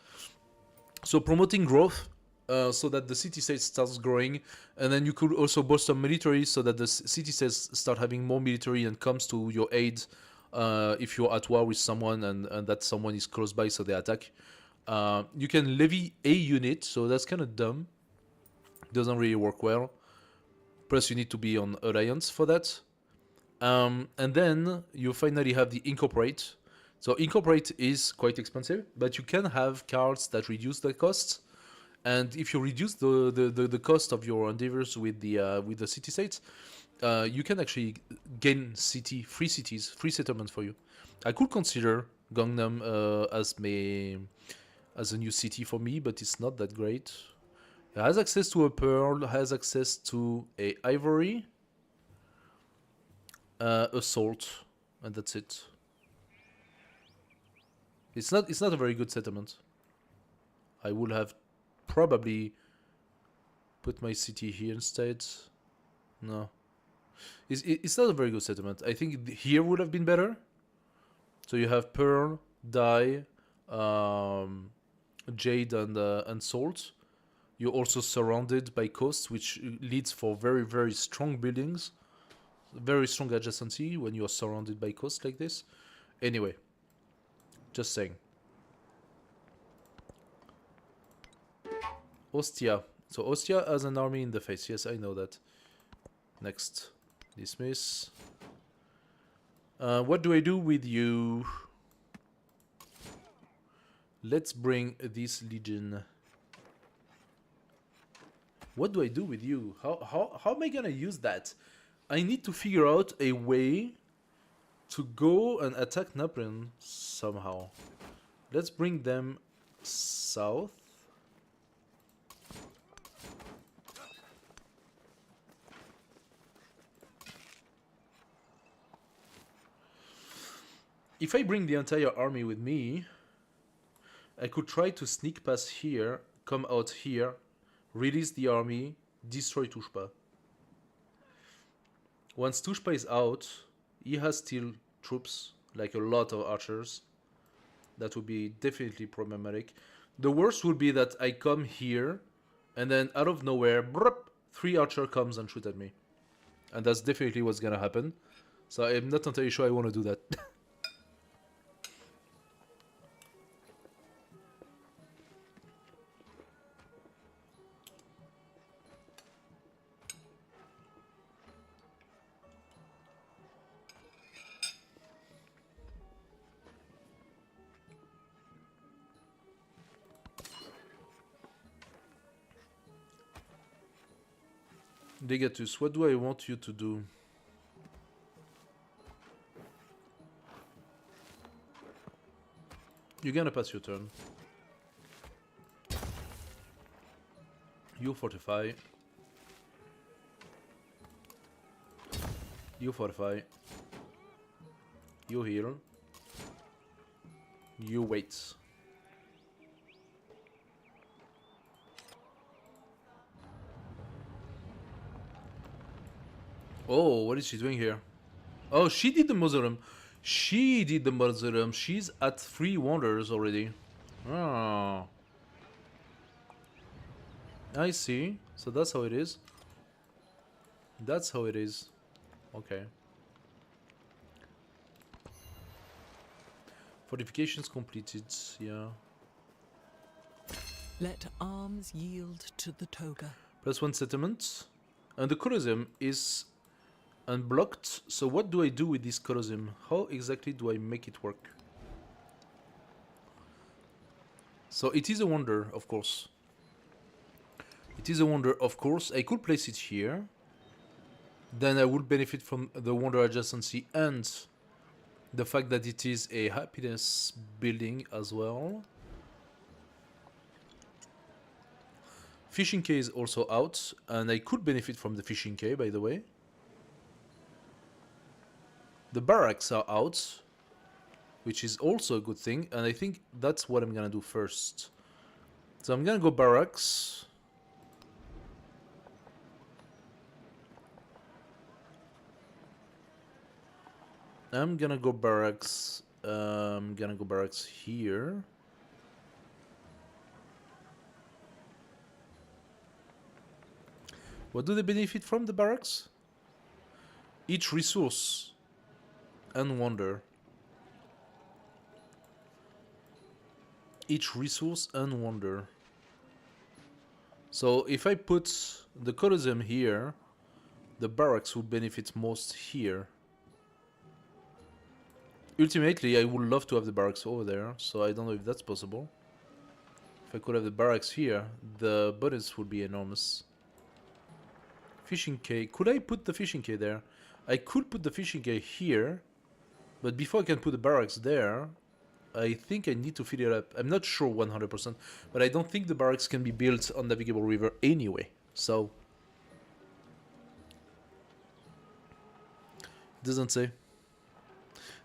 So promoting growth, so that the city-states starts growing, and then you could also bolster military so that the city-states start having more military and comes to your aid if you're at war with someone and that someone is close by, so they attack. You can levy a unit, so that's kind of dumb. Doesn't really work well. Plus, you need to be on alliance for that. And then you finally have the incorporate. So incorporate is quite expensive, but you can have cards that reduce the costs. And if you reduce the cost of your endeavors with the city-states, you can actually gain free cities, free settlements for you. I could consider Gangnam as a new city for me, but it's not that great. It has access to a pearl, has access to a ivory, a salt, and that's it. It's not a very good settlement. I would have probably put my city here instead. No. It's not a very good settlement. I think here would have been better. So you have pearl, dye, jade, and salt. You're also surrounded by coast, which leads for very, very strong buildings. Very strong adjacency when you are surrounded by coast like this. Anyway, just saying. Ostia. So Ostia has an army in the face. Yes, I know that. Next. Dismiss. What do I do with you? Let's bring this legion. What do I do with you? How am I gonna use that? I need to figure out a way to go and attack Napoleon somehow. Let's bring them south. If I bring the entire army with me, I could try to sneak past here, come out here, release the army, destroy Tushpa. Once Tushpa is out, he has still troops, like a lot of archers. That would be definitely problematic. The worst would be that I come here, and then out of nowhere, brup, 3 archer comes and shoot at me. And that's definitely what's gonna happen. So I'm not entirely sure I want to do that. Legatus, what do I want you to do? You're gonna pass your turn. You fortify. You fortify. You heal. You wait. Oh, what is she doing here? Oh, she did the mausoleum. She did the mausoleum. She's at 3 wonders already. Oh. I see. So that's how it is. That's how it is. Okay. Fortifications completed. Yeah. Let arms yield to the toga. +1 settlement. And the Colosseum is unblocked. So what do I do with this Colosseum? How exactly do I make it work? So it is a wonder, of course. It is a wonder, of course. I could place it here. Then I would benefit from the wonder adjacency and the fact that it is a happiness building as well. Fishing Quay is also out, and I could benefit from the Fishing Quay, by the way. The barracks are out, which is also a good thing, and I think that's what I'm gonna do first. So I'm gonna go barracks. I'm gonna go barracks. I'm gonna go barracks here. What do they benefit from, the barracks? Each resource and wonder. Each resource and wonder. So if I put the Colosseum here, the barracks would benefit most here. Ultimately, I would love to have the barracks over there, so I don't know if that's possible. If I could have the barracks here, the bonus would be enormous. Fishing Quay. Could I put the Fishing Quay there? I could put the Fishing Quay here, but before I can put the barracks there, I think I need to fill it up. I'm not sure 100%, but I don't think the barracks can be built on navigable river anyway. So, doesn't say.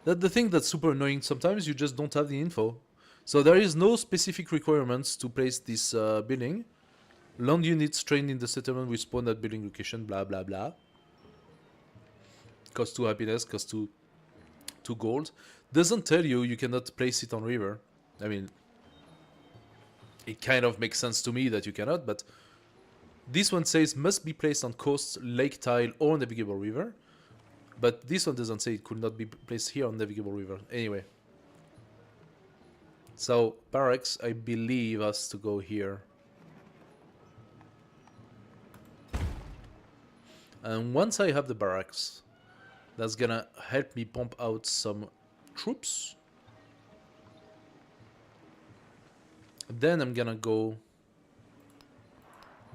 That's the thing that's super annoying. Sometimes you just don't have the info. So there is no specific requirements to place this building. Land units trained in the settlement will spawn at building location, blah blah blah. Cost 2 happiness, cost 2 gold. Doesn't tell you you cannot place it on river. I mean, it kind of makes sense to me that you cannot, but this one says must be placed on coast, lake tile, or navigable river. But this one doesn't say it could not be placed here on navigable river. Anyway. So, barracks, I believe, has to go here. And once I have the barracks, that's gonna help me pump out some troops. Then I'm gonna go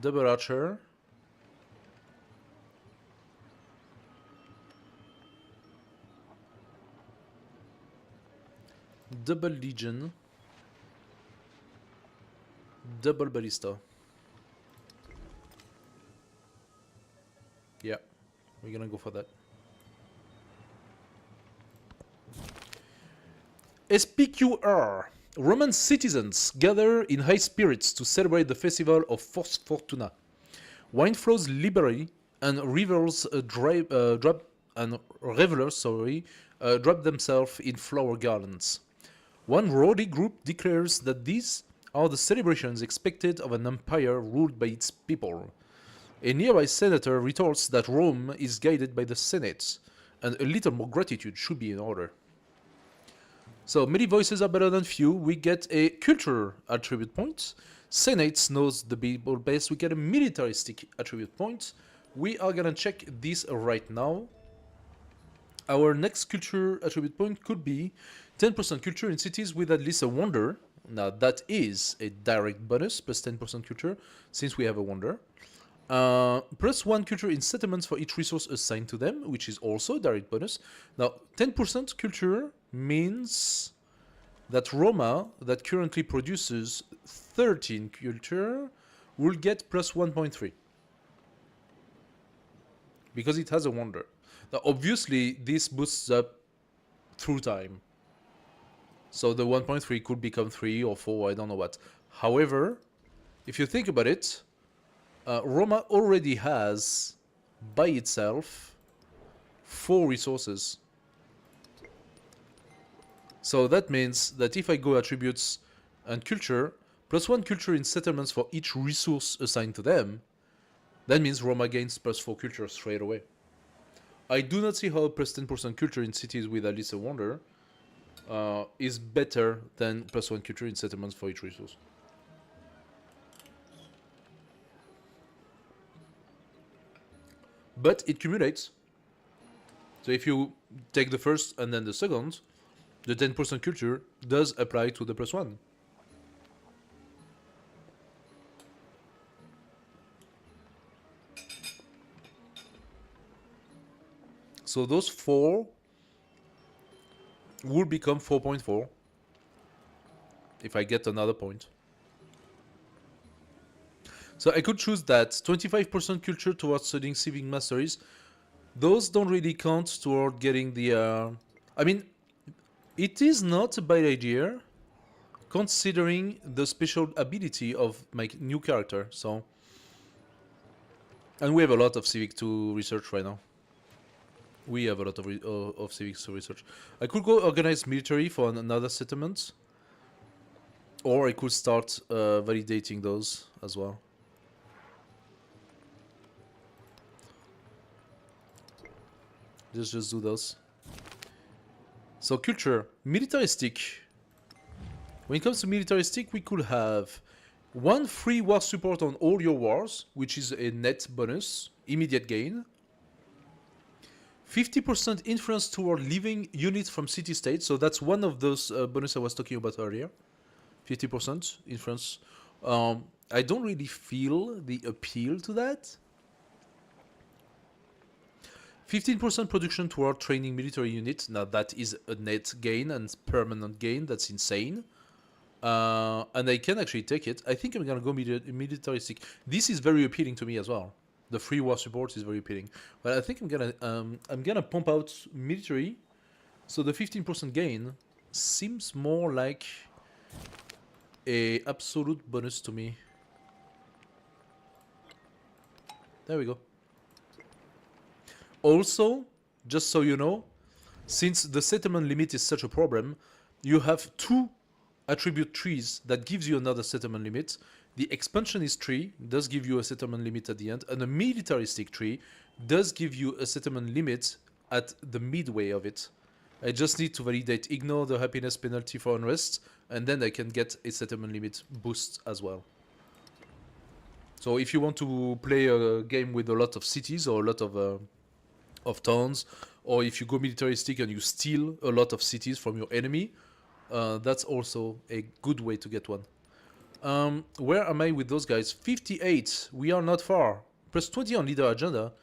double archer. Double legion. Double ballista. Yeah, we're gonna go for that. SPQR. Roman citizens gather in high spirits to celebrate the festival of Fors Fortuna. Wine flows liberally, and revelers drop themselves in flower garlands. One rowdy group declares that these are the celebrations expected of an empire ruled by its people. A nearby senator retorts that Rome is guided by the Senate, and a little more gratitude should be in order. So, many voices are better than few. We get a culture attribute point. Senate knows the people best. We get a militaristic attribute point. We are gonna check this right now. Our next culture attribute point could be 10% culture in cities with at least a wonder. Now, that is a direct bonus, plus 10% culture, since we have a wonder. Plus 1 culture in settlements for each resource assigned to them, which is also a direct bonus. Now, 10% culture means that Roma, that currently produces 13 culture, will get plus 1.3. Because it has a wonder. Now, obviously, this boosts up through time. So the 1.3 could become 3 or 4, I don't know what. However, if you think about it, Roma already has, by itself, 4 resources. So that means that if I go attributes and culture, +1 culture in settlements for each resource assigned to them. That means Roma gains +4 culture straight away. I do not see how +10% culture in cities with Alice in Wonder is better than +1 culture in settlements for each resource. But it cumulates. So if you take the first and then the second, the 10% culture does apply to the +1. So those 4 will become 4.4 if I get another point. So I could choose that 25% culture towards studying civic masteries. Those don't really count toward getting the... I mean, it is not a bad idea considering the special ability of my new character. So, and we have a lot of civic to research right now. We have a lot of civics to research. I could go organize military for another settlement. Or I could start validating those as well. Let's just do those. So culture, militaristic. When it comes to militaristic, we could have 1 free war support on all your wars, which is a net bonus, immediate gain. 50% influence toward leaving units from city-states, so that's one of those bonuses I was talking about earlier. 50% influence. I don't really feel the appeal to that. 15% production toward training military units. Now that is a net gain and permanent gain. That's insane. And I can actually take it. I think I'm gonna go militaristic. This is very appealing to me as well. The free war support is very appealing. But I think I'm gonna pump out military. So the 15% gain seems more like a absolute bonus to me. There we go. Also, just so you know, since the settlement limit is such a problem, you have 2 attribute trees that gives you another settlement limit. The expansionist tree does give you a settlement limit at the end, and a militaristic tree does give you a settlement limit at the midway of it. I just need to validate ignore the happiness penalty for unrest, and then I can get a settlement limit boost as well. So if you want to play a game with a lot of cities or a lot of towns, or if you go militaristic and you steal a lot of cities from your enemy, that's also a good way to get one. Where am I with those guys? 58. We are not far. Plus 20 on leader agenda.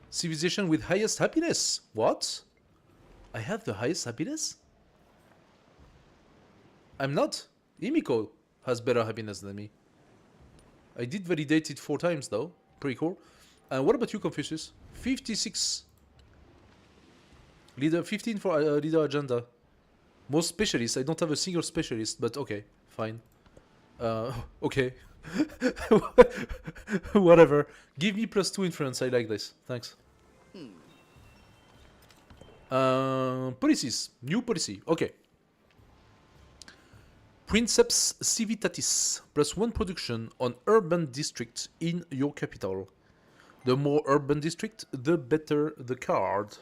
Civilization with highest happiness. What? I have the highest happiness? I'm not. Imiko has better happiness than me. I did validate it 4 times though. Pretty cool. And what about you, Confucius? 56. Leader 15 for leader agenda. Most specialists. I don't have a single specialist, but okay, fine. Okay. Whatever. Give me plus 2 influence. I like this. Thanks. Policies. New policy. Okay. Princeps civitatis. Plus 1 production on urban district in your capital. The more urban district, the better the card.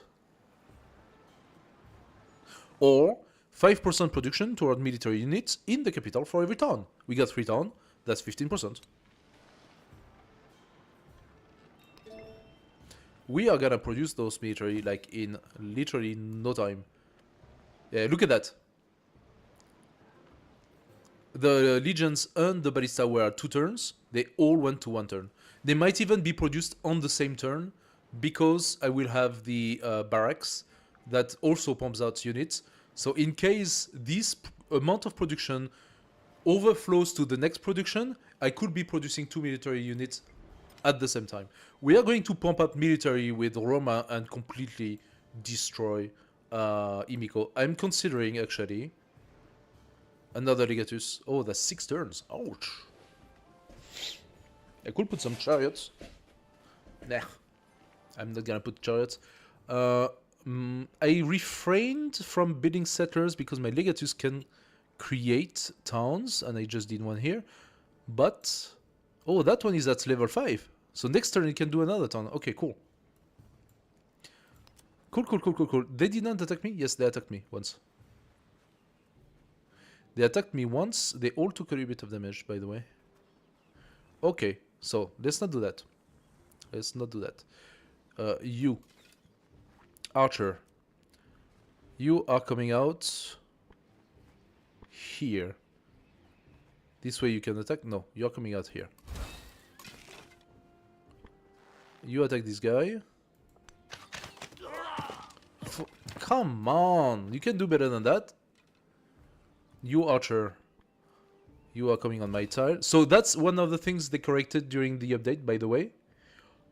Or 5% production toward military units in the capital for every town. We got 3 towns, that's 15%. We are gonna produce those military like in literally no time. Yeah, look at that. The legions and the ballista were 2 turns. They all went to 1 turn. They might even be produced on the same turn because I will have the barracks that also pumps out units. So in case this amount of production overflows to the next production, I could be producing 2 military units at the same time. We are going to pump up military with Roma and completely destroy Imiko. I'm considering actually another legatus. Oh, that's 6 turns. Ouch. I could put some chariots. Nah, I'm not gonna put chariots. I refrained from building settlers because my legatus can create towns, and I just did one here. But oh, that one is at level 5. So next turn it can do another town. Okay, cool. Cool. They did not attack me? Yes, they attacked me once. They attacked me once. They all took a little bit of damage, by the way. Okay, so let's not do that. Let's not do that. You, Archer, you are coming out here. This way you can attack. No, you're coming out here. You attack this guy. Come on, you can do better than that. You, Archer, you are coming on my tile. So that's one of the things they corrected during the update, by the way.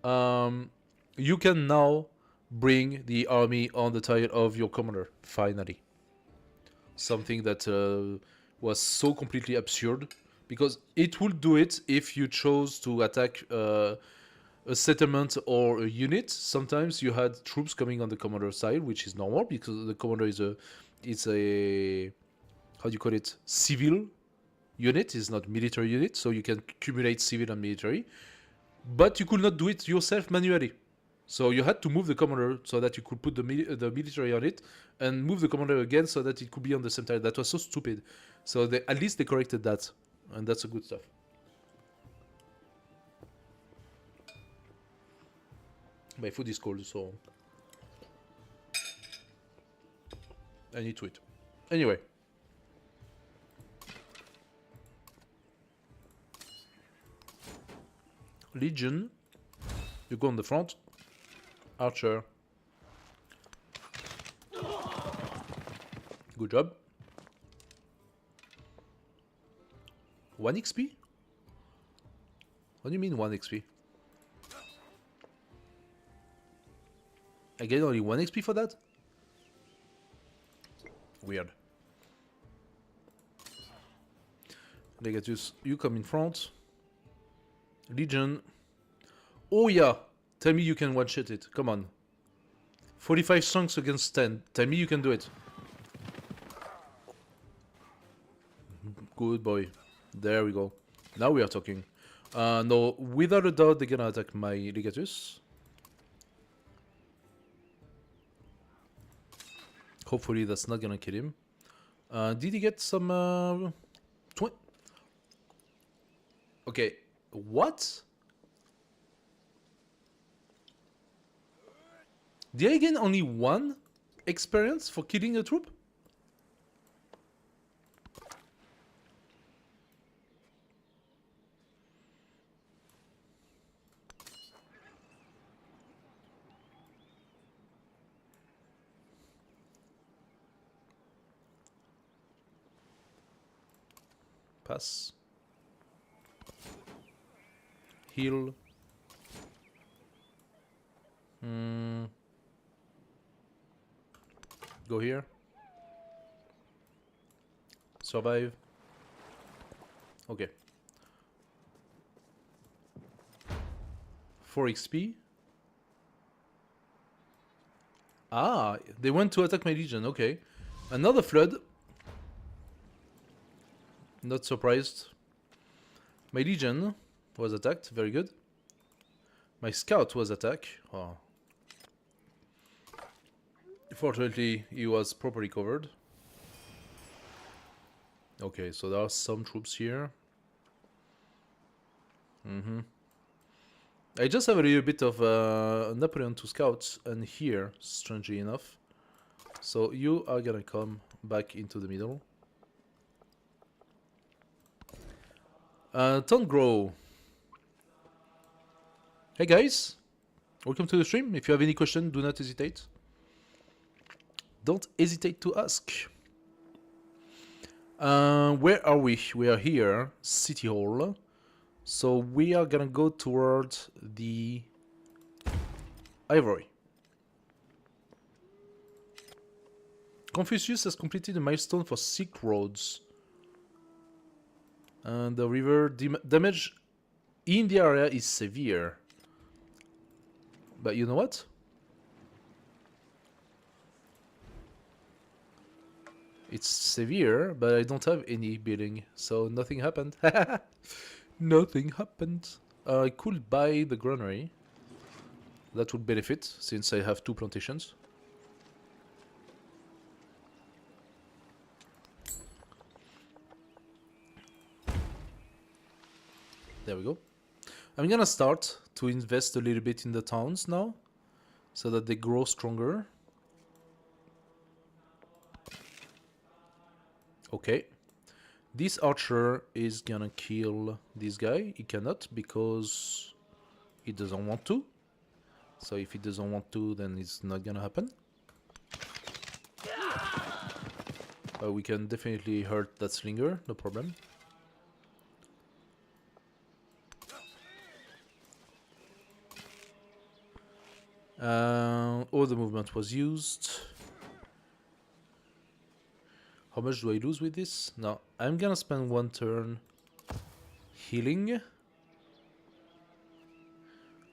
You can now bring the army on the tile of your commander, finally. Something that was so completely absurd, because it would do it if you chose to attack a settlement or a unit. Sometimes you had troops coming on the commander side, which is normal because the commander is a how do you call it, civil unit, is not military unit, so you can accumulate civil and military, but you could not do it yourself manually. So you had to move the commander so that you could put the military on it, and move the commander again so that it could be on the same tile. That was so stupid. So at least they corrected that, and that's a good stuff. My food is cold, so I need to eat. Anyway. Legion, you go on the front. Archer. Good job. 1 XP? What do you mean 1 XP? I get only 1 XP for that? Weird. Legatus, you come in front. Legion. Oh yeah! Tell me you can one-shot it. Come on. 45 chunks against 10. Tell me you can do it. Good boy. There we go. Now we are talking. No, without a doubt they're gonna attack my Legatus. Hopefully that's not gonna kill him. Did he get some... Okay, what? Did I gain only 1 experience for killing a troop? Pass. Heal. Go here. Survive. Okay. 4 XP. Ah, they went to attack my legion. Okay. Another flood. Not surprised. My legion was attacked. Very good. My scout was attacked. Oh. Fortunately, he was properly covered. Okay, so there are some troops here. I just have a little bit of Napoleon 2 scouts and here, strangely enough. So you are gonna come back into the middle. Grow. Hey guys, welcome to the stream. If you have any question, do not hesitate. Don't hesitate to ask. Where are we? We are here, City Hall. So we are gonna go towards the Ivory. Confucius has completed a milestone for Silk Roads. And the river damage in the area is severe. But you know what? It's severe, but I don't have any building, so nothing happened. Nothing happened. I could buy the granary. That would benefit, since I have 2 plantations. There we go. I'm gonna start to invest a little bit in the towns now, so that they grow stronger. Okay. This archer is gonna kill this guy. He cannot because he doesn't want to. So if he doesn't want to, then it's not gonna happen. We can definitely hurt that slinger, no problem. All the movement was used. How much do I lose with this? No, I'm gonna spend 1 turn healing.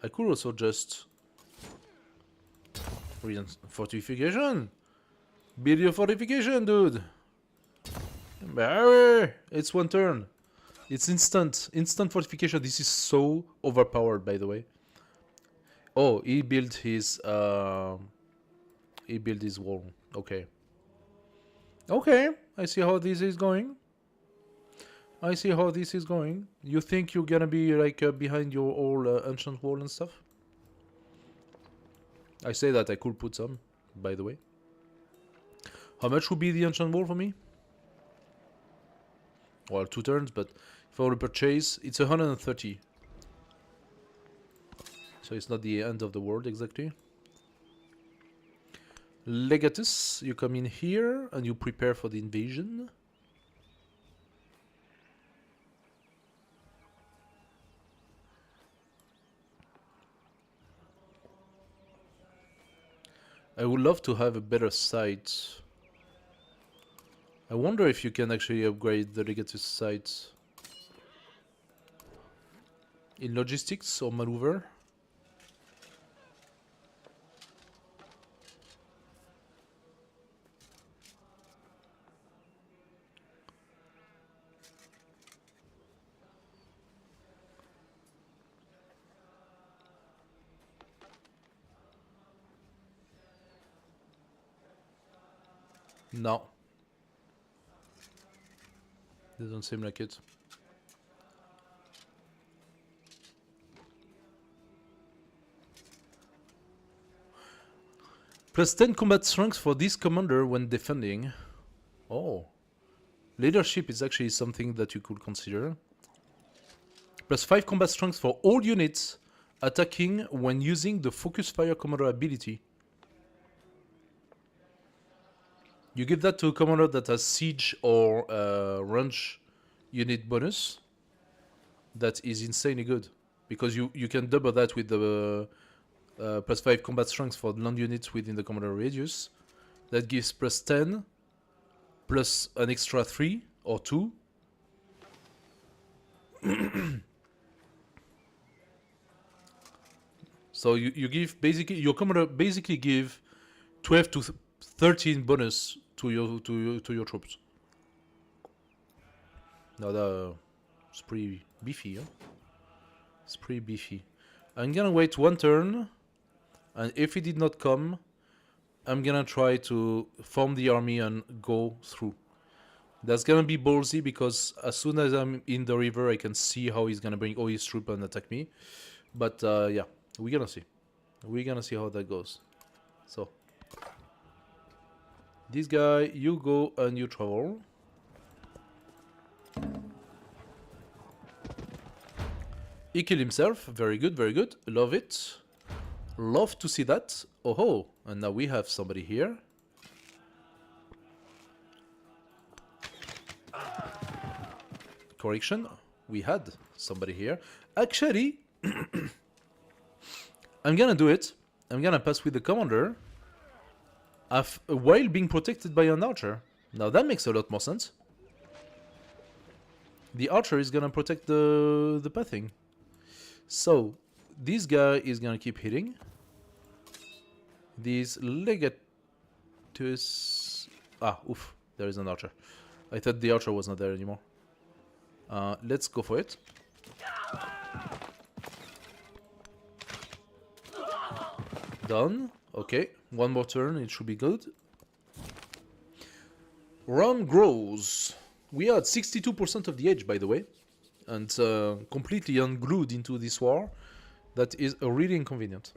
I could also just fortification. Build your fortification, dude. It's 1 turn. It's instant fortification. This is so overpowered, by the way. Oh, he built his wall. Okay. Okay, I see how this is going. I see how this is going. You think you're gonna be like behind your old ancient wall and stuff? I say that I could put some, by the way. How much would be the ancient wall for me? Well, 2 turns, but if I were to purchase, it's 130. So it's not the end of the world exactly. Legatus, you come in here and you prepare for the invasion. I would love to have a better site. I wonder if you can actually upgrade the Legatus site in logistics or maneuver. No. Doesn't seem like it. Plus 10 combat strength for this commander when defending. Oh. Leadership is actually something that you could consider. Plus 5 combat strength for all units attacking when using the focus fire commander ability. You give that to a commander that has siege or range unit bonus. That is insanely good. Because you can double that with the plus 5 combat strength for land units within the commander radius. That gives plus 10, plus an extra 3 or 2. So you give basically, your commander basically give 12 to 13 bonus to your troops. Now that's pretty beefy, huh? It's pretty beefy. I'm gonna wait 1 turn, and if it did not come, I'm gonna try to form the army and go through. That's gonna be ballsy because as soon as I'm in the river, I can see how he's gonna bring all his troops and attack me. But yeah, we're gonna see. We're gonna see how that goes. So, this guy, you go and you travel. He killed himself. Very good, very good. Love it. Love to see that. Oh ho! And now we have somebody here. Correction. We had somebody here. Actually, I'm gonna do it. I'm gonna pass with the commander. While being protected by an archer. Now that makes a lot more sense. The archer is gonna protect the pathing. So, this guy is gonna keep hitting. These legatus... Ah, oof. there is an archer. I thought the archer was not there anymore. Let's go for it. Done. Okay, one more turn, it should be good. Rome grows. We are at 62% of the age, by the way, and completely unglued into this war. That is really inconvenient.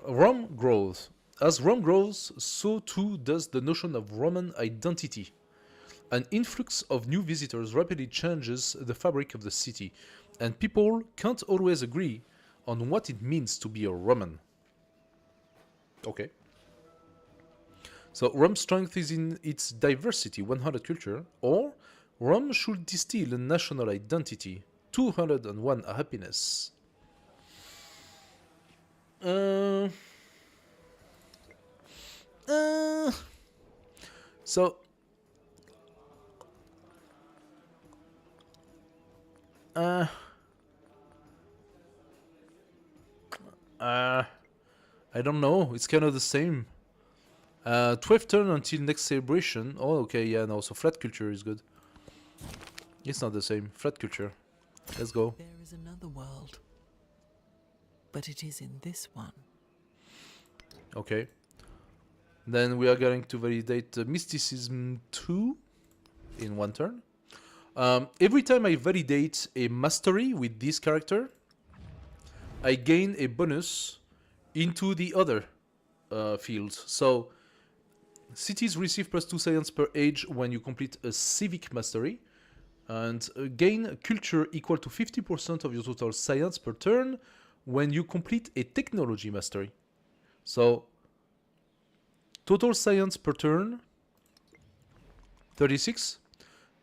Rome grows. As Rome grows, so too does the notion of Roman identity. An influx of new visitors rapidly changes the fabric of the city, and people can't always agree on what it means to be a Roman. Okay. So Rome's strength is in its diversity, 100 culture, or Rome should distill a national identity, 201 happiness. So I don't know. It's kind of the same. 12th turn until next celebration. Oh, okay, yeah, no. So flat culture is good. It's not the same. Flat culture. Let's go. There is another world, but it is in this one. Okay. Then we are going to validate Mysticism 2 in one turn. Every time I validate a mastery with this character, I gain a bonus into the other fields. So, cities receive +2 science per age when you complete a civic mastery, and gain culture equal to 50% of your total science per turn when you complete a technology mastery. So, total science per turn, 36.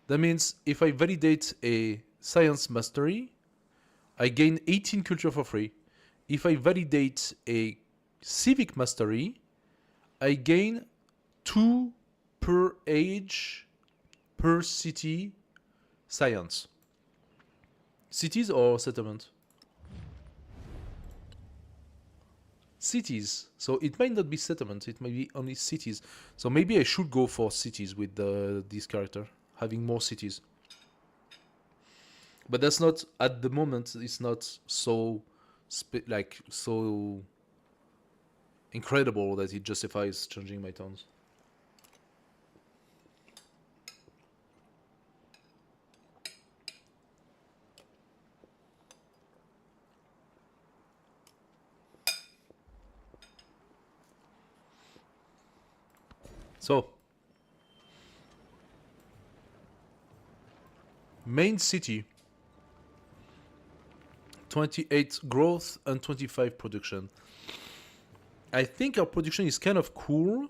That means if I validate a science mastery, I gain 18 culture for free. If I validate a civic mastery, I gain 2 per age per city science. Cities or settlement? Cities. So it might not be settlement, it might be only cities. So maybe I should go for cities with this character, having more cities. But that's not, at the moment, it's not so, so incredible that it justifies changing my tones. So, main city, 28 growth and 25 production. I think our production is kind of cool,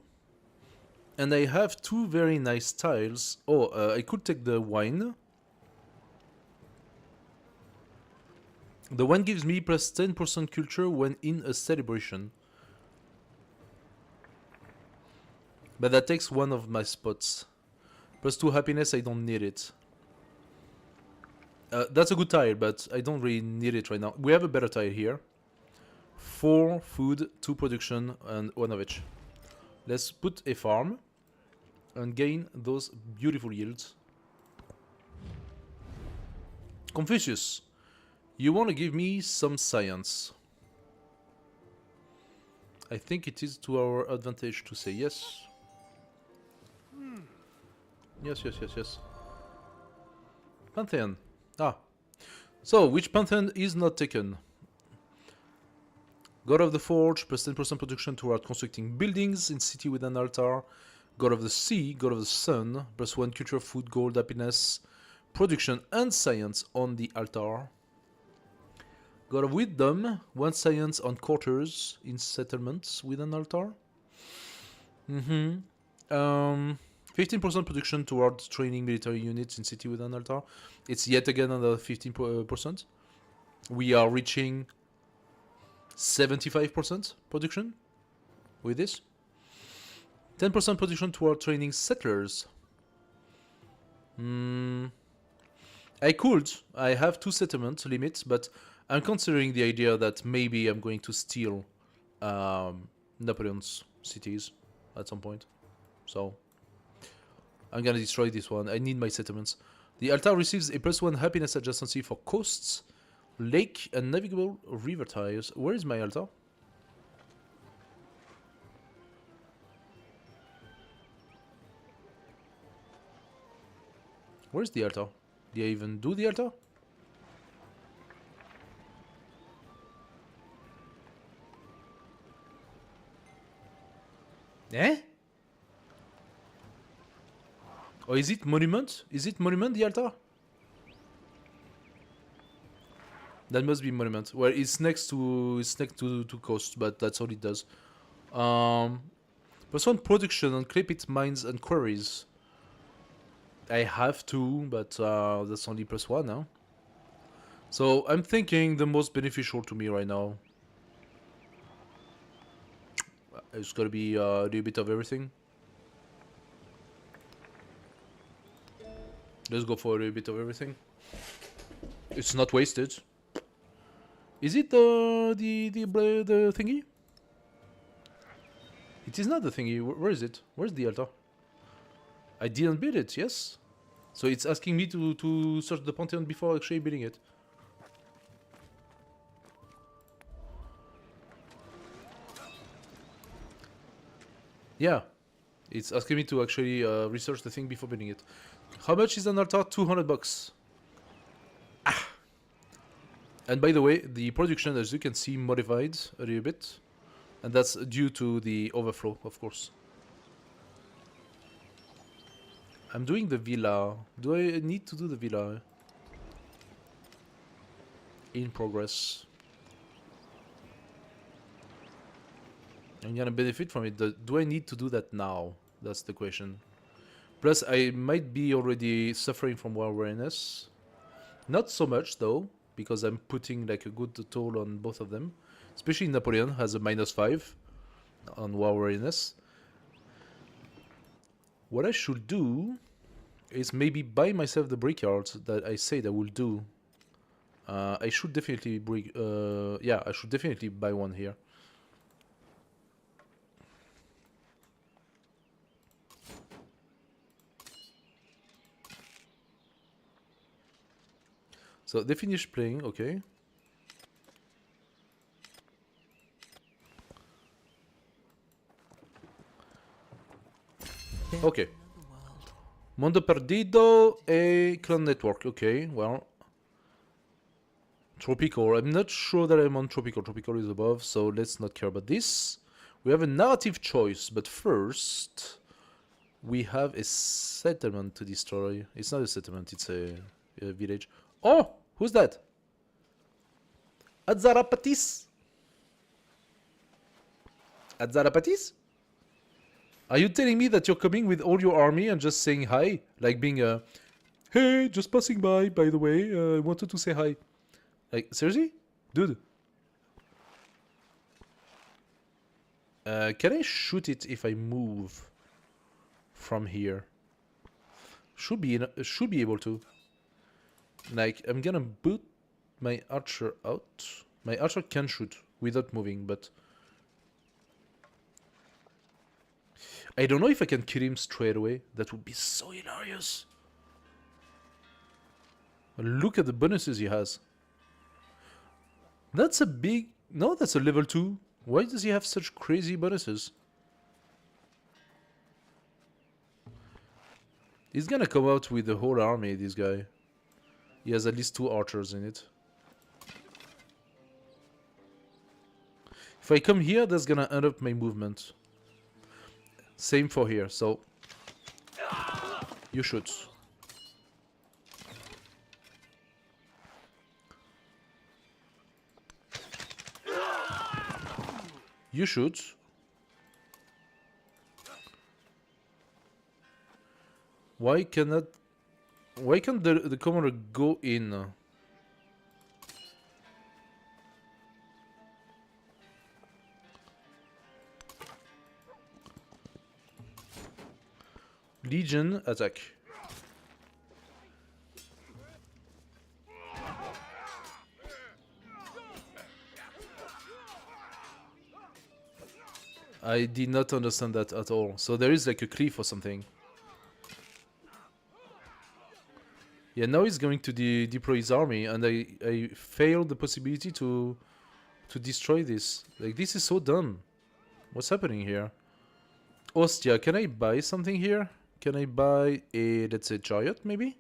and I have 2 very nice tiles. Oh, I could take the wine. The wine gives me plus 10% culture when in a celebration. But that takes one of my spots. Plus 2 happiness, I don't need it. That's a good tile, but I don't really need it right now. We have a better tile here. 4 food, 2 production, and 1 of each. Let's put a farm and gain those beautiful yields. Confucius, you want to give me some science. I think it is to our advantage to say yes. Yes. Pantheon. Ah. So, which Pantheon is not taken? God of the Forge, plus 10% production toward constructing buildings in city with an altar. God of the Sea, God of the Sun, plus 1 culture, food, gold, happiness, production, and science on the altar. God of Wisdom, 1 science on quarters in settlements with an altar. 15% production towards training military units in city with an altar. It's yet again another 15%. We are reaching 75% production with this. 10% production toward training settlers. I could. I have 2 settlement limits, but I'm considering the idea that maybe I'm going to steal Napoleon's cities at some point. So I'm gonna destroy this one. I need my settlements. The altar receives a +1 happiness adjacency for coasts, lake, and navigable river tires. Where is my altar? Where's the altar? Did I even do the altar? Eh? Or is it monument? Is it monument, the altar? That must be monument. Well, it's next to coast, but that's all it does. +1 production on clay pit mines and quarries. I have to, but that's only +1 now. So I'm thinking the most beneficial to me right now. It's gotta be a little bit of everything. Let's go for a little bit of everything. It's not wasted. Is it the thingy? It is not the thingy. Where is it? Where's the altar? I didn't build it, yes? So it's asking me to search the Pantheon before actually building it. Yeah. It's asking me to actually research the thing before building it. How much is an altar? 200 bucks. Ah. And by the way, the production, as you can see, modified a little bit. And that's due to the overflow, of course. I'm doing the villa. Do I need to do the villa? In progress. I'm gonna benefit from it. Do I need to do that now? That's the question. Plus, I might be already suffering from war weariness. Not so much, though, because I'm putting like a good toll on both of them. Especially Napoleon has a -5 on war weariness. What I should do is maybe buy myself the brickyards that I said I will do. I should definitely yeah, I should definitely buy one here. So they finished playing, okay. There's Okay. another world. Mondo Perdido, a clone network. Okay, well. Tropical. I'm not sure that I'm on Tropical. Tropical is above, so let's not care about this. We have a narrative choice, but first we have a settlement to destroy. It's not a settlement, it's a village. Oh! Who's that? Adzarapatis? Adzarapatis? Are you telling me that you're coming with all your army and just saying hi? Like being a... Hey, just passing by the way. I wanted to say hi. Like, seriously? Dude. Can I shoot it if I move from here? Should be able to. Like, I'm gonna boot my archer out. My archer can shoot without moving, but... I don't know if I can kill him straight away. That would be so hilarious. Look at the bonuses he has. That's a big... No, that's a level 2. Why does he have such crazy bonuses? He's gonna come out with the whole army, this guy. He has at least 2 archers in it. If I come here, that's gonna end up my movement. Same for here, so... You shoot. You shoot. Why cannot... Why can't the commander go in? Legion attack. I did not understand that at all. So there is like a cliff or something. Yeah, now he's going to deploy his army, and I failed the possibility to destroy this. Like, this is so dumb. What's happening here? Ostia, can I buy something here? Can I buy a, let's say, chariot, maybe?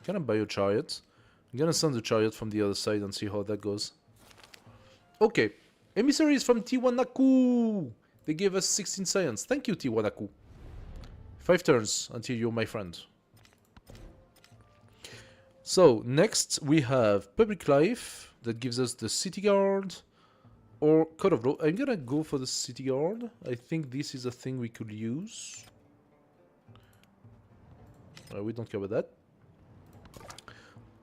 Can I buy a chariot? I'm gonna send the chariot from the other side and see how that goes. Okay. Emissaries from Tiwanaku! They gave us 16 science. Thank you, Tiwanaku. 5 turns until you're my friend. So, next we have Public Life. That gives us the City Guard. Or Code of Law. I'm gonna go for the City Guard. I think this is a thing we could use. We don't care about that.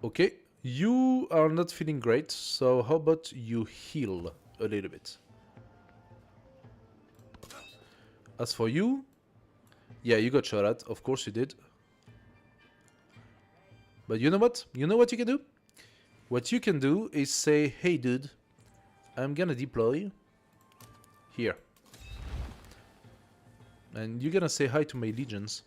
Okay. You are not feeling great, so how about you heal a little bit? As for you, yeah, you got shot at. Of course you did. But you know what? You know what you can do? What you can do is say, hey dude, I'm gonna deploy here. And you're gonna say hi to my legions.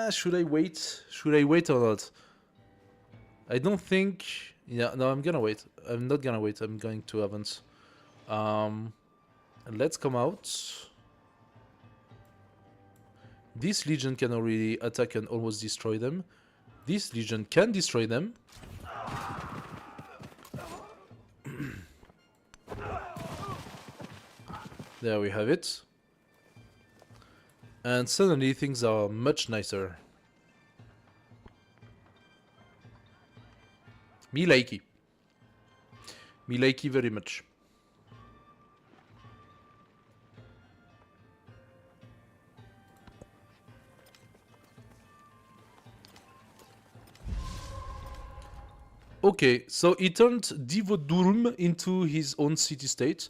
Should I wait? Should I wait or not? I don't think... Yeah, no, I'm gonna wait. I'm not gonna wait. I'm going to advance. Let's come out. This legion can already attack and almost destroy them. This legion can destroy them. There we have it. And suddenly things are much nicer. Me likey. Me likey very much. Okay, so he turned Divodurum into his own city-state.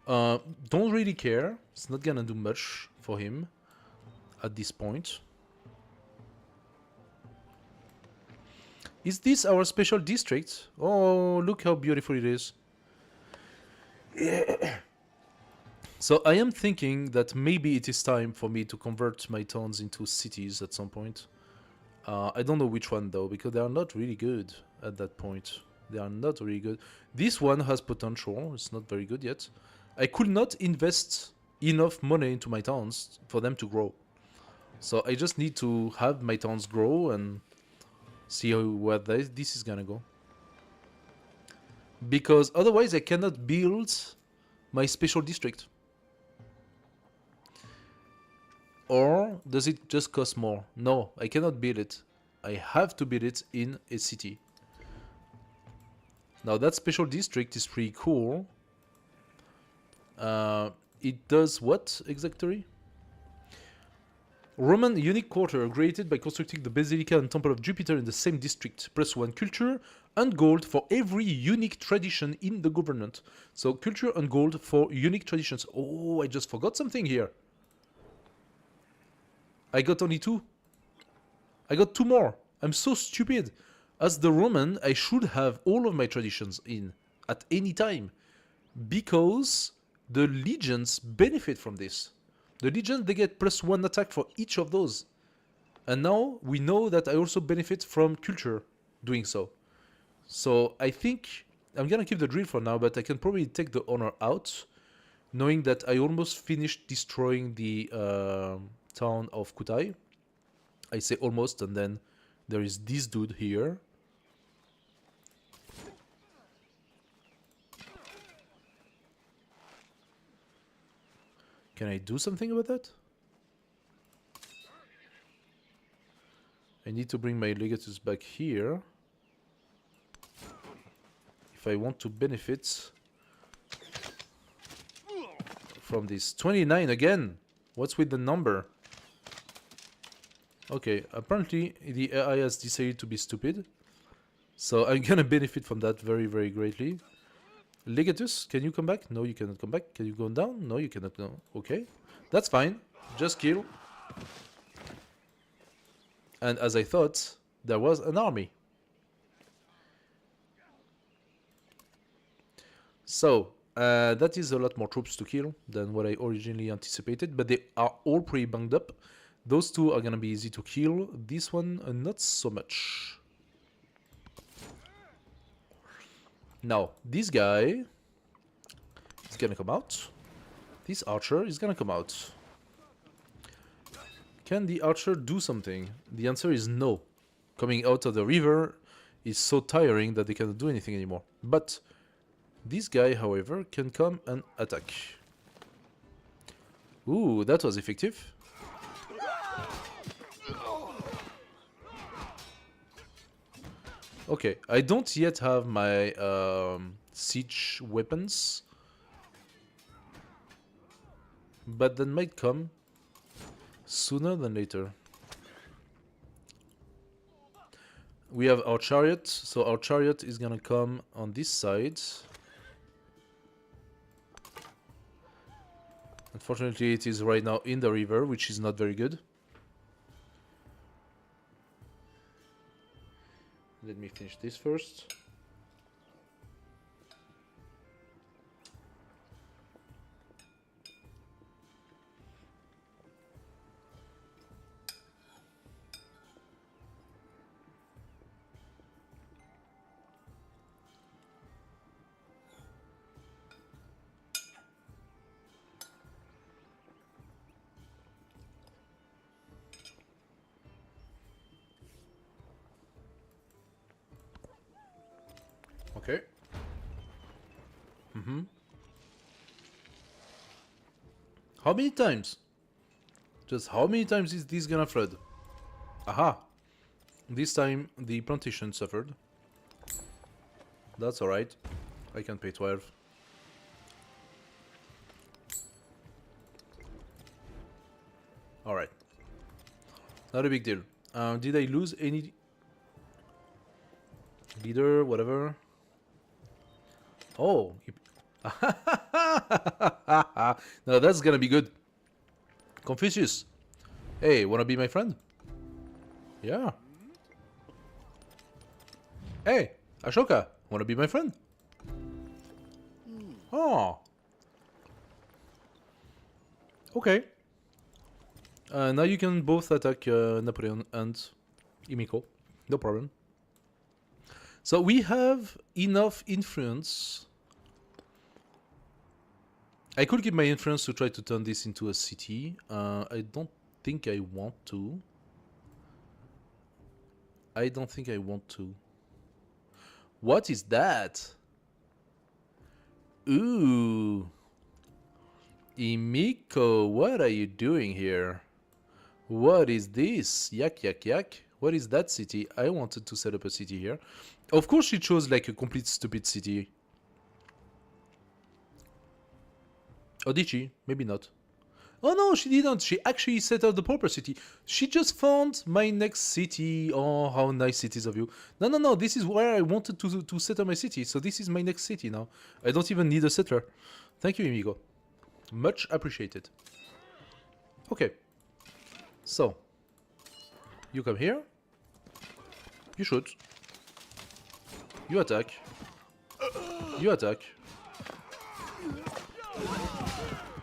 Don't really care. It's not gonna do much for him at this point. Is this our special district? Oh, look how beautiful it is. So I am thinking that maybe it is time for me to convert my towns into cities at some point. I don't know which one though, because they are not really good at that point. They are not really good. This one has potential. It's not very good yet. I could not invest enough money into my towns for them to grow. So I just need to have my towns grow and see where this is gonna go. Because otherwise I cannot build my special district. Or does it just cost more? No, I cannot build it. I have to build it in a city. Now that special district is pretty cool. It does what exactly? Roman unique quarter created by constructing the Basilica and Temple of Jupiter in the same district. +1 culture and gold for every unique tradition in the government. So culture and gold for unique traditions. Oh, I just forgot something here. I got only 2. I got 2 more. I'm so stupid. As the Roman, I should have all of my traditions in at any time. Because the legions benefit from this. The legions, they get +1 attack for each of those. And now we know that I also benefit from culture doing so. So I think I'm gonna keep the drill for now, but I can probably take the honor out, knowing that I almost finished destroying the town of Kutai. I say almost, and then there is this dude here. Can I do something about that? I need to bring my legatus back here. If I want to benefit from this. 29 again! What's with the number? Okay, apparently the AI has decided to be stupid. So I'm gonna benefit from that very, very greatly. Legatus, can you come back? No, you cannot come back. Can you go down? No, you cannot go. Okay, that's fine. Just kill. And as I thought, there was an army. So, that is a lot more troops to kill than what I originally anticipated, but they are all pretty banged up. Those two are gonna be easy to kill. This one, not so much. Now, this guy is gonna come out. This archer is gonna come out. Can the archer do something? The answer is no. Coming out of the river is so tiring that they cannot do anything anymore. But this guy, however, can come and attack. Ooh, that was effective. Okay, I don't yet have my siege weapons, but that might come sooner than later. We have our chariot, so our chariot is gonna come on this side. Unfortunately, it is right now in the river, which is not very good. Let me finish this first. Okay. How many times? Just how many times is this gonna flood? Aha! This time the plantation suffered. That's alright. I can pay 12. Alright. Not a big deal. Did I lose any leader, whatever? Oh. Now that's gonna be good. Confucius. Hey, wanna be my friend? Yeah. Hey, Ashoka, wanna be my friend? Oh. Okay. Now you can both attack Napoleon and Imiko. No problem. So we have enough influence. I could keep my influence to try to turn this into a city. I don't think I want to. I don't think I want to. What is that? Ooh. Imiko, what are you doing here? What is this? Yak, yak, yak. What is that city? I wanted to set up a city here. Of course she chose like a complete stupid city. Or did she? Maybe not. Oh no, she didn't. She actually set up the proper city. She just found my next city. Oh, how nice it is of you. No, no, no. This is where I wanted to set up my city. So this is my next city now. I don't even need a settler. Thank you, Amigo. Much appreciated. Okay. So. You come here. You shoot. You attack. You attack.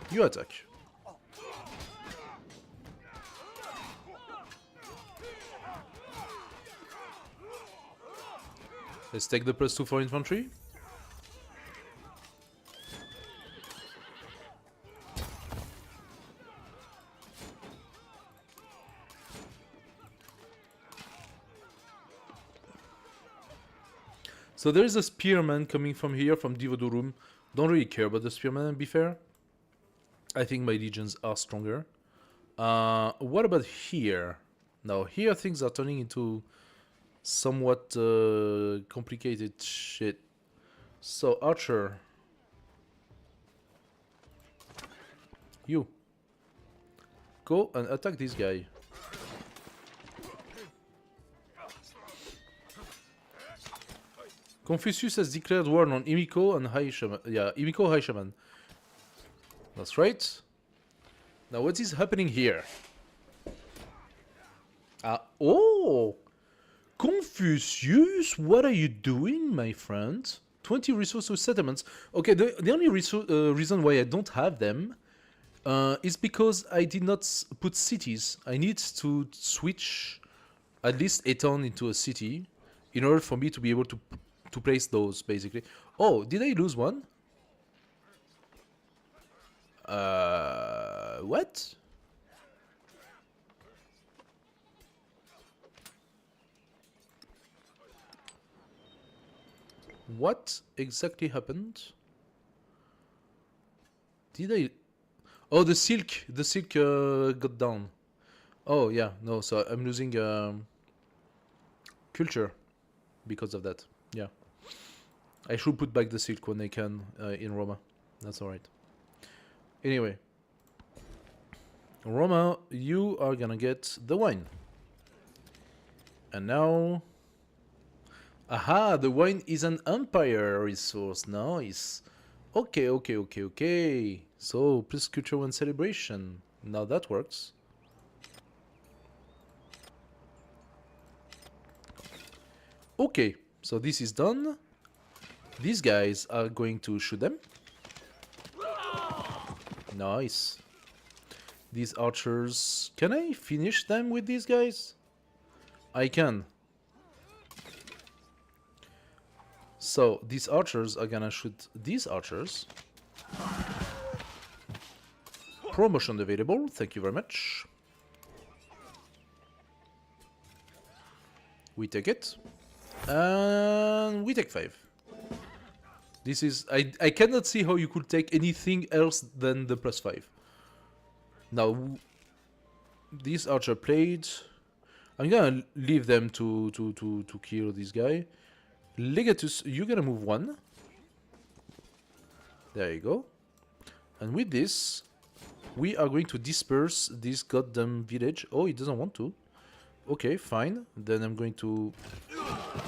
You attack. Let's take the +2 for infantry. So there is a spearman coming from here, from Divodurum. Don't really care about the spearman, be fair. I think my legions are stronger. What about here? Now, here things are turning into somewhat complicated shit. So, Archer. You. Go and attack this guy. Confucius has declared war on Imiko and High Shaman. Yeah, Imiko High Shaman. That's right. Now what is happening here? Oh! Confucius, what are you doing, my friend? 20 resource settlements. Okay, the only reason why I don't have them is because I did not put cities. I need to switch at least a town into a city in order for me to be able to place those, basically. Oh, did I lose one? What? What exactly happened? Did I... Oh, the silk! The silk got down. Oh, yeah, no, so I'm losing culture because of that. Yeah. I should put back the silk when I can in Roma. That's alright. Anyway. Roma, you are gonna get the wine. And now... Aha, the wine is an empire resource. Nice. Okay, okay, okay, okay. So, plus culture one celebration. Now that works. Okay, so this is done. These guys are going to shoot them. Nice. These archers... Can I finish them with these guys? I can. So, these archers are gonna shoot these archers. Promotion available, thank you very much. We take it. And we take 5. This is... I cannot see how you could take anything else than the +5. Now, this archer played... I'm gonna leave them to kill this guy. Legatus, you're gonna move 1. There you go. And with this, we are going to disperse this goddamn village. Oh, he doesn't want to. Okay, fine. Then I'm going to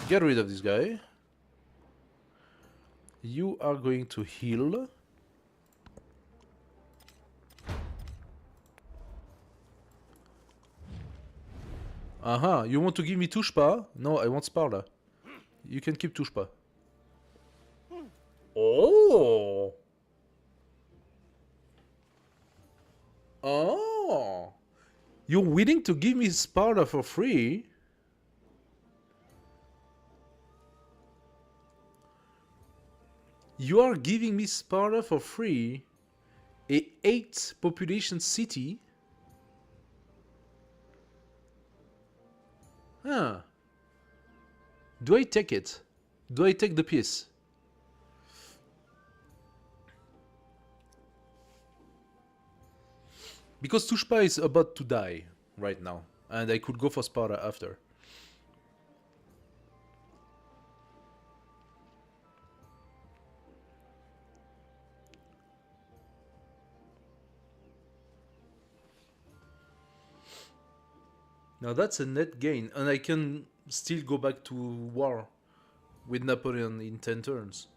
get rid of this guy. You are going to heal. Aha, you want to give me Tushpa? No, I want Sparta. You can keep Tushpa. Oh! Oh! You're willing to give me Sparta for free? You are giving me Sparta for free? A 8 population city? Huh. Do I take it? Do I take the piece? Because Tushpa is about to die right now. And I could go for Sparta after. Now that's a net gain. And I can still go back to war with Napoleon in 10 turns.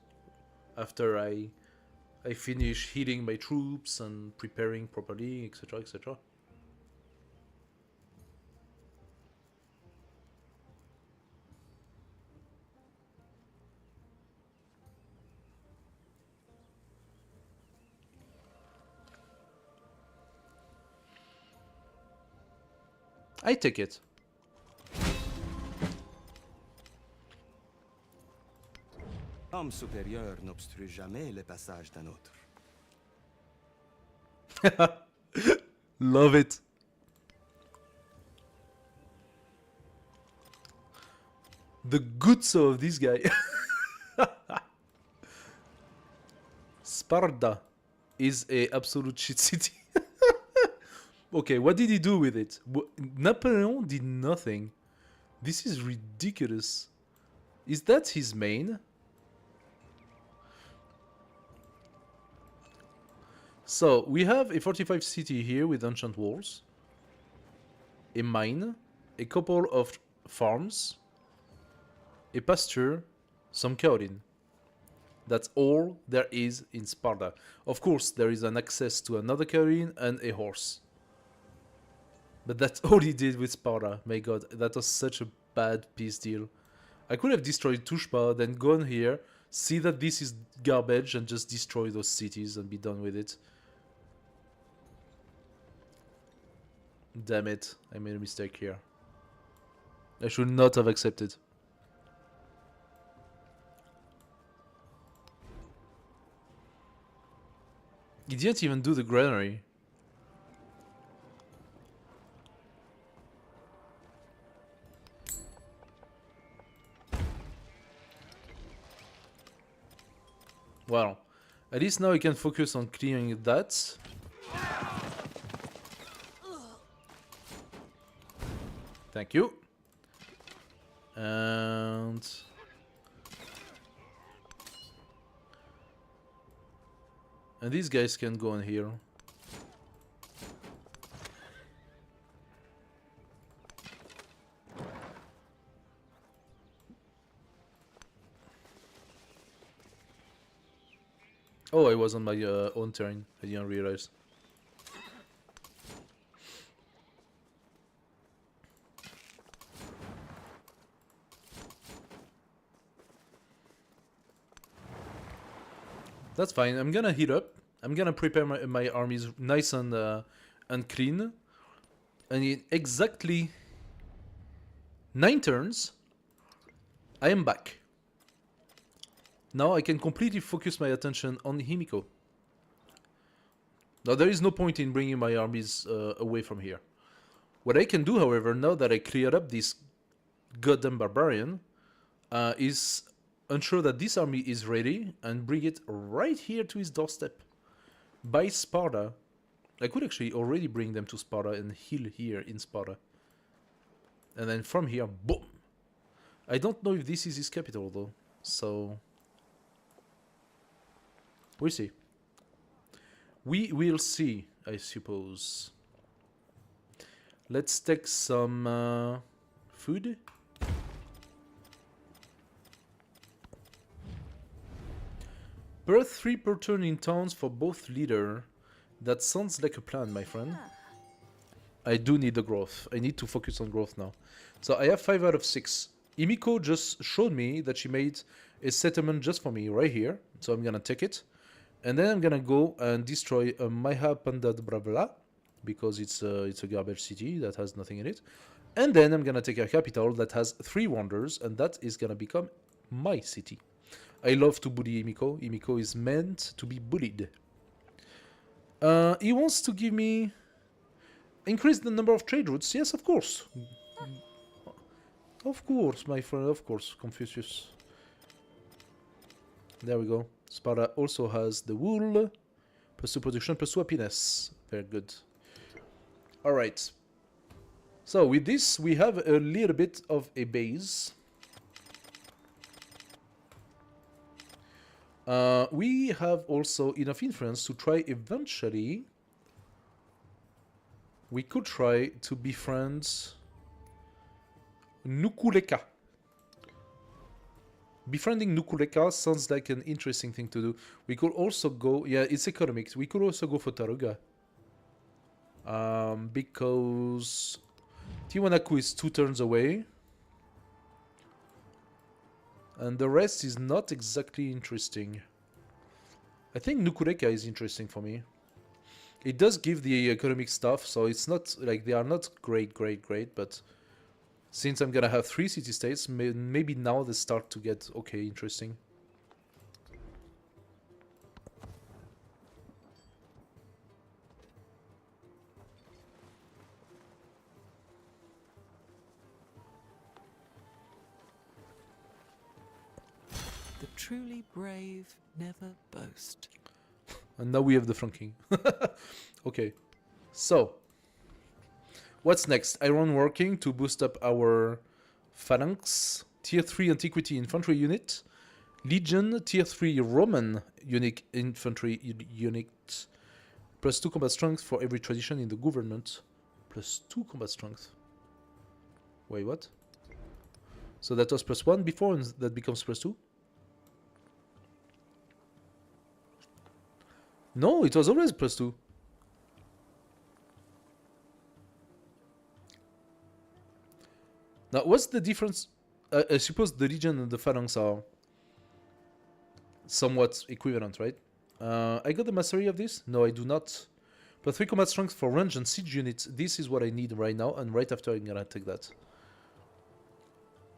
After I finish healing my troops and preparing properly, etc, etc. I take it. L'homme supérieur n'obstrue jamais le passage d'un autre. Love it. The good soul of this guy. Sparta is a absolute shit city. Okay, what did he do with it? Napoleon did nothing. This is ridiculous. Is that his main? So, we have a 45 city here with ancient walls. A mine. A couple of farms. A pasture. Some caroline. That's all there is in Sparta. Of course, there is an access to another caroline and a horse. But that's all he did with Sparta. My god, that was such a bad peace deal. I could have destroyed Tushpa, then gone here, see that this is garbage, and just destroy those cities and be done with it. Damn it, I made a mistake here. I should not have accepted. He didn't even do the granary. Well, at least now I can focus on clearing that. Thank you. And these guys can go in here. Oh, I was on my own turn. I didn't realize. That's fine. I'm gonna heat up. I'm gonna prepare my armies nice and clean. And in exactly 9 turns, I am back. Now I can completely focus my attention on Himiko. Now there is no point in bringing my armies away from here. What I can do, however, now that I cleared up this goddamn barbarian, is ensure that this army is ready and bring it right here to his doorstep. By Sparta. I could actually already bring them to Sparta and heal here in Sparta. And then from here, boom! I don't know if this is his capital though, so we'll see. We will see, I suppose. Let's take some food. Birth 3 per turn in towns for both leader. That sounds like a plan, my friend. I do need the growth. I need to focus on growth now. So I have 5 out of 6. Himiko just showed me that she made a settlement just for me right here. So I'm gonna take it. And then I'm gonna go and destroy Maha Pandadbravla, because it's a garbage city that has nothing in it. And then I'm gonna take a capital that has 3 wonders, and that is gonna become my city. I love to bully Himiko. Himiko is meant to be bullied. He wants to give me... increase the number of trade routes. Yes, of course. Of course, my friend, of course, Confucius. There we go. Sparta also has the wool. Plus 2 production, plus 2 happiness. Very good. Alright. So with this, we have a little bit of a base. We have also enough influence to try eventually... we could try to befriend Nukuleka. Befriending Nukuleka sounds like an interesting thing to do. We could also go... yeah, it's economic. We could also go for Taruga. Because Tiwanaku is 2 turns away. And the rest is not exactly interesting. I think Nukuleka is interesting for me. It does give the economic stuff, so it's not like they are not great, but since I'm gonna have 3 city-states, maybe now they start to get okay, interesting. The truly brave never boast. And now we have the flanking. Okay, so what's next? Iron working to boost up our phalanx. Tier 3 antiquity infantry unit. Legion tier 3 Roman unique infantry unit. Plus 2 combat strength for every tradition in the government. Plus 2 combat strength. Wait, what? So that was plus 1 before and that becomes plus 2? No, it was always plus 2. Now, what's the difference? I suppose the Legion and the Phalanx are somewhat equivalent, right? I got the mastery of this? No, I do not. But 3 combat strength for range and siege units. This is what I need right now, and right after I'm gonna take that.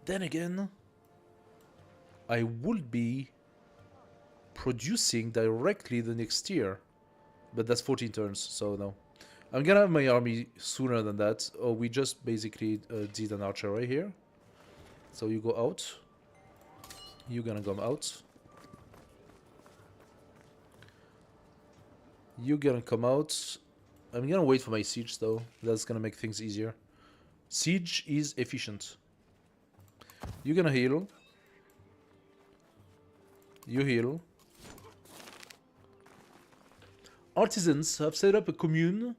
Then again, I would be producing directly the next year. But that's 14 turns, so no. I'm gonna have my army sooner than that. Oh, we just basically did an archer right here. So you go out. You're gonna come out. You're gonna come out. I'm gonna wait for my siege though. That's gonna make things easier. Siege is efficient. You're gonna heal. You heal. Artisans have set up a commune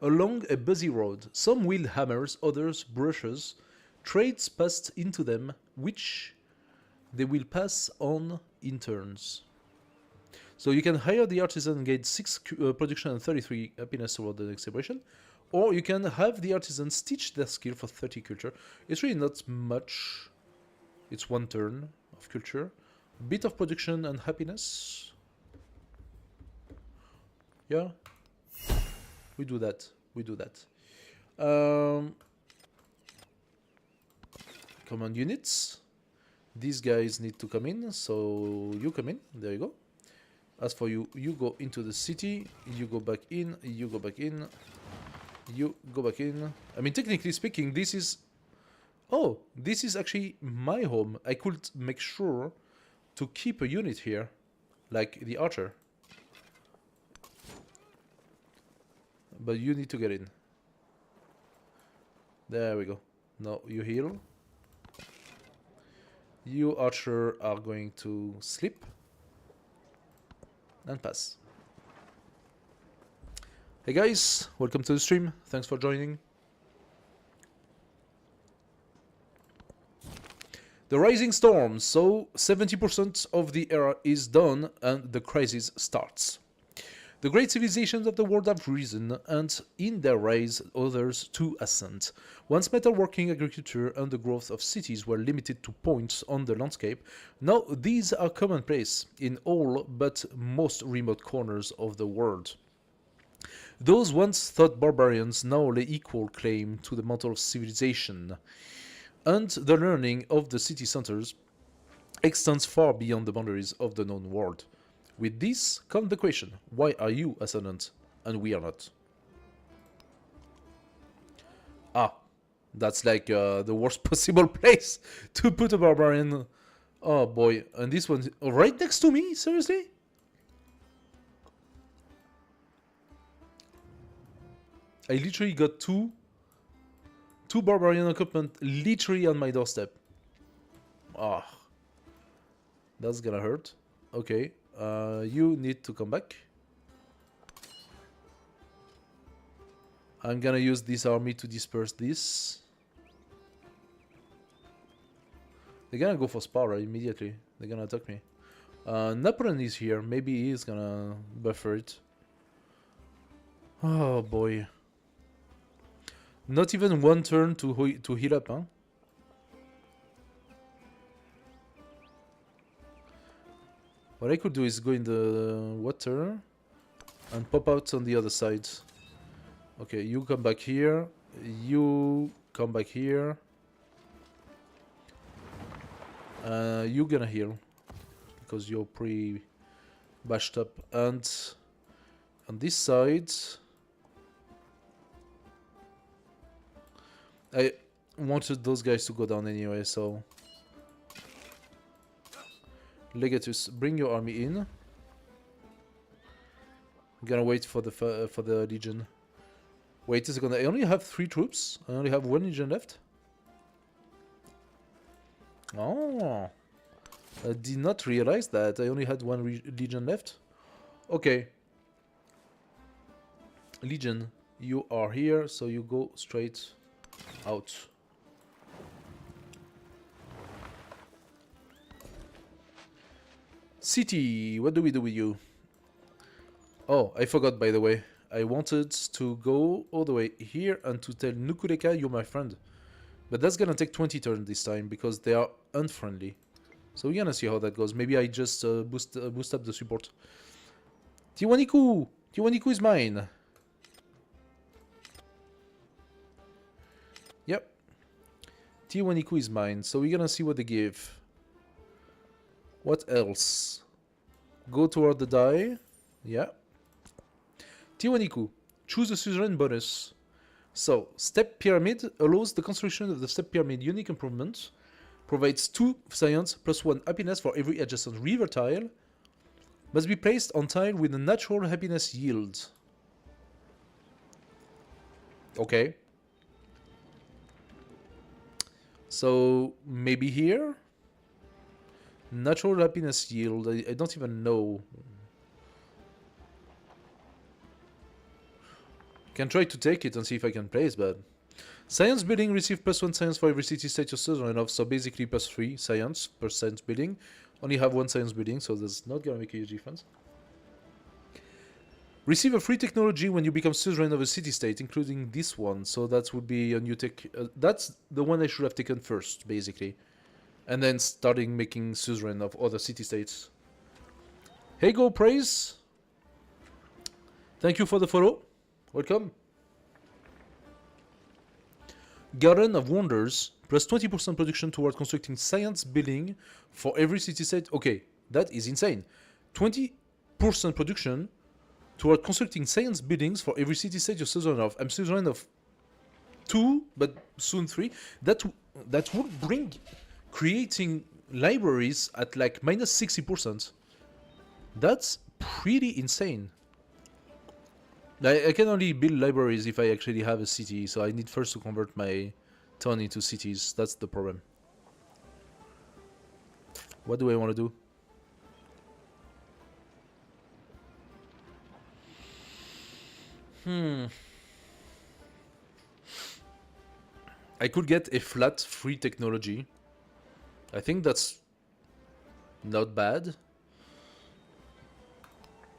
along a busy road. Some wield hammers, others brushes. Trades passed into them, which they will pass on in turns. So you can hire the artisan and gain 6 production and 33 happiness toward the next celebration. Or you can have the artisans teach their skill for 30 culture. It's really not much. It's 1 turn of culture. Bit of production and happiness. Yeah. We do that. We do that. Command units. These guys need to come in, so you come in. There you go. As for you, you go into the city. You go back in. You go back in. You go back in. I mean, technically speaking, this is... Oh, this is actually my home. I could make sure to keep a unit here, like the archer. But you need to get in. There we go. Now you heal. You archer are going to sleep and pass. Hey guys, welcome to the stream. Thanks for joining. The Rising Storm. So 70% of the era is done and the crisis starts. The great civilizations of the world have risen, and in their rise, others too ascend. Once metalworking, agriculture, and the growth of cities were limited to points on the landscape, now these are commonplace in all but most remote corners of the world. Those once thought barbarians now lay equal claim to the mantle of civilization, and the learning of the city centers extends far beyond the boundaries of the known world. With this comes the question, why are you ascendant and we are not? Ah, that's like the worst possible place to put a barbarian. Oh boy, and this one right next to me? Seriously? I literally got two barbarian encampment literally on my doorstep. Ah, that's gonna hurt. Okay. You need to come back. I'm gonna use this army to disperse this. They're gonna go for Spara immediately. They're gonna attack me. Napoleon is here. Maybe he's gonna buffer it. Oh boy. Not even 1 turn to heal up, huh? What I could do is go in the water and pop out on the other side. Okay, you come back here. You come back here. You're gonna heal because you're pretty bashed up. And on this side, I wanted those guys to go down anyway, so... Legatus, bring your army in. I'm gonna wait for the Legion. Wait a second, I only have 3 troops. I only have 1 Legion left. Oh, I did not realize that. I only had 1 Legion left. Okay. Legion, you are here, so you go straight out. City, what do we do with you? Oh, I forgot, by the way. I wanted to go all the way here and to tell Nukuleka you're my friend. But that's gonna take 20 turns this time because they are unfriendly. So we're gonna see how that goes. Maybe I just boost up the support. Tiwaniku! Tiwaniku is mine. Yep. Tiwaniku is mine. So we're gonna see what they give. What else? Go toward the die. Yeah. Tiwaniku. Choose a suzerain bonus. So, Step Pyramid allows the construction of the Step Pyramid unique improvement. Provides 2 science plus 1 happiness for every adjacent river tile. Must be placed on tile with a natural happiness yield. Okay. So, maybe here? Natural happiness yield. I don't even know. Can try to take it and see if I can place, but science building receive plus 1 science for every city state you're suzerain of, so basically plus 3 science per science building. Only have 1 science building, so that's not gonna make a huge difference. Receive a free technology when you become suzerain of a city state, including this one. So that would be a new tech. That's the one I should have taken first, basically, and then starting making suzerain of other city states. Hey, go praise. Thank you for the follow. Welcome. Garden of Wonders, plus 20% production toward constructing science building for every city state. Okay, that is insane. 20% production toward constructing science buildings for every city state you're suzerain of. I'm suzerain of 2, but soon 3. That would bring creating libraries at like minus 60%. That's pretty insane. I can only build libraries if I actually have a city, so I need first to convert my town into cities. That's the problem. What do I want to do? I could get a flat free technology. I think that's not bad.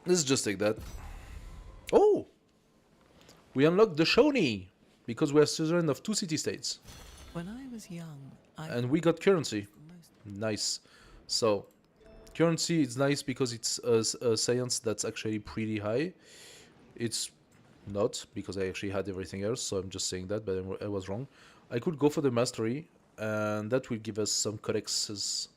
Let's just take that. Oh! We unlocked the Shawnee because we are suzerain of 2 city states. When I was young, And we got currency. Nice. So, currency is nice because it's a science that's actually pretty high. It's not because I actually had everything else, so I'm just saying that, but I was wrong. I could go for the mastery, and that will give us some codexes.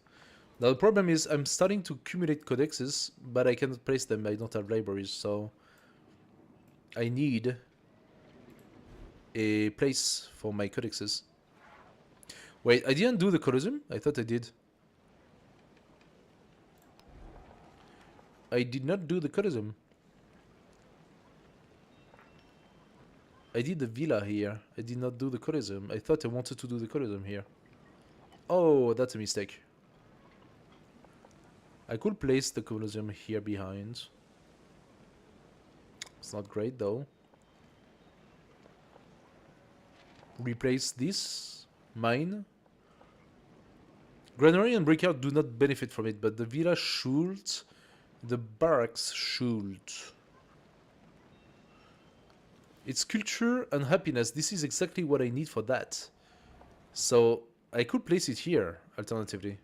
Now the problem is I'm starting to accumulate codexes, but I cannot place them. I don't have libraries, so I need a place for my codexes. Wait, I didn't do the Colosseum? I thought I did. I did not do the Colosseum. I did the villa here. I did not do the Colosseum. I thought I wanted to do the Colosseum here. Oh, that's a mistake. I could place the Colosseum here behind. It's not great though. Replace this. Mine. Granary and Brickyard do not benefit from it, but the villa should. The barracks should. It's culture and happiness. This is exactly what I need for that. So I could place it here, alternatively.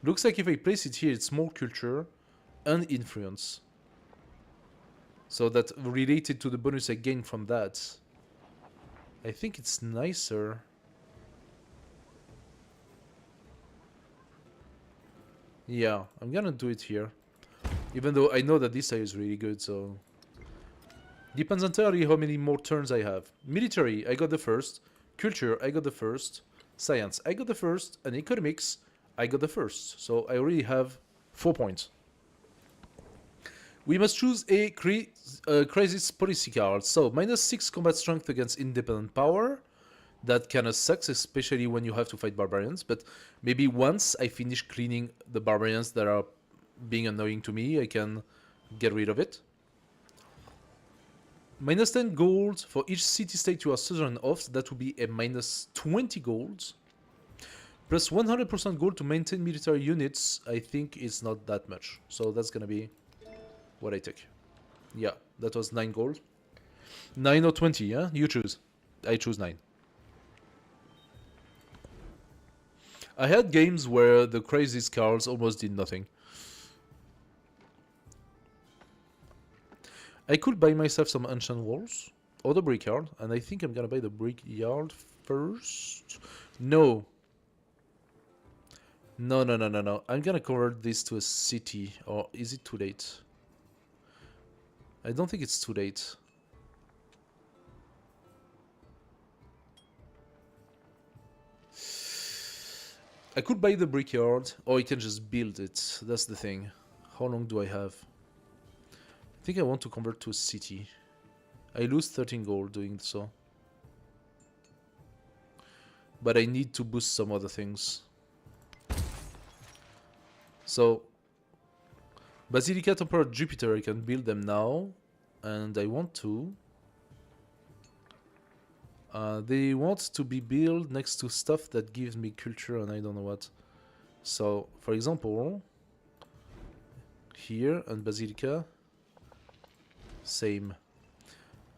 Looks like if I place it here, it's more culture and influence. So that related to the bonus I gain from that. I think it's nicer. Yeah, I'm gonna do it here. Even though I know that this side is really good, so... Depends entirely how many more turns I have. Military, I got the first. Culture, I got the first. Science, I got the first. And economics, I got the first. So I already have 4 points. We must choose a crisis policy card. So, -6 combat strength against independent power. That kinda sucks, especially when you have to fight barbarians. But maybe once I finish cleaning the barbarians that are being annoying to me, I can get rid of it. -10 gold for each city-state you are suzerain of. That would be a -20 gold. Plus 100% gold to maintain military units. I think it's not that much. So that's gonna be what I take. Yeah, that was 9 gold. 9 or 20, yeah? You choose. I choose 9. I had games where the crazy skulls almost did nothing. I could buy myself some ancient walls or the brickyard, and I think I'm gonna buy the brickyard first. No. No, no, no, no, no. I'm gonna convert this to a city, or is it too late? I don't think it's too late. I could buy the brickyard, or I can just build it. That's the thing. How long do I have? I think I want to convert to a city. I lose 13 gold doing so. But I need to boost some other things. So, Basilica, Temple, Jupiter, I can build them now. And I want to. They want to be built next to stuff that gives me culture and I don't know what. So, for example, here and Basilica, same.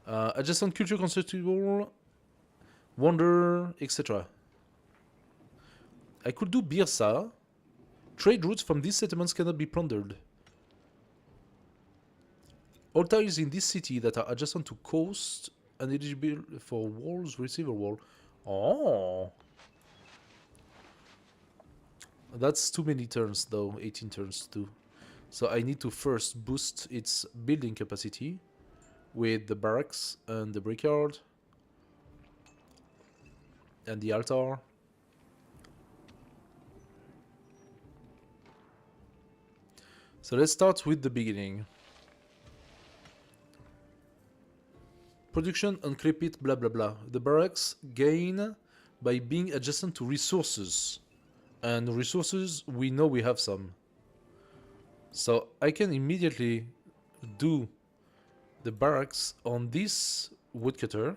Adjacent culture constructible, wonder, etc. I could do Birsa. Trade routes from these settlements cannot be plundered. All tiles in this city that are adjacent to coast and eligible for walls receive a wall. Oh, that's too many turns though. 18 turns too. So I need to first boost its building capacity with the barracks and the brickyard and the altar. So let's start with the beginning. Production, unclip it, blah blah blah. The barracks gain by being adjacent to resources. And resources, we know we have some. So I can immediately do the barracks on this woodcutter.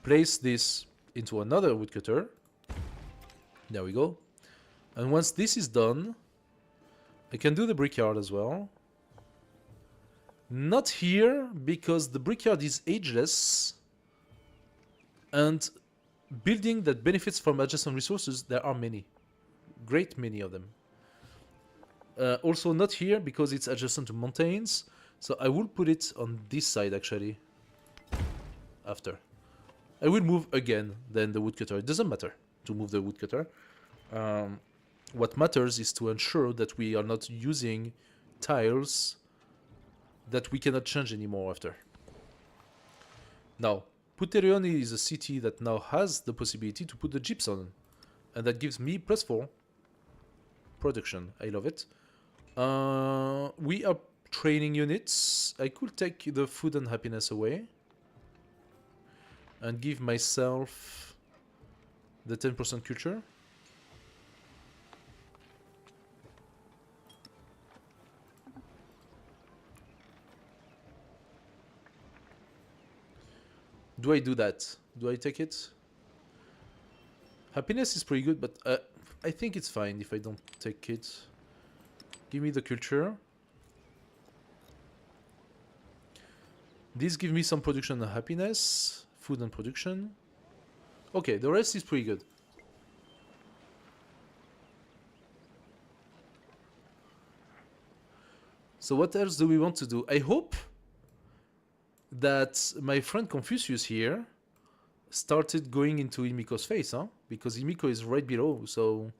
Place this into another woodcutter. There we go. And once this is done, I can do the brickyard as well. Not here, because the brickyard is ageless. And building that benefits from adjacent resources, there are many. Great many of them. Also not here, because it's adjacent to mountains. So I will put it on this side, actually. After. I will move again, then the woodcutter. It doesn't matter to move the woodcutter. What matters is to ensure that we are not using tiles that we cannot change anymore after. Now, Puterione is a city that now has the possibility to put the gypsum. And that gives me +4 production. I love it. We are training units. I could take the food and happiness away. And give myself the 10% culture. Do I do that? Do I take it? Happiness is pretty good, but I think it's fine if I don't take it. Give me the culture. These give me some production and happiness. Food and production. Okay, the rest is pretty good. So what else do we want to do? I hope that my friend Confucius here started going into Himiko's face, huh? Because Himiko is right below, so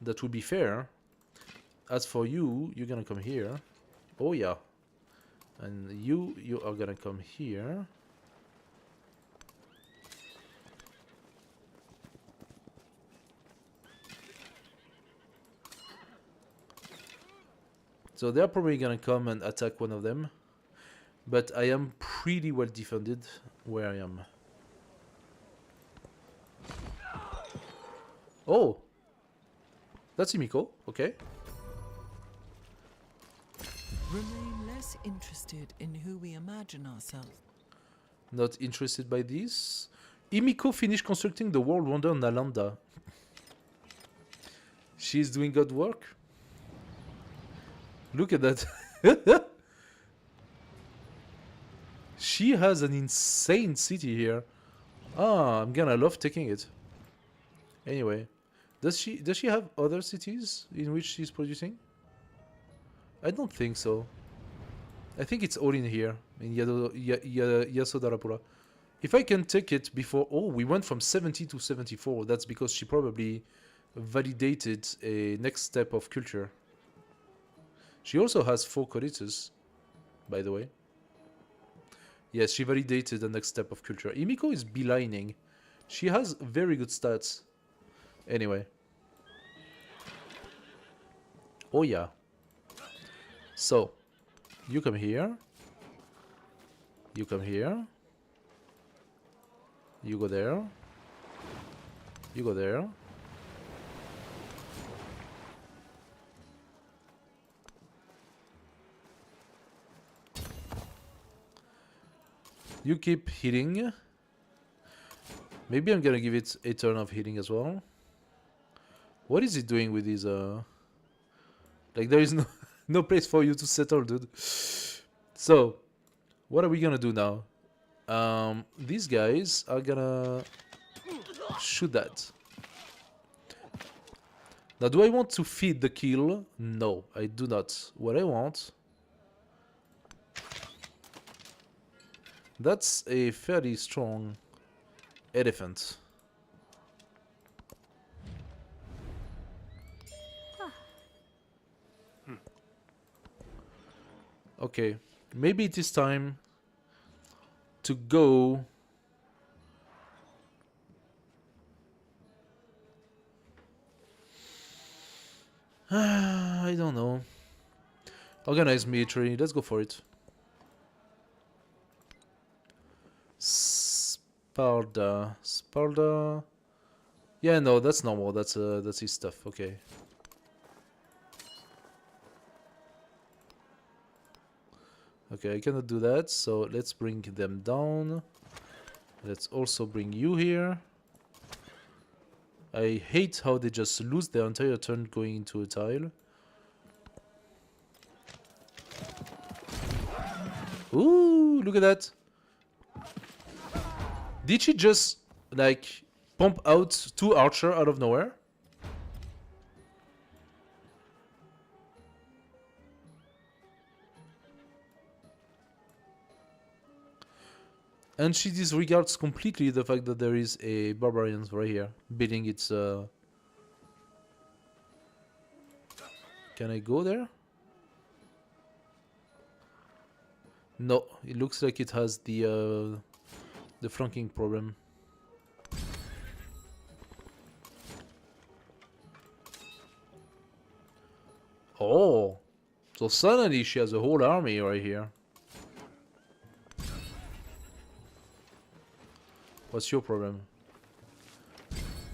that would be fair. As for you, you're gonna come here. Oh yeah. And you are gonna come here. So they're probably gonna come and attack one of them. But I am pretty well defended where I am. Oh! That's Himiko, okay. Remain less interested in who we imagine ourselves. Not interested by this. Himiko finished constructing the world wonder Nalanda. She's doing good work. Look at that. She has an insane city here. Ah, I'm gonna love taking it. Anyway, does she have other cities in which she's producing? I don't think so. I think it's all in here in Yasodarapura. If I can take it before... Oh, we went from 70 to 74. That's because she probably validated a next step of culture. She also has 4 codices, by the way. Yes, she validated the next step of culture. Imiko is belining. She has very good stats. Anyway. Oh yeah. So, you come here. You come here. You go there. You go there. You keep healing. Maybe I'm gonna give it a turn of healing as well. What is it doing with these like there is no no place for you to settle, dude. So what are we gonna do now? These guys are gonna shoot that. Now, do I want to feed the kill? No, I do not. What I want... That's a fairly strong elephant. Okay, maybe it is time to go... I don't know. Organized military, let's go for it. Sparda. Sparda. Yeah, no, that's normal. That's his stuff. Okay. Okay, I cannot do that, so let's bring them down. Let's also bring you here. I hate how they just lose their entire turn going into a tile. Ooh, look at that. Did she just, like, pump out 2 archer out of nowhere? And she disregards completely the fact that there is a barbarian right here, building its... Can I go there? No, it looks like it has the flanking problem. Oh, so suddenly she has a whole army right here. What's your problem?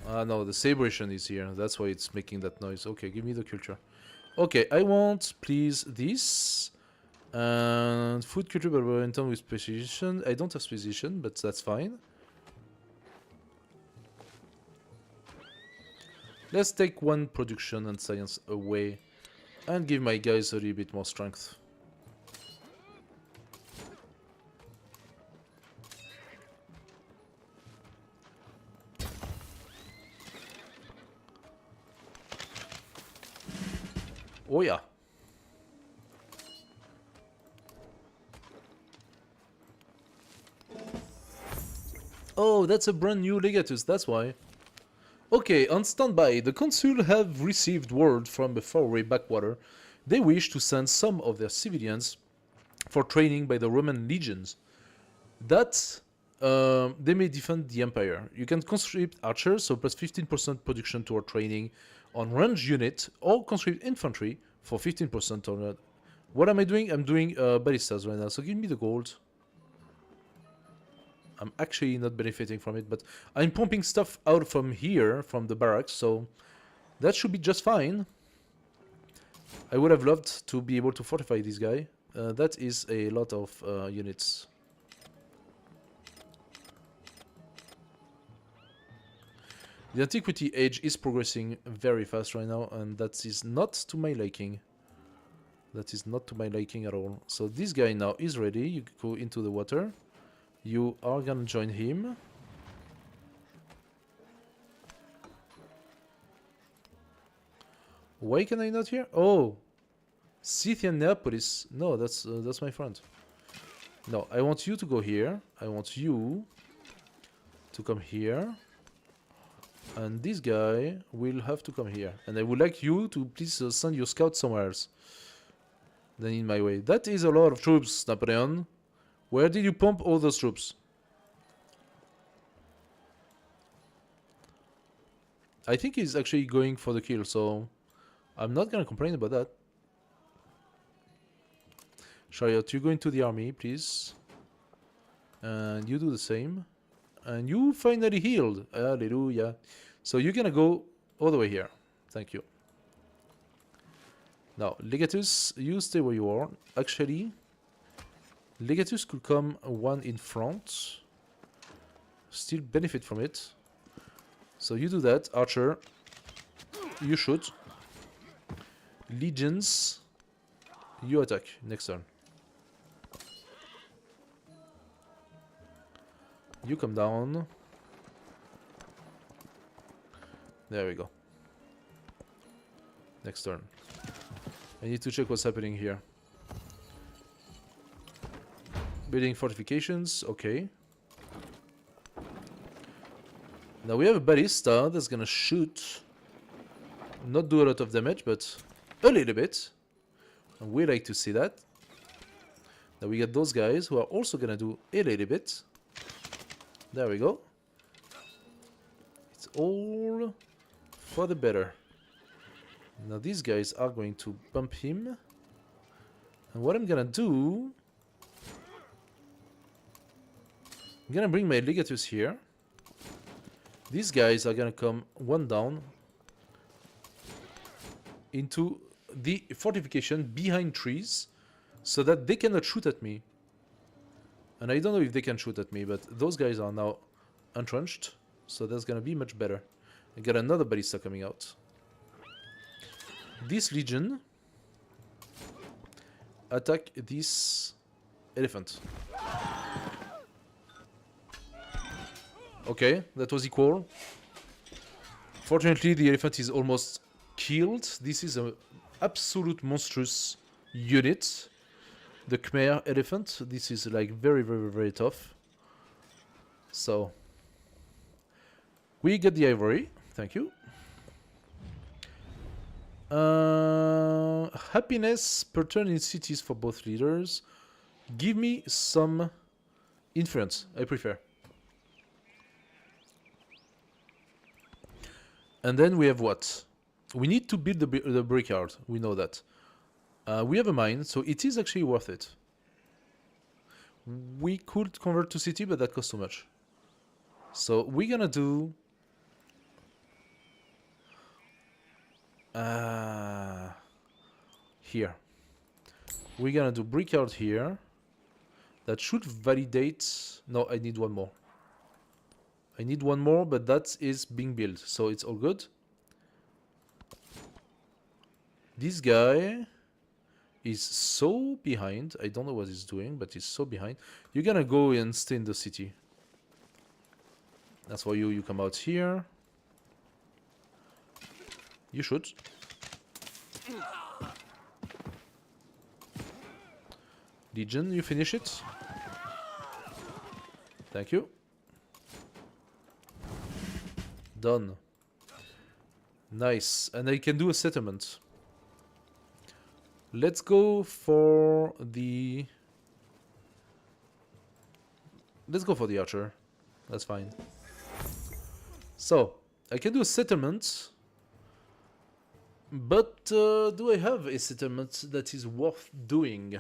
Ah, no, the Sabration is here. That's why it's making that noise. Okay, give me the culture. Okay, I want, please, this. And food culture barbarian with precision. I don't have precision, but that's fine. Let's take 1 production and science away. And give my guys a little bit more strength. Oh yeah. Oh, that's a brand new Legatus, that's why. Okay, on standby, the Consul have received word from the faraway backwater. They wish to send some of their civilians for training by the Roman legions. That they may defend the Empire. You can conscript archers, so plus 15% production toward training on range unit, or conscript infantry for 15% on that. What am I doing? I'm doing ballistas right now, so give me the gold. I'm actually not benefiting from it, but I'm pumping stuff out from here, from the barracks, so that should be just fine. I would have loved to be able to fortify this guy. That is a lot of units. The Antiquity Age is progressing very fast right now, and that is not to my liking. That is not to my liking at all. So this guy now is ready. You go into the water. You are gonna join him. Why can I not hear? Oh, Scythian Neapolis. No, that's my friend. No, I want you to go here. I want you to come here. And this guy will have to come here. And I would like you to please send your scout somewhere else than in my way. That is a lot of troops, Napoleon. Where did you pump all those troops? I think he's actually going for the kill, so I'm not gonna complain about that. Chariot, you go into the army, please. And you do the same. And you finally healed. Hallelujah. So you're gonna go all the way here. Thank you. Now, Legatus, you stay where you are. Actually, Legatus could come one in front. Still benefit from it. So you do that. Archer, you shoot. Legions, you attack. Next turn. You come down. There we go. Next turn. I need to check what's happening here. Building fortifications, okay. Now we have a ballista that's gonna shoot. Not do a lot of damage, but a little bit. And we like to see that. Now we got those guys who are also gonna do a little bit. There we go. It's all for the better. Now these guys are going to bump him. And what I'm gonna do... I'm gonna bring my Legatus here. These guys are gonna come one down into the fortification behind trees so that they cannot shoot at me. And I don't know if they can shoot at me, but those guys are now entrenched, so that's gonna be much better. I got another ballista coming out. This legion attack this elephant. Okay, that was equal. Fortunately, the elephant is almost killed. This is an absolute monstrous unit. The Khmer elephant. This is like very, very, very tough. So, we get the ivory. Thank you. Happiness per turn in cities for both leaders. Give me some influence. I prefer. And then we have what? We need to build the brickyard. We know that. We have a mine, so it is actually worth it. We could convert to city, but that costs too much. So we're gonna do... here. We're gonna do brickyard here. That should validate... No, I need one more. I need one more, but that is being built, so it's all good. This guy is so behind. I don't know what he's doing, but he's so behind. You're gonna go and stay in the city. That's why you come out here. You shoot. Legion, you finish it. Thank you. Done. Nice. And I can do a settlement. Let's go for the... Let's go for the archer. That's fine. So, I can do a settlement. But do I have a settlement that is worth doing?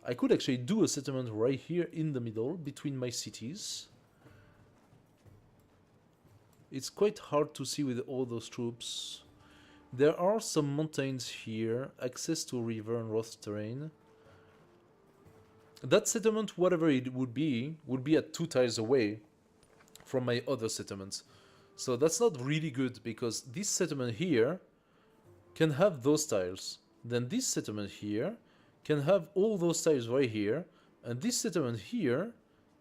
I could actually do a settlement right here in the middle between my cities. It's quite hard to see with all those troops. There are some mountains here, access to river and rough terrain. That settlement, whatever it would be at 2 tiles away from my other settlements. So that's not really good, because this settlement here can have those tiles. Then this settlement here can have all those tiles right here. And this settlement here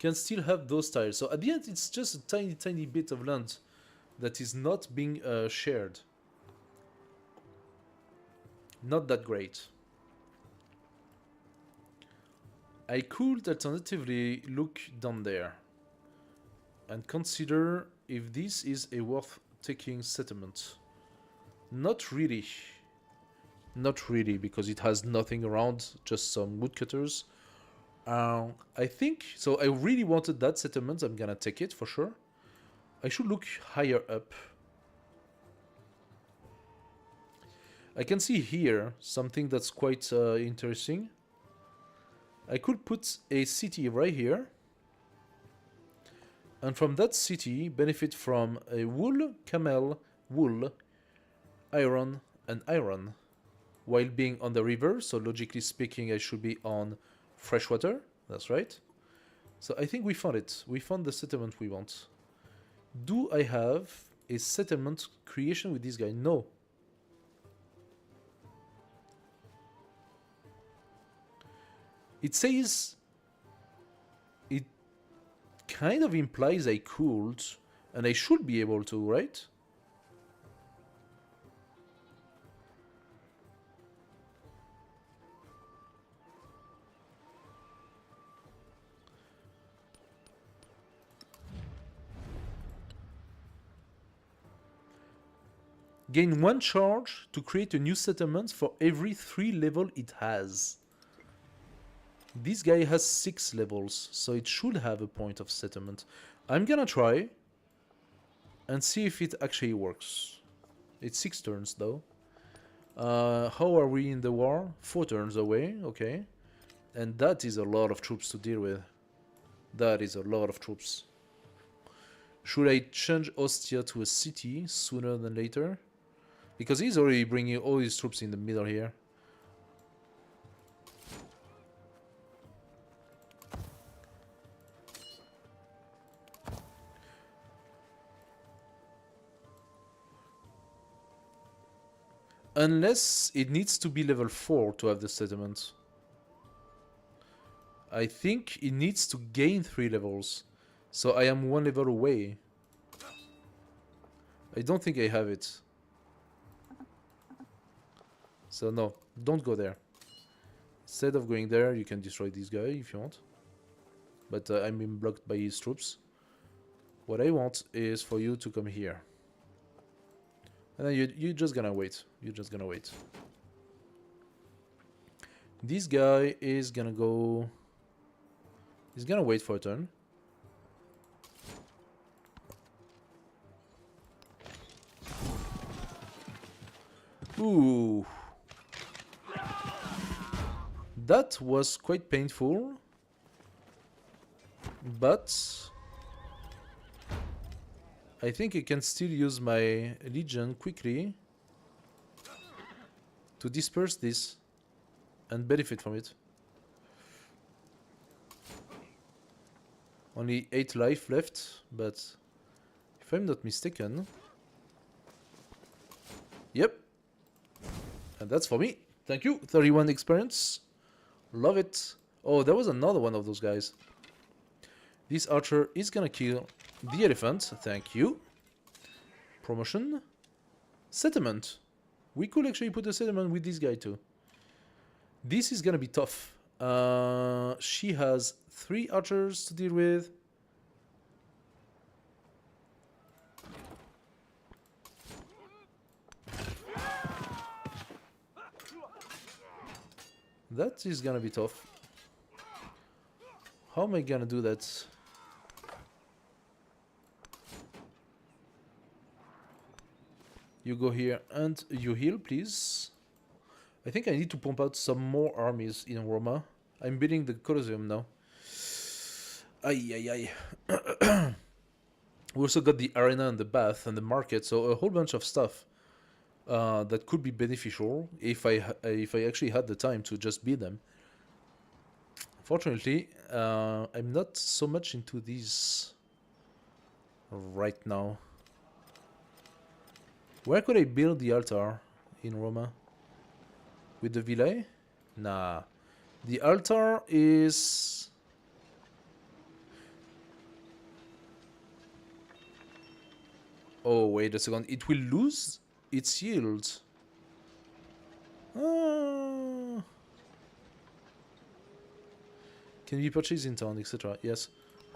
can still have those tiles. So at the end, it's just a tiny, tiny bit of land that is not being shared. Not that great. I could alternatively look down there and consider if this is a worth taking settlement. Not really. Not really, because it has nothing around, just some woodcutters. I think, so I really wanted that settlement, I'm gonna take it for sure. I should look higher up. I can see here something that's quite interesting. I could put a city right here. And from that city, benefit from a wool, camel, wool, iron, and iron. While being on the river, so logically speaking, I should be on freshwater. That's right. So I think we found it. We found the settlement we want. Do I have a settlement creation with this guy? No. It says... It kind of implies I could, and I should be able to, right? Gain 1 charge to create a new settlement for every 3 level it has. This guy has 6 levels, so it should have a point of settlement. I'm gonna try and see if it actually works. It's 6 turns though. How are we in the war? 4 turns away, okay. And that is a lot of troops to deal with. That is a lot of troops. Should I change Ostia to a city sooner than later? Because he's already bringing all his troops in the middle here. Unless it needs to be level 4 to have the settlement. I think it needs to gain 3 levels. So I am 1 level away. I don't think I have it. So no, don't go there. Instead of going there, you can destroy this guy if you want. But I'm being blocked by his troops. What I want is for you to come here. And then you're just gonna wait. You're just gonna wait. This guy is gonna go... He's gonna wait for a turn. Ooh. That was quite painful. But... I think I can still use my Legion quickly to disperse this and benefit from it. Only 8 life left, but if I'm not mistaken... Yep. And that's for me. Thank you. 31 experience. Love it. Oh, there was another one of those guys. This archer is gonna kill the elephant. Thank you. Promotion. Settlement. We could actually put a settlement with this guy too. This is gonna be tough. She has 3 archers to deal with. That is gonna be tough. How am I gonna do that? You go here and you heal, please. I think I need to pump out some more armies in Roma. I'm building the Colosseum now. Ay, ay, ay. We also got the arena and the bath and the market, so a whole bunch of stuff that could be beneficial if I actually had the time to just build them. Fortunately, I'm not so much into these right now. Where could I build the altar in Roma? With the villa? Nah. The altar is... Oh, wait a second. It will lose its yield. Ah. Can be purchased in town, etc. Yes.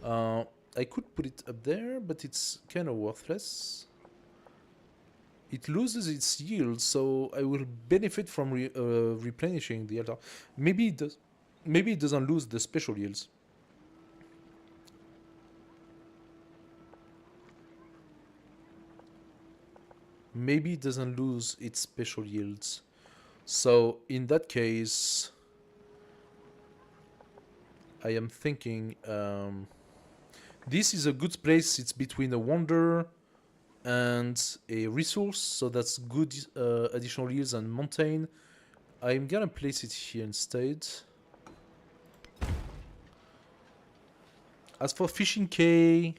I could put it up there, but it's kind of worthless. It loses its yield, so I will benefit from replenishing the altar. Maybe it does. Maybe it doesn't lose the special yields. Maybe it doesn't lose its special yields. So in that case, I am thinking this is a good place. It's between a wonder and a resource, so that's good additional yields and mountain. I'm gonna place it here instead. As for fishing quay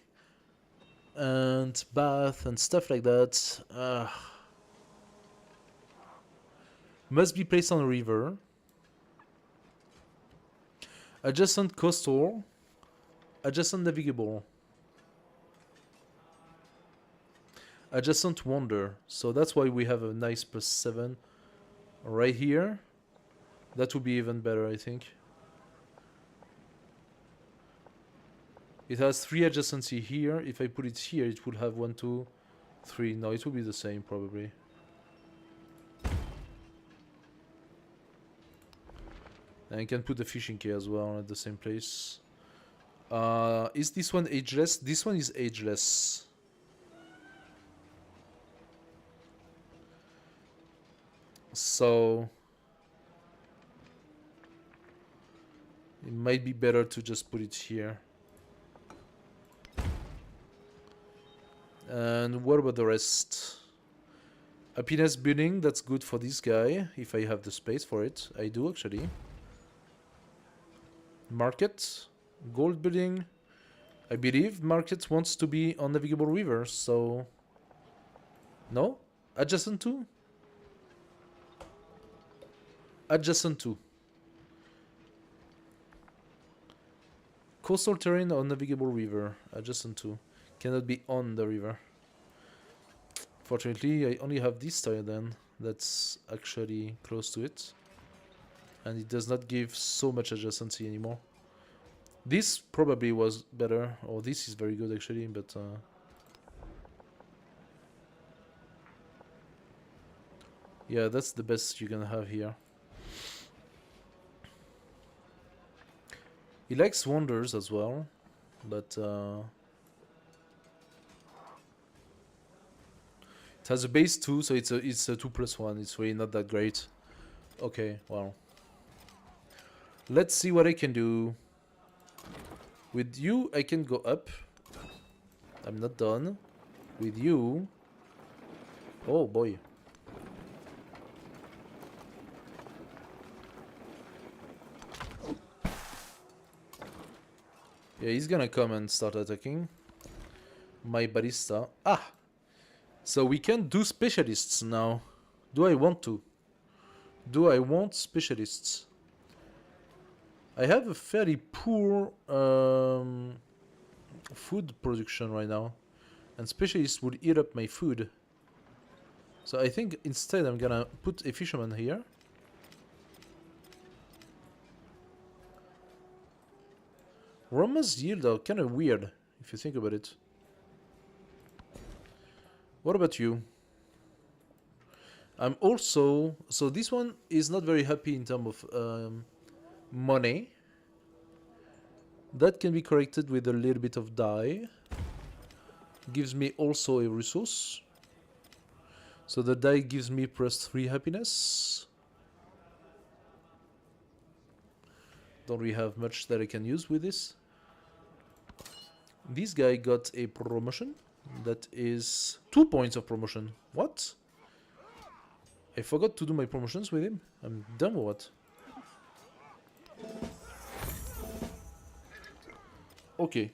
and bath and stuff like that, must be placed on a river. Adjacent coastal, adjacent navigable, adjacent wonder. So that's why we have a nice +7 right here. That would be even better, I think. It has 3 adjacency here. If I put it here, it would have 1, 2, 3. No, it would be the same probably. And I can put the fishing quay as well at the same place. Is this one ageless? This one is ageless. So it might be better to just put it here. And what about the rest? Happiness building, that's good for this guy, if I have the space for it. I do actually. Market, gold building. I believe market wants to be on navigable river, so no? Adjacent to? Adjacent to. Coastal terrain on navigable river. Adjacent to. Cannot be on the river. Fortunately, I only have this tile then. That's actually close to it. And it does not give so much adjacency anymore. This probably was better. Or this is very good actually, but... yeah, that's the best you can have here. He likes wonders as well, but... it has a base 2, so it's a 2+1. It's really not that great. Okay, well. Let's see what I can do. With you, I can go up. I'm not done. With you... oh boy. Yeah, he's gonna come and start attacking. My barista. Ah! So we can do specialists now. Do I want to? Do I want specialists? I have a fairly poor food production right now. And specialists would eat up my food. So I think instead I'm gonna put a fisherman here. Roma's yield are kind of weird, if you think about it. What about you? I'm also... so this one is not very happy in terms of money. That can be corrected with a little bit of dye. Gives me also a resource. So the die gives me +3 happiness. Don't really have much that I can use with this. This guy got a promotion. That is 2 points of promotion. What? I forgot to do my promotions with him. I'm dumb or what? Okay.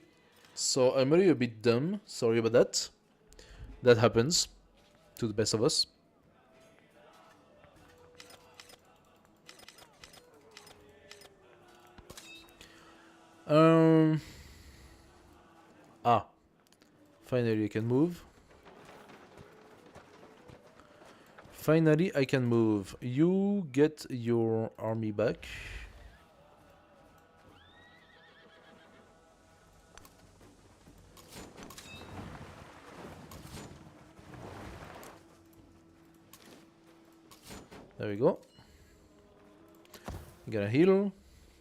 So I'm really a bit dumb. Sorry about that. That happens to the best of us. Ah. Finally I can move. Finally, I can move. You get your army back. There we go. I'm gonna heal.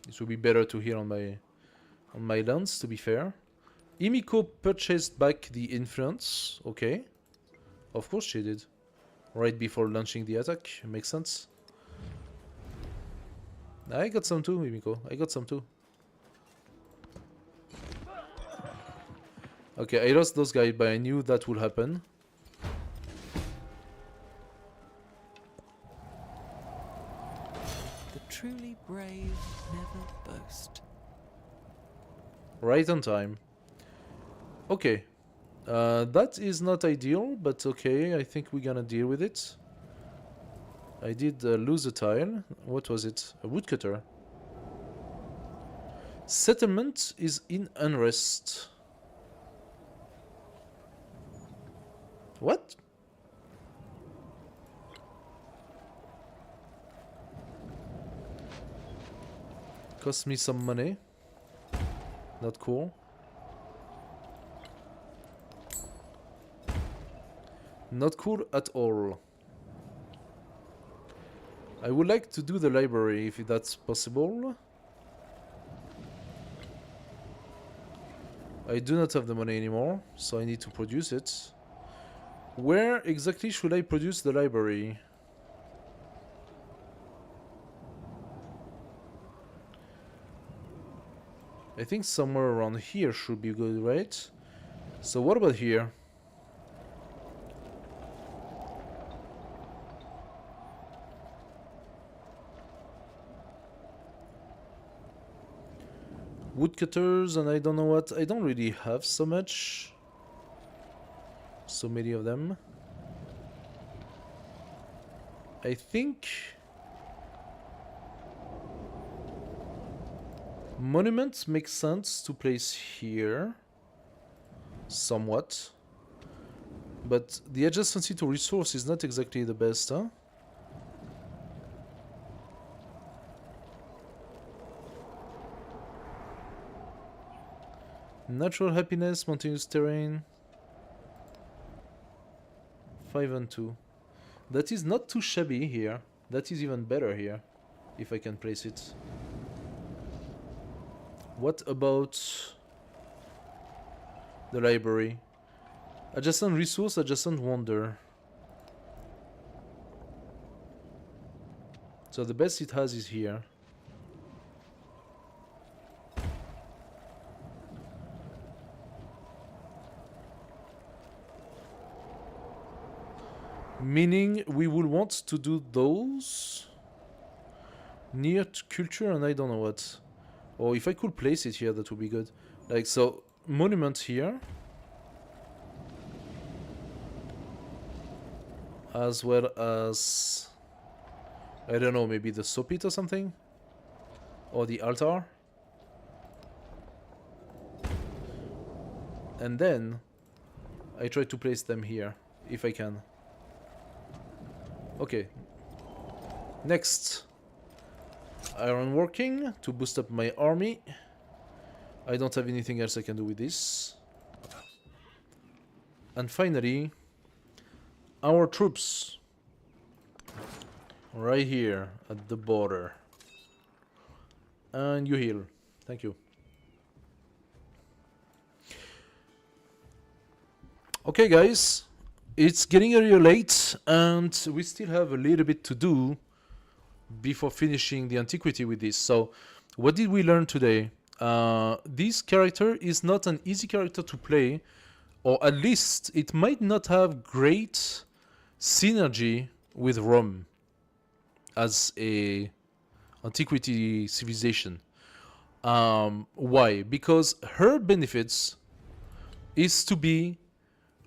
This would be better to heal on my lance, to be fair. Imiko purchased back the influence. Okay. Of course she did. Right before launching the attack. Makes sense. I got some too, Imiko. I got some too. Okay, I lost those guys, but I knew that would happen. The truly brave never boast. Right on time. Okay. That is not ideal, but okay, I think we're gonna deal with it. I did lose a tile. What was it? A woodcutter. Settlement is in unrest. What? Cost me some money. Not cool. Not cool at all. I would like to do the library if that's possible. I do not have the money anymore, so I need to produce it. Where exactly should I produce the library? I think somewhere around here should be good, right? So what about here? Woodcutters and I don't know what. I don't really have so much. So many of them. I think monuments make sense to place here. Somewhat. But the adjacency to resource is not exactly the best, huh? Natural happiness, mountainous terrain. 5 and 2. That is not too shabby here. That is even better here, if I can place it. What about the library? Adjacent resource, adjacent wonder. So the best it has is here. Meaning we will want to do those near to culture and I don't know what. Or if I could place it here, that would be good. Like, so, monument here. As well as, I don't know, maybe the soapit or something? Or the altar? And then, I try to place them here, if I can. Okay. Next. Iron working to boost up my army. I don't have anything else I can do with this. And finally, our troops. Right here at the border. And you heal. Thank you. Okay, guys. It's getting a little late, and we still have a little bit to do before finishing the antiquity with this. So, what did we learn today? This character is not an easy character to play, or at least it might not have great synergy with Rome as a antiquity civilization. Why? Because her benefits is to be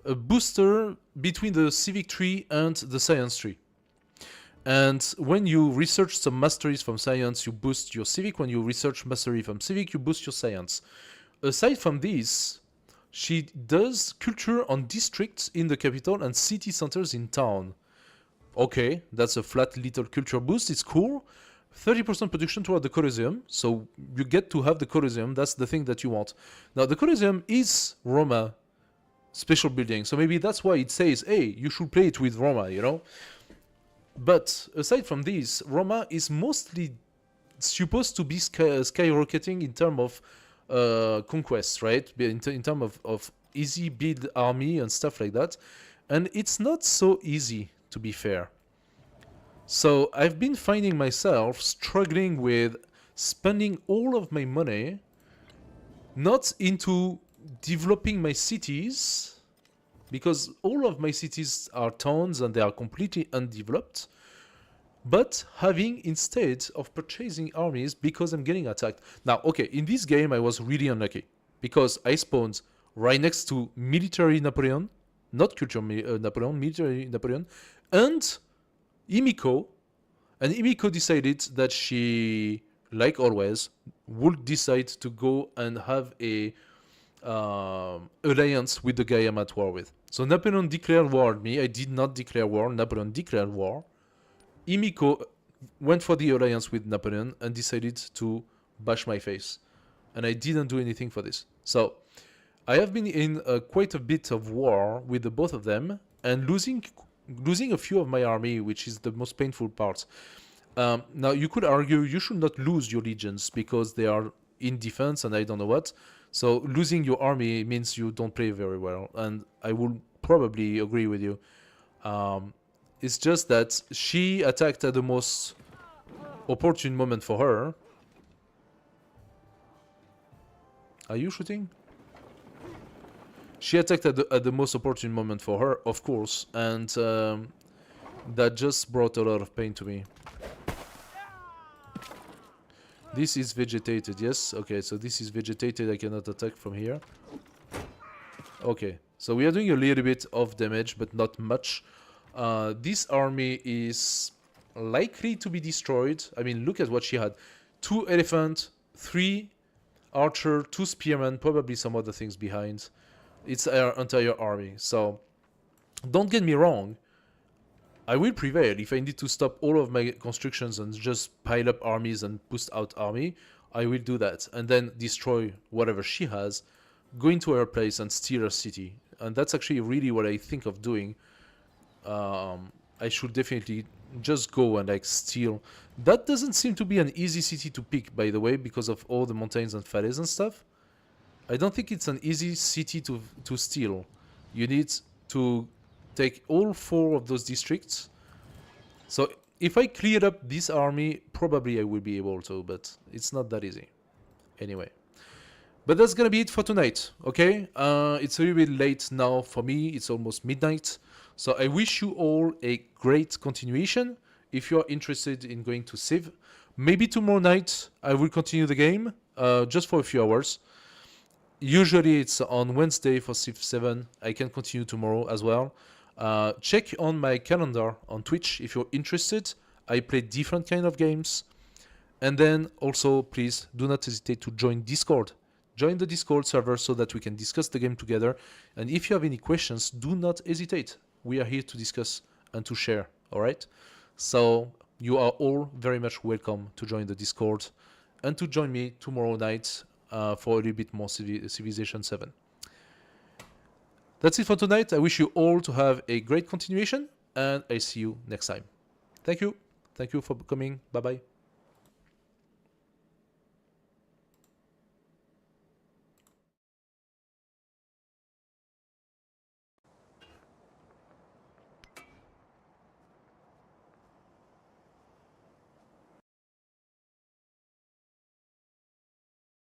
a booster between the civic tree and the science tree. And when you research some masteries from science, you boost your civic. When you research mastery from civic, you boost your science. Aside from this, she does culture on districts in the capital and city centers in town. Okay, that's a flat little culture boost. It's cool. 30% production toward the Colosseum, so you get to have the Colosseum. That's the thing that you want. Now, the Colosseum is Roma special building, so maybe that's why it says, hey, you should play it with Roma, you know? But aside from this, Roma is mostly supposed to be skyrocketing in terms of conquest, right? In terms of easy build army and stuff like that. And it's not so easy, to be fair. So I've been finding myself struggling with spending all of my money not into developing my cities, because all of my cities are towns and they are completely undeveloped, but having instead of purchasing armies because I'm getting attacked. Now, okay, in this game I was really unlucky because I spawned right next to military Napoleon, not culture Napoleon, military Napoleon, and Imiko, and Imiko decided that she, like always, would decide to go and have a alliance with the guy I'm at war with. So Napoleon declared war on me. I did not declare war. Napoleon declared war. Imiko went for the alliance with Napoleon and decided to bash my face. And I didn't do anything for this. So I have been in quite a bit of war with the both of them and losing a few of my army, which is the most painful part. Now, you could argue you should not lose your legions because they are in defense and I don't know what. So losing your army means you don't play very well. And I will probably agree with you. It's just that she attacked at the most opportune moment for her. Are you shooting? She attacked at the most opportune moment for her, of course, and that just brought a lot of pain to me. This is vegetated, yes? Okay, so this is vegetated, I cannot attack from here. Okay, so we are doing a little bit of damage, but not much. This army is likely to be destroyed. I mean, look at what she had. 2 elephant, 3 archer, 2 spearmen, probably some other things behind. It's our entire army. So don't get me wrong, I will prevail. If I need to stop all of my constructions and just pile up armies and boost out army, I will do that. And then destroy whatever she has, go into her place and steal her city. And that's actually really what I think of doing. I should definitely just go and like steal. That doesn't seem to be an easy city to pick, by the way, because of all the mountains and valleys and stuff. I don't think it's an easy city to steal. You need to take all 4 of those districts. So if I cleared up this army, probably I will be able to, but it's not that easy. Anyway. But that's gonna be it for tonight, okay? It's a little bit late now for me. It's almost midnight. So I wish you all a great continuation. If you're interested in going to Civ, maybe tomorrow night I will continue the game, just for a few hours. Usually it's on Wednesday for Civ 7. I can continue tomorrow as well. Check on my calendar on Twitch if you're interested. I play different kind of games. And then also, please do not hesitate to join Discord. Join the Discord server so that we can discuss the game together. And if you have any questions, do not hesitate. We are here to discuss and to share, all right? So you are all very much welcome to join the Discord and to join me tomorrow night for a little bit more Civilization 7. That's it for tonight. I wish you all to have a great continuation, and I see you next time. Thank you. Thank you for coming. Bye-bye.